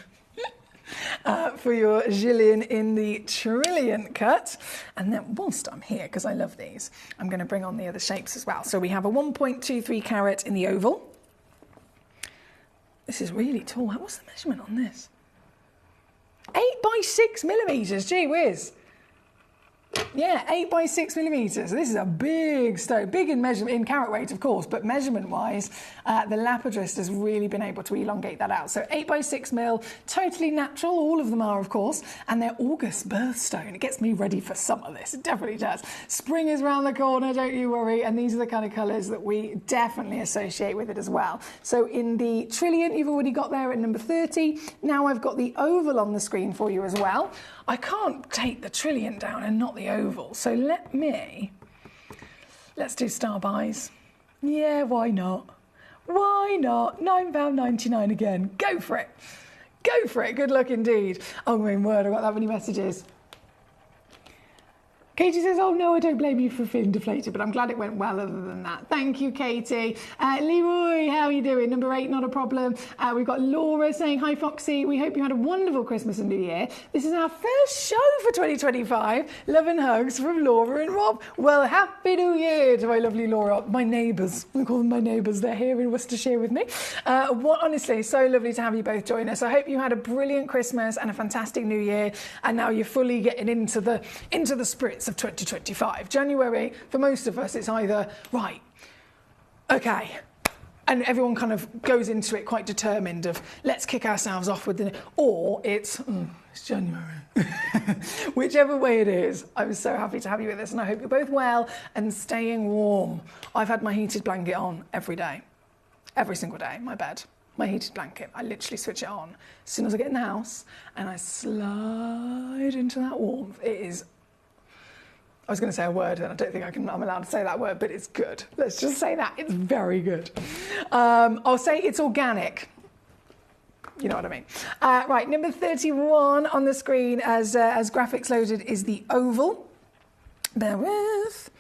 for your Gillian in the Trilliant cut. And then whilst I'm here, because I love these, I'm going to bring on the other shapes as well. So we have a 1.23 carat in the oval. This is really tall. What's the measurement on this? 8 by 6 millimetres, gee whiz. Yeah, 8 by 6 millimetres. So this is a big stone, big in measurement, in carat weight, of course, but measurement-wise, the lapidrist has really been able to elongate that out. So 8 by 6 mil, totally natural. All of them are, of course, and they're August birthstone. It gets me ready for summer. This it definitely does. Spring is round the corner, don't you worry. And these are the kind of colours that we definitely associate with it as well. So in the Trilliant, you've already got there at number 30. Now I've got the oval on the screen for you as well. I can't take the Trilliant down and not the oval, so let's do star buys. Yeah, why not? Why not? £9.99 again. Go for it. Go for it. Good luck indeed. Oh my word, I've got that many messages. Katie says, oh no, I don't blame you for feeling deflated, but I'm glad it went well other than that. Thank you, Katie. Leroy, how are you doing? Number 8, not a problem. We've got Laura saying, hi Foxy, we hope you had a wonderful Christmas and New Year. This is our first show for 2025. Love and hugs from Laura and Rob. Well, Happy New Year to my lovely Laura. My neighbours, we call them my neighbours. They're here in Worcestershire with me. Honestly, so lovely to have you both join us. I hope you had a brilliant Christmas and a fantastic New Year, and now you're fully getting into the spirits of 2025. January, for most of us, it's either, right, okay, and everyone kind of goes into it quite determined of, let's kick ourselves off with or it's January. Whichever way it is, I'm so happy to have you with us, and I hope you're both well and staying warm. I've had my heated blanket on every day, every single day, my bed. My heated blanket, I literally switch it on as soon as I get in the house and I slide into that warmth. It is, I was going to say a word and I don't think I'm allowed to say that word, but it's good. Let's just say that, it's very good. I'll say it's organic. You know what I mean. Right, number 31 on the screen as graphics loaded is the oval. Bear with.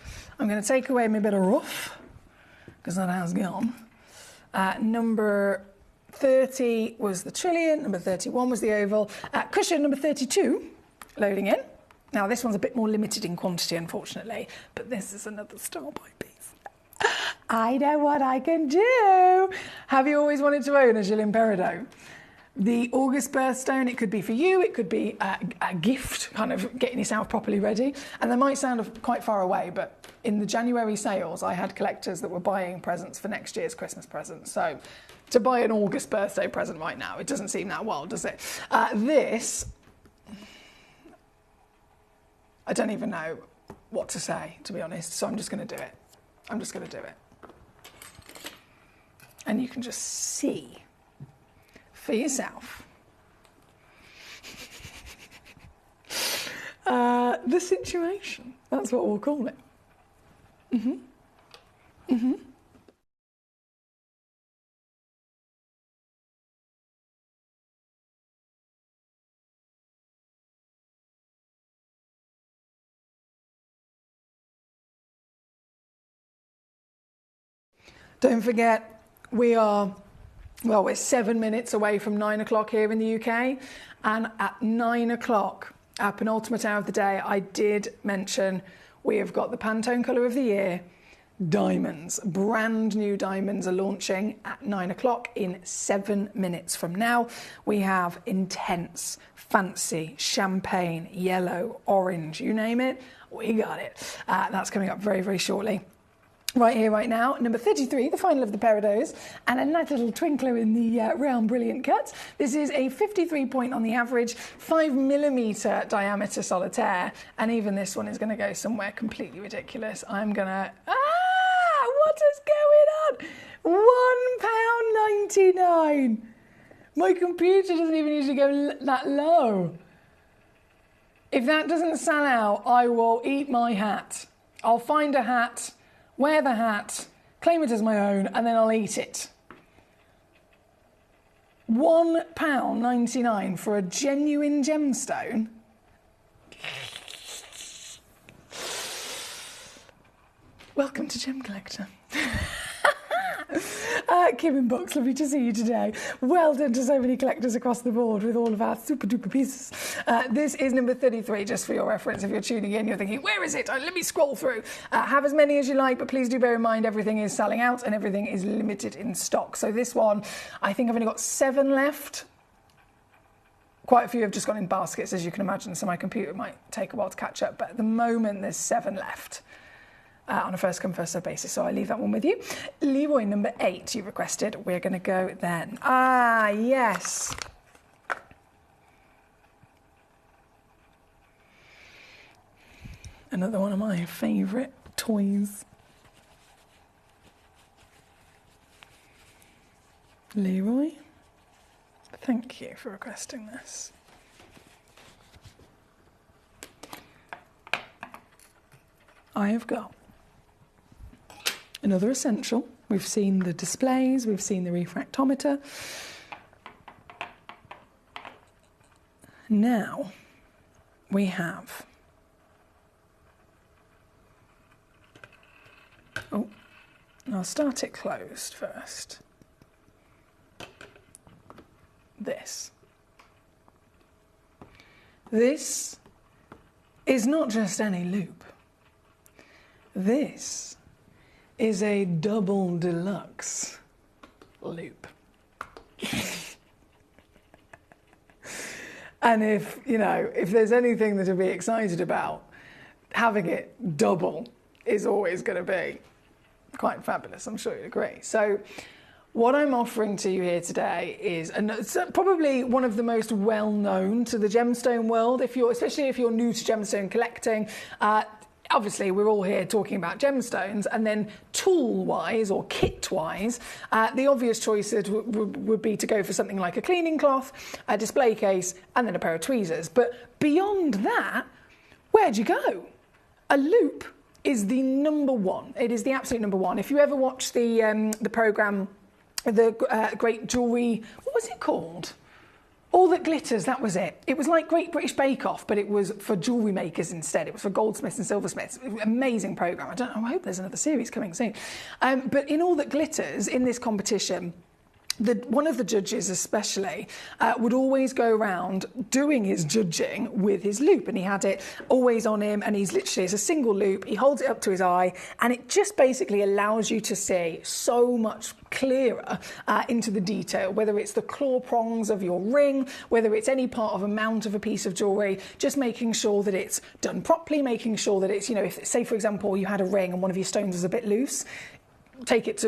I'm going to take away my bit of rough because that has gone. Number 30 was the trillion, number 31 was the oval. Cushion number 32, loading in. Now this one's a bit more limited in quantity, unfortunately, but this is another Star Boy piece. I know what I can do. Have you always wanted to own a Gilles Peridot? The August birthstone, it could be for you, it could be a gift, kind of getting yourself properly ready. And they might sound quite far away, but in the January sales, I had collectors that were buying presents for next year's Christmas presents. So to buy an August birthday present right now, it doesn't seem that wild, does it? This, I don't even know what to say, to be honest, so I'm just going to do it. I'm just going to do it. And you can just see for yourself the situation. That's what we'll call it. Don't forget, we're 7 minutes away from 9 o'clock here in the UK, and at 9 o'clock, our penultimate hour of the day, I did mention we have got the Pantone colour of the year, diamonds. Brand new diamonds are launching at 9 o'clock in 7 minutes from now. We have intense, fancy, champagne, yellow, orange, you name it, we got it. That's coming up very, very shortly. Right here, right now, number 33, the final of the Peridots, and a nice little twinkler in the round brilliant cut. This is a 53 point on the average, 5mm diameter solitaire, and even this one is going to go somewhere completely ridiculous. I'm going to... what is going on? £1.99. My computer doesn't even usually go that low. If that doesn't sell out, I will eat my hat. I'll find a hat, wear the hat, claim it as my own, and then I'll eat it. £1.99 for a genuine gemstone. Welcome to Gemcollector. Kim and Box, lovely to see you today. Well done to so many collectors across the board with all of our super duper pieces. This is number 33, just for your reference. If you're tuning in, you're thinking, where is it? Let me scroll through. Have as many as you like, but please do bear in mind everything is selling out and everything is limited in stock. So this one, I think I've only got 7 left. Quite a few have just gone in baskets, as you can imagine, so my computer might take a while to catch up, but at the moment there's 7 left. On a first come first served basis, so I leave that one with you. Leroy, number 8 you requested. We're going to go then. Ah, yes. Another one of my favourite toys. Leroy, thank you for requesting this. I have got another essential. We've seen the displays, we've seen the refractometer. Now we have Oh, I'll start it closed first. This. This is not just any loop. This is a double deluxe loop. And if there's anything that to be excited about, having it double is always going to be quite fabulous. I'm sure you'd agree. So what I'm offering to you here today is probably one of the most well-known to the gemstone world, especially if you're new to gemstone collecting. Obviously, we're all here talking about gemstones, and then tool-wise or kit-wise, the obvious choices would be to go for something like a cleaning cloth, a display case, and then a pair of tweezers. But beyond that, where'd you go? A loop is the number one. It is the absolute number one. If you ever watch the programme, the Great Jewellery, what was it called? All That Glitters, that was it. It was like Great British Bake Off, but it was for jewellery makers instead. It was for goldsmiths and silversmiths. Amazing programme. I hope there's another series coming soon. But in All That Glitters, in this competition, one of the judges especially would always go around doing his judging with his loop, and he had it always on him, and it's a single loop. He holds it up to his eye, and it just basically allows you to see so much clearer into the detail, whether it's the claw prongs of your ring, whether it's any part of a mount of a piece of jewellery, just making sure that it's done properly, making sure that it's, if, say for example, you had a ring and one of your stones was a bit loose, take it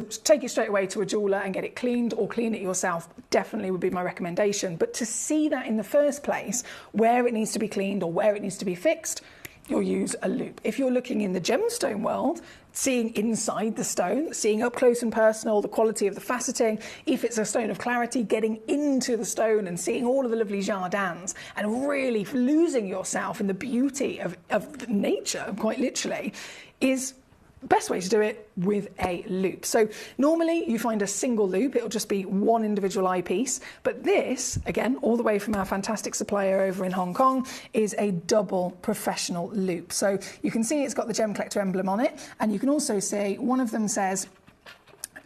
straight away to a jeweller and get it cleaned, or clean it yourself, definitely would be my recommendation. But to see that in the first place, where it needs to be cleaned or where it needs to be fixed, you'll use a loop. If you're looking in the gemstone world, seeing inside the stone, seeing up close and personal the quality of the faceting, if it's a stone of clarity, getting into the stone and seeing all of the lovely jardins and really losing yourself in the beauty of nature, quite literally, is best way to do it with a loop. So normally you find a single loop, it'll just be one individual eyepiece, but this, again, all the way from our fantastic supplier over in Hong Kong, is a double professional loop. So you can see it's got the Gemcollector emblem on it, and you can also see one of them says,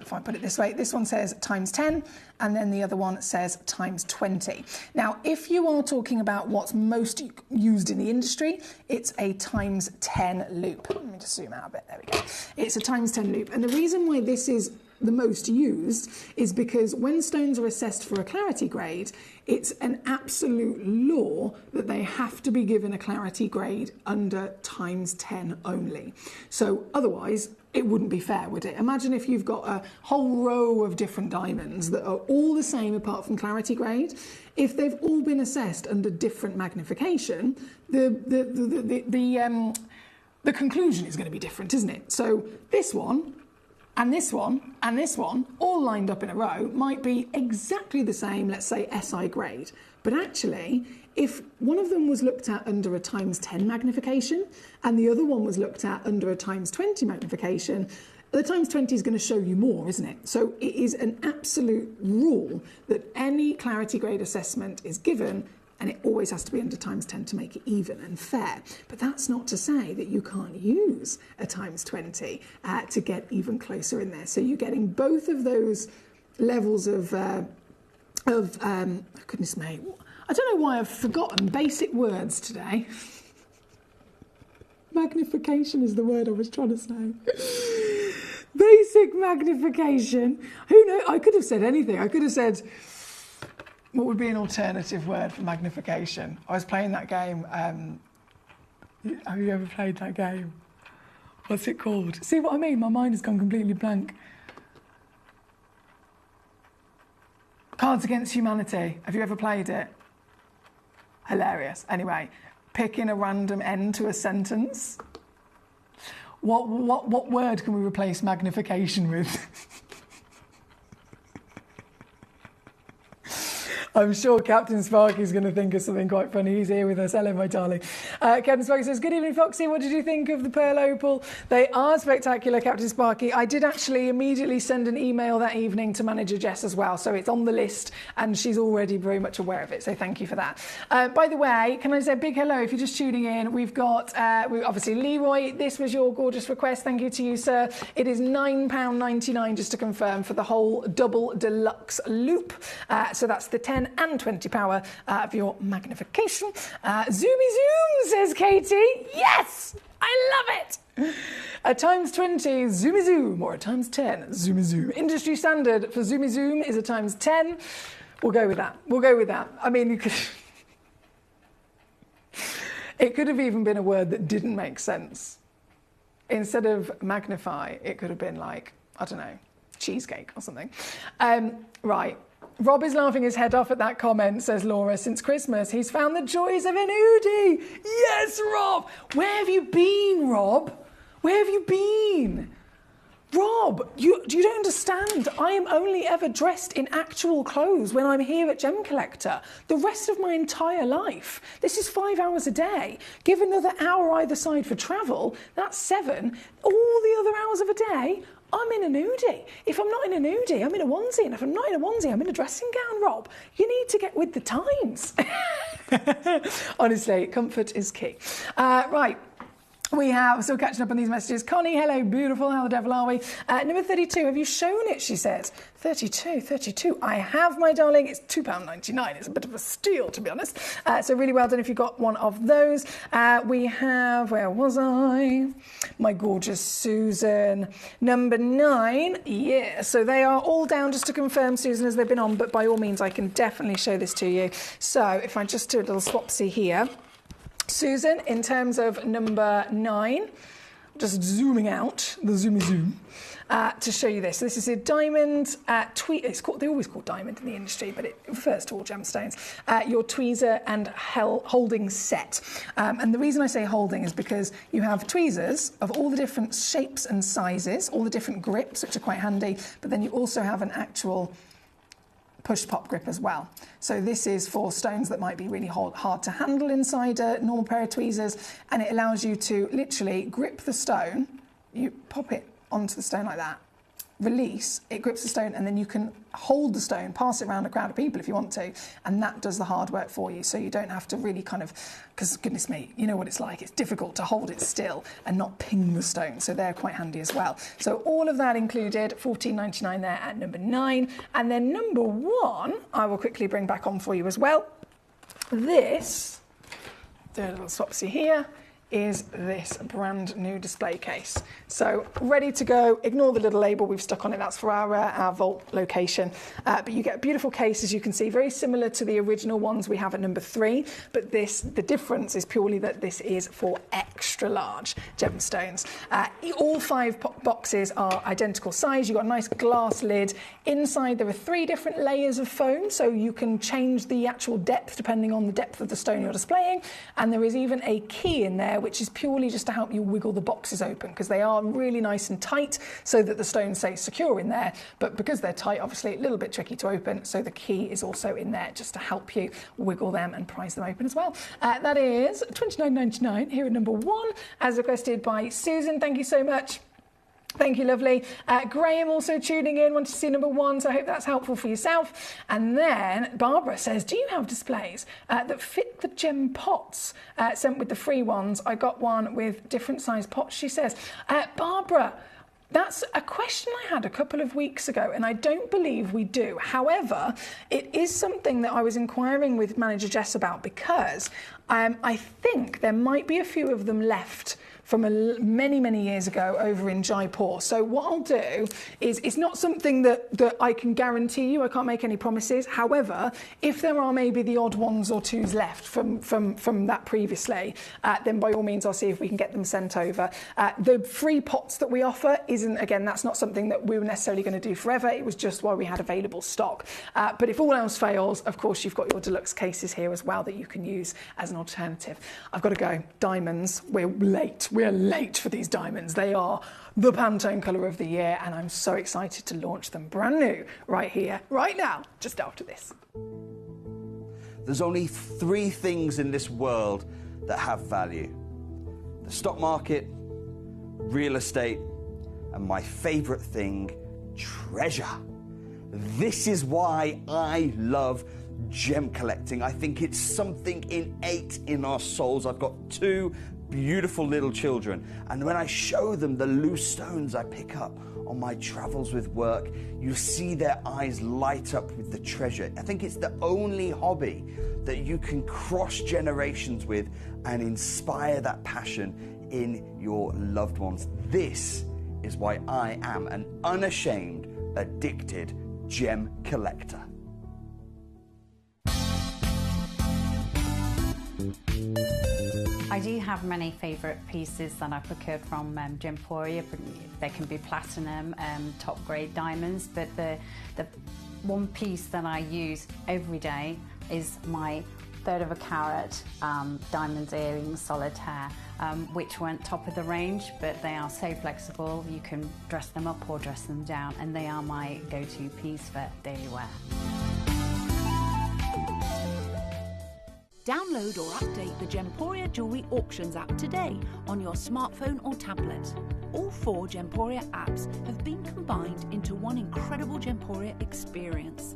if I put it this way, this one says times 10, and then the other one says times 20. Now, if you are talking about what's most used in the industry, it's a times 10 loop. Let me just zoom out a bit, there we go. It's a times 10 loop. And the reason why this is the most used is because when stones are assessed for a clarity grade, it's an absolute law that they have to be given a clarity grade under times 10 only. So otherwise, it wouldn't be fair, would it? Imagine if you've got a whole row of different diamonds that are all the same apart from clarity grade. If they've all been assessed under different magnification, the conclusion is going to be different, isn't it? So this one, and this one, and this one, all lined up in a row, might be exactly the same, let's say, SI grade. But actually, if one of them was looked at under a times 10 magnification and the other one was looked at under a times 20 magnification, the times 20 is going to show you more, isn't it? So it is an absolute rule that any clarity grade assessment is given, and it always has to be under times 10 to make it even and fair. But that's not to say that you can't use a times 20 to get even closer in there. So you're getting both of those levels of goodness me, I don't know why I've forgotten basic words today. Magnification is the word I was trying to say. Basic magnification. Who knows? I could have said anything. I could have said, what would be an alternative word for magnification? I was playing that game. Have you ever played that game? What's it called? See what I mean? My mind has gone completely blank. Cards Against Humanity. Have you ever played it? Hilarious. Anyway, picking a random end to a sentence. What word can we replace magnification with? I'm sure Captain Sparky's going to think of something quite funny. He's here with us. Hello, my darling. Captain Sparky says, good evening, Foxy. What did you think of the Pearl Opal? They are spectacular, Captain Sparky. I did actually immediately send an email that evening to Manager Jess as well, so it's on the list and she's already very much aware of it, so thank you for that. By the way, can I say a big hello if you're just tuning in? We've got, obviously, Leroy, this was your gorgeous request. Thank you to you, sir. It is £9.99 just to confirm for the whole double deluxe loop. So that's the 10 and 20 power of your magnification. Zoomy zoom, says Katie. Yes! I love it! A times 20 zoomy zoom or a times 10 zoomy zoom. Industry standard for zoomy zoom is a times 10. We'll go with that. We'll go with that. I mean, you could... It could have even been a word that didn't make sense. Instead of magnify, it could have been like, I don't know, cheesecake or something. Right. Rob is laughing his head off at that comment, says Laura. Since Christmas, he's found the joys of an Oodie. Yes, Rob. Where have you been, Rob? Where have you been? Rob, you don't understand. I am only ever dressed in actual clothes when I'm here at Gemcollector. The rest of my entire life. This is 5 hours a day. Give another hour either side for travel, that's 7. All the other hours of a day, I'm in an Oodie. If I'm not in an Oodie, I'm in a onesie. And if I'm not in a onesie, I'm in a dressing gown, Rob. You need to get with the times. Honestly, comfort is key. Right. We're still catching up on these messages. Connie, hello, beautiful. How the devil are we? Number 32, have you shown it, she says. 32. I have, my darling. It's £2.99. It's a bit of a steal, to be honest. So really well done if you got one of those. We have, where was I? My gorgeous Susan. Number 9, yeah. So they are all down, just to confirm, Susan, as they've been on. But by all means, I can definitely show this to you. So if I just do a little swapsy here. Susan, in terms of number 9, just zooming out, the zoomy zoom, to show you this. So this is a diamond tweed. They always call diamond in the industry, but it refers to all gemstones. Your tweezer and holding set. And the reason I say holding is because you have tweezers of all the different shapes and sizes, all the different grips, which are quite handy, but then you also have an actual push-pop grip as well. So this is for stones that might be really hard to handle inside a normal pair of tweezers, and it allows you to literally grip the stone. You pop it onto the stone like that, release, it grips the stone, and then you can hold the stone, pass it around a crowd of people if you want to, and that does the hard work for you. So you don't have to really because goodness me, you know what it's like. It's difficult to hold it still and not ping the stone. So they're quite handy as well. So all of that included, £14.99 there at number 9. And then number 1, I will quickly bring back on for you as well. This, do a little swapsy here, is this brand new display case. So ready to go. Ignore the little label we've stuck on it. That's for our vault location. But you get a beautiful case, as you can see, very similar to the original ones we have at number 3. But the difference is purely that this is for extra large gemstones. All 5 boxes are identical size. You've got a nice glass lid. Inside there are 3 different layers of foam, so you can change the actual depth depending on the depth of the stone you're displaying. And there is even a key in there, which is purely just to help you wiggle the boxes open, because they are really nice and tight so that the stones stay secure in there. But because they're tight, obviously a little bit tricky to open, so the key is also in there just to help you wiggle them and prise them open as well. That is £29.99 here at number 1, as requested by Susan. Thank you so much. Thank you, lovely. Graham also tuning in, wanted to see number 1, so I hope that's helpful for yourself. And then Barbara says, do you have displays that fit the gem pots sent with the free ones? I got one with different size pots, she says. Barbara, that's a question I had a couple of weeks ago, and I don't believe we do. However, it is something that I was inquiring with Manager Jess about, because I think there might be a few of them left from many years ago over in Jaipur. So what I'll do is, it's not something that I can guarantee you. I can't make any promises. However, if there are maybe the odd 1s or 2s left from that previously, then by all means I'll see if we can get them sent over. The free pots that we offer that's not something that we were necessarily going to do forever. It was just while we had available stock. But if all else fails, of course, you've got your deluxe cases here as well that you can use as an alternative. I've got to go. Diamonds, we're late. We're late for these diamonds. They are the Pantone colour of the year, and I'm so excited to launch them brand new right here, right now, just after this. There's only three things in this world that have value: the stock market, real estate, and my favorite thing, treasure. This is why I love gem collecting. I think it's something innate in our souls. I've got two beautiful little children, and when I show them the loose stones I pick up on my travels with work, you see their eyes light up with the treasure. I think it's the only hobby that you can cross generations with and inspire that passion in your loved ones. This is why I am an unashamed, addicted gem collector. I do have many favourite pieces that I've procured from Gemporia. They can be platinum, top grade diamonds, but the one piece that I use every day is my 1/3 of a carat diamond earrings, solitaire, which weren't top of the range, but they are so flexible. You can dress them up or dress them down, and they are my go-to piece for daily wear. Download or update the Gemporia Jewellery Auctions app today on your smartphone or tablet. All 4 Gemporia apps have been combined into one incredible Gemporia experience.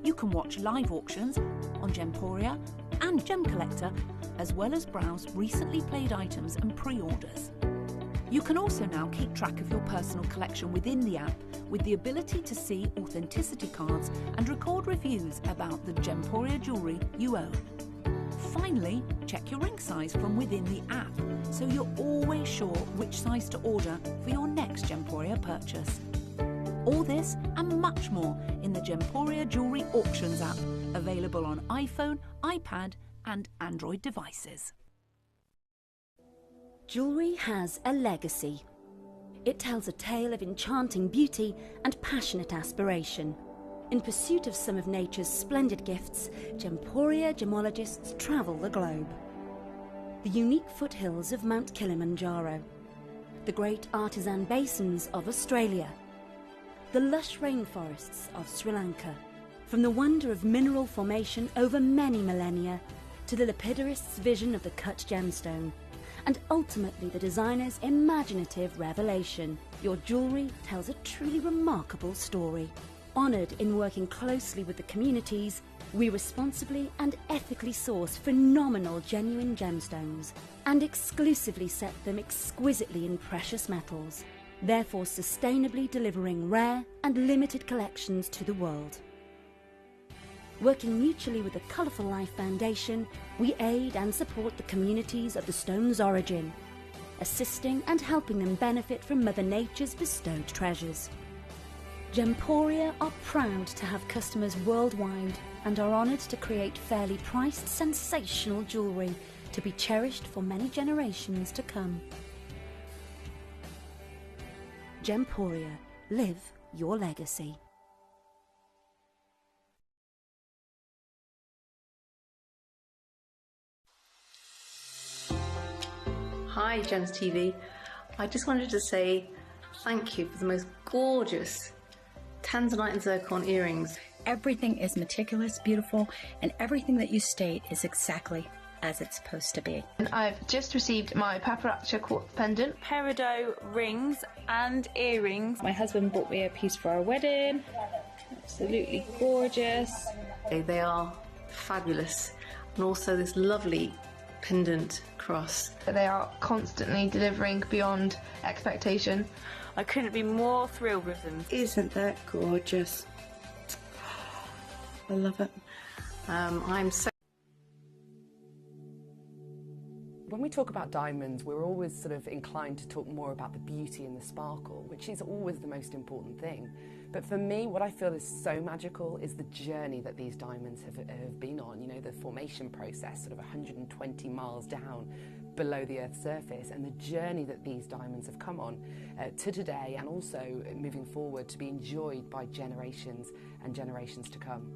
You can watch live auctions on Gemporia and Gemcollector, as well as browse recently played items and pre-orders. You can also now keep track of your personal collection within the app, with the ability to see authenticity cards and record reviews about the Gemporia jewellery you own. Finally, check your ring size from within the app, so you're always sure which size to order for your next Gemporia purchase. All this and much more in the Gemporia Jewellery Auctions app, available on iPhone, iPad and Android devices. Jewellery has a legacy. It tells a tale of enchanting beauty and passionate aspiration. In pursuit of some of nature's splendid gifts, Gemporia gemologists travel the globe. The unique foothills of Mount Kilimanjaro, the great artisan basins of Australia, the lush rainforests of Sri Lanka, from the wonder of mineral formation over many millennia to the lapidarists' vision of the cut gemstone, and ultimately the designer's imaginative revelation, your jewellery tells a truly remarkable story. Honoured in working closely with the communities, we responsibly and ethically source phenomenal genuine gemstones and exclusively set them exquisitely in precious metals, therefore sustainably delivering rare and limited collections to the world. Working mutually with the Colourful Life Foundation, we aid and support the communities of the stone's origin, assisting and helping them benefit from Mother Nature's bestowed treasures. Gemporia are proud to have customers worldwide and are honoured to create fairly priced, sensational jewellery to be cherished for many generations to come. Gemporia, live your legacy. Hi Gems TV. I just wanted to say thank you for the most gorgeous tanzanite and zircon earrings. Everything is meticulous, beautiful, and everything that you state is exactly as it's supposed to be. And I've just received my paparazzi quartz pendant, peridot rings and earrings. My husband bought me a piece for our wedding. Absolutely gorgeous. They are fabulous. And also this lovely pendant cross. They are constantly delivering beyond expectation. I couldn't be more thrilled with them. Isn't that gorgeous? I love it. I'm so... When we talk about diamonds, we're always sort of inclined to talk more about the beauty and the sparkle, which is always the most important thing. But for me, what I feel is so magical is the journey that these diamonds have been on. You know, the formation process, sort of 120 miles down below the Earth's surface, and the journey that these diamonds have come on to today, and also moving forward to be enjoyed by generations and generations to come.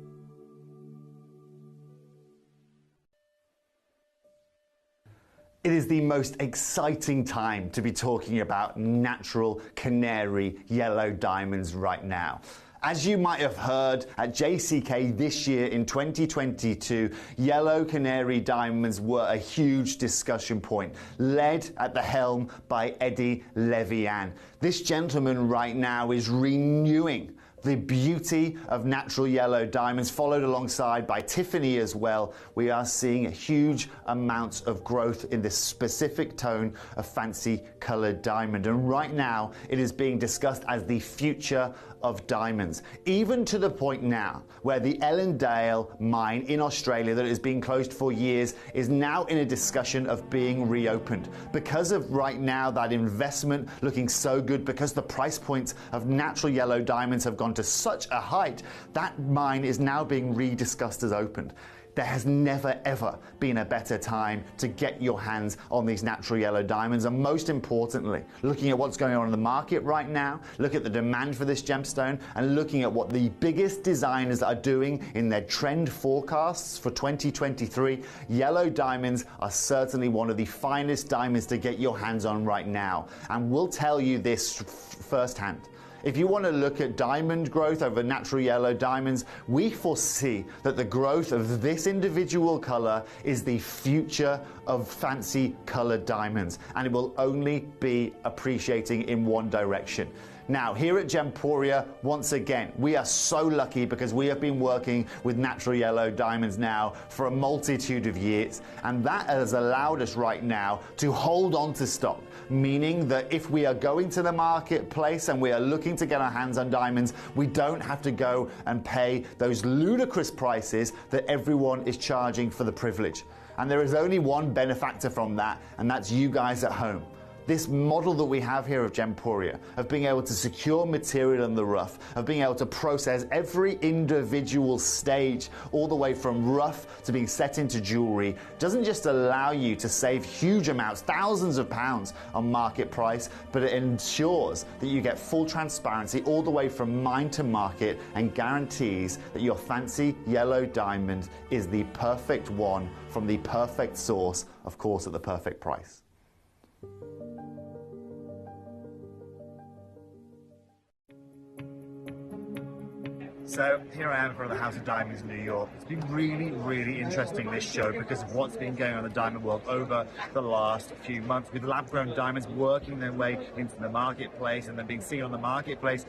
It is the most exciting time to be talking about natural canary yellow diamonds right now. As you might have heard at JCK this year in 2022, yellow canary diamonds were a huge discussion point, led at the helm by Eddie Levian. This gentleman right now is renewing the beauty of natural yellow diamonds, followed alongside by Tiffany as well. We are seeing a huge amount of growth in this specific tone of fancy colored diamond. And right now, it is being discussed as the future of diamonds, even to the point now where the Ellendale mine in Australia that has been closed for years is now in a discussion of being reopened because of right now that investment looking so good, because the price points of natural yellow diamonds have gone to such a height. That mine is now being rediscussed as opened. There has never ever been a better time to get your hands on these natural yellow diamonds, and most importantly, looking at what's going on in the market right now, look at the demand for this gemstone, and looking at what the biggest designers are doing in their trend forecasts for 2023, yellow diamonds are certainly one of the finest diamonds to get your hands on right now. And we'll tell you this firsthand. If you want to look at diamond growth over natural yellow diamonds, we foresee that the growth of this individual color is the future of fancy colored diamonds, and it will only be appreciating in one direction. Now, here at Gemporia, once again, we are so lucky because we have been working with natural yellow diamonds now for a multitude of years, and that has allowed us right now to hold on to stock, meaning that if we are going to the marketplace and we are looking to get our hands on diamonds, we don't have to go and pay those ludicrous prices that everyone is charging for the privilege. And there is only one benefactor from that, and that's you guys at home. This model that we have here of Gemporia, of being able to secure material in the rough, of being able to process every individual stage all the way from rough to being set into jewelry, doesn't just allow you to save huge amounts, thousands of pounds on market price, but it ensures that you get full transparency all the way from mine to market and guarantees that your fancy yellow diamond is the perfect one from the perfect source, of course at the perfect price. So here I am for the House of Diamonds in New York. It's been really, really interesting, this show, because of what's been going on in the diamond world over the last few months, with lab-grown diamonds working their way into the marketplace and then being seen on the marketplace.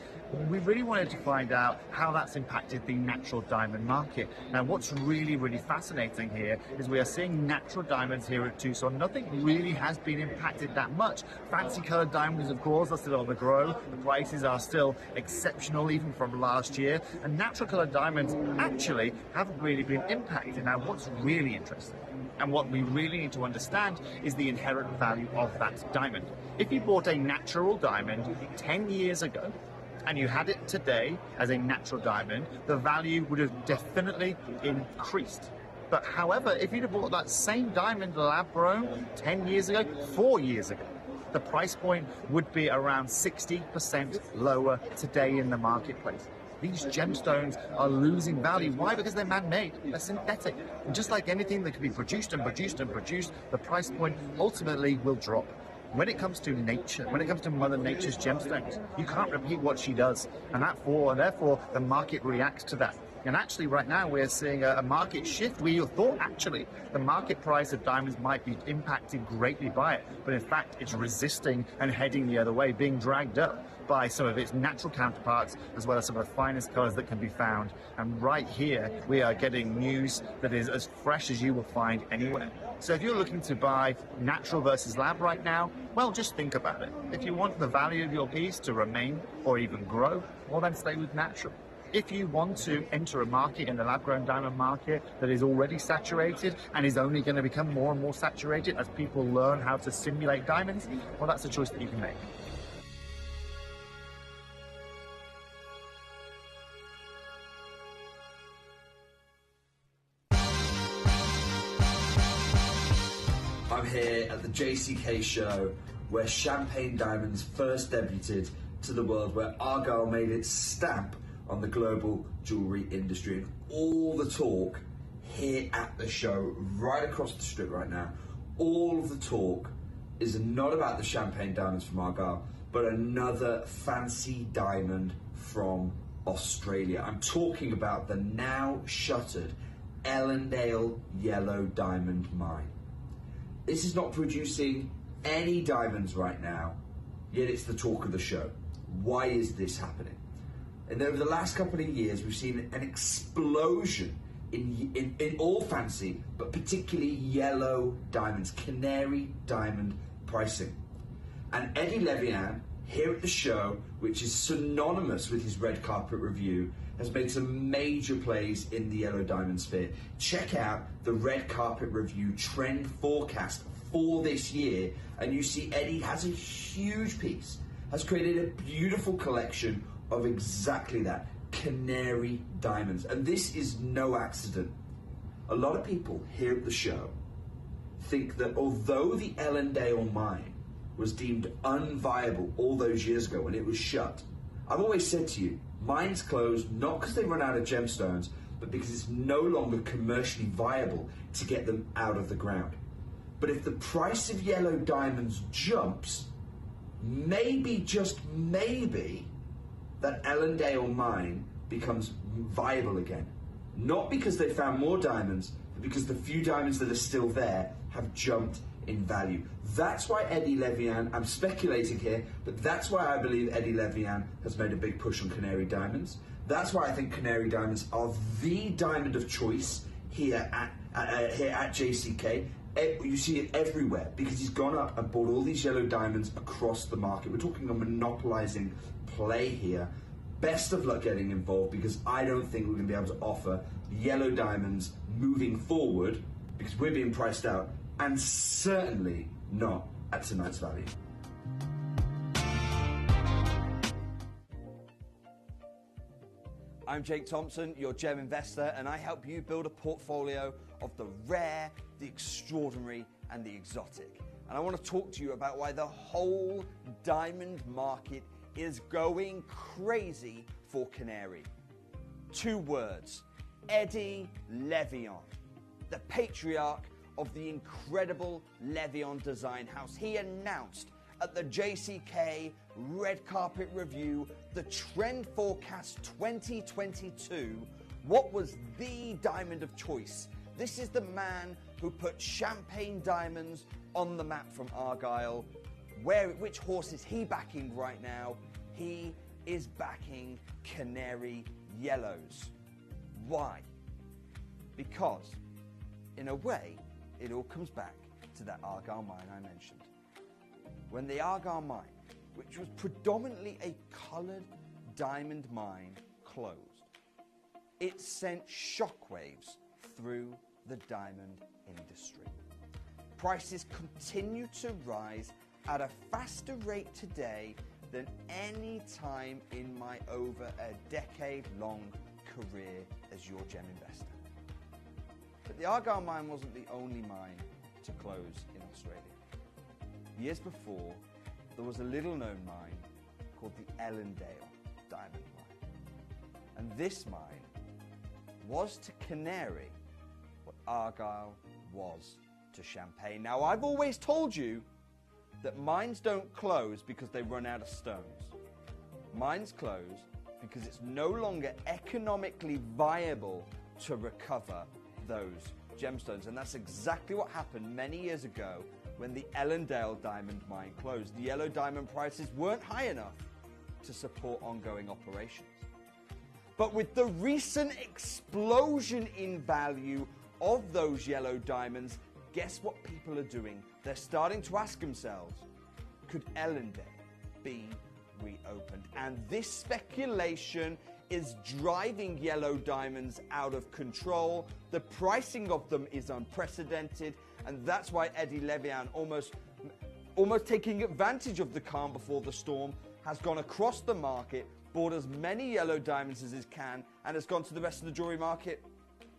We really wanted to find out how that's impacted the natural diamond market. Now, what's really, really fascinating here is we are seeing natural diamonds here at Tucson. Nothing really has been impacted that much. Fancy colored diamonds, of course, are still on the grow. The prices are still exceptional, even from last year. And natural colored diamonds actually haven't really been impacted. Now, what's really interesting and what we really need to understand is the inherent value of that diamond. If you bought a natural diamond 10 years ago and you had it today as a natural diamond, the value would have definitely increased. But however, if you'd have bought that same diamond lab grown 10 years ago, 4 years ago, the price point would be around 60% lower today in the marketplace. These gemstones are losing value. Why? Because they're man-made, they're synthetic. And just like anything that can be produced and produced and produced, the price point ultimately will drop. When it comes to nature, when it comes to Mother Nature's gemstones, you can't repeat what she does. And therefore, the market reacts to that. And actually, right now, we're seeing a market shift. We thought, actually, the market price of diamonds might be impacted greatly by it. But in fact, it's resisting and heading the other way, being dragged up by some of its natural counterparts, as well as some of the finest colors that can be found. And right here, we are getting news that is as fresh as you will find anywhere. So if you're looking to buy natural versus lab right now, well, just think about it. If you want the value of your piece to remain or even grow, well, then stay with natural. If you want to enter a market in the lab-grown diamond market that is already saturated and is only going to become more and more saturated as people learn how to simulate diamonds, well, that's a choice that you can make. I'm here at the JCK show where champagne diamonds first debuted to the world, where Argyle made its stamp on the global jewellery industry. And all the talk here at the show, right across the strip right now, all of the talk is not about the champagne diamonds from Argyle, but another fancy diamond from Australia. I'm talking about the now shuttered Ellendale Yellow Diamond Mine. This is not producing any diamonds right now, yet it's the talk of the show. Why is this happening? And over the last couple of years, we've seen an explosion in all fancy, but particularly yellow diamonds, canary diamond pricing. And Eddie Levian, here at the show, which is synonymous with his red carpet review, has made some major plays in the yellow diamond sphere. Check out the red carpet review trend forecast for this year, and you see Eddie has a huge piece, has created a beautiful collection of exactly that, canary diamonds. And this is no accident. A lot of people here at the show think that although the Ellendale mine was deemed unviable all those years ago when it was shut, I've always said to you, mines close not because they run out of gemstones, but because it's no longer commercially viable to get them out of the ground. But if the price of yellow diamonds jumps, maybe, just maybe, that Ellendale mine becomes viable again. Not because they found more diamonds, but because the few diamonds that are still there have jumped in value. That's why Eddie Levian, I'm speculating here, but that's why I believe Eddie Levian has made a big push on canary diamonds. That's why I think canary diamonds are the diamond of choice here at JCK. You see it everywhere because he's gone up and bought all these yellow diamonds across the market. We're talking a monopolizing play here. Best of luck getting involved, because I don't think we're going to be able to offer yellow diamonds moving forward because we're being priced out, and certainly not at tonight's value. I'm Jake Thompson, your gem investor, and I help you build a portfolio of the rare, the extraordinary, and the exotic. And I want to talk to you about why the whole diamond market is going crazy for canary. 2 words: Eddie Levian, the patriarch of the incredible Levian design house. He announced at the JCK Red Carpet Review, the Trend Forecast 2022, what was the diamond of choice. This is the man who put champagne diamonds on the map from Argyle. Which horse is he backing right now? He is backing canary yellows. Why? Because, in a way, it all comes back to that Argyle mine I mentioned. When the Argyle mine, which was predominantly a coloured diamond mine, closed, it sent shockwaves through the diamond industry. Prices continue to rise at a faster rate today than any time in my over a decade-long career as your gem investor. But the Argyle mine wasn't the only mine to close in Australia. Years before, there was a little-known mine called the Ellendale Diamond Mine. And this mine was to Canary what Argyle was to Champagne. Now, I've always told you that mines don't close because they run out of stones. Mines close because it's no longer economically viable to recover those gemstones. And that's exactly what happened many years ago when the Ellendale diamond mine closed. The yellow diamond prices weren't high enough to support ongoing operations. But with the recent explosion in value of those yellow diamonds, guess what people are doing? They're starting to ask themselves, could Ellendale be reopened? And this speculation is driving yellow diamonds out of control. The pricing of them is unprecedented, and that's why Eddie Levian, almost taking advantage of the calm before the storm, has gone across the market, bought as many yellow diamonds as he can, and has gone to the rest of the jewelry market.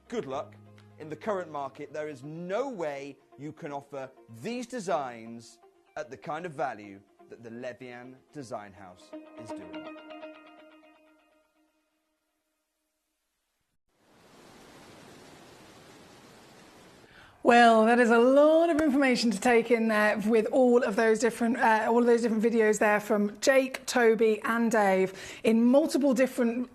Good luck. In the current market, there is no way you can offer these designs at the kind of value that the Levian Design House is doing. Well, that is a lot of information to take in there with all of those different videos there from Jake, Toby, and Dave in multiple different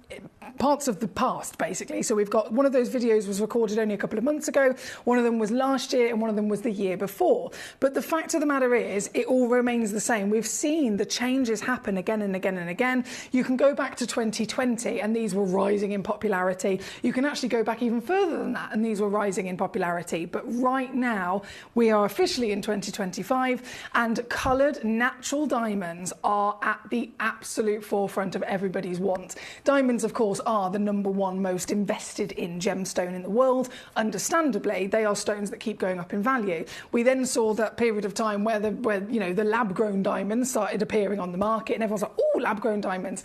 parts of the past, basically. So we've got one of those videos was recorded only a couple of months ago, one of them was last year, and one of them was the year before. But the fact of the matter is, it all remains the same. We've seen the changes happen again and again and again. You can go back to 2020, and these were rising in popularity. You can actually go back even further than that, and these were rising in popularity. But right now, we are officially in 2025, and coloured natural diamonds are at the absolute forefront of everybody's want. Diamonds, of course, are the #1 most invested in gemstone in the world. Understandably, they are stones that keep going up in value. We then saw that period of time where the lab-grown diamonds started appearing on the market, and everyone's like, oh, lab-grown diamonds,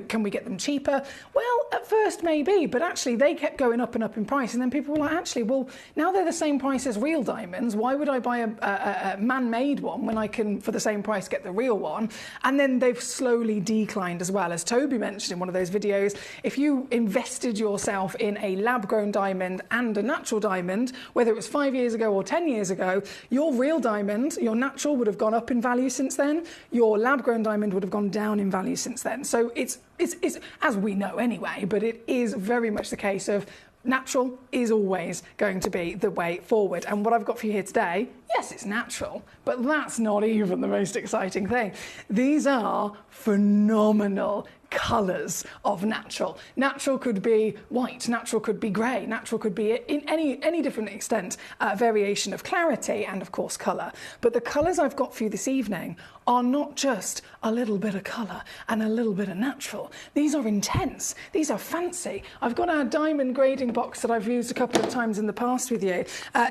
can we get them cheaper? Well, at first maybe, but actually they kept going up and up in price, and then people were like, actually, well, now they're the same price as real diamonds. Why would I buy a man-made one when I can, for the same price, get the real one? And then they've slowly declined as well. As Toby mentioned in one of those videos, if you invested yourself in a lab-grown diamond and a natural diamond, whether it was 5 years ago or 10 years ago, your real diamond, your natural, would have gone up in value since then. Your lab-grown diamond would have gone down in value since then. So it's as we know anyway, but it is very much the case of natural is always going to be the way forward. And what I've got for you here today, yes, it's natural, but that's not even the most exciting thing. These are phenomenal colours of natural. Natural could be white, natural could be grey, natural could be in any different extent, variation of clarity and of course colour. But the colours I've got for you this evening are not just a little bit of colour and a little bit of natural. These are intense, these are fancy. I've got our diamond grading box that I've used a couple of times in the past with you,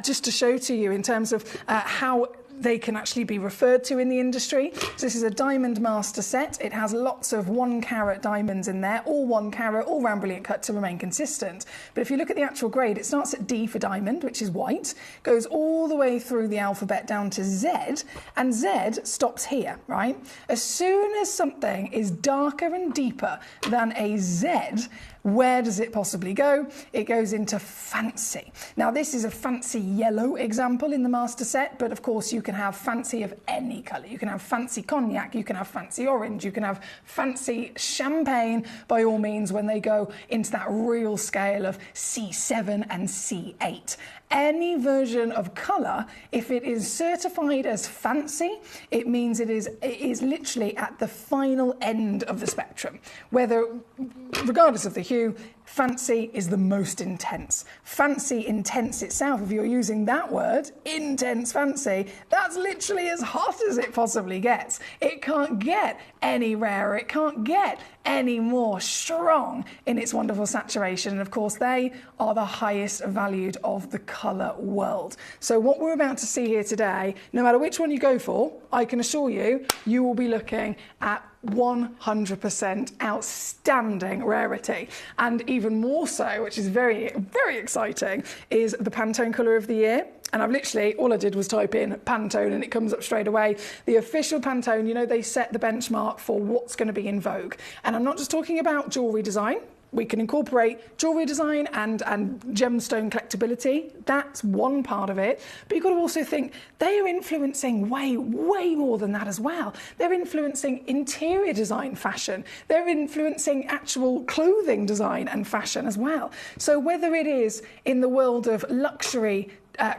just to show to you in terms of how they can actually be referred to in the industry. So this is a diamond master set. It has lots of 1 carat diamonds in there, all 1 carat, all round brilliant cut to remain consistent. But if you look at the actual grade, it starts at D for diamond, which is white, goes all the way through the alphabet down to Z, and Z stops here, right? As soon as something is darker and deeper than a Z, where does it possibly go? It goes into fancy. Now, this is a fancy yellow example in the master set, but of course you can have fancy of any colour. You can have fancy cognac, you can have fancy orange, you can have fancy champagne, by all means, when they go into that real scale of C7 and C8. Any version of colour, if it is certified as fancy, it means it is literally at the final end of the spectrum. Regardless of the hue, fancy is the most intense. Fancy, intense itself, if you're using that word, intense fancy, that's literally as hot as it possibly gets. It can't get any rarer, it can't get any more strong in its wonderful saturation. And of course, they are the highest valued of the colour world. So what we're about to see here today, no matter which one you go for, I can assure you, you will be looking at 100% outstanding rarity. And even more so, which is very, very exciting, is the Pantone colour of the year. And I've literally, all I did was type in Pantone and it comes up straight away. The official Pantone, they set the benchmark for what's going to be in vogue. And I'm not just talking about jewellery design. We can incorporate jewellery design and gemstone collectability. That's one part of it. But you've got to also think they are influencing way, way more than that as well. They're influencing interior design fashion. They're influencing actual clothing design and fashion as well. So whether it is in the world of luxury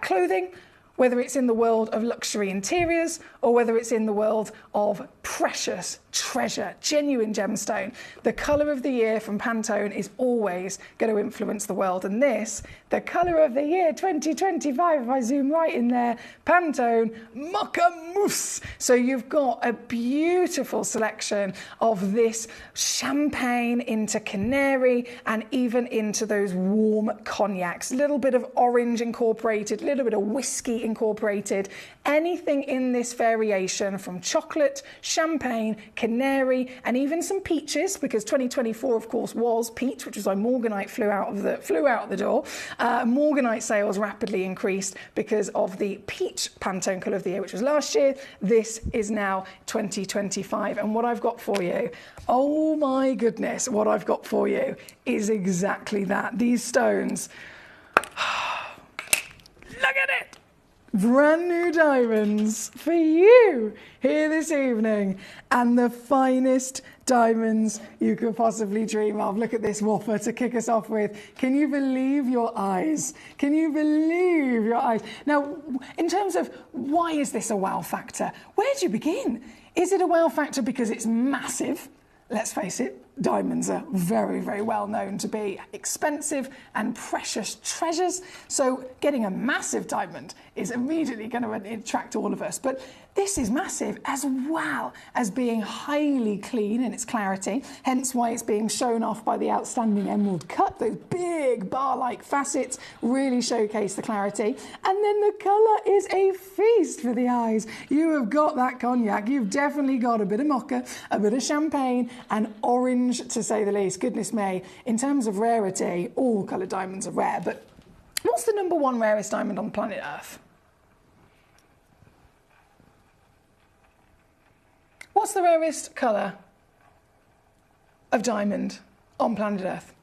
clothing, whether it's in the world of luxury interiors, or whether it's in the world of precious treasure, genuine gemstone, the colour of the year from Pantone is always going to influence the world. And this, the colour of the year 2025, if I zoom right in there, Pantone Mocha Mousse. So you've got a beautiful selection of this champagne into canary and even into those warm cognacs. A little bit of orange incorporated, a little bit of whiskey incorporated. Anything in this variation from chocolate, champagne, canary, and even some peaches, because 2024, of course, was peach, which is why Morganite flew out of the door. Morganite sales rapidly increased because of the peach Pantone colour of the year, which was last year. This is now 2025. And what I've got for you, oh my goodness, what I've got for you is exactly that. These stones, look at it. brand new diamonds for you here this evening, and the finest diamonds you could possibly dream of. Look at this whopper to kick us off with. Can you believe your eyes? Can you believe your eyes? Now, in terms of why is this a wow factor, where do you begin? Is it a wow factor because it's massive? Let's face it, diamonds are very, very well known to be expensive and precious treasures. So getting a massive diamond is immediately going to attract all of us. But this is massive as well as being highly clean in its clarity, hence why it's being shown off by the outstanding emerald cut. Those big bar-like facets really showcase the clarity. And then the colour is a feast for the eyes. You have got that cognac, you've definitely got a bit of mocha, a bit of champagne, and orange, to say the least. Goodness me, in terms of rarity, all coloured diamonds are rare, but what's the number one rarest diamond on planet Earth? What's the rarest colour of diamond on planet Earth?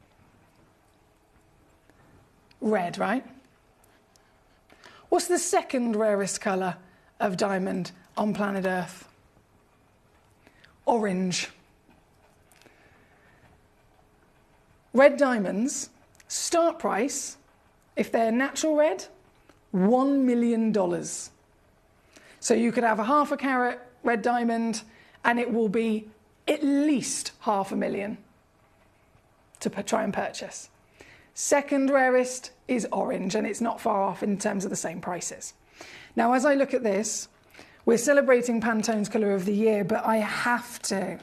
Red, right? What's the second rarest colour of diamond on planet Earth? Orange. Red diamonds, start price, if they're natural red, $1 million. So you could have a half a carat red diamond and it will be at least $500,000 to try and purchase. Second rarest is orange, and it's not far off in terms of the same prices. Now, as I look at this, we're celebrating Pantone's Colour of the Year, but I have to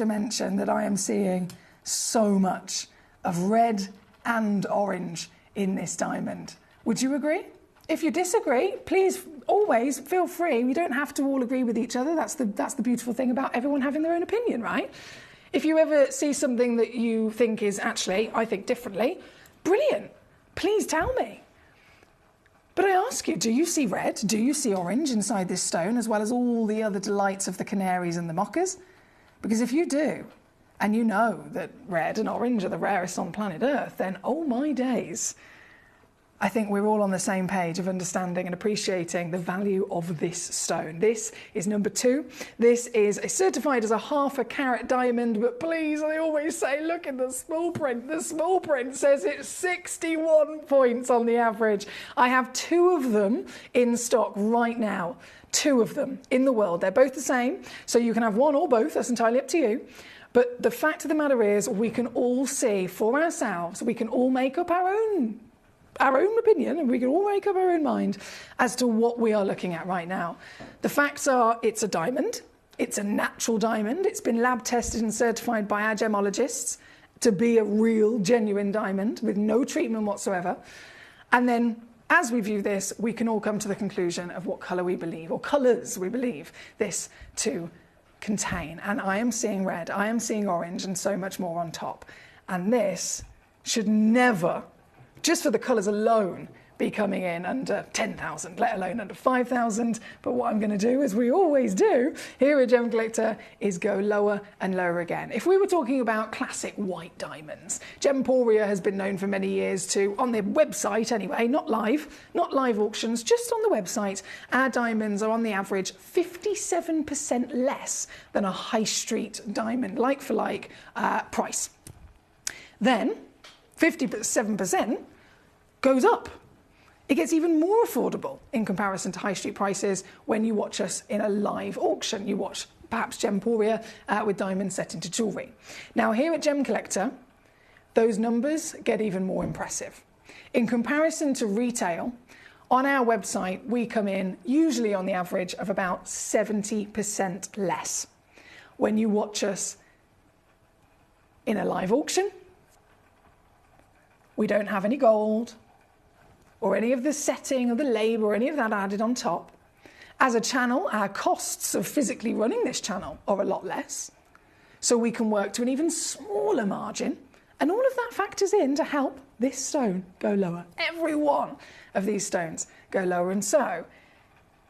mention that I am seeing so much of red and orange in this diamond. Would you agree? If you disagree, please always feel free. We don't have to all agree with each other. That's the beautiful thing about everyone having their own opinion, right? If you ever see something that you think is actually, I think differently, brilliant. Please tell me. But I ask you, do you see red? Do you see orange inside this stone, as well as all the other delights of the canaries and the mochas? Because if you do, and you know that red and orange are the rarest on planet Earth, then oh my days, I think we're all on the same page of understanding and appreciating the value of this stone. This is number 2. This is certified as a half a carat diamond, but please, I always say, look at the small print. The small print says it's 61 points on the average. I have 2 of them in stock right now. 2 of them in the world. They're both the same, so you can have one or both. That's entirely up to you. But the fact of the matter is, we can all see for ourselves, we can all make up our own opinion, and we can all make up our own mind as to what we are looking at right now. The facts are, it's a diamond, it's a natural diamond, it's been lab tested and certified by our gemologists to be a real, genuine diamond with no treatment whatsoever. And then, as we view this, we can all come to the conclusion of what colour we believe, or colours we believe this to contain. And I am seeing red, I am seeing orange, and so much more on top. And this should never, just for the colours alone, be coming in under 10,000, let alone under 5,000. But what I'm going to do, as we always do here at Gemcollector, is go lower and lower again. If we were talking about classic white diamonds, Gemporia has been known for many years to, on their website anyway, not live auctions, just on the website, our diamonds are on the average 57% less than a high street diamond, like for like price. Then 57% goes up. It gets even more affordable in comparison to high street prices when you watch us in a live auction. You watch perhaps Gemporia with diamonds set into jewellery. Now here at Gemcollector, those numbers get even more impressive. In comparison to retail, on our website we come in usually on the average of about 70% less. When you watch us in a live auction, we don't have any gold or any of the setting or the labour or any of that added on top. As a channel, our costs of physically running this channel are a lot less, so we can work to an even smaller margin, and all of that factors in to help this stone go lower. Every one of these stones go lower, and so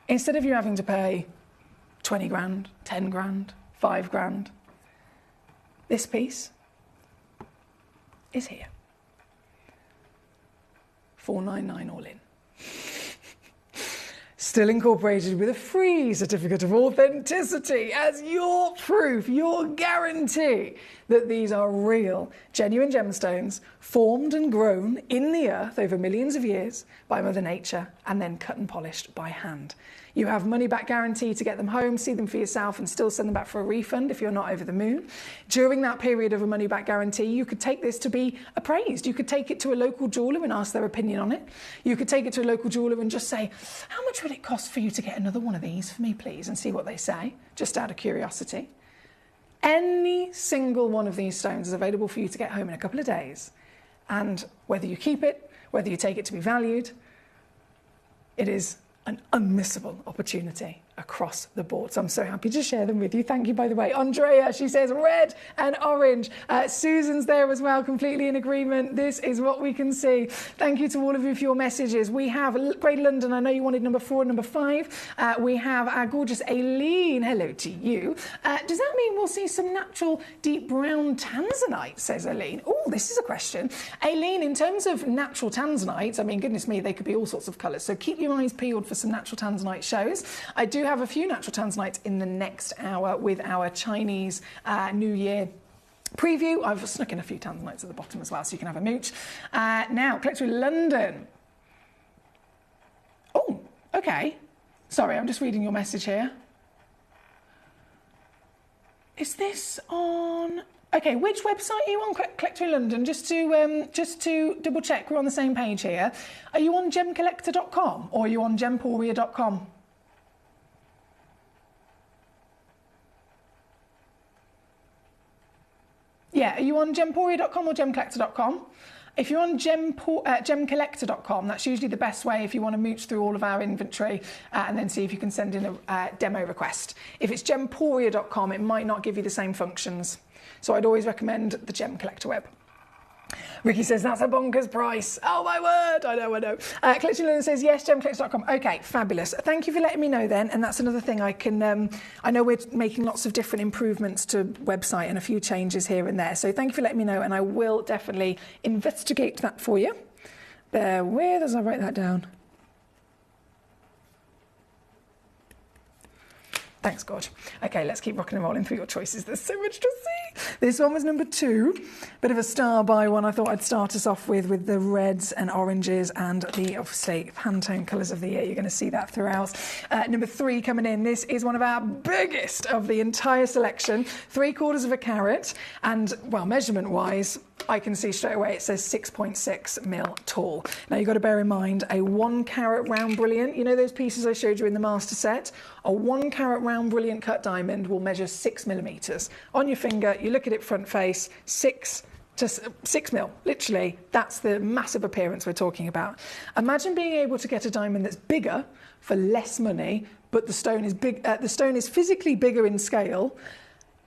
instead of you having to pay 20 grand, 10 grand, 5 grand, this piece is here. $499 all in. still incorporated with a free certificate of authenticity as your proof, your guarantee that these are real, genuine gemstones formed and grown in the earth over millions of years by Mother Nature and then cut and polished by hand. You have money-back guarantee to get them home, see them for yourself and still send them back for a refund if you're not over the moon. During that period of a money-back guarantee, you could take this to be appraised. You could take it to a local jeweller and ask their opinion on it. You could take it to a local jeweller and just say, how much would it cost for you to get another one of these for me, please? And see what they say, just out of curiosity. Any single one of these stones is available for you to get home in a couple of days. And whether you keep it, whether you take it to be valued, it is an unmissable opportunity across the board. So I'm so happy to share them with you. Thank you, by the way. Andrea, she says red and orange. Susan's there as well, completely in agreement. This is what we can see. Thank you to all of you for your messages. We have Great London. I know you wanted number 4 and number 5. We have our gorgeous Aileen. Hello to you. Does that mean we'll see some natural deep brown tanzanite, says Aileen? Oh, this is a question. Aileen, in terms of natural tanzanites, I mean, goodness me, they could be all sorts of colours. So keep your eyes peeled for some natural tanzanite shows. I do have a few natural tanzanites in the next hour with our Chinese New Year preview. I've snuck in a few tanzanites at the bottom as well, so you can have a mooch. Now, Collector in London. Oh, okay. Sorry, I'm just reading your message here. Is this on... Okay, which website are you on, Collector in London? Just to double check, we're on the same page here. Are you on gemcollector.com or are you on gemporia.com? Yeah, are you on gemporia.com or gemcollector.com? If you're on gemcollector.com, that's usually the best way if you want to mooch through all of our inventory and then see if you can send in a demo request. If it's gemporia.com, it might not give you the same functions. So I'd always recommend the Gemcollector web. Ricky says, that's a bonkers price. Oh, my word. I know. Collector Linen says, yes, gemcollector.com. Okay, fabulous. Thank you for letting me know then. And that's another thing I can... I know we're making lots of different improvements to website and a few changes here and there. So thank you for letting me know. And I will definitely investigate that for you. Bear with as I write that down. Thanks, God. Okay, let's keep rocking and rolling through your choices. There's so much to see. This one was number 2. Bit of a star by one I thought I'd start us off with the reds and oranges and the, obviously, Pantone colours of the year. You're going to see that throughout. Number 3 coming in. This is one of our biggest of the entire selection. 3/4 of a carat. And, well, measurement-wise, I can see straight away it says 6.6 mil tall. Now, you've got to bear in mind a 1 carat round brilliant. You know those pieces I showed you in the master set? A 1 carat round brilliant cut diamond will measure 6 millimetres. On your finger, you look at it front face, 6 mil. Literally, that's the massive appearance we're talking about. Imagine being able to get a diamond that's bigger for less money, but the stone is big. The stone is physically bigger in scale,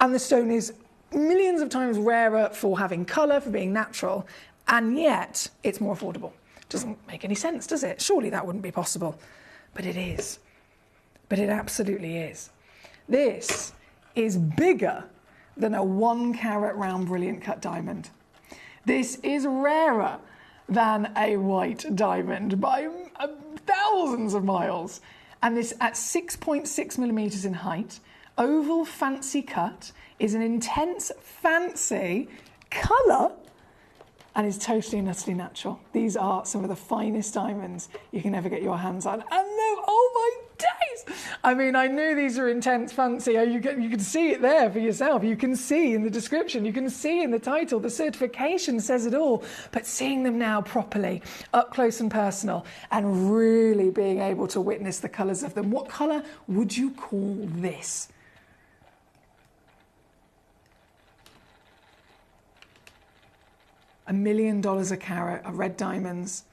and the stone is millions of times rarer for having colour, for being natural, and yet it's more affordable. Doesn't make any sense, does it? Surely that wouldn't be possible. But it is. But it absolutely is. This is bigger than a 1 carat round brilliant cut diamond. This is rarer than a white diamond by thousands of miles. And this at 6.6 millimetres in height, oval fancy cut, is an intense fancy colour and is totally and utterly natural. These are some of the finest diamonds you can ever get your hands on. And oh my days! I mean, I knew these were intense fancy. You can see it there for yourself. You can see in the description. You can see in the title. The certification says it all. But seeing them now properly, up close and personal, and really being able to witness the colours of them. What colour would you call this? $1 million a carat of red diamonds.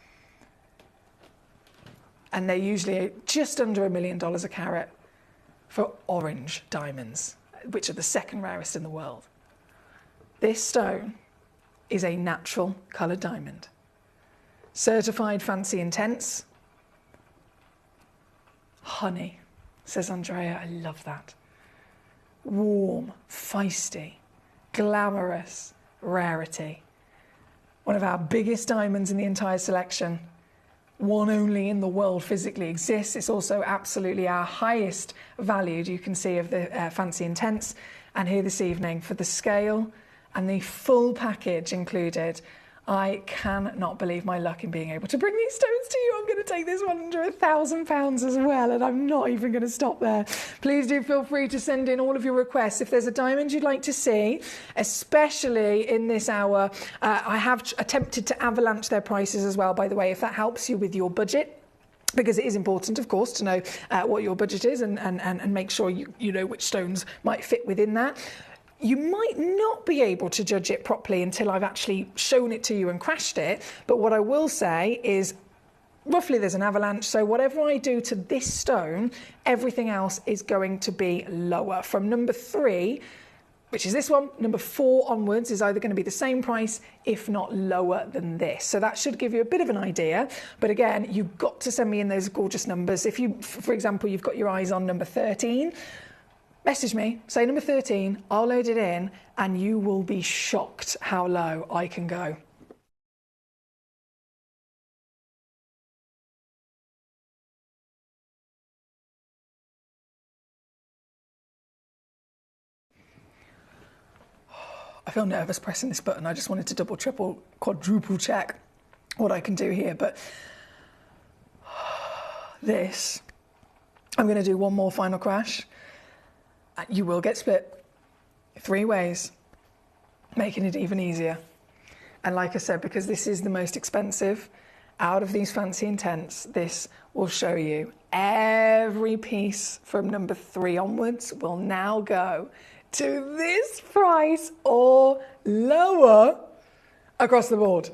And they're usually just under $1 million a carat for orange diamonds, which are the second rarest in the world. This stone is a natural coloured diamond. Certified fancy intense. Honey, says Andrea. I love that. Warm, feisty, glamorous, rarity. One of our biggest diamonds in the entire selection. one only in the world physically exists. It's also absolutely our highest valued, you can see, of the Fancy Intense. And here this evening, for the scale and the full package included, I cannot believe my luck in being able to bring these stones to you. I'm going to take this one under £1,000 as well, and I'm not even going to stop there. Please do feel free to send in all of your requests. If there's a diamond you'd like to see, especially in this hour, I have attempted to avalanche their prices as well, by the way, if that helps you with your budget. Because it is important, of course, to know what your budget is and make sure you know which stones might fit within that. You might not be able to judge it properly until I've actually shown it to you and crashed it. But what I will say is, roughly there's an avalanche. So whatever I do to this stone, everything else is going to be lower. From number 3, which is this one, number 4 onwards is either going to be the same price, if not lower than this. So that should give you a bit of an idea. But again, you've got to send me in those gorgeous numbers. If you, for example, you've got your eyes on number 13, message me, say number 13, I'll load it in, and you will be shocked how low I can go. I feel nervous pressing this button. I just wanted to double, triple, quadruple check what I can do here. But this, I'm going to do one more final crash. You will get split 3 ways, making it even easier. And like I said, because this is the most expensive out of these Fancy Intense, this will show you every piece from number 3 onwards will now go to this price or lower across the board.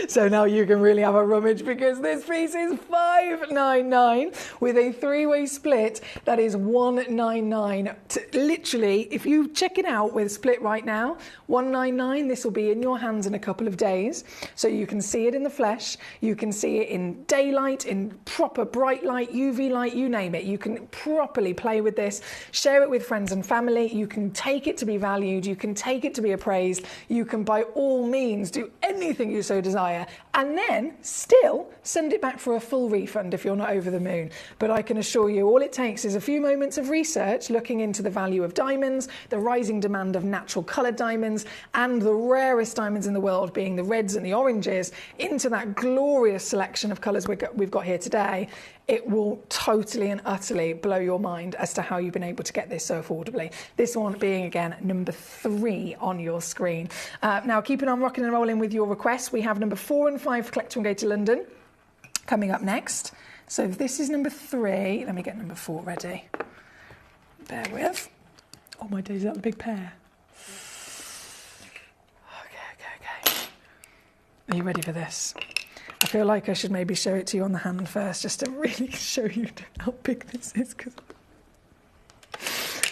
So now you can really have a rummage, because this piece is $599 with a 3-way split that is $199. Literally, if you check it out with split right now, $199, this will be in your hands in a couple of days. So you can see it in the flesh, you can see it in daylight, in proper bright light, UV light, you name it. You can properly play with this, share it with friends and family. You can take it to be valued, you can take it to be appraised, you can by all means do anything you so desire, and then still send it back for a full refund if you're not over the moon. But I can assure you, all it takes is a few moments of research looking into the value of diamonds, the rising demand of natural coloured diamonds, and the rarest diamonds in the world being the reds and the oranges, into that glorious selection of colours we've got here today. It will totally and utterly blow your mind as to how you've been able to get this so affordably. This one being, again, number 3 on your screen. Now, keeping on rocking and rolling with your requests, we have number 4 and 5 for Collector and Go to London coming up next. So if this is number 3, let me get number 4 ready. Bear with. Oh my days, is that the big pair? Okay. Are you ready for this? I feel like I should maybe show it to you on the hand first, just to really show you how big this is, because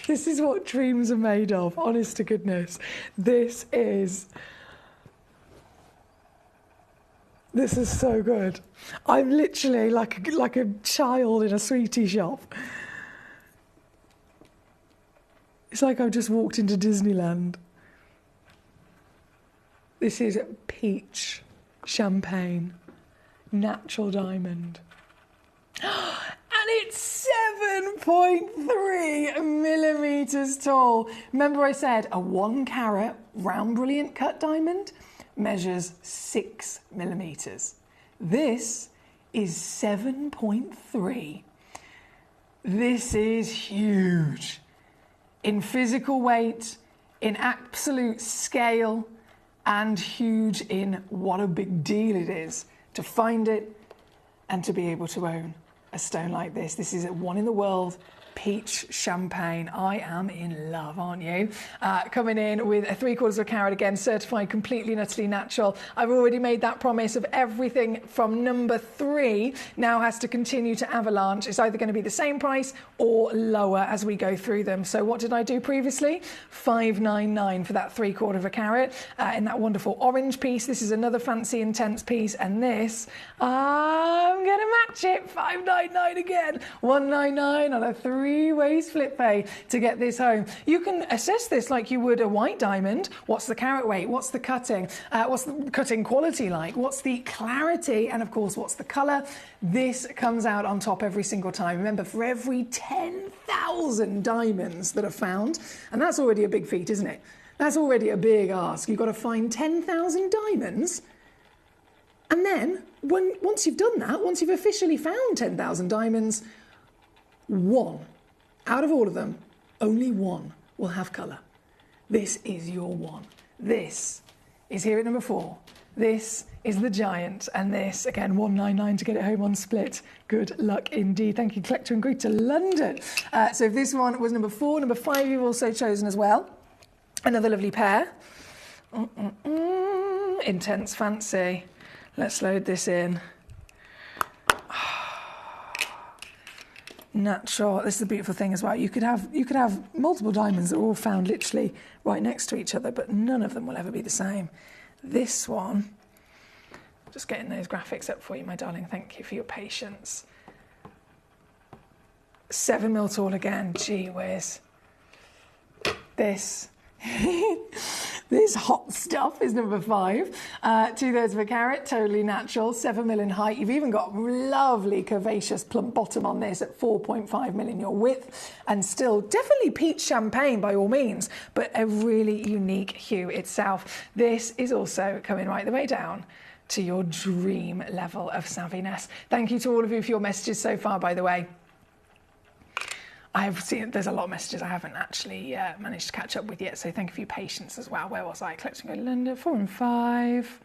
this is what dreams are made of, honest to goodness. This is so good. I'm literally like a child in a sweetie shop. It's like I've just walked into Disneyland. This is peach champagne. Natural diamond. And it's 7.3 millimetres tall. Remember I said a 1 carat round brilliant cut diamond measures 6 millimetres. This is 7.3. This is huge. In physical weight, in absolute scale, and huge in what a big deal it is to find it and to be able to own a stone like this. This is one in the world, peach champagne. I am in love, aren't you? Coming in with a 3/4 carat, again, certified completely and utterly natural. I've already made that promise of everything from number 3 now has to continue to avalanche. It's either going to be the same price or lower as we go through them. So what did I do previously? $599 for that 3/4 carat in that wonderful orange piece. This is another Fancy Intense piece, and this, I'm going to match it. $599 again. $199 on a 3 free waste flip pay to get this home. You can assess this like you would a white diamond. What's the carat weight? What's the cutting? What's the cutting quality like? What's the clarity? And of course, what's the colour? This comes out on top every single time. Remember, for every 10,000 diamonds that are found, and that's already a big feat, isn't it? That's already a big ask. You've got to find 10,000 diamonds. And then, once you've done that, once you've officially found 10,000 diamonds, one out of all of them, only one will have colour. This is your one. This is here at number 4. This is the giant, and this, again, 199 to get it home on split. Good luck indeed. Thank you, Collector, and Greeter London. So if this one was number 4, number 5 you've also chosen as well. Another lovely pair. Intense fancy. Let's load this in. Natural. This is the beautiful thing as well. You could have multiple diamonds that are all found literally right next to each other, but none of them will ever be the same. This one, just getting those graphics up for you, my darling. Thank you for your patience. 7 mil tall again. Gee whiz. This. This hot stuff is number 5. 2/3 of a carat, totally natural, 7 mil in height. You've even got lovely curvaceous plump bottom on this at 4.5 mil in your width, and still definitely peach champagne by all means, but a really unique hue itself. This is also coming right the way down to your dream level of savviness. Thank you to all of you for your messages so far, by the way. I've seen there's a lot of messages I haven't actually managed to catch up with yet, so thank you for your patience as well. Where was I? Collecting Go to London, 4 and 5.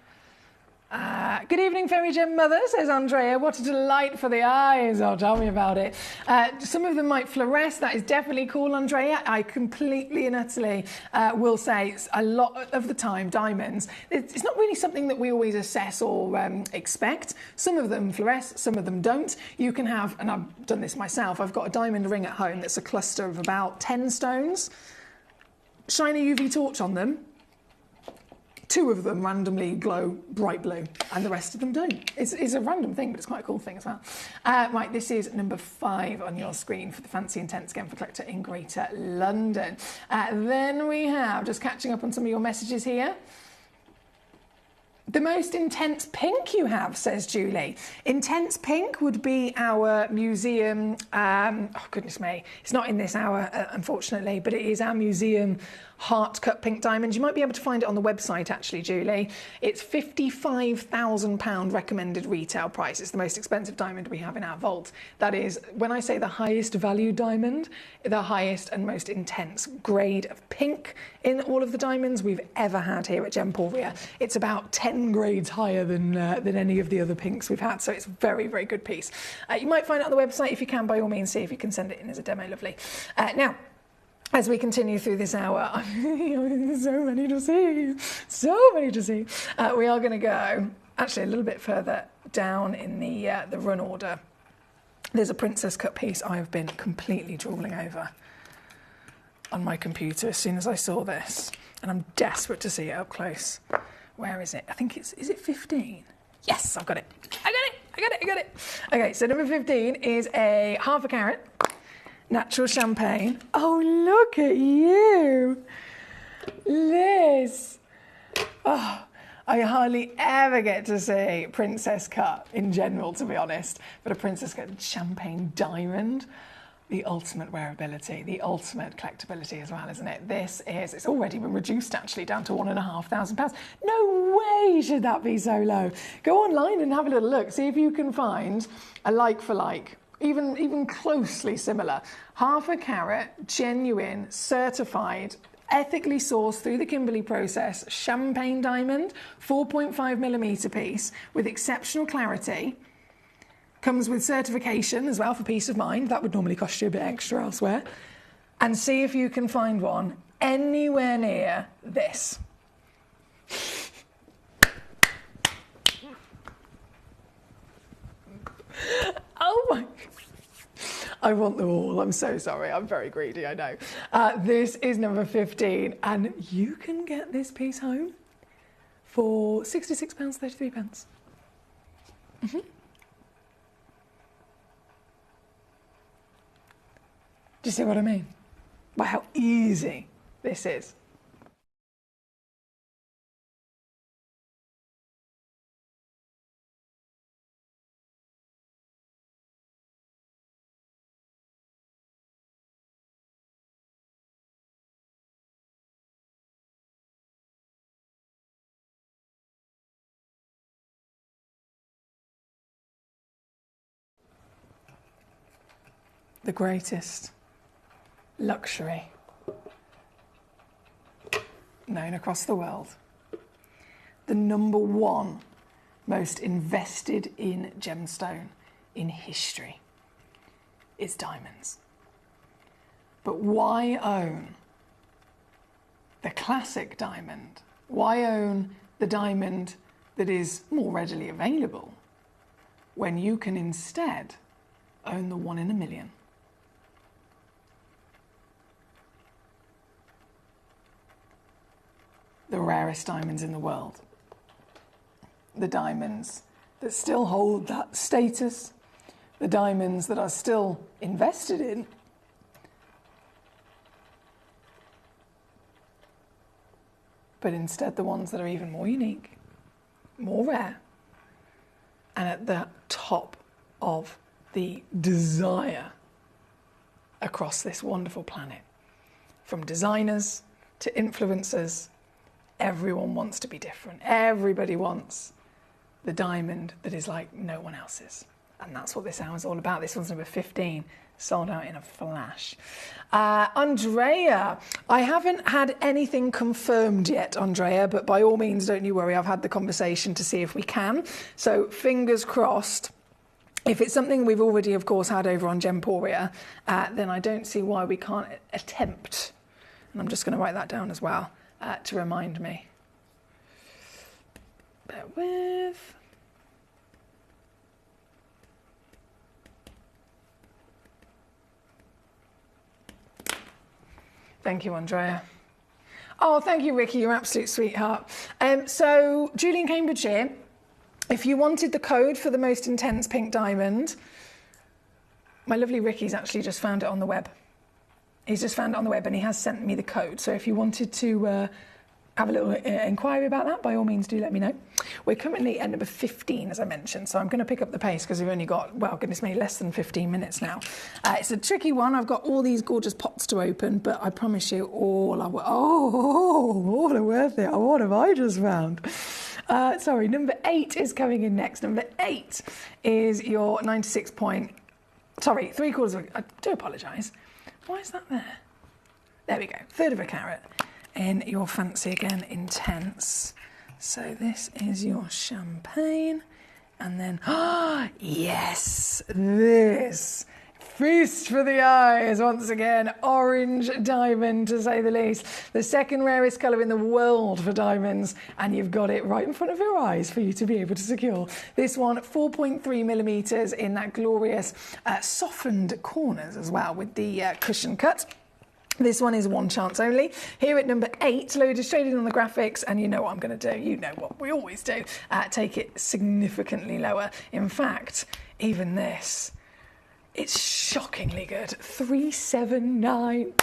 Good evening, Fairy Gem Mother, says Andrea. What a delight for the eyes. Oh, tell me about it. Some of them might fluoresce. That is definitely cool, Andrea. I completely and utterly will say a lot of the time, diamonds, it's not really something that we always assess or expect. Some of them fluoresce, some of them don't. You can have, and I've done this myself, I've got a diamond ring at home that's a cluster of about 10 stones. Shine a UV torch on them. 2 of them randomly glow bright blue, and the rest of them don't. It's a random thing, but it's quite a cool thing as well. Right, this is number 5 on your screen for the Fancy Intense Gemcollector in Greater London. Then we have, just catching up on some of your messages here. The most intense pink you have, says Julie. Intense pink would be our museum, oh goodness me, it's not in this hour, unfortunately, but it is our museum heart cut pink diamond. You might be able to find it on the website, actually, Julie. It's £55,000 recommended retail price. It's the most expensive diamond we have in our vault. That is, when I say the highest value diamond, the highest and most intense grade of pink in all of the diamonds we've ever had here at Gemporia. It's about 10 grades higher than any of the other pinks we've had, so it's a very, very good piece. You might find it on the website. If you can, by all means, see if you can send it in as a demo. Lovely. Now, as we continue through this hour, so many to see, so many to see. We are going to go actually a little bit further down in the run order. There's a princess cut piece I have been completely drooling over on my computer as soon as I saw this, and I'm desperate to see it up close. Where is it? I think is it 15? Yes, I've got it. I got it. Okay, so number 15 is a half a carat. Natural champagne. Oh, look at you. Liz. Oh, I hardly ever get to see princess cut in general, to be honest. But a princess cut champagne diamond, the ultimate wearability, the ultimate collectability as well, isn't it? It's already been reduced actually down to £1,500. No way should that be so low. Go online and have a little look. See if you can find a like for like. Even closely similar. Half a carat, genuine, certified, ethically sourced through the Kimberley process, champagne diamond, 4.5mm piece with exceptional clarity. Comes with certification as well for peace of mind. That would normally cost you a bit extra elsewhere. And see if you can find one anywhere near this. Oh my, I want them all. I'm so sorry. I'm very greedy, I know. This is number 15, and you can get this piece home for £66.33. you see what I mean? By how easy this is. The greatest luxury known across the world. The number one most invested in gemstone in history is diamonds. But why own the classic diamond? Why own the diamond that is more readily available when you can instead own the one in a million? The rarest diamonds in the world. The diamonds that still hold that status. The diamonds that are still invested in. But instead the ones that are even more unique, more rare, and at the top of the desire across this wonderful planet. From designers to influencers, everyone wants to be different. Everybody wants the diamond that is like no one else's. And that's what this hour is all about. This one's number 15, sold out in a flash. Andrea, I haven't had anything confirmed yet, Andrea, but by all means, don't you worry. I've had the conversation to see if we can. So fingers crossed. If it's something we've already, of course, had over on Gemporia, then I don't see why we can't attempt. And I'm just going to write that down as well. To remind me. Bear with. Thank you, Andrea. Oh, thank you, Ricky. You're an absolute sweetheart. So, Julie in Cambridgeshire, if you wanted the code for the most intense pink diamond, my lovely Ricky's actually just found it on the web. He's just found it on the web and he has sent me the code. So if you wanted to have a little inquiry about that, by all means do let me know. We're currently at number 15, as I mentioned, so I'm going to pick up the pace because we've only got, well, goodness me, less than 15 minutes now. It's a tricky one. I've got all these gorgeous pots to open, but I promise you all are, all are worth it. What have I just found? Sorry, number 8 is coming in next. Number 8 is your 96 point, sorry, 3/4, I do apologise. Why is that there? There we go, 1/3 of a carat in your fancy again intense. So this is your champagne, and then, yes, this feast for the eyes once again, orange diamond to say the least. The second rarest colour in the world for diamonds, and you've got it right in front of your eyes for you to be able to secure. This one, 4.3 millimetres in that glorious softened corners as well with the cushion cut. This one is one chance only. Here at number 8, loaded straight in on the graphics, and you know what I'm going to do. You know what we always do. Take it significantly lower. In fact, even this, it's shockingly good. 379.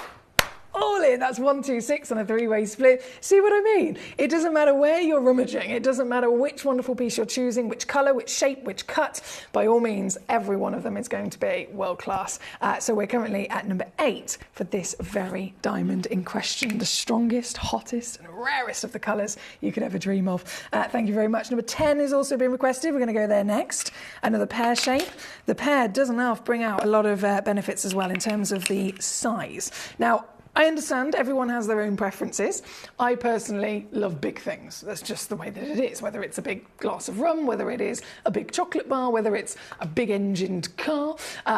All in, that's 126 on a 3-way split. See what I mean? It doesn't matter where you're rummaging. It doesn't matter which wonderful piece you're choosing, which colour, which shape, which cut. By all means, every one of them is going to be world class. So we're currently at number 8 for this very diamond in question. The strongest, hottest and rarest of the colours you could ever dream of. Thank you very much. Number 10 has also been requested. We're going to go there next. Another pear shape. The pear does enough bring out a lot of benefits as well in terms of the size. Now, I understand everyone has their own preferences. I personally love big things. That's just the way that it is, whether it's a big glass of rum, whether it is a big chocolate bar, whether it's a big engined car,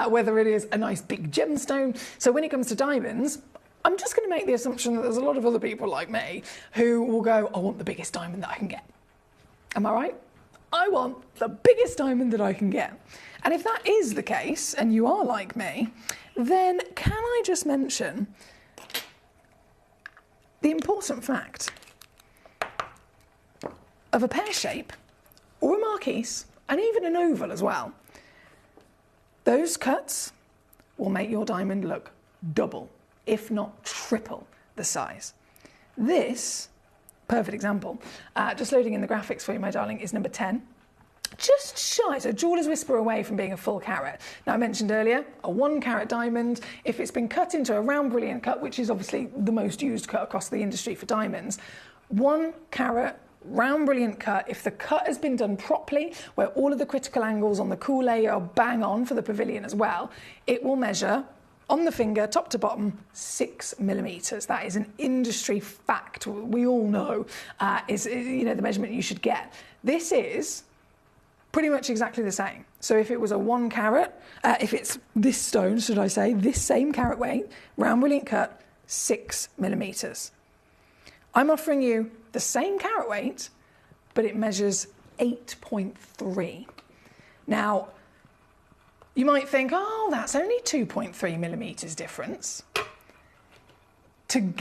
whether it is a nice big gemstone. So when it comes to diamonds, I'm just going to make the assumption that there's a lot of other people like me who will go, I want the biggest diamond that I can get. Am I right? I want the biggest diamond that I can get. And if that is the case, and you are like me, then can I just mention the important fact of a pear shape or a marquise, and even an oval as well. Those cuts will make your diamond look double, if not triple the size. This, perfect example, just loading in the graphics for you, my darling, is number 10. Just shy, so jeweler's whisper away from being a full carat. Now, I mentioned earlier, a 1 carat diamond, if it's been cut into a round brilliant cut, which is obviously the most used cut across the industry for diamonds, 1 carat round brilliant cut, if the cut has been done properly, where all of the critical angles on the coulee are bang on for the pavilion as well, it will measure on the finger, top to bottom, 6 millimeters. That is an industry fact. We all know is the measurement you should get. This is pretty much exactly the same. So if it was a 1 carat, if it's this stone, should I say, this same carat weight, round brilliant cut, 6 millimeters. I'm offering you the same carat weight, but it measures 8.3. Now, you might think, oh, that's only 2.3 millimeters difference.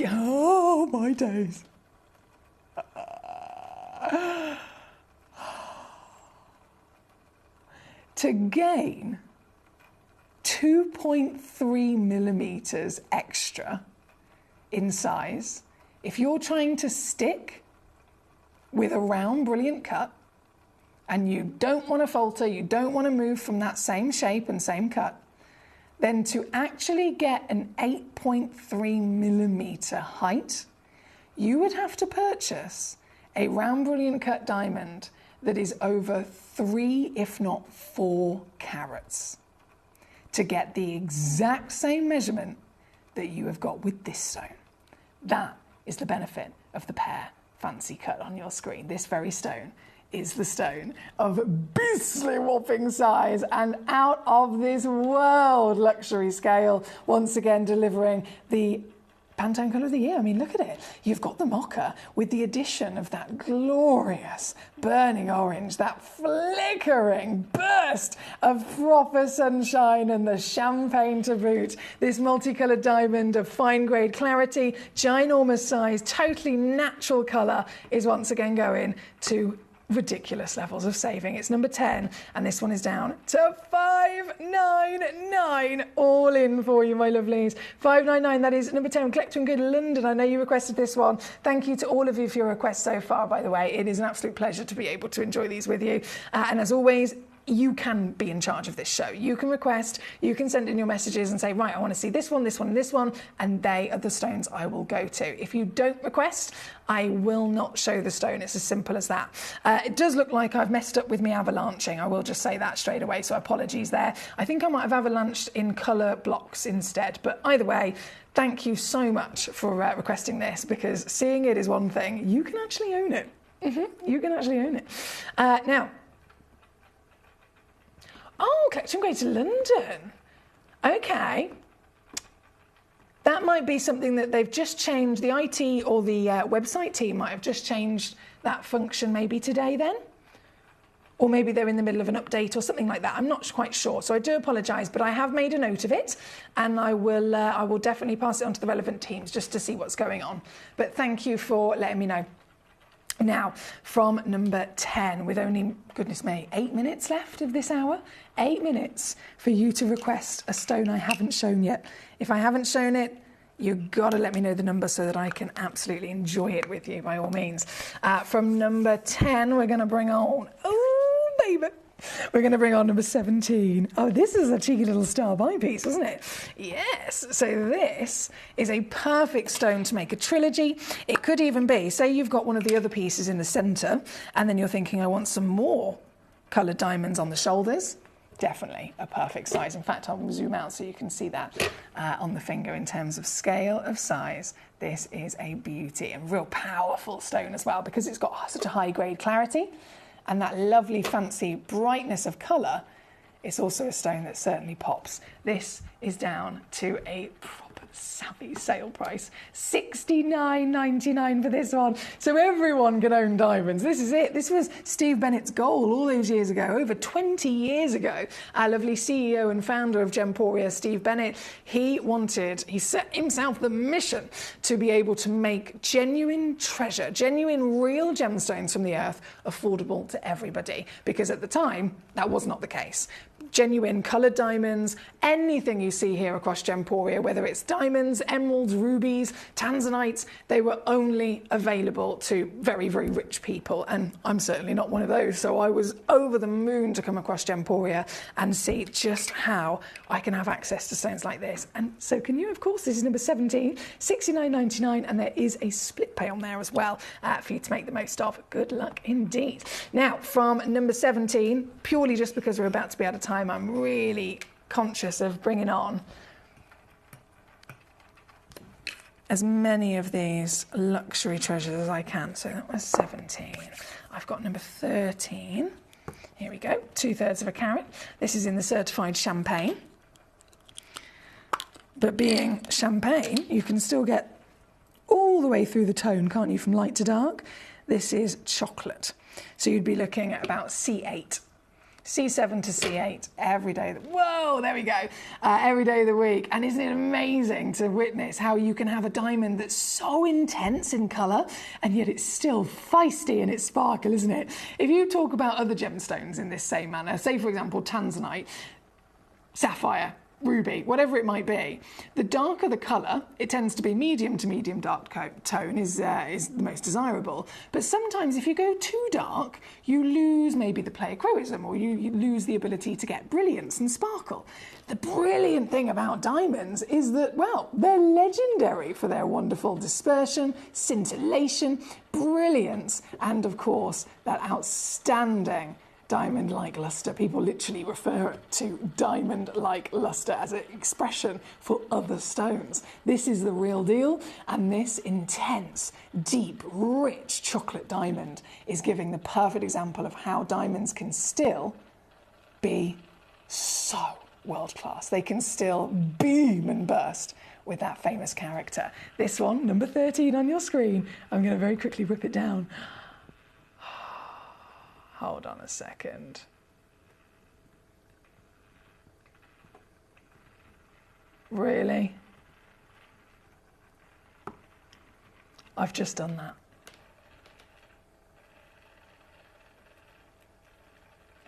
Oh, my days. To gain 2.3 millimeters extra in size, if you're trying to stick with a round brilliant cut and you don't want to falter, you don't want to move from that same shape and same cut, then to actually get an 8.3 millimeter height, you would have to purchase a round brilliant cut diamond that is over 3, if not 4 carats to get the exact same measurement that you have got with this stone. That is the benefit of the pear fancy cut on your screen. This very stone is the stone of beastly whopping size and out of this world luxury scale, once again delivering the Pantone colour of the year. I mean, look at it. You've got the mocha with the addition of that glorious burning orange, that flickering burst of proper sunshine and the champagne to boot. This multicoloured diamond of fine grade clarity, ginormous size, totally natural colour is once again going to ridiculous levels of saving. It's number 10 and this one is down to $5.99 all in for you, my lovelies. $5.99, that is number 10, Collector and Good London. I know you requested this one. Thank you to all of you for your requests so far, by the way. It is an absolute pleasure to be able to enjoy these with you, and as always, you can be in charge of this show. You can request, you can send in your messages and say, right, I want to see this one, this one, and this one, and they are the stones I will go to. If you don't request, I will not show the stone. It's as simple as that. It does look like I've messed up with me avalanching. I will just say that straight away, so apologies there. I think I might have avalanched in colour blocks instead, but either way, thank you so much for requesting this, because seeing it is one thing. You can actually own it. You can actually own it. Now, oh, Collector and Good London. Okay. That might be something that they've just changed. The IT or the website team might have just changed that function maybe today then. Or maybe they're in the middle of an update or something like that. I'm not quite sure. So I do apologise, but I have made a note of it and I will definitely pass it on to the relevant teams just to see what's going on. But thank you for letting me know. Now, from number 10, with only, goodness me, 8 minutes left of this hour, 8 minutes for you to request a stone I haven't shown yet. If I haven't shown it, you've got to let me know the number so that I can absolutely enjoy it with you, by all means. From number 10, we're going to bring on, oh, baby. We're going to bring on number 17. Oh, this is a cheeky little star by piece, isn't it? Yes. So this is a perfect stone to make a trilogy. It could even be, say you've got one of the other pieces in the centre and then you're thinking, I want some more coloured diamonds on the shoulders. Definitely a perfect size. In fact, I'll zoom out so you can see that on the finger in terms of scale of size. This is a beauty and real powerful stone as well because it's got such a high grade clarity. And that lovely fancy brightness of colour, it's also a stone that certainly pops. This is down to a proper savvy sale price, $69.99 for this one. So everyone can own diamonds. This is it. This was Steve Bennett's goal all those years ago, over 20 years ago. Our lovely CEO and founder of Gemporia, Steve Bennett, he set himself the mission to be able to make genuine treasure, genuine real gemstones from the earth affordable to everybody. Because at the time, that was not the case. genuine coloured diamonds, anything you see here across Gemporia, whether it's diamonds, emeralds, rubies, tanzanites, they were only available to very, very rich people. And I'm certainly not one of those. So I was over the moon to come across Gemporia and see just how I can have access to stones like this. And so can you, of course. This is number 17, $69.99, and there is a split pay on there as well for you to make the most of. Good luck indeed. Now, from number 17, purely just because we're about to be out of time, I'm really conscious of bringing on as many of these luxury treasures as I can. So that was 17. I've got number 13. Here we go, 2/3 of a carat. This is in the certified champagne. But being champagne, you can still get all the way through the tone, can't you, from light to dark? This is chocolate. So you'd be looking at about C8. C7 to C8 every day. Whoa, there we go. Every day of the week. And isn't it amazing to witness how you can have a diamond that's so intense in colour and yet it's still feisty in its sparkle, isn't it? If you talk about other gemstones in this same manner, say for example tanzanite, sapphire, ruby, whatever it might be, the darker the colour, it tends to be medium to medium dark tone is the most desirable. But sometimes if you go too dark, you lose maybe the pleochroism, or you lose the ability to get brilliance and sparkle. The brilliant thing about diamonds is that, well, they're legendary for their wonderful dispersion, scintillation, brilliance, and of course, that outstanding diamond-like luster. People literally refer to diamond-like luster as an expression for other stones. This is the real deal, and this intense, deep, rich chocolate diamond is giving the perfect example of how diamonds can still be so world-class. They can still beam and burst with that famous character. This one, number 13 on your screen. I'm going to very quickly rip it down. Hold on a second. Really? I've just done that.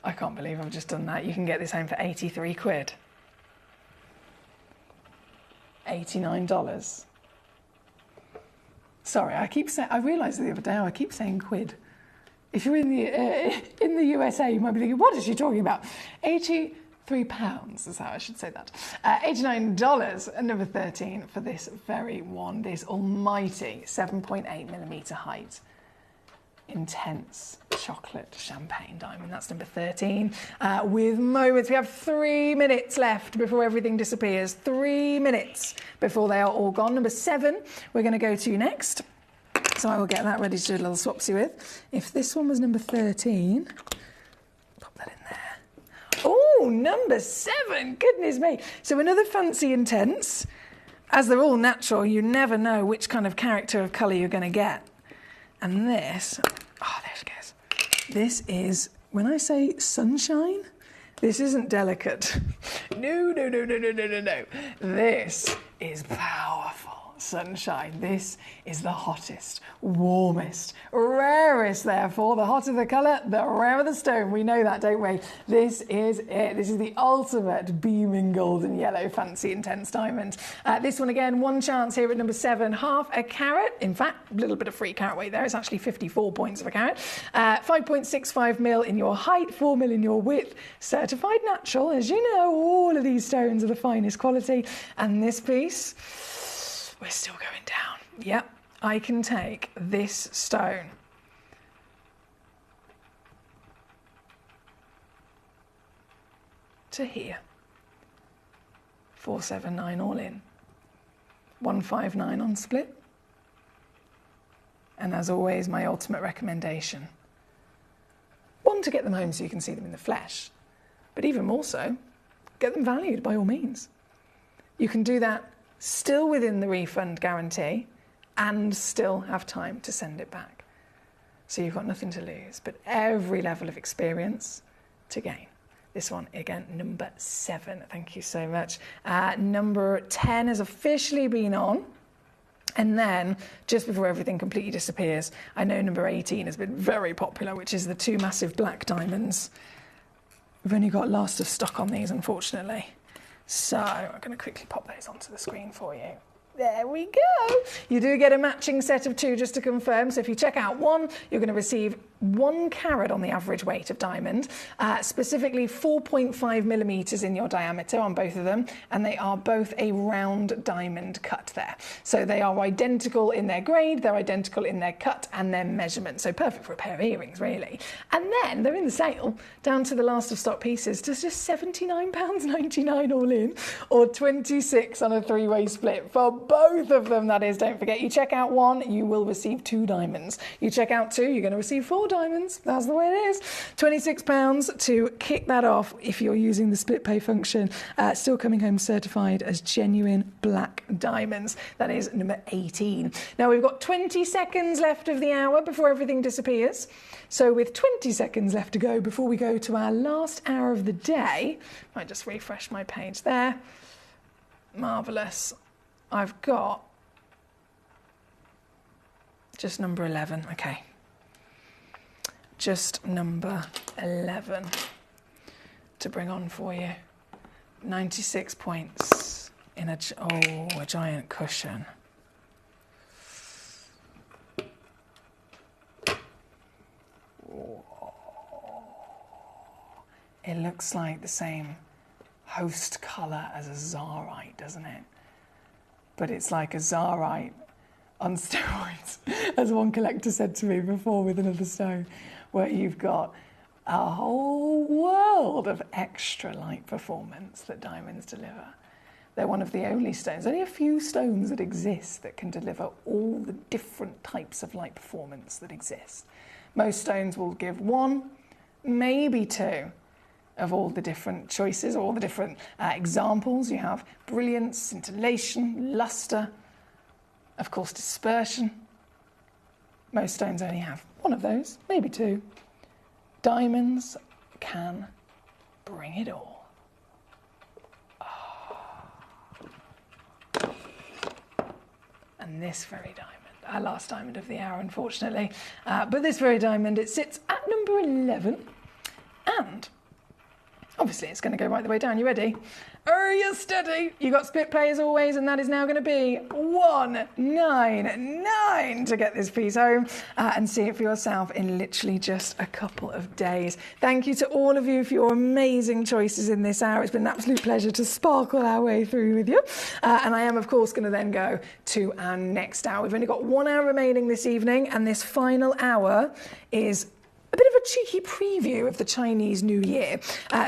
I can't believe I've just done that. You can get this home for 83 quid. $89. Sorry, I realised the other day I keep saying quid. If you're in the USA, you might be thinking, what is she talking about? 83 pounds is how I should say that. $89 at number 13 for this very one, this almighty 7.8mm height, intense chocolate champagne diamond. That's number 13. With moments, we have 3 minutes left before everything disappears. 3 minutes before they are all gone. Number 7, we're going to go to next. So I will get that ready to do a little swapsy with. If this one was number 13, pop that in there. Oh, number 7, goodness me. So another fancy intense. As they're all natural, you never know which kind of character of colour you're going to get. And this, oh, there she goes. This is, when I say sunshine, this isn't delicate. No. This is powerful. Sunshine. This is the hottest, warmest, rarest, therefore. The hotter the colour, the rarer the stone. We know that, don't we? This is it. This is the ultimate beaming golden yellow fancy intense diamond. This one again, one chance here at number 7, half a carat. In fact, a little bit of free carat weight there. It's actually 54 points of a carat. 5.65 mil in your height, 4 mil in your width. Certified natural. As you know, all of these stones are the finest quality. And this piece, we're still going down. Yep, I can take this stone to here. 479 all in. 159 on split. And as always, my ultimate recommendation. 1, to get them home so you can see them in the flesh. But even more so, get them valued by all means. You can do that still within the refund guarantee and still have time to send it back. So you've got nothing to lose, but every level of experience to gain. This one, again, number 7. Thank you so much. Number 10 has officially been on. And then, just before everything completely disappears, I know number 18 has been very popular, which is the 2 massive black diamonds. We've only got last of stock on these, unfortunately. So I'm going to quickly pop those onto the screen for you. There we go. You do get a matching set of 2, just to confirm. So if you check out 1, you're going to receive 1 carat on the average weight of diamond, specifically 4.5 millimeters in your diameter on both of them, and they are both a round diamond cut there. So they are identical in their grade, they're identical in their cut and their measurement. So perfect for a pair of earrings, really. And then they're in the sale down to the last of stock pieces to just £79.99 all in, or 26 on a 3-way split for both of them, that is. Don't forget, you check out 1, you will receive 2 diamonds. You check out 2, you're going to receive 4 diamonds. That's the way it is. £26 to kick that off if you're using the split pay function. Still coming home certified as genuine black diamonds. That is number 18. Now we've got 20 seconds left of the hour before everything disappears. So with 20 seconds left to go before we go to our last hour of the day, I might just refresh my page there. Marvellous. I've got just number 11. Okay. Just number 11 to bring on for you. 96 points in a giant cushion. It looks like the same host colour as a Zarite, doesn't it? But it's like a Zarite on steroids, as one collector said to me before with another stone, where you've got a whole world of extra light performance that diamonds deliver. They're one of the only stones, only a few stones that exist that can deliver all the different types of light performance that exist. Most stones will give 1, maybe 2 of all the different choices, all the different examples. You have brilliance, scintillation, luster, of course dispersion. Most stones only have 1 of those, maybe 2. Diamonds can bring it all. And this very diamond, our last diamond of the hour, unfortunately, but this very diamond, it sits at number 11, and obviously it's going to go right the way down. You ready? Are you steady? You got split pay as always, and that is now going to be 199 to get this piece home and see it for yourself in literally just a couple of days. Thank you to all of you for your amazing choices in this hour. It's been an absolute pleasure to sparkle our way through with you. And I am, of course, going to then go to our next hour. We've only got 1 hour remaining this evening, and this final hour is a bit of a cheeky preview of the Chinese New Year.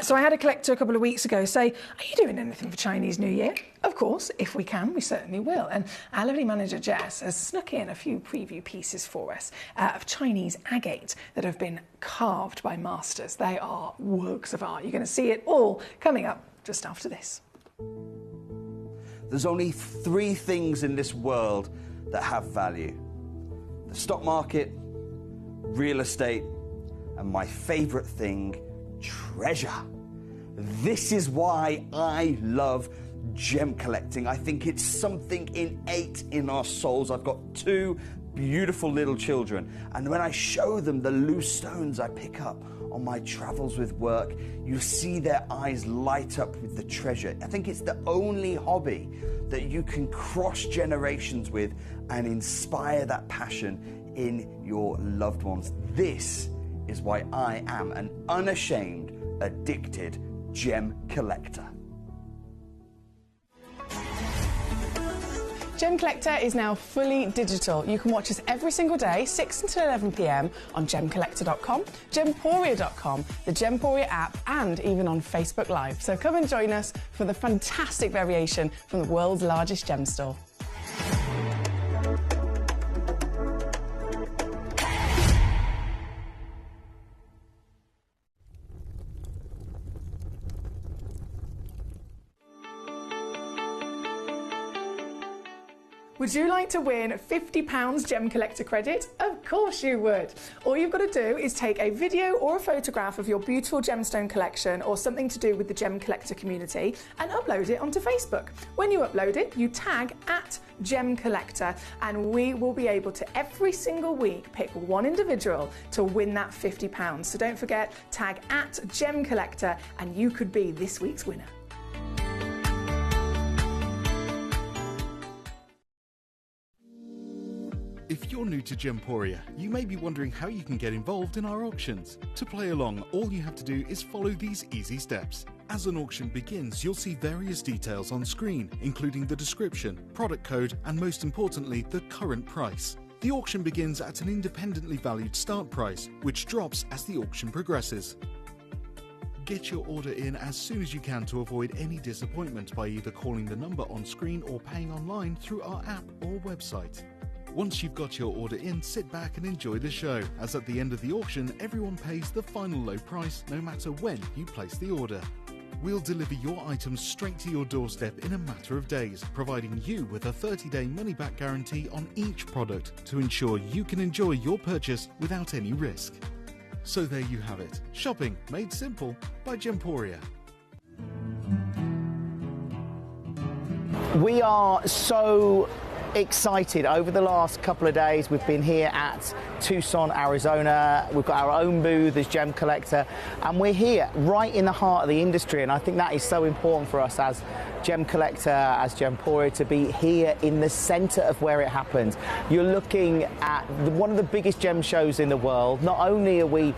So I had a collector a couple of weeks ago say, are you doing anything for Chinese New Year? Of course, if we can, we certainly will. And our lovely manager Jess has snuck in a few preview pieces for us of Chinese agate that have been carved by masters. They are works of art. You're going to see it all coming up just after this. There's only 3 things in this world that have value: the stock market, real estate, and my favourite thing, treasure. This is why I love gem collecting. I think it's something innate in our souls. I've got 2 beautiful little children, and when I show them the loose stones I pick up on my travels with work, you see their eyes light up with the treasure. I think it's the only hobby that you can cross generations with and inspire that passion in your loved ones. This is why I am an unashamed, addicted gem collector. Gemcollector is now fully digital. You can watch us every single day, 6 until 11 p.m. on gemcollector.com, gemporia.com, the Gemporia app, and even on Facebook Live. So come and join us for the fantastic variation from the world's largest gem store. Would you like to win £50 Gem Collector credit? Of course you would. All you've got to do is take a video or a photograph of your beautiful gemstone collection or something to do with the Gem Collector community and upload it onto Facebook. When you upload it, you tag @Gemcollector and we will be able to every single week pick one individual to win that £50. So don't forget, tag @Gemcollector and you could be this week's winner. If you're new to Gemporia, you may be wondering how you can get involved in our auctions. To play along, all you have to do is follow these easy steps. As an auction begins, you'll see various details on screen, including the description, product code, and most importantly, the current price. The auction begins at an independently valued start price, which drops as the auction progresses. Get your order in as soon as you can to avoid any disappointment by either calling the number on screen or paying online through our app or website. Once you've got your order in, sit back and enjoy the show, as at the end of the auction, everyone pays the final low price no matter when you place the order. We'll deliver your items straight to your doorstep in a matter of days, providing you with a 30-day money-back guarantee on each product to ensure you can enjoy your purchase without any risk. So there you have it, shopping made simple by Gemporia. We are so excited. Over the last couple of days we've been here at Tucson, Arizona. We've got our own booth as Gemcollector and we're here right in the heart of the industry, and I think that is so important for us as Gemcollector, as Gemporia, to be here in the centre of where it happens. You're looking at one of the biggest gem shows in the world. Not only are we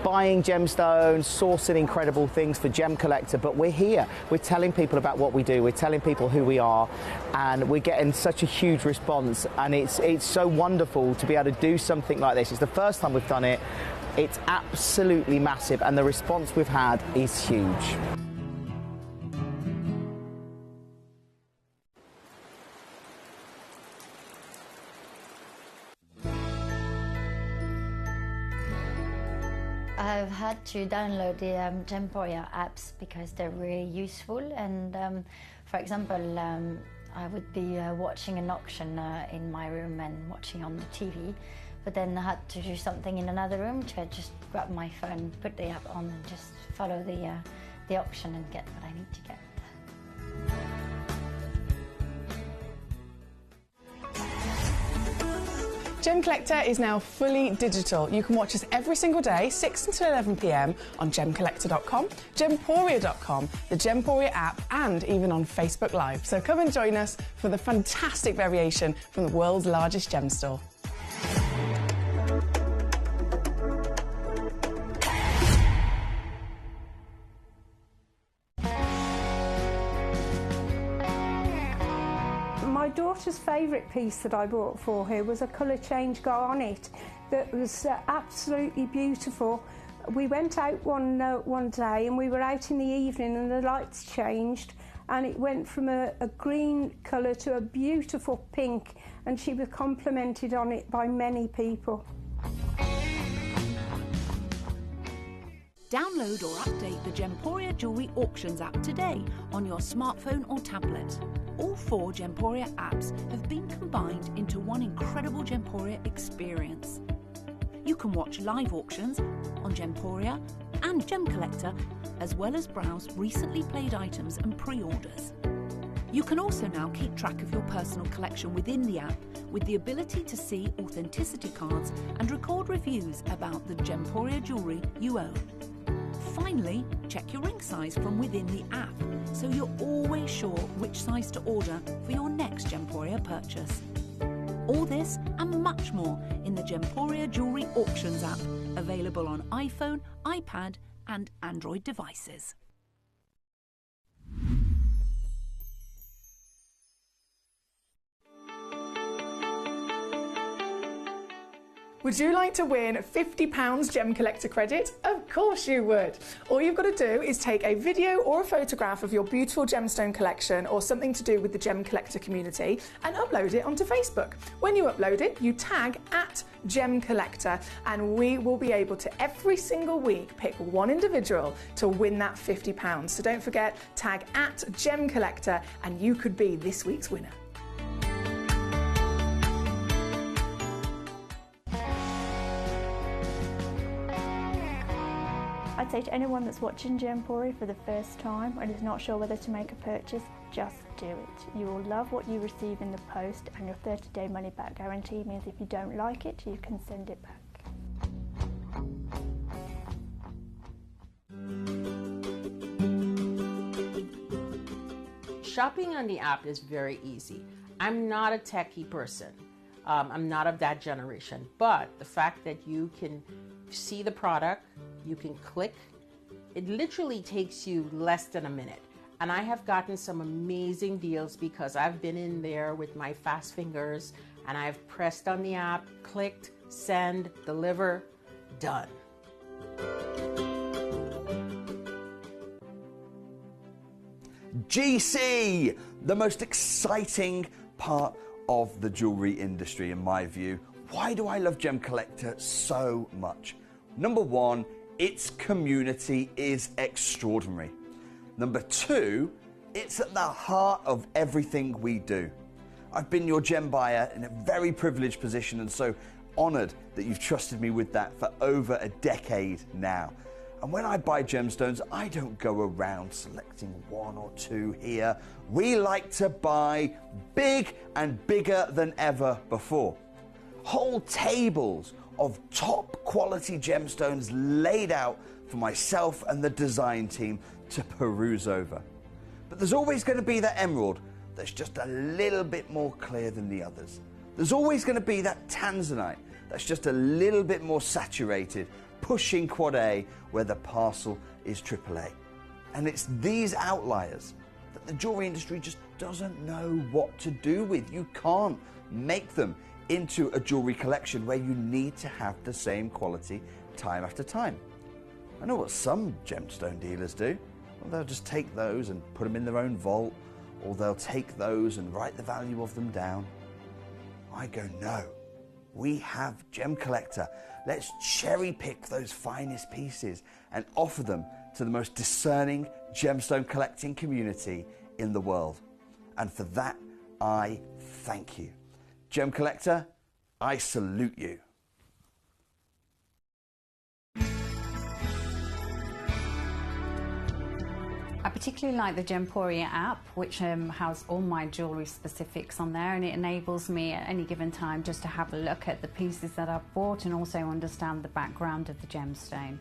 buying gemstones, sourcing incredible things for Gemcollector, but we're here. We're telling people about what we do. We're telling people who we are, and we're getting such a huge response. And it's so wonderful to be able to do something like this. It's the first time we've done it. It's absolutely massive, and the response we've had is huge. I've had to download the Gemporia apps because they're really useful, and for example, I would be watching an auction in my room and watching on the TV, but then I had to do something in another room, so I just grab my phone, put the app on and just follow the auction and get what I need to get. Gemcollector is now fully digital. You can watch us every single day, 6 until 11 PM on Gemcollector.com, Gemporia.com, the Gemporia app, and even on Facebook Live. So come and join us for the fantastic variation from the world's largest gem store. My daughter's favourite piece that I bought for her was a colour change garnet that was absolutely beautiful. We went out one day and we were out in the evening and the lights changed and it went from a green colour to a beautiful pink, and she was complimented on it by many people. Download or update the Gemporia Jewellery Auctions app today on your smartphone or tablet. All 4 Gemporia apps have been combined into one incredible Gemporia experience. You can watch live auctions on Gemporia and Gemcollector, as well as browse recently played items and pre-orders. You can also now keep track of your personal collection within the app, with the ability to see authenticity cards and record reviews about the Gemporia jewellery you own. Finally, check your ring size from within the app, so you're always sure which size to order for your next Gemporia purchase. All this and much more in the Gemporia Jewellery Auctions app, available on iPhone, iPad and Android devices. Would you like to win £50 Gem Collector credit? Of course you would. All you've got to do is take a video or a photograph of your beautiful gemstone collection or something to do with the Gem Collector community and upload it onto Facebook. When you upload it, you tag @Gemcollector and we will be able to every single week pick one individual to win that £50. So don't forget, tag @Gemcollector and you could be this week's winner. say to anyone that's watching Gemporia for the first time and is not sure whether to make a purchase, just do it. You will love what you receive in the post, and your 30-day money-back guarantee means if you don't like it, you can send it back. Shopping on the app is very easy. I'm not a techie person. I'm not of that generation, but the fact that you can see the product, you can click, it literally takes you less than a minute. And I have gotten some amazing deals because I've been in there with my fast fingers and I've pressed on the app, clicked, send, deliver, done. GC, the most exciting part of the jewelry industry in my view. Why do I love Gemcollector so much? Number one, its community is extraordinary. Number two, it's at the heart of everything we do. I've been your gem buyer in a very privileged position and so honored that you've trusted me with that for over a decade now. And when I buy gemstones, I don't go around selecting one or two here. We like to buy big and bigger than ever before. Whole tables of top quality gemstones laid out for myself and the design team to peruse over. But there's always going to be that emerald that's just a little bit more clear than the others. There's always going to be that tanzanite that's just a little bit more saturated, pushing quad A where the parcel is AAA. And it's these outliers that the jewelry industry just doesn't know what to do with. You can't make them into a jewelry collection where you need to have the same quality time after time. I know what some gemstone dealers do. Well, they'll just take those and put them in their own vault, or they'll take those and write the value of them down. I go, no, we have Gemcollector. Let's cherry pick those finest pieces and offer them to the most discerning gemstone collecting community in the world. And for that, I thank you. Gemcollector, I salute you. I particularly like the Gemporia app, which has all my jewellery specifics on there, and it enables me at any given time just to have a look at the pieces that I've bought and also understand the background of the gemstone.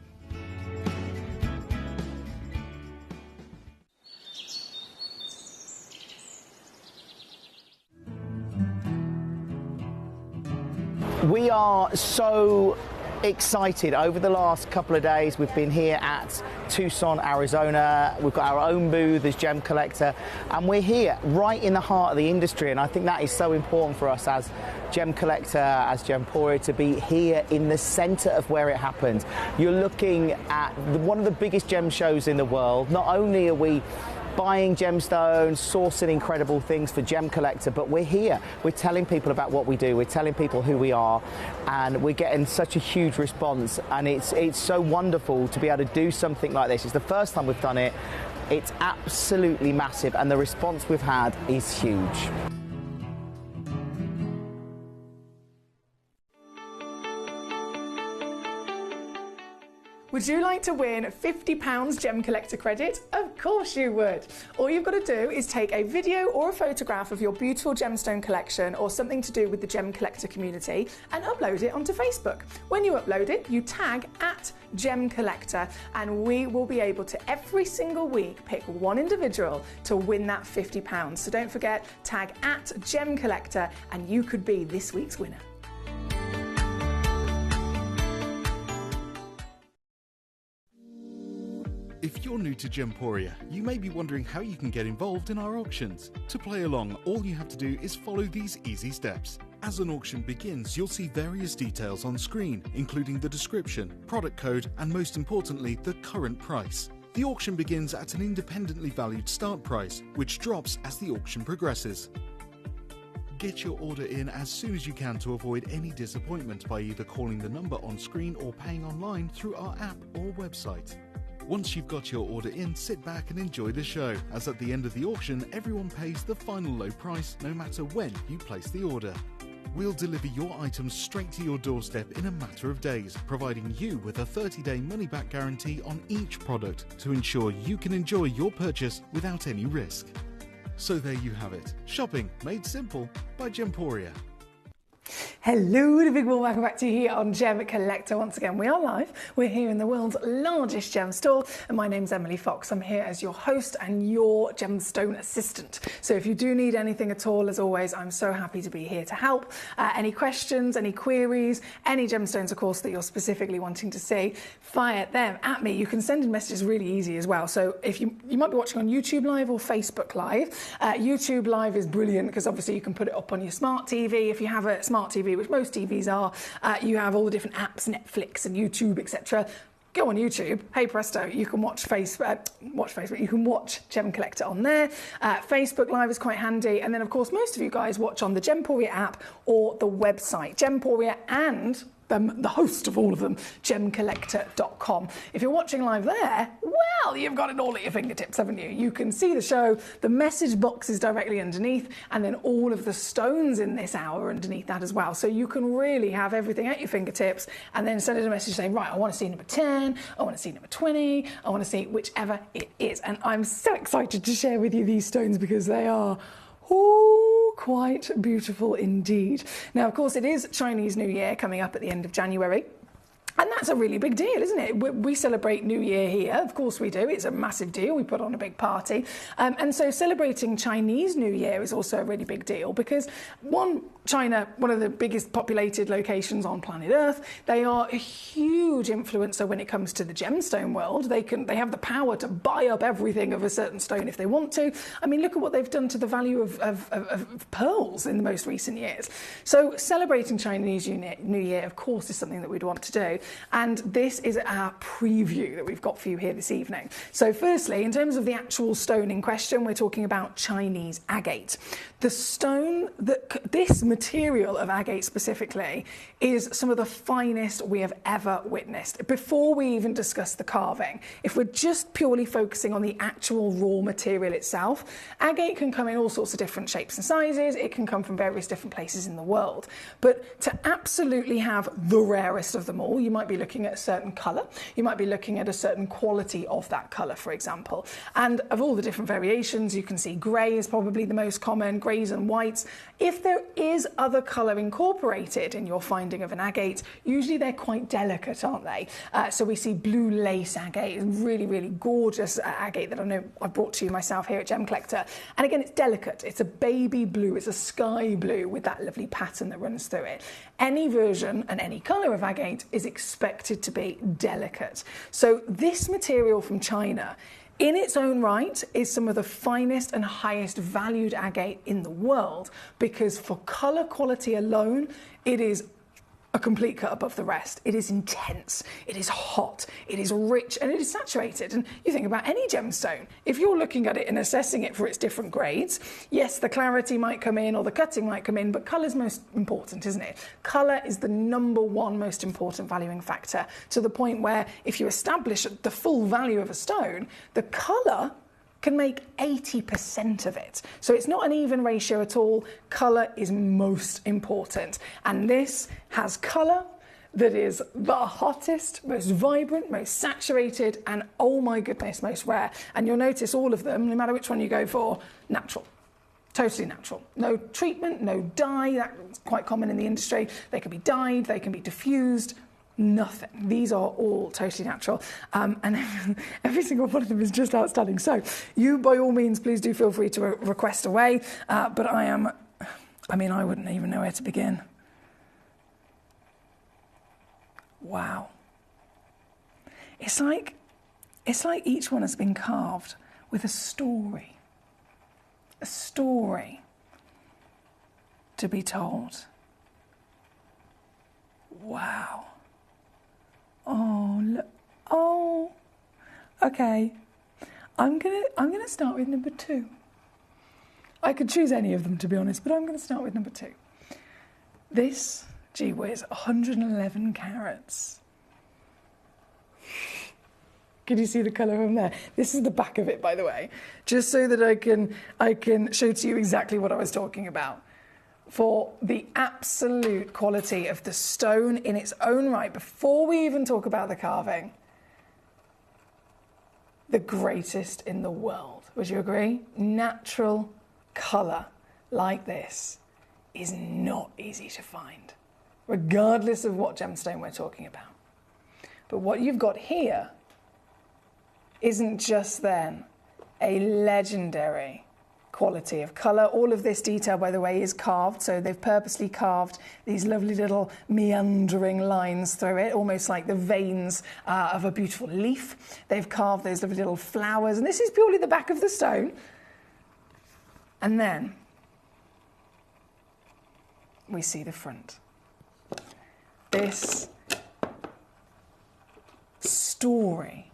We are so excited. Over the last couple of days we've been here at Tucson, Arizona. We've got our own booth as Gemcollector, and we're here right in the heart of the industry, and I think that is so important for us as Gemcollector, as Gemporia, to be here in the center of where it happens. You're looking at one of the biggest gem shows in the world. Not only are we buying gemstones, sourcing incredible things for Gemcollector, but we're here. We're telling people about what we do. We're telling people who we are, and we're getting such a huge response. And it's so wonderful to be able to do something like this. It's the first time we've done it. It's absolutely massive, and the response we've had is huge. Would you like to win £50 Gemcollector credit? Of course you would. All you've got to do is take a video or a photograph of your beautiful gemstone collection or something to do with the Gemcollector community and upload it onto Facebook. When you upload it, you tag @Gemcollector, and we will be able to every single week pick one individual to win that £50. So don't forget, tag @Gemcollector and you could be this week's winner. If you're new to Gemporia, you may be wondering how you can get involved in our auctions. To play along, all you have to do is follow these easy steps. As an auction begins, you'll see various details on screen, including the description, product code, and most importantly, the current price. The auction begins at an independently valued start price, which drops as the auction progresses. Get your order in as soon as you can to avoid any disappointment by either calling the number on screen or paying online through our app or website. Once you've got your order in, sit back and enjoy the show, as at the end of the auction, everyone pays the final low price no matter when you place the order. we'll deliver your items straight to your doorstep in a matter of days, providing you with a 30-day money-back guarantee on each product to ensure you can enjoy your purchase without any risk. So there you have it. Shopping made simple by Gemporia. Hello and a big warm welcome back to you here on Gemcollector. Once again, we are live. We're here in the world's largest gem store, and my name's Emily Fox. I'm here as your host and your gemstone assistant. So if you do need anything at all, as always, I'm so happy to be here to help. Any questions, any queries, any gemstones, of course, that you're specifically wanting to see, fire them at me. You can send in messages really easy as well. So if you might be watching on YouTube Live or Facebook Live. YouTube Live is brilliant because obviously you can put it up on your smart TV. If you have a smart TV, which most TVs are, you have all the different apps, Netflix and YouTube, etc. Go on YouTube, hey presto, you can watch Facebook, you can watch Gemcollector on there. Facebook Live is quite handy, and then of course most of you guys watch on the Gemporia app or the website, Gemporia and the host of all of them, Gemcollector.com. If you're watching live there, well, you've got it all at your fingertips, haven't you? You can see the show, the message box is directly underneath, and then all of the stones in this hour underneath that as well. So you can really have everything at your fingertips and then send it a message saying, right, I want to see number 10, I want to see number 20, I want to see whichever it is. And I'm so excited to share with you these stones because they are quite beautiful indeed. Now, of course, it is Chinese New Year coming up at the end of January. And that's a really big deal, isn't it? We celebrate New Year here. Of course we do. It's a massive deal. We put on a big party. And so celebrating Chinese New Year is also a really big deal because, China, one of the biggest populated locations on planet Earth, they are a huge influencer when it comes to the gemstone world. They have the power to buy up everything of a certain stone if they want to. I mean, look at what they've done to the value of pearls in the most recent years. So celebrating Chinese New Year, of course, is something that we'd want to do. And this is our preview that we've got for you here this evening. So firstly, in terms of the actual stone in question, we're talking about Chinese agate. The stone, this material of agate specifically, is some of the finest we have ever witnessed. Before we even discuss the carving, if we're just purely focusing on the actual raw material itself, agate can come in all sorts of different shapes and sizes. It can come from various different places in the world. But to absolutely have the rarest of them all, you might be looking at a certain colour. You might be looking at a certain quality of that colour, for example. And of all the different variations, you can see grey is probably the most common, greys and whites. If there is other colour incorporated in your finding of an agate, usually they're quite delicate, aren't they? So we see blue lace agate, really, really gorgeous agate that I know I brought to you myself here at Gemcollector. And again, it's delicate. It's a baby blue. It's a sky blue with that lovely pattern that runs through it. Any version and any colour of agate is expected to be delicate. So this material from China, in its own right, is some of the finest and highest valued agate in the world because for colour quality alone, it is a complete cut above the rest. It is intense, it is hot, it is rich, and it is saturated. And you think about any gemstone, if you're looking at it and assessing it for its different grades, yes, the clarity might come in or the cutting might come in, but colour's most important, isn't it? Colour is the #1 most important valuing factor, to the point where if you establish the full value of a stone, the colour can make 80% of it. So it's not an even ratio at all. Colour is most important. And this has colour that is the hottest, most vibrant, most saturated, and oh my goodness, most rare. And you'll notice all of them, no matter which one you go for, natural. Totally natural. No treatment, no dye. That's quite common in the industry. They can be dyed, they can be diffused. Nothing. These are all totally natural, and every single one of them is just outstanding. So you, by all means, please do feel free to request away, but I wouldn't even know where to begin. Wow. It's like each one has been carved with a story to be told. Wow. Oh, look. Oh, okay. I'm gonna start with number 2. I could choose any of them, to be honest, but I'm gonna start with number 2. This, gee whiz, 111 carats. Can you see the colour from there? This is the back of it, by the way, just so that I can show to you exactly what I was talking about. for the absolute quality of the stone in its own right, before we even talk about the carving, the greatest in the world. Would you agree? Natural colour like this is not easy to find, regardless of what gemstone we're talking about. But what you've got here isn't just then a legendary quality of colour. All of this detail, by the way, is carved, so they've purposely carved these lovely little meandering lines through it, almost like the veins of a beautiful leaf. They've carved those lovely little flowers, and this is purely the back of the stone. And then we see the front. This story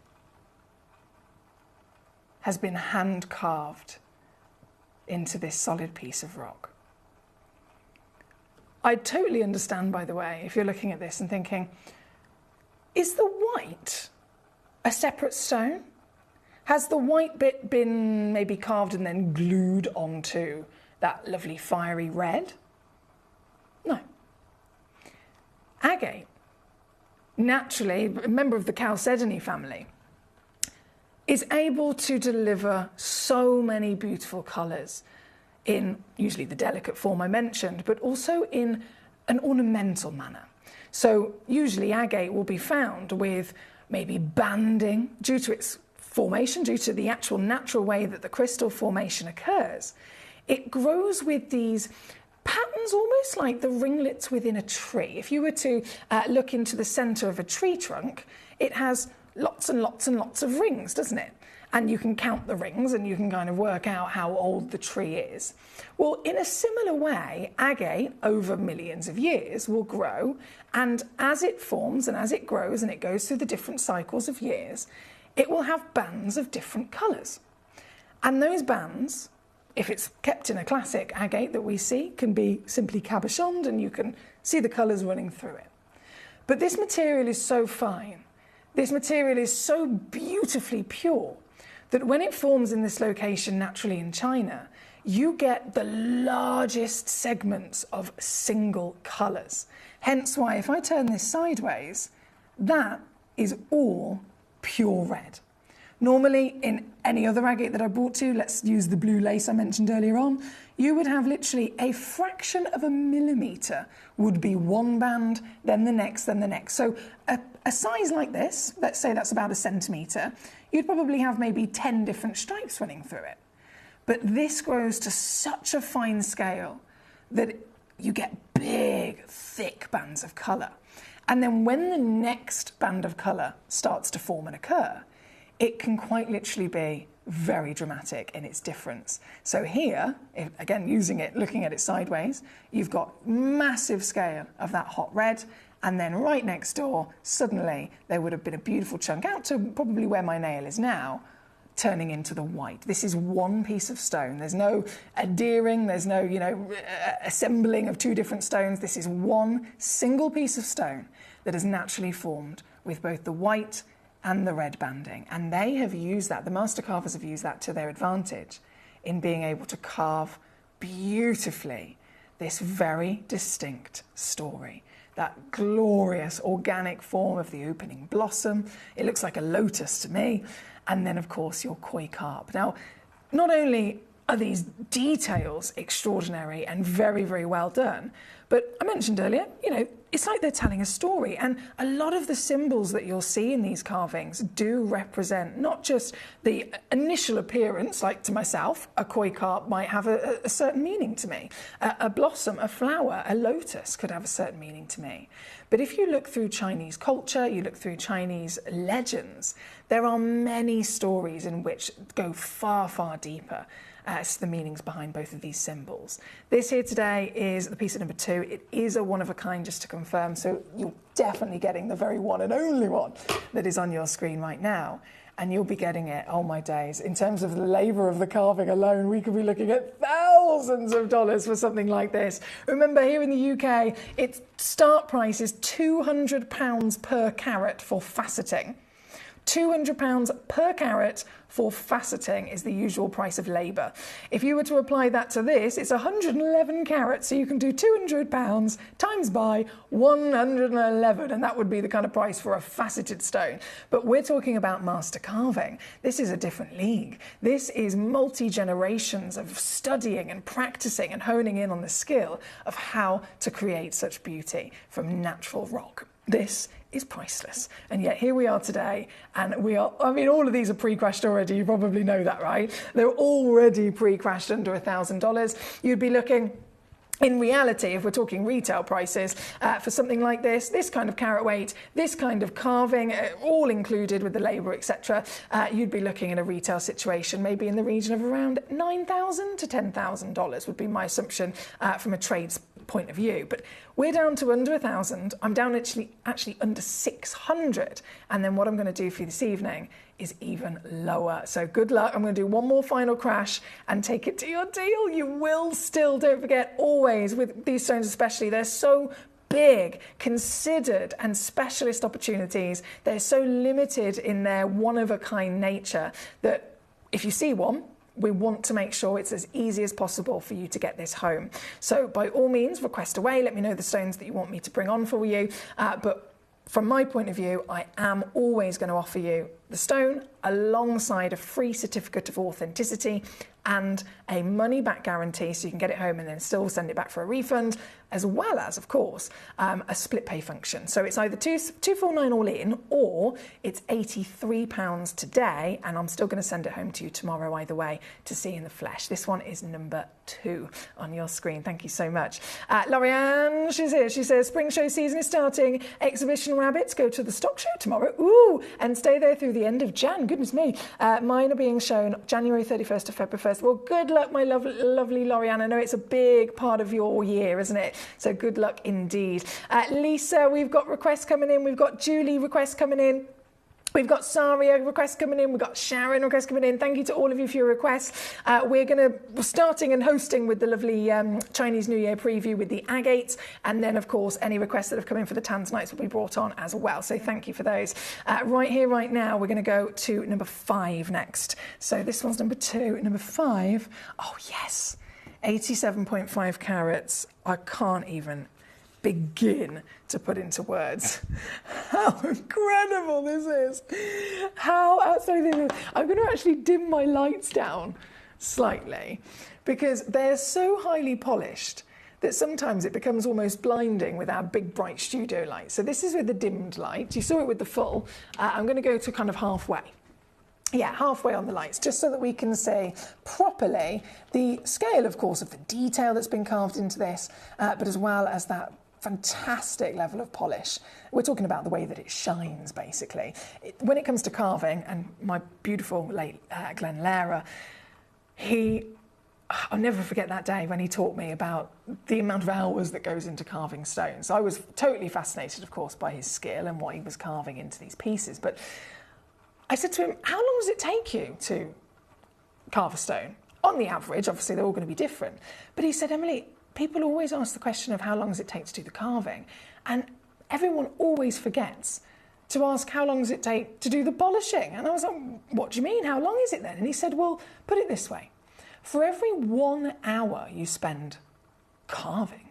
has been hand carved into this solid piece of rock. I totally understand, by the way, if you're looking at this and thinking, is the white a separate stone? Has the white bit been maybe carved and then glued onto that lovely fiery red? No. Agate, naturally, a member of the chalcedony family, is able to deliver so many beautiful colours in usually the delicate form I mentioned, but also in an ornamental manner. So usually agate will be found with maybe banding due to its formation, due to the actual natural way that the crystal formation occurs. It grows with these patterns almost like the ringlets within a tree. If you were to look into the centre of a tree trunk, it has lots and lots and lots of rings, doesn't it? And you can count the rings and you can kind of work out how old the tree is. Well, in a similar way, agate over millions of years will grow, and as it forms and as it grows and it goes through the different cycles of years, it will have bands of different colours. And those bands, if it's kept in a classic agate that we see, can be simply cabochoned and you can see the colours running through it. But this material is so fine, this material is so beautifully pure, that when it forms in this location naturally in China, you get the largest segments of single colours. Hence why if I turn this sideways, that is all pure red. Normally in any other agate that I brought to you, let's use the blue lace I mentioned earlier on, you would have literally a fraction of a millimetre would be one band, then the next, then the next. So a size like this, let's say that's about a centimetre, you'd probably have maybe 10 different stripes running through it. But this grows to such a fine scale that you get big, thick bands of colour. And then when the next band of colour starts to form and occur, it can quite literally be very dramatic in its difference. So here, again, using it, looking at it sideways, you've got massive scale of that hot red, and then right next door, suddenly there would have been a beautiful chunk out to probably where my nail is now, turning into the white. This is one piece of stone. There's no adhering, there's no, assembling of two different stones. This is one single piece of stone that has naturally formed with both the white and the red banding. And they have used that, the master carvers have used that to their advantage in being able to carve beautifully this very distinct story. That glorious organic form of the opening blossom. It looks like a lotus to me. And then, of course, your koi carp. Now, not only are these details extraordinary and very, very well done, but I mentioned earlier, it's like they're telling a story. And a lot of the symbols that you'll see in these carvings do represent not just the initial appearance, like to myself, a koi carp might have a certain meaning to me. A blossom, a flower, a lotus could have a certain meaning to me. But if you look through Chinese culture, you look through Chinese legends, there are many stories in which go far, far deeper as to the meanings behind both of these symbols. This here today is the piece at number 2. It is a one of a kind, just to confirm, so you're definitely getting the very one and only one that is on your screen right now. And you'll be getting it, oh my days. In terms of the labour of the carving alone, we could be looking at thousands of dollars for something like this. Remember, here in the UK, its start price is £200 per carat for faceting. £200 per carat for faceting is the usual price of labour. If you were to apply that to this, it's 111 carats, so you can do £200 times by 111, and that would be the kind of price for a faceted stone. But we're talking about master carving. This is a different league. This is multi-generations of studying and practicing and honing in on the skill of how to create such beauty from natural rock. This is priceless. And yet here we are today, and all of these are pre-crashed already. You probably know that, right? They're already pre-crashed under $1,000. You'd be looking, in reality, if we're talking retail prices, for something like this kind of carat weight, this kind of carving, all included with the labour, etc., you'd be looking in a retail situation, maybe in the region of around $9,000 to $10,000 would be my assumption from a trade's point of view. But we're down to under 1,000. I'm down actually under 600. And then what I'm going to do for you this evening is even lower. So good luck. I'm going to do one more final crash and take it to your deal. You will still, don't forget, always, with these stones especially, they're so big, considered and specialist opportunities. They're so limited in their one-of-a-kind nature that if you see one, we want to make sure it's as easy as possible for you to get this home. So by all means, request away. Let me know the stones that you want me to bring on for you. But from my point of view, I am always going to offer you the stone alongside a free certificate of authenticity and a money-back guarantee, so you can get it home and then still send it back for a refund, as well as, of course, a split pay function. So it's either $249 all in, or it's £83 today, and I'm still going to send it home to you tomorrow either way to see in the flesh. This one is number 2 on your screen. Thank you so much. Lorianne, she's here. She says, spring show season is starting. Exhibition rabbits go to the stock show tomorrow. Ooh, and stay there through the end of Jan. Goodness me. Mine are being shown January 31st to February 1st. Well, good luck, my lovely Lorianne. I know it's a big part of your year, isn't it? So good luck indeed. Lisa, we've got requests coming in. We've got Julie requests coming in. We've got Saria requests coming in. We've got Sharon requests coming in. Thank you to all of you for your requests. We're starting and hosting with the lovely Chinese New Year preview with the agates. And then, of course, any requests that have come in for the Tanzanites will be brought on as well. So thank you for those. Right here, right now, we're going to go to number 5 next. So this one's number 2. Number 5. Oh, yes. 87.5 carats. I can't even begin to put into words how incredible this is. How outstanding this is. I'm going to actually dim my lights down slightly because they're so highly polished that sometimes it becomes almost blinding with our big bright studio lights. So this is with the dimmed light. You saw it with the full. I'm going to go to kind of halfway. Yeah, halfway on the lights, just so that we can see properly the scale, of course, of the detail that's been carved into this, but as well as that fantastic level of polish. We're talking about the way that it shines, basically. When it comes to carving, and my beautiful late Glenn Lehrer, I'll never forget that day when he taught me about the amount of hours that goes into carving stones. I was totally fascinated, of course, by his skill and what he was carving into these pieces, but I said to him, how long does it take you to carve a stone? On the average, obviously they're all going to be different. But he said, Emily, people always ask the question of how long does it take to do the carving? And everyone always forgets to ask how long does it take to do the polishing? And I was like, what do you mean? How long is it then? And he said, well, put it this way. For every 1 hour you spend carving,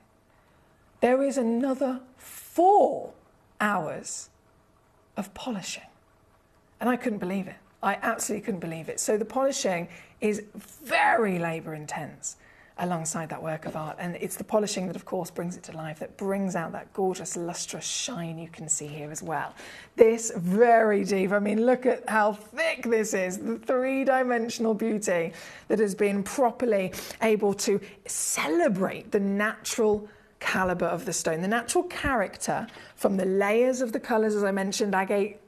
there is another 4 hours of polishing. And I couldn't believe it. I absolutely couldn't believe it. So the polishing is very labour intense alongside that work of art. And it's the polishing that, of course, brings it to life, that brings out that gorgeous, lustrous shine you can see here as well. This very deep, I mean, look at how thick this is, the 3-dimensional beauty that has been properly able to celebrate the natural calibre of the stone, the natural character from the layers of the colours, as I mentioned, agate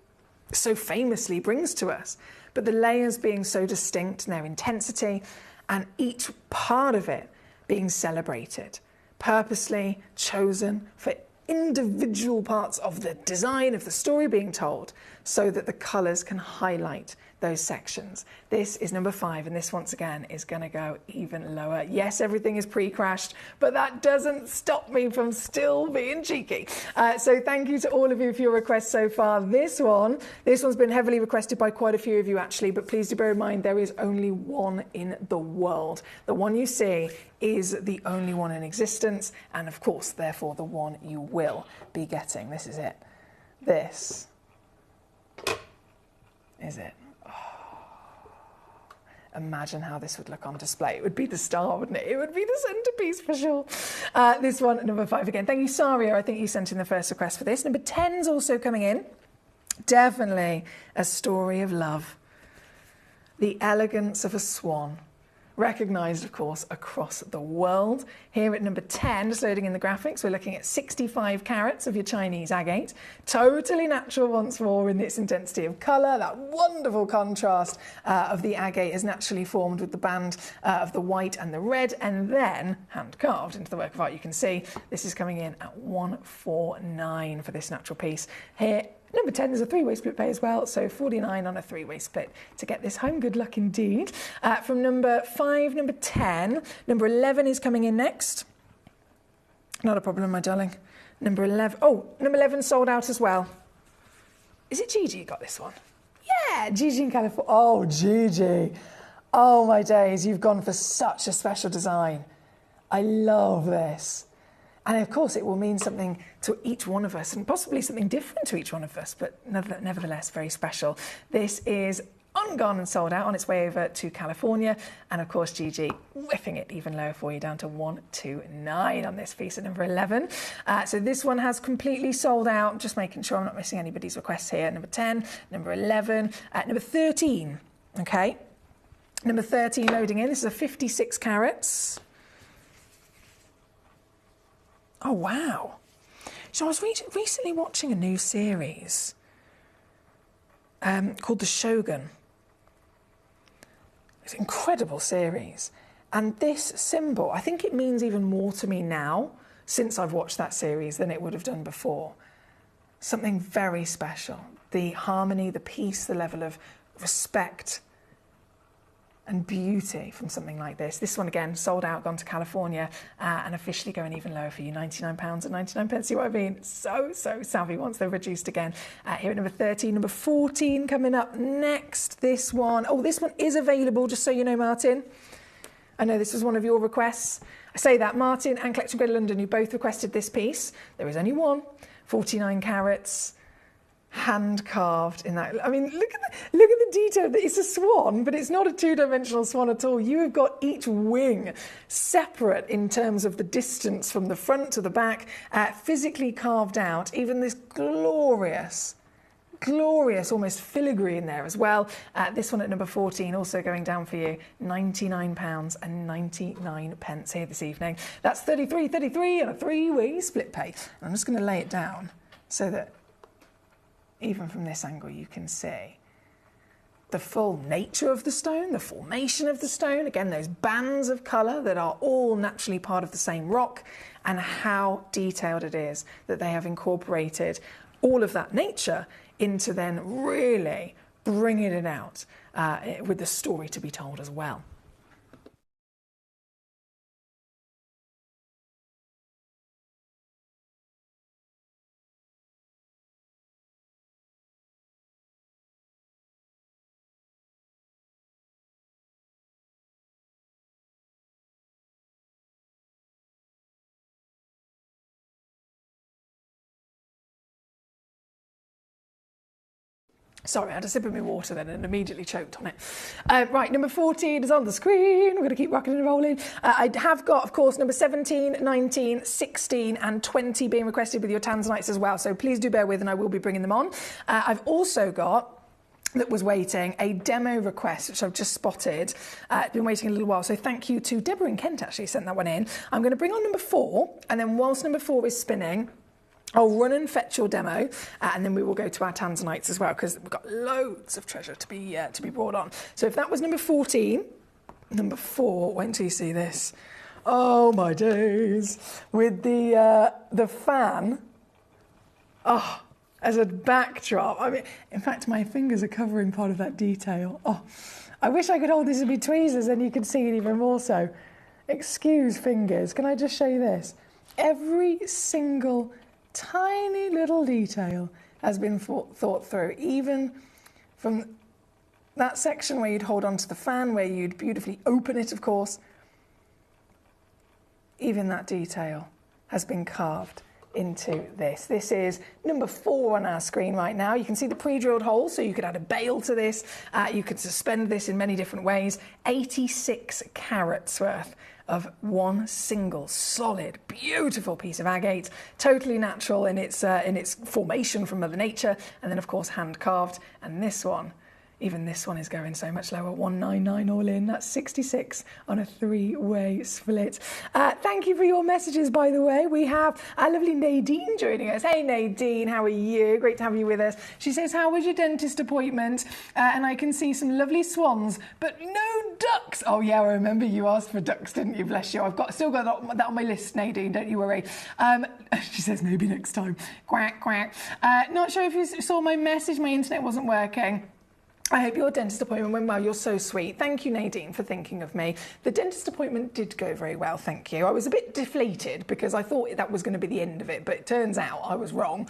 so famously brings to us, but the layers being so distinct in their intensity and each part of it being celebrated, purposely chosen for individual parts of the design of the story being told so that the colours can highlight those sections. This is number 5, and this once again is going to go even lower. Yes, everything is pre-crashed, but that doesn't stop me from still being cheeky. So thank you to all of you for your requests so far. This one's been heavily requested by quite a few of you actually, but please do bear in mind there is only one in the world. The one you see is the only one in existence, and of course, therefore, the one you will be getting. This is it. This is it. Imagine how this would look on display. It would be the star, wouldn't it? It would be the centerpiece for sure. This one, number 5 again. Thank you, Saria. I think you sent in the first request for this. Number 10's also coming in. Definitely a story of love. The elegance of a swan. Recognised, of course, across the world. Here at number 10, just loading in the graphics, we're looking at 65 carats of your Chinese agate. Totally natural once more in its intensity of colour. That wonderful contrast of the agate is naturally formed with the band of the white and the red, and then hand-carved into the work of art. You can see this is coming in at 149 for this natural piece. Here, number 10 is a 3-way split pay as well, so 49 on a 3-way split to get this home. Good luck indeed. From number 5, number 10, number 11 is coming in next. Not a problem, my darling. Number 11, number 11 sold out as well. Is it Gigi got this one? Yeah, Gigi in California. Oh, Gigi. Oh, my days, you've gone for such a special design. I love this. And of course, it will mean something to each one of us and possibly something different to each one of us, but nevertheless, very special. This is ungone and sold out, on its way over to California. And of course, Gigi whipping it even lower for you, down to 129 on this piece at number 11. So this one has completely sold out. Just making sure I'm not missing anybody's requests here. Number 10, number 11, number 13. Okay. Number 13 loading in. This is a 56 carats. Oh, wow. So I was recently watching a new series called The Shogun. It's an incredible series. And this symbol, I think it means even more to me now, since I've watched that series, than it would have done before. Something very special. The harmony, the peace, the level of respect and beauty from something like this. This one again, sold out, gone to California, and officially going even lower for you, £99 and 99 pence. See what I mean? So savvy once they're reduced again. Here at number 13, number 14 coming up next. This one is available, just so you know, Martin. I know this was one of your requests. I say that, Martin and Collection Greater London, you both requested this piece. There is only one, 49 carats. Hand carved in that. I mean, look at the detail. It's a swan, but it's not a 2-dimensional swan at all. You have got each wing separate in terms of the distance from the front to the back, physically carved out. Even this glorious, almost filigree in there as well. This one at number 14, also going down for you, £99 and 99 pence here this evening. That's 33 and a 3-way split pay. I'm just going to lay it down so that even from this angle you can see the full nature of the stone, the formation of the stone, again those bands of colour that are all naturally part of the same rock, and how detailed it is that they have incorporated all of that nature into then really bringing it out with the story to be told as well. Sorry, I had a sip of my water then and immediately choked on it. Right, number 14 is on the screen. We're going to keep rocking and rolling. I have got, of course, number 17, 19, 16 and 20 being requested with your tanzanites as well. So please do bear with and I will be bringing them on. I've also got, that was waiting, a demo request, which I've just spotted. It's been waiting a little while, so thank you to Deborah in Kent, actually sent that one in. I'm going to bring on number 4, and then whilst number 4 is spinning, I'll run and fetch your demo, and then we will go to our tanzanites as well, because we've got loads of treasure to be brought on. So if that was number 14, number 4, wait until you see this. Oh my days! With the fan. Oh, as a backdrop. I mean, in fact, my fingers are covering part of that detail. Oh, I wish I could hold this in my tweezers, then you could see it even more so. Excuse fingers. Can I just show you this? Every single tiny little detail has been thought through, even from that section where you'd hold onto the fan, where you'd beautifully open it, of course. Even that detail has been carved into this. This is number 4 on our screen right now. You can see the pre-drilled holes, so you could add a bail to this. You could suspend this in many different ways. 86 carats worth of one single solid, beautiful piece of agate, totally natural in its formation from Mother Nature, and then of course hand carved. And this one, even this one is going so much lower, 199 all in. That's 66 on a 3-way split. Thank you for your messages, by the way. We have our lovely Nadine joining us. Hey, Nadine, how are you? Great to have you with us. She says, how was your dentist appointment? And I can see some lovely swans, but no ducks. Oh, yeah, I remember you asked for ducks, didn't you? Bless you. I've still got that on my list, Nadine, don't you worry. She says, maybe next time. Quack, quack. Not sure if you saw my message. My internet wasn't working. I hope your dentist appointment went well. You're so sweet. Thank you, Nadine, for thinking of me. The dentist appointment did go very well, thank you. I was a bit deflated because I thought that was going to be the end of it, but it turns out I was wrong.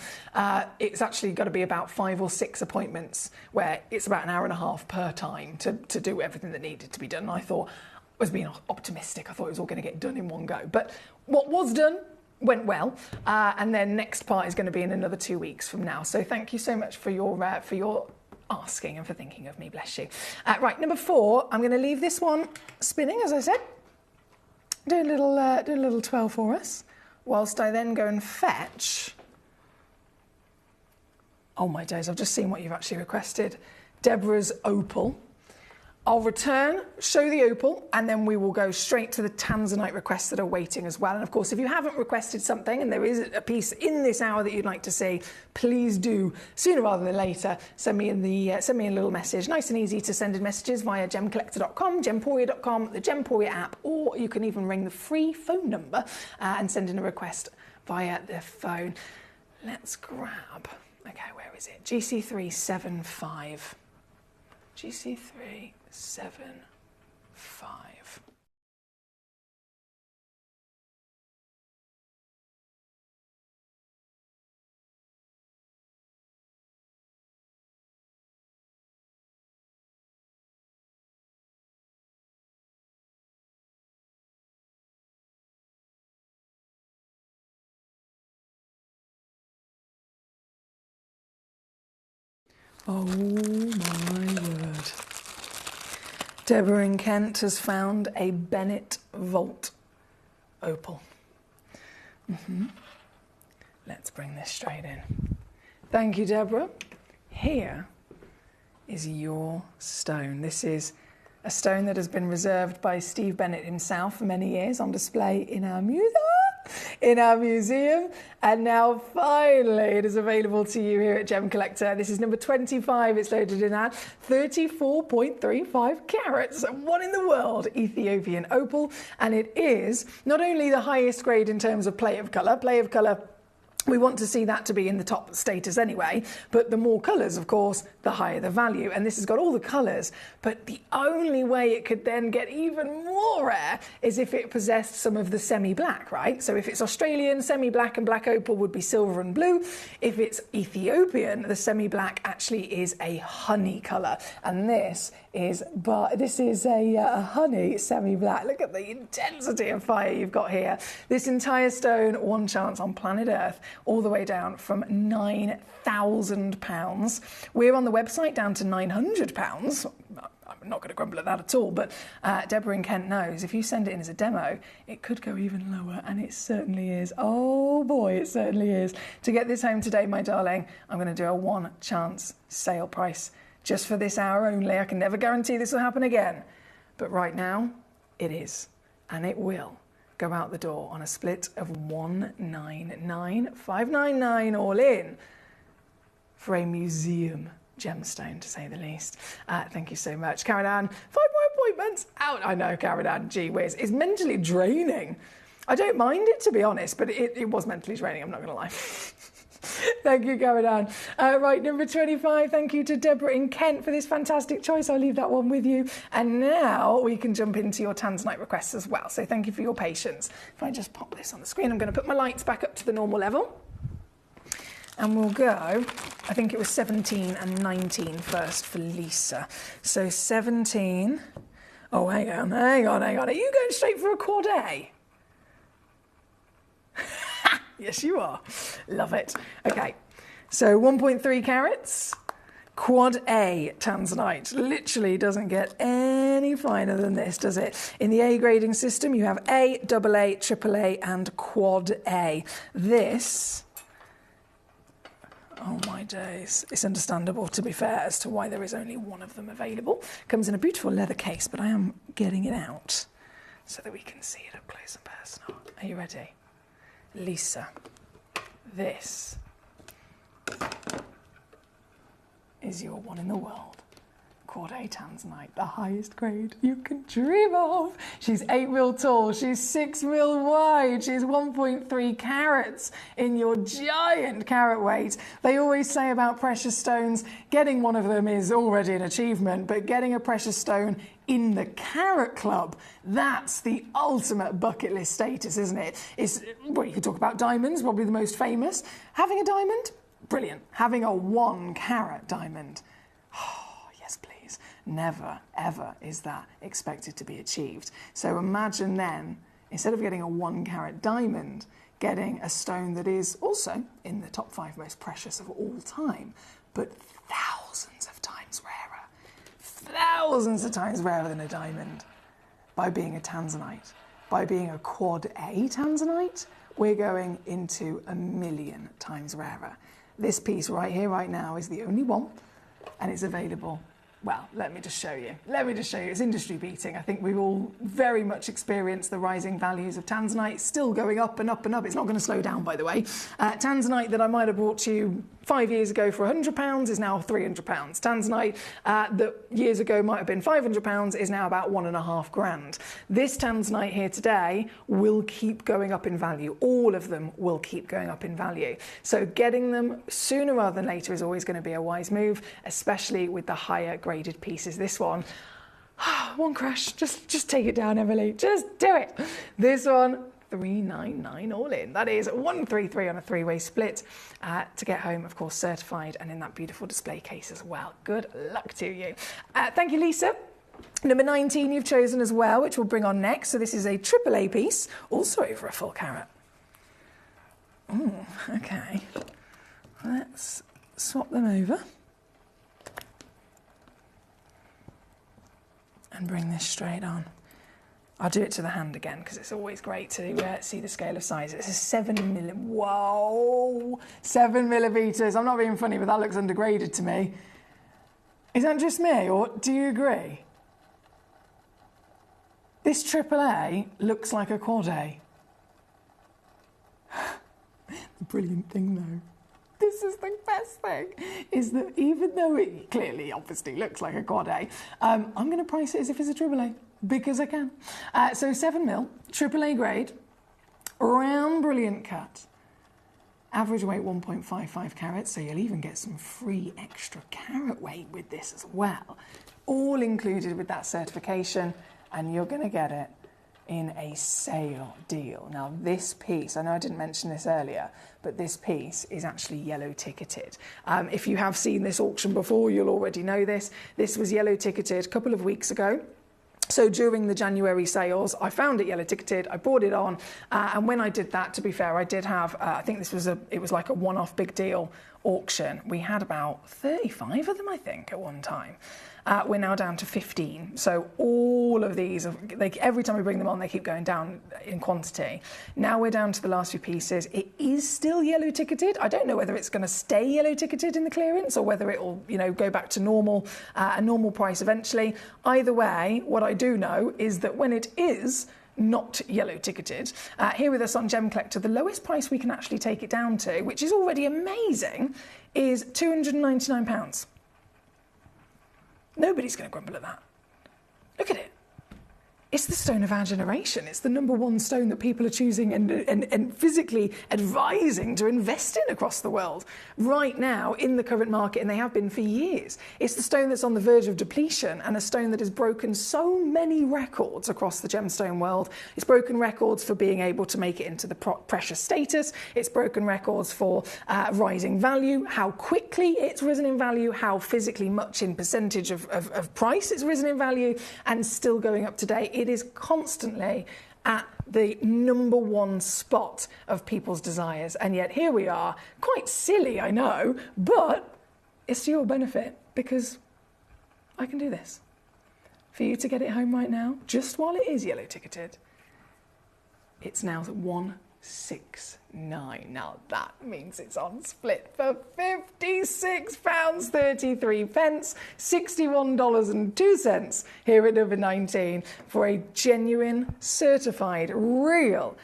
It's actually got to be about 5 or 6 appointments where it's about an hour and a half per time to do everything that needed to be done. I thought, I was being optimistic. I thought it was all going to get done in one go. But what was done went well, and then next part is going to be in another 2 weeks from now. So thank you so much for your asking and for thinking of me, bless you. Right, number 4, I'm going to leave this one spinning, as I said. Do a little 12 for us, whilst I then go and fetch. Oh my days, I've just seen what you've actually requested. Deborah's opal. I'll return, show the opal, and then we will go straight to the tanzanite requests that are waiting as well. And of course, if you haven't requested something and there is a piece in this hour that you'd like to see, please do, sooner rather than later, send me a little message. Nice and easy to send in messages via gemcollector.com, gemporia.com, the Gemporia app, or you can even ring the free phone number and send in a request via the phone. Let's grab, okay, where is it? GC375. GC375. Oh my word. Deborah in Kent has found a Bennett Vault opal. Let's bring this straight in. Thank you, Deborah. Here is your stone. This is a stone that has been reserved by Steve Bennett himself for many years, on display in our museum. And now finally it is available to you here at Gemcollector. This is number 25. It's loaded in at 34.35 carats, one in the world, Ethiopian opal, and it is not only the highest grade in terms of play of colour. We want to see that to be in the top status anyway, but the more colours, of course, the higher the value. And this has got all the colours, but the only way it could then get even more rare is if it possessed some of the semi-black, right? So if it's Australian, semi-black and black opal would be silver and blue. If it's Ethiopian, the semi-black actually is a honey colour. And this is a honey semi-black. Look at the intensity of fire you've got here. This entire stone, one chance on planet Earth, all the way down from £9,000. We're on the website down to £900. I'm not going to grumble at that at all, but Deborah in Kent knows if you send it in as a demo, it could go even lower, and it certainly is. Oh boy, it certainly is. To get this home today, my darling, I'm going to do a one chance sale price just for this hour only. I can never guarantee this will happen again, but right now it is, and it will go out the door on a split of 199,599 all in for a museum gemstone, to say the least. Thank you so much, Karen Ann. 5 more appointments out. I know, Karen Ann, gee whiz. It's mentally draining. I don't mind it, to be honest, but it was mentally draining, I'm not going to lie. Thank you, Caroline. Right, number 25, thank you to Deborah in Kent for this fantastic choice. I'll leave that one with you. And now we can jump into your Tanzanite requests as well. So thank you for your patience. If I just pop this on the screen, I'm going to put my lights back up to the normal level. And we'll go, I think it was 17 and 19 first for Lisa. So 17, oh, hang on. Are you going straight for a quad A? Yes, you are. Love it. Okay, so 1.3 carats, quad A Tanzanite. Literally doesn't get any finer than this, does it? In the A grading system, you have A, AA, AAA, and quad A. This, oh my days, it's understandable, to be fair, as to why there is only one of them available. Comes in a beautiful leather case, but I am getting it out so that we can see it up close and personal. Are you ready? Lisa, this is your one in the world. Quad A Tanzanite, the highest grade you can dream of. She's 8 mil tall, she's 6 mil wide, she's 1.3 carats in your giant carat weight. They always say about precious stones, getting one of them is already an achievement, but getting a precious stone in the Carat Club, that's the ultimate bucket list status, isn't it? Well, you could talk about diamonds, probably the most famous. Having a diamond, brilliant. Having a 1 carat diamond, never, ever is that expected to be achieved. So imagine then, instead of getting a 1 carat diamond, getting a stone that is also in the top 5 most precious of all time, but thousands of times rarer than a diamond, by being a Tanzanite. By being a quad A Tanzanite, we're going into 1,000,000 times rarer. This piece right here, right now, is the only one, and it's available. Well, let me just show you. It's industry beating. I think we've all very much experienced the rising values of Tanzanite. It's still going up and up and up. It's not going to slow down, by the way. Tanzanite that I might have brought to you 5 years ago for £100 is now £300. Tanzanite that years ago might have been £500 is now about £1.5 grand. This Tanzanite here today will keep going up in value. All of them will keep going up in value. So getting them sooner rather than later is always going to be a wise move, especially with the higher graded pieces. This one, one crash, just take it down, Emily, just do it. This one, 399 all in. That is 133 on a 3-way split to get home, of course, certified and in that beautiful display case as well. Good luck to you. Thank you, Lisa. Number 19 you've chosen as well, which we'll bring on next. So this is a AAA piece, also over a full carat. Oh, okay. Let's swap them over and bring this straight on. I'll do it to the hand again because it's always great to see the scale of size. It's a 7 millimeter. Whoa, 7 millimeters. I'm not being funny, but that looks undergraded to me. Is that just me, or do you agree? This AAA looks like a quad A. The brilliant thing, though, this is the best thing, is that even though it clearly, obviously looks like a quad A, I'm going to price it as if it's a AAA. Because I can. So 7 mil, AAA grade, round brilliant cut, average weight 1.55 carats, so you'll even get some free extra carat weight with this as well. All included with that certification, and you're going to get it in a sale deal. Now this piece, I know I didn't mention this earlier, but this piece is actually yellow ticketed. If you have seen this auction before, you'll already know this. This was yellow ticketed a couple of weeks ago. So during the January sales, I found it yellow ticketed, I brought it on, and when I did that, to be fair, I did have, I think this was it was like a one-off big deal auction. We had about 35 of them, I think, at one time. We're now down to 15. So all of these, every time we bring them on, they keep going down in quantity. Now we're down to the last few pieces. It is still yellow ticketed. I don't know whether it's going to stay yellow ticketed in the clearance or whether it will, go back to normal, a normal price eventually. Either way, what I do know is that when it is not yellow ticketed, here with us on Gemcollector, the lowest price we can actually take it down to, which is already amazing, is £299. Nobody's going to grumble at that. Look at it. It's the stone of our generation. It's the number one stone that people are choosing and physically advising to invest in across the world right now in the current market, and they have been for years. It's the stone that's on the verge of depletion, and a stone that has broken so many records across the gemstone world. It's broken records for being able to make it into the precious status. It's broken records for rising value, how quickly it's risen in value, how physically much in percentage of price it's risen in value, and still going up today. It is constantly at the number one spot of people's desires. And yet here we are, quite silly, I know, but it's to your benefit because I can do this. For you to get it home right now, just while it is yellow ticketed, it's now at 169. Now that means it's on split for £56.33, $61.02 here at number 19 for a genuine, certified, real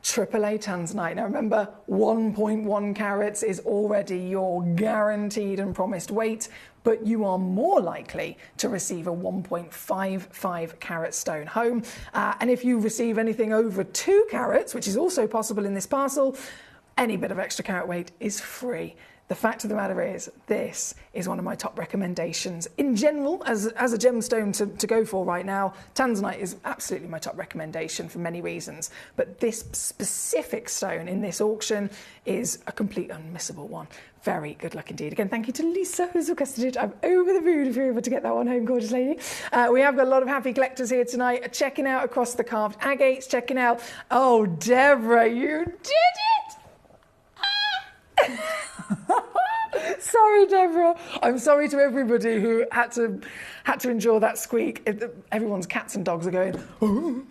AAA tanzanite. Now remember, 1.1 carats is already your guaranteed and promised weight, but you are more likely to receive a 1.55 carat stone home. And if you receive anything over 2 carats, which is also possible in this parcel, any bit of extra carat weight is free. The fact of the matter is, this is one of my top recommendations in general as a gemstone to go for right now. Tanzanite is absolutely my top recommendation for many reasons, but this specific stone in this auction is a complete unmissable one. Very good luck indeed. Again, thank you to Lisa who's requested it. I'm over the moon if you're able to get that one home, gorgeous lady. We have got a lot of happy collectors here tonight, checking out across the carved agates, checking out, oh, Deborah, you did it! Sorry, Deborah. I'm sorry to everybody who had to endure that squeak. Everyone's cats and dogs are going, oh.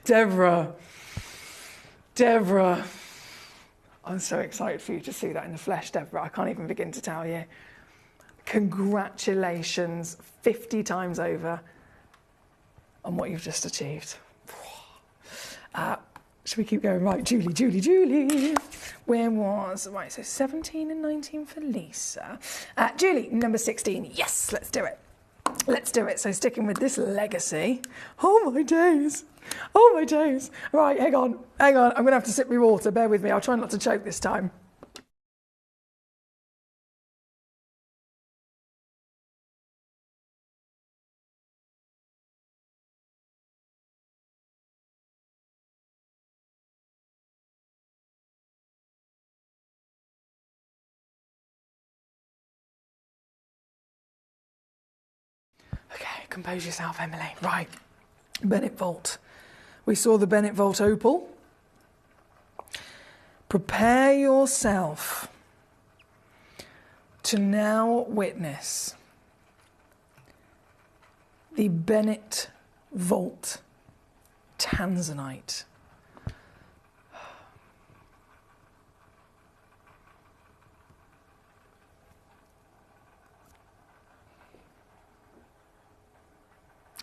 Deborah. I'm so excited for you to see that in the flesh, Deborah. I can't even begin to tell you. Congratulations 50 times over on what you've just achieved. Should we keep going? Right, Julie. Where was... Right, so 17 and 19 for Lisa. Julie, number 16. Yes, let's do it. So sticking with this legacy. Oh, my days. Right, hang on. I'm going to have to sip my water. Bear with me. I'll try not to choke this time. Okay, compose yourself, Emily. Right, Bennett Vault. We saw the Bennett Vault opal. Prepare yourself to now witness the Bennett Vault tanzanite.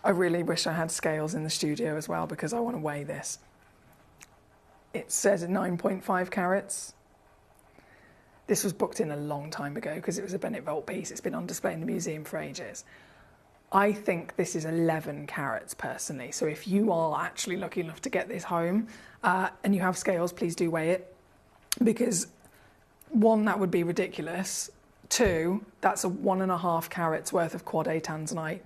I really wish I had scales in the studio as well because I want to weigh this. It says 9.5 carats. This was booked in a long time ago because it was a Bennett Vault piece. It's been on display in the museum for ages. I think this is 11 carats personally. So if you are actually lucky enough to get this home and you have scales, please do weigh it. Because 1, that would be ridiculous. 2, that's a 1.5 carats worth of quad A tanzanite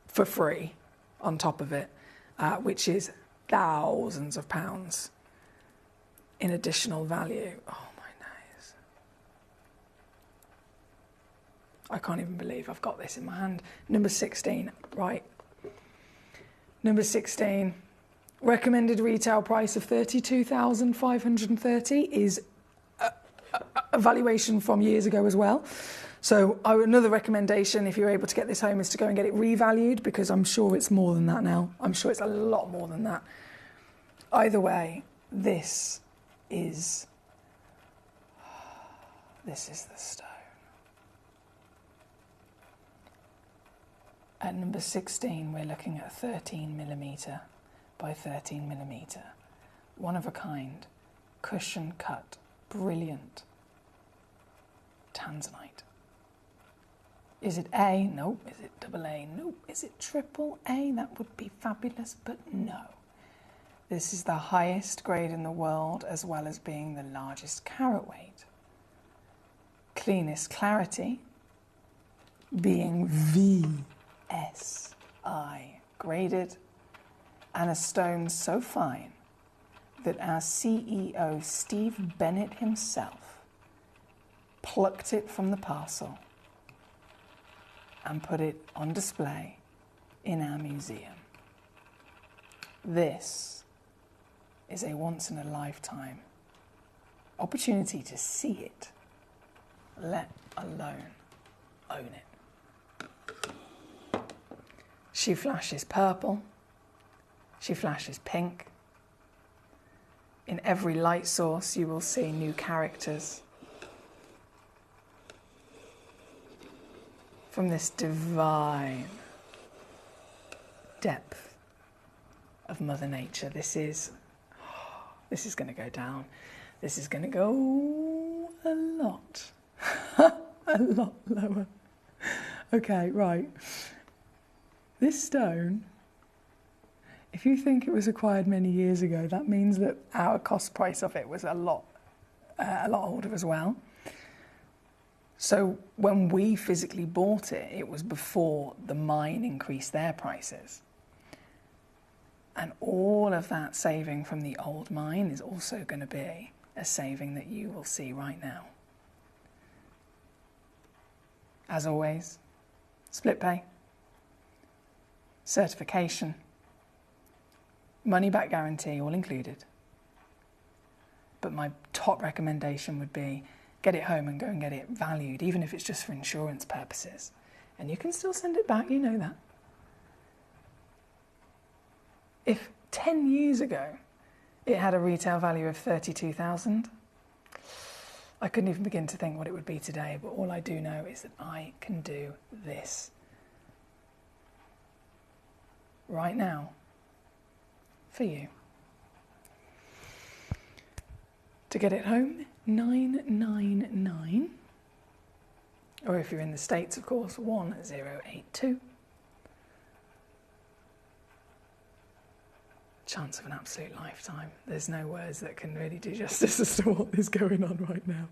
for free on top of it, which is thousands of pounds in additional value. Oh my days. I can't even believe I've got this in my hand. Number 16, right. Number 16, recommended retail price of $32,530 is a valuation from years ago as well. So another recommendation, if you're able to get this home, is to go and get it revalued because I'm sure it's more than that now. I'm sure it's a lot more than that. Either way, this is the stone. At number 16, we're looking at 13mm by 13mm. One of a kind, cushion cut, brilliant tanzanite. Is it A? Nope. Is it double A? Nope. Is it triple A? That would be fabulous, but no. This is the highest grade in the world, as well as being the largest carat weight. Cleanest clarity being VSI graded, and a stone so fine that our CEO, Steve Bennett himself, plucked it from the parcel and put it on display in our museum. This is a once-in-a-lifetime opportunity to see it, let alone own it. She flashes purple, she flashes pink. In every light source you will see new characters from this divine depth of Mother Nature. This is going to go down. This is going to go a lot lower. Okay, right. This stone, if you think it was acquired many years ago, that means that our cost price of it was a lot older as well. So when we physically bought it, it was before the mine increased their prices. And all of that saving from the old mine is also going to be a saving that you will see right now. As always, split pay, certification, money back guarantee, all included. But my top recommendation would be get it home and go and get it valued, even if it's just for insurance purposes. And you can still send it back, you know that. If 10 years ago it had a retail value of 32,000, I couldn't even begin to think what it would be today, but all I do know is that I can do this right now for you. To get it home, $999, or if you're in the States, of course, $1082. Chance of an absolute lifetime. There's no words that can really do justice as to what is going on right now.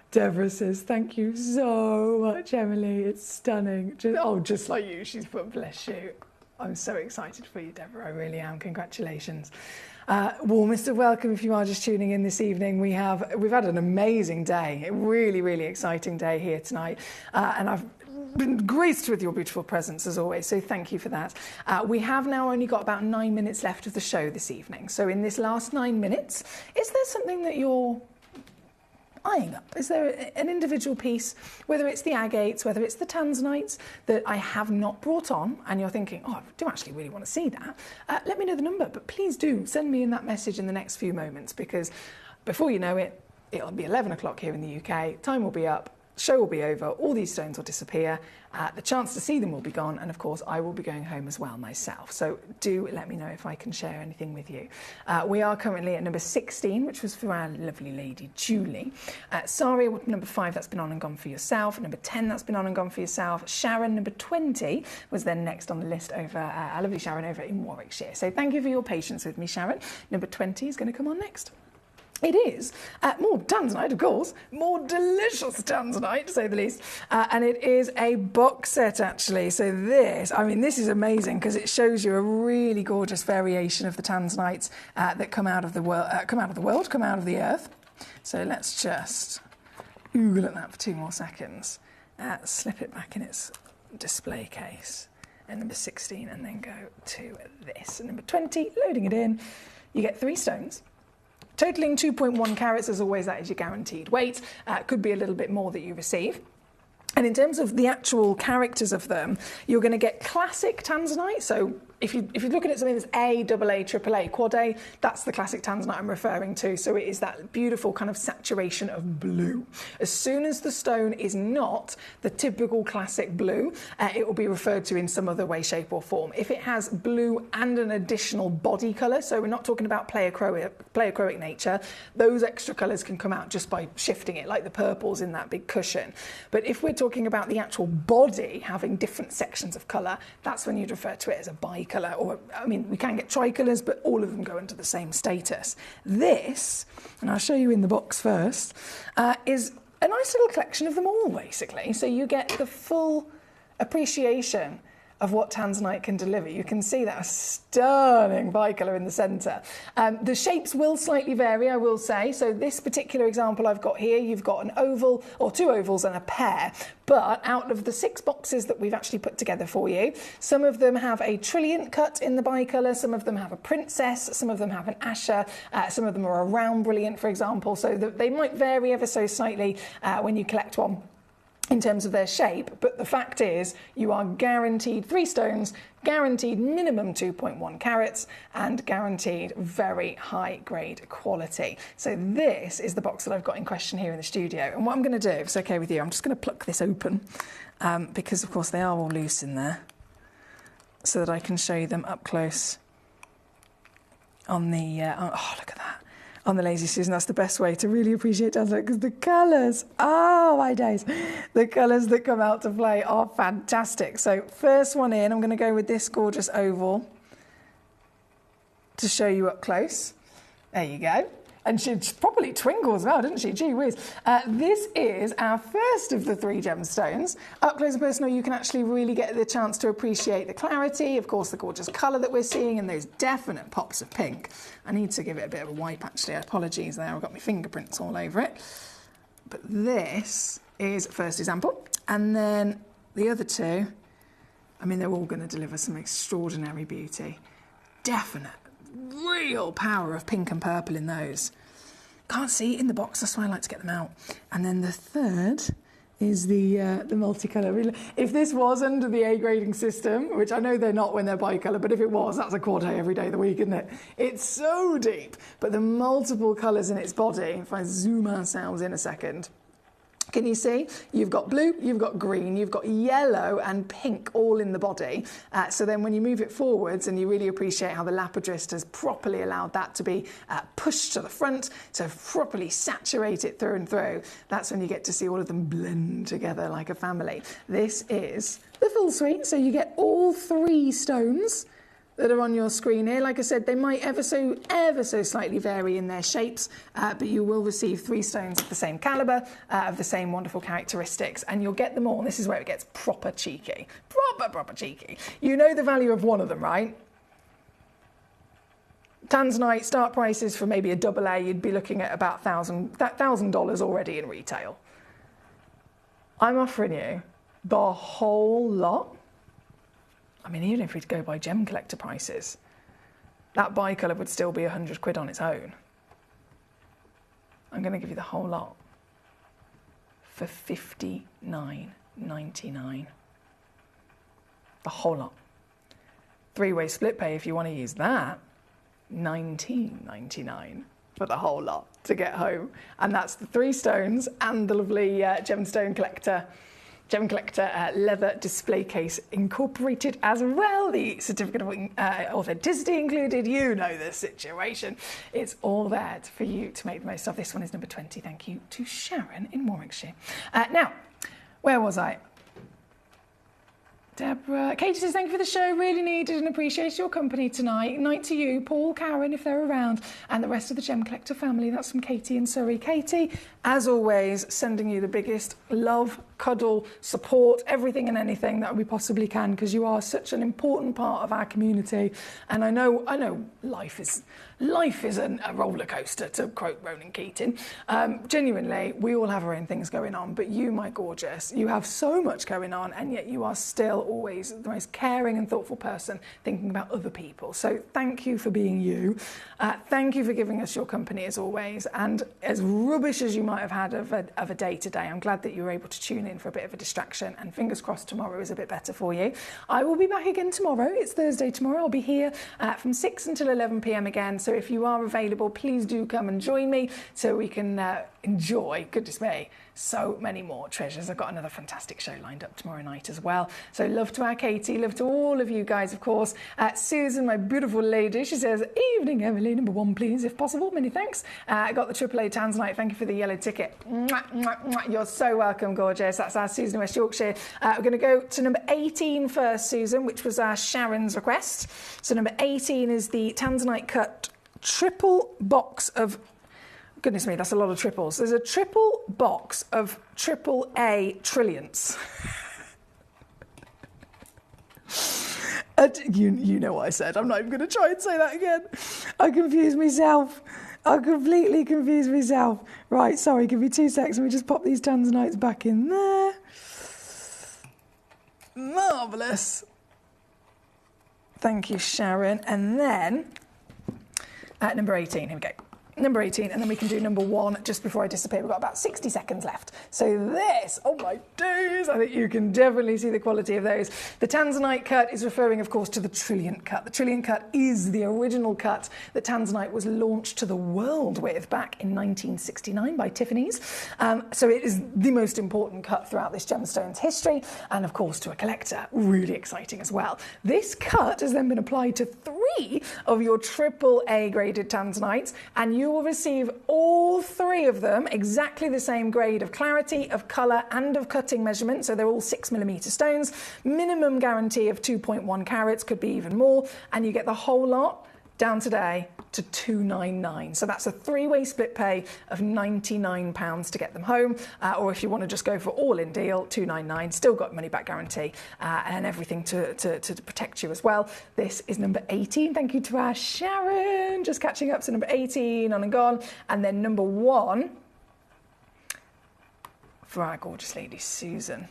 Deborah says, thank you so much, Emily. It's stunning. Just like you, she's put, bless you. I'm so excited for you, Deborah. I really am. Congratulations. Warmest of welcome if you are just tuning in this evening. We've had an amazing day, a really, really exciting day here tonight. And I've been graced with your beautiful presence as always, so thank you for that. We have now only got about 9 minutes left of the show this evening. So in this last 9 minutes, is there something that you're eyeing up? Is there an individual piece, whether it's the agates, whether it's the tanzanites, that I have not brought on, and you're thinking, oh, I do actually really want to see that? Let me know the number, but please do send me in that message in the next few moments, because before you know it, it'll be 11 o'clock here in the UK, time will be up, show will be over, all these stones will disappear, the chance to see them will be gone, and of course I will be going home as well myself. So do let me know if I can share anything with you. We are currently at number 16, which was for our lovely lady Julie. Sari, number 5, that's been on and gone for yourself. Number 10, that's been on and gone for yourself. Sharon, number 20, was then next on the list over our lovely Sharon over in Warwickshire. So thank you for your patience with me, Sharon. Number 20 is going to come on next. It is more tanzanite, of course, more delicious tanzanite, to say the least, and it is a box set, actually. So this is amazing because it shows you a really gorgeous variation of the tanzanites that come out of the earth. So let's just oogle at that for 2 more seconds, slip it back in its display case, and number 16, and then go to this. And number 20, loading it in, you get 3 stones. Totaling 2.1 carats, as always, that is your guaranteed weight. Could be a little bit more that you receive. And in terms of the actual characters of them, you're going to get classic tanzanite. So if you're looking at something that's A, double A, triple A, quad A, that's the classic tanzanite I'm referring to. So it is that beautiful kind of saturation of blue. As soon as the stone is not the typical classic blue, it will be referred to in some other way, shape or form. If it has blue and an additional body colour, so we're not talking about pleochroic nature, those extra colours can come out just by shifting it, like the purples in that big cushion. But if we're talking about the actual body having different sections of colour, that's when you'd refer to it as a bicolour. Or, I mean, we can get tricolours, but all of them go into the same status. This, and I'll show you in the box first, is a nice little collection of them all, basically. So you get the full appreciation of what Tanzanite can deliver. You can see that stunning bicolour in the centre. The shapes will slightly vary, I will say. So this particular example I've got here, you've got an oval, or 2 ovals and a pear. But out of the 6 boxes that we've actually put together for you, some of them have a trilliant cut in the bicolour, some of them have a princess, some of them have an asher, some of them are a round brilliant, for example. So they might vary ever so slightly when you collect one in terms of their shape, but the fact is you are guaranteed 3 stones, guaranteed minimum 2.1 carats, and guaranteed very high grade quality. So this is the box that I've got in question here in the studio, and what I'm going to do, if it's okay with you, I'm just going to pluck this open because of course they are all loose in there, so that I can show you them up close on the oh, look at that, on the Lazy Susan. That's the best way to really appreciate Tanzanite, because the colours, oh my days, the colours that come out to play are fantastic. So first one in, I'm going to go with this gorgeous oval to show you up close. There you go. And she properly twinkles as well, didn't she? Gee whiz. This is our first of the 3 gemstones. Up close and personal, you can actually really get the chance to appreciate the clarity, of course, the gorgeous colour that we're seeing, and those definite pops of pink. I need to give it a bit of a wipe, actually. Apologies there, I've got my fingerprints all over it. But this is first example. And then the other 2, I mean, they're all going to deliver some extraordinary beauty. Definite, real power of pink and purple in those. Can't see it in the box, that's why I like to get them out. And then the third is the multicolour. If this was under the A grading system, which I know they're not when they're bicolour, but if it was, that's a quad A every day of the week, isn't it? It's so deep, but the multiple colours in its body, if I zoom ourselves in a second, can you see? You've got blue, you've got green, you've got yellow and pink all in the body. So then when you move it forwards and you really appreciate how the lapidrist has properly allowed that to be pushed to the front, to properly saturate it through and through, that's when you get to see all of them blend together like a family. This is the full suite, so you get all 3 stones that are on your screen here. Like I said, they might ever so slightly vary in their shapes, but you will receive 3 stones of the same calibre, of the same wonderful characteristics, and you'll get them all. And this is where it gets proper cheeky. Proper cheeky. You know the value of one of them, right? Tanzanite start prices for maybe a double A, you'd be looking at about $1,000 already in retail. I'm offering you the whole lot. I mean, even if we'd go by Gemcollector prices, that bicolour would still be 100 quid on its own. I'm going to give you the whole lot for $59.99. The whole lot. 3-way split pay if you want to use that, $19.99 for the whole lot to get home. And that's the 3 stones and the lovely Gemcollector leather display case incorporated as well. The certificate of authenticity included. You know the situation. It's all there for you to make the most of. This one is number 20. Thank you to Sharon in Warwickshire. Now, where was I? Deborah. Katie says, thank you for the show. Really needed and appreciate your company tonight. Night to you, Paul, Karen, if they're around, and the rest of the Gemcollector family. That's from Katie in Surrey. Katie, as always, sending you the biggest love, cuddle, support, everything and anything that we possibly can, because you are such an important part of our community. And I know life is a roller coaster, to quote Ronan Keating. Genuinely, we all have our own things going on, but you, my gorgeous, you have so much going on, and yet you are still always the most caring and thoughtful person thinking about other people. So thank you for being you. Thank you for giving us your company as always. And as rubbish as you might have had of a day today, I'm glad that you were able to tune in for a bit of a distraction, and fingers crossed tomorrow is a bit better for you. I will be back again tomorrow. It's Thursday tomorrow. I'll be here from 6 until 11 p.m. again. So if you are available, please do come and join me so we can enjoy, goodness me, so many more treasures. I've got another fantastic show lined up tomorrow night as well. So love to our Katie, love to all of you guys, of course. Susan, my beautiful lady, she says, evening, Emily, number 1, please, if possible. Many thanks. I got the AAA Tanzanite. Thank you for the yellow ticket. Mwah, mwah, mwah. You're so welcome, gorgeous. That's our Susan, West Yorkshire. We're going to go to number 18 first, Susan, which was our Sharon's request. So number 18 is the Tanzanite cut triple box of... Goodness me, that's a lot of triples. There's a triple box of AAA trilliants. You know what I said. I'm not even going to try and say that again. I confused myself. I completely confused myself. Right, sorry, give me 2 seconds. Let me just pop these Tanzanites back in there. Marvellous. Thank you, Sharon. And then, at number 18, here we go. Number 18, and then we can do number 1 just before I disappear. We've got about 60 seconds left. So this, oh my days, I think you can definitely see the quality of those. The Tanzanite cut is referring, of course, to the Trilliant cut. The Trilliant cut is the original cut that Tanzanite was launched to the world with back in 1969 by Tiffany's. So it is the most important cut throughout this gemstone's history, and of course to a collector, really exciting as well. This cut has then been applied to 3 of your AAA graded Tanzanites, and you will receive all 3 of them exactly the same grade of clarity, of colour and of cutting measurement. So they're all 6mm stones, minimum guarantee of 2.1 carats, could be even more, and you get the whole lot down today to $299. So that's a 3-way split pay of £99 to get them home, or if you want to just go for all-in deal, $299. Still got money back guarantee and everything to protect you as well. This is number 18. Thank you to our Sharon. Just catching up to number 18 on and gone, and then number 1 for our gorgeous lady Susan.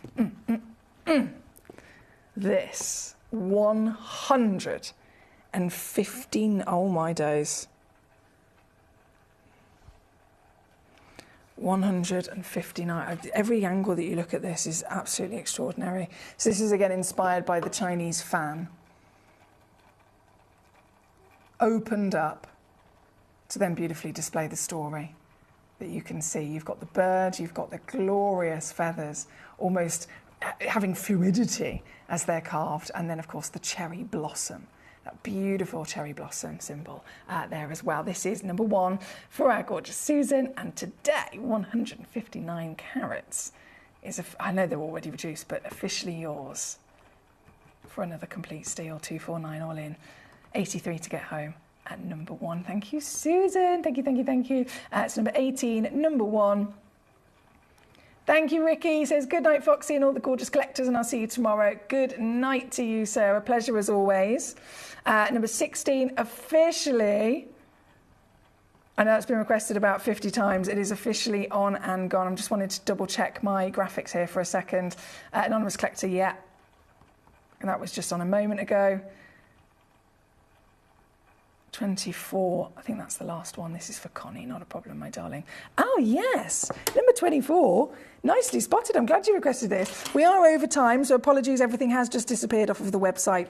This 115, oh my days. 159. Every angle that you look at this is absolutely extraordinary. So this is again inspired by the Chinese fan. Opened up to then beautifully display the story that you can see. You've got the bird, you've got the glorious feathers, almost having fluidity as they're carved, and then of course the cherry blossom. That beautiful cherry blossom symbol there as well. This is number 1 for our gorgeous Susan, and today 159 carats is, I know they're already reduced, but officially yours for another complete steal, 249 all in, 83 to get home at number 1. Thank you, Susan. Thank you, thank you, thank you. It's number 18, number 1. Thank you, Ricky. He says, good night, Foxy, and all the gorgeous collectors, and I'll see you tomorrow. Good night to you, Sarah. Pleasure as always. Number 16, officially, I know it's been requested about 50 times. It is officially on and gone. I'm just wanting to double check my graphics here for a second. Anonymous collector, yeah. And that was just on a moment ago. 24, I think that's the last one. This is for Connie, not a problem, my darling. Oh, yes, number 24. Nicely spotted. I'm glad you requested this. We are over time, so apologies. Everything has just disappeared off of the website.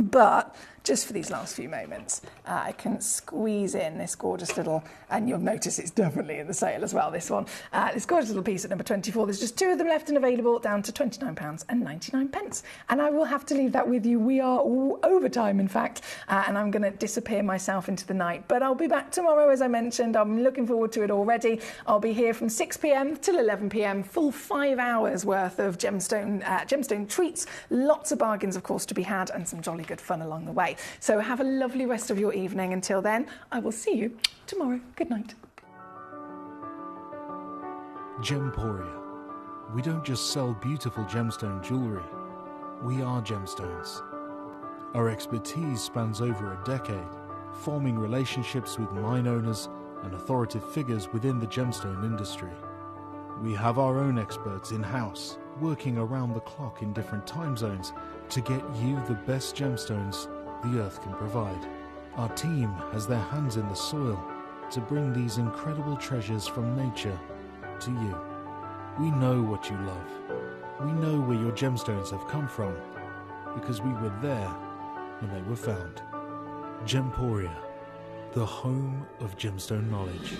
But just for these last few moments, I can squeeze in this gorgeous little, and you'll notice it's definitely in the sale as well, this one. This gorgeous little piece at number 24. There's just 2 of them left and available, down to £29.99. And I will have to leave that with you. We are over time, in fact, and I'm going to disappear myself into the night. But I'll be back tomorrow, as I mentioned. I'm looking forward to it already. I'll be here from 6 p.m. till 11 p.m, full 5 hours worth of gemstone treats. Lots of bargains, of course, to be had, and some jolly good fun along the way. So have a lovely rest of your evening. Until then, I will see you tomorrow. Good night. Gemporia. We don't just sell beautiful gemstone jewellery. We are gemstones. Our expertise spans over a decade, forming relationships with mine owners and authoritative figures within the gemstone industry. We have our own experts in-house, working around the clock in different time zones to get you the best gemstones the earth can provide. Our team has their hands in the soil to bring these incredible treasures from nature to you. We know what you love. We know where your gemstones have come from, because we were there when they were found. Gemporia, the home of gemstone knowledge.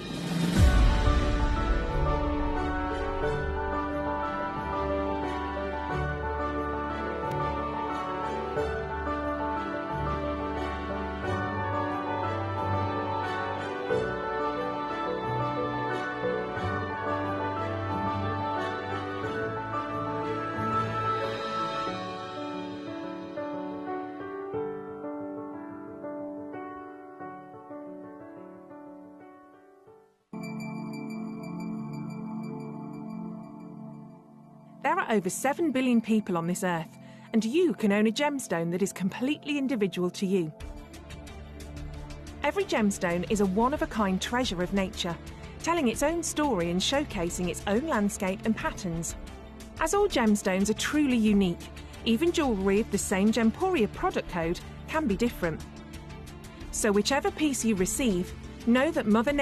There are over 7 billion people on this earth, and you can own a gemstone that is completely individual to you. Every gemstone is a one-of-a-kind treasure of nature, telling its own story and showcasing its own landscape and patterns. As all gemstones are truly unique, even jewellery of the same Gemporia product code can be different. So whichever piece you receive, know that Mother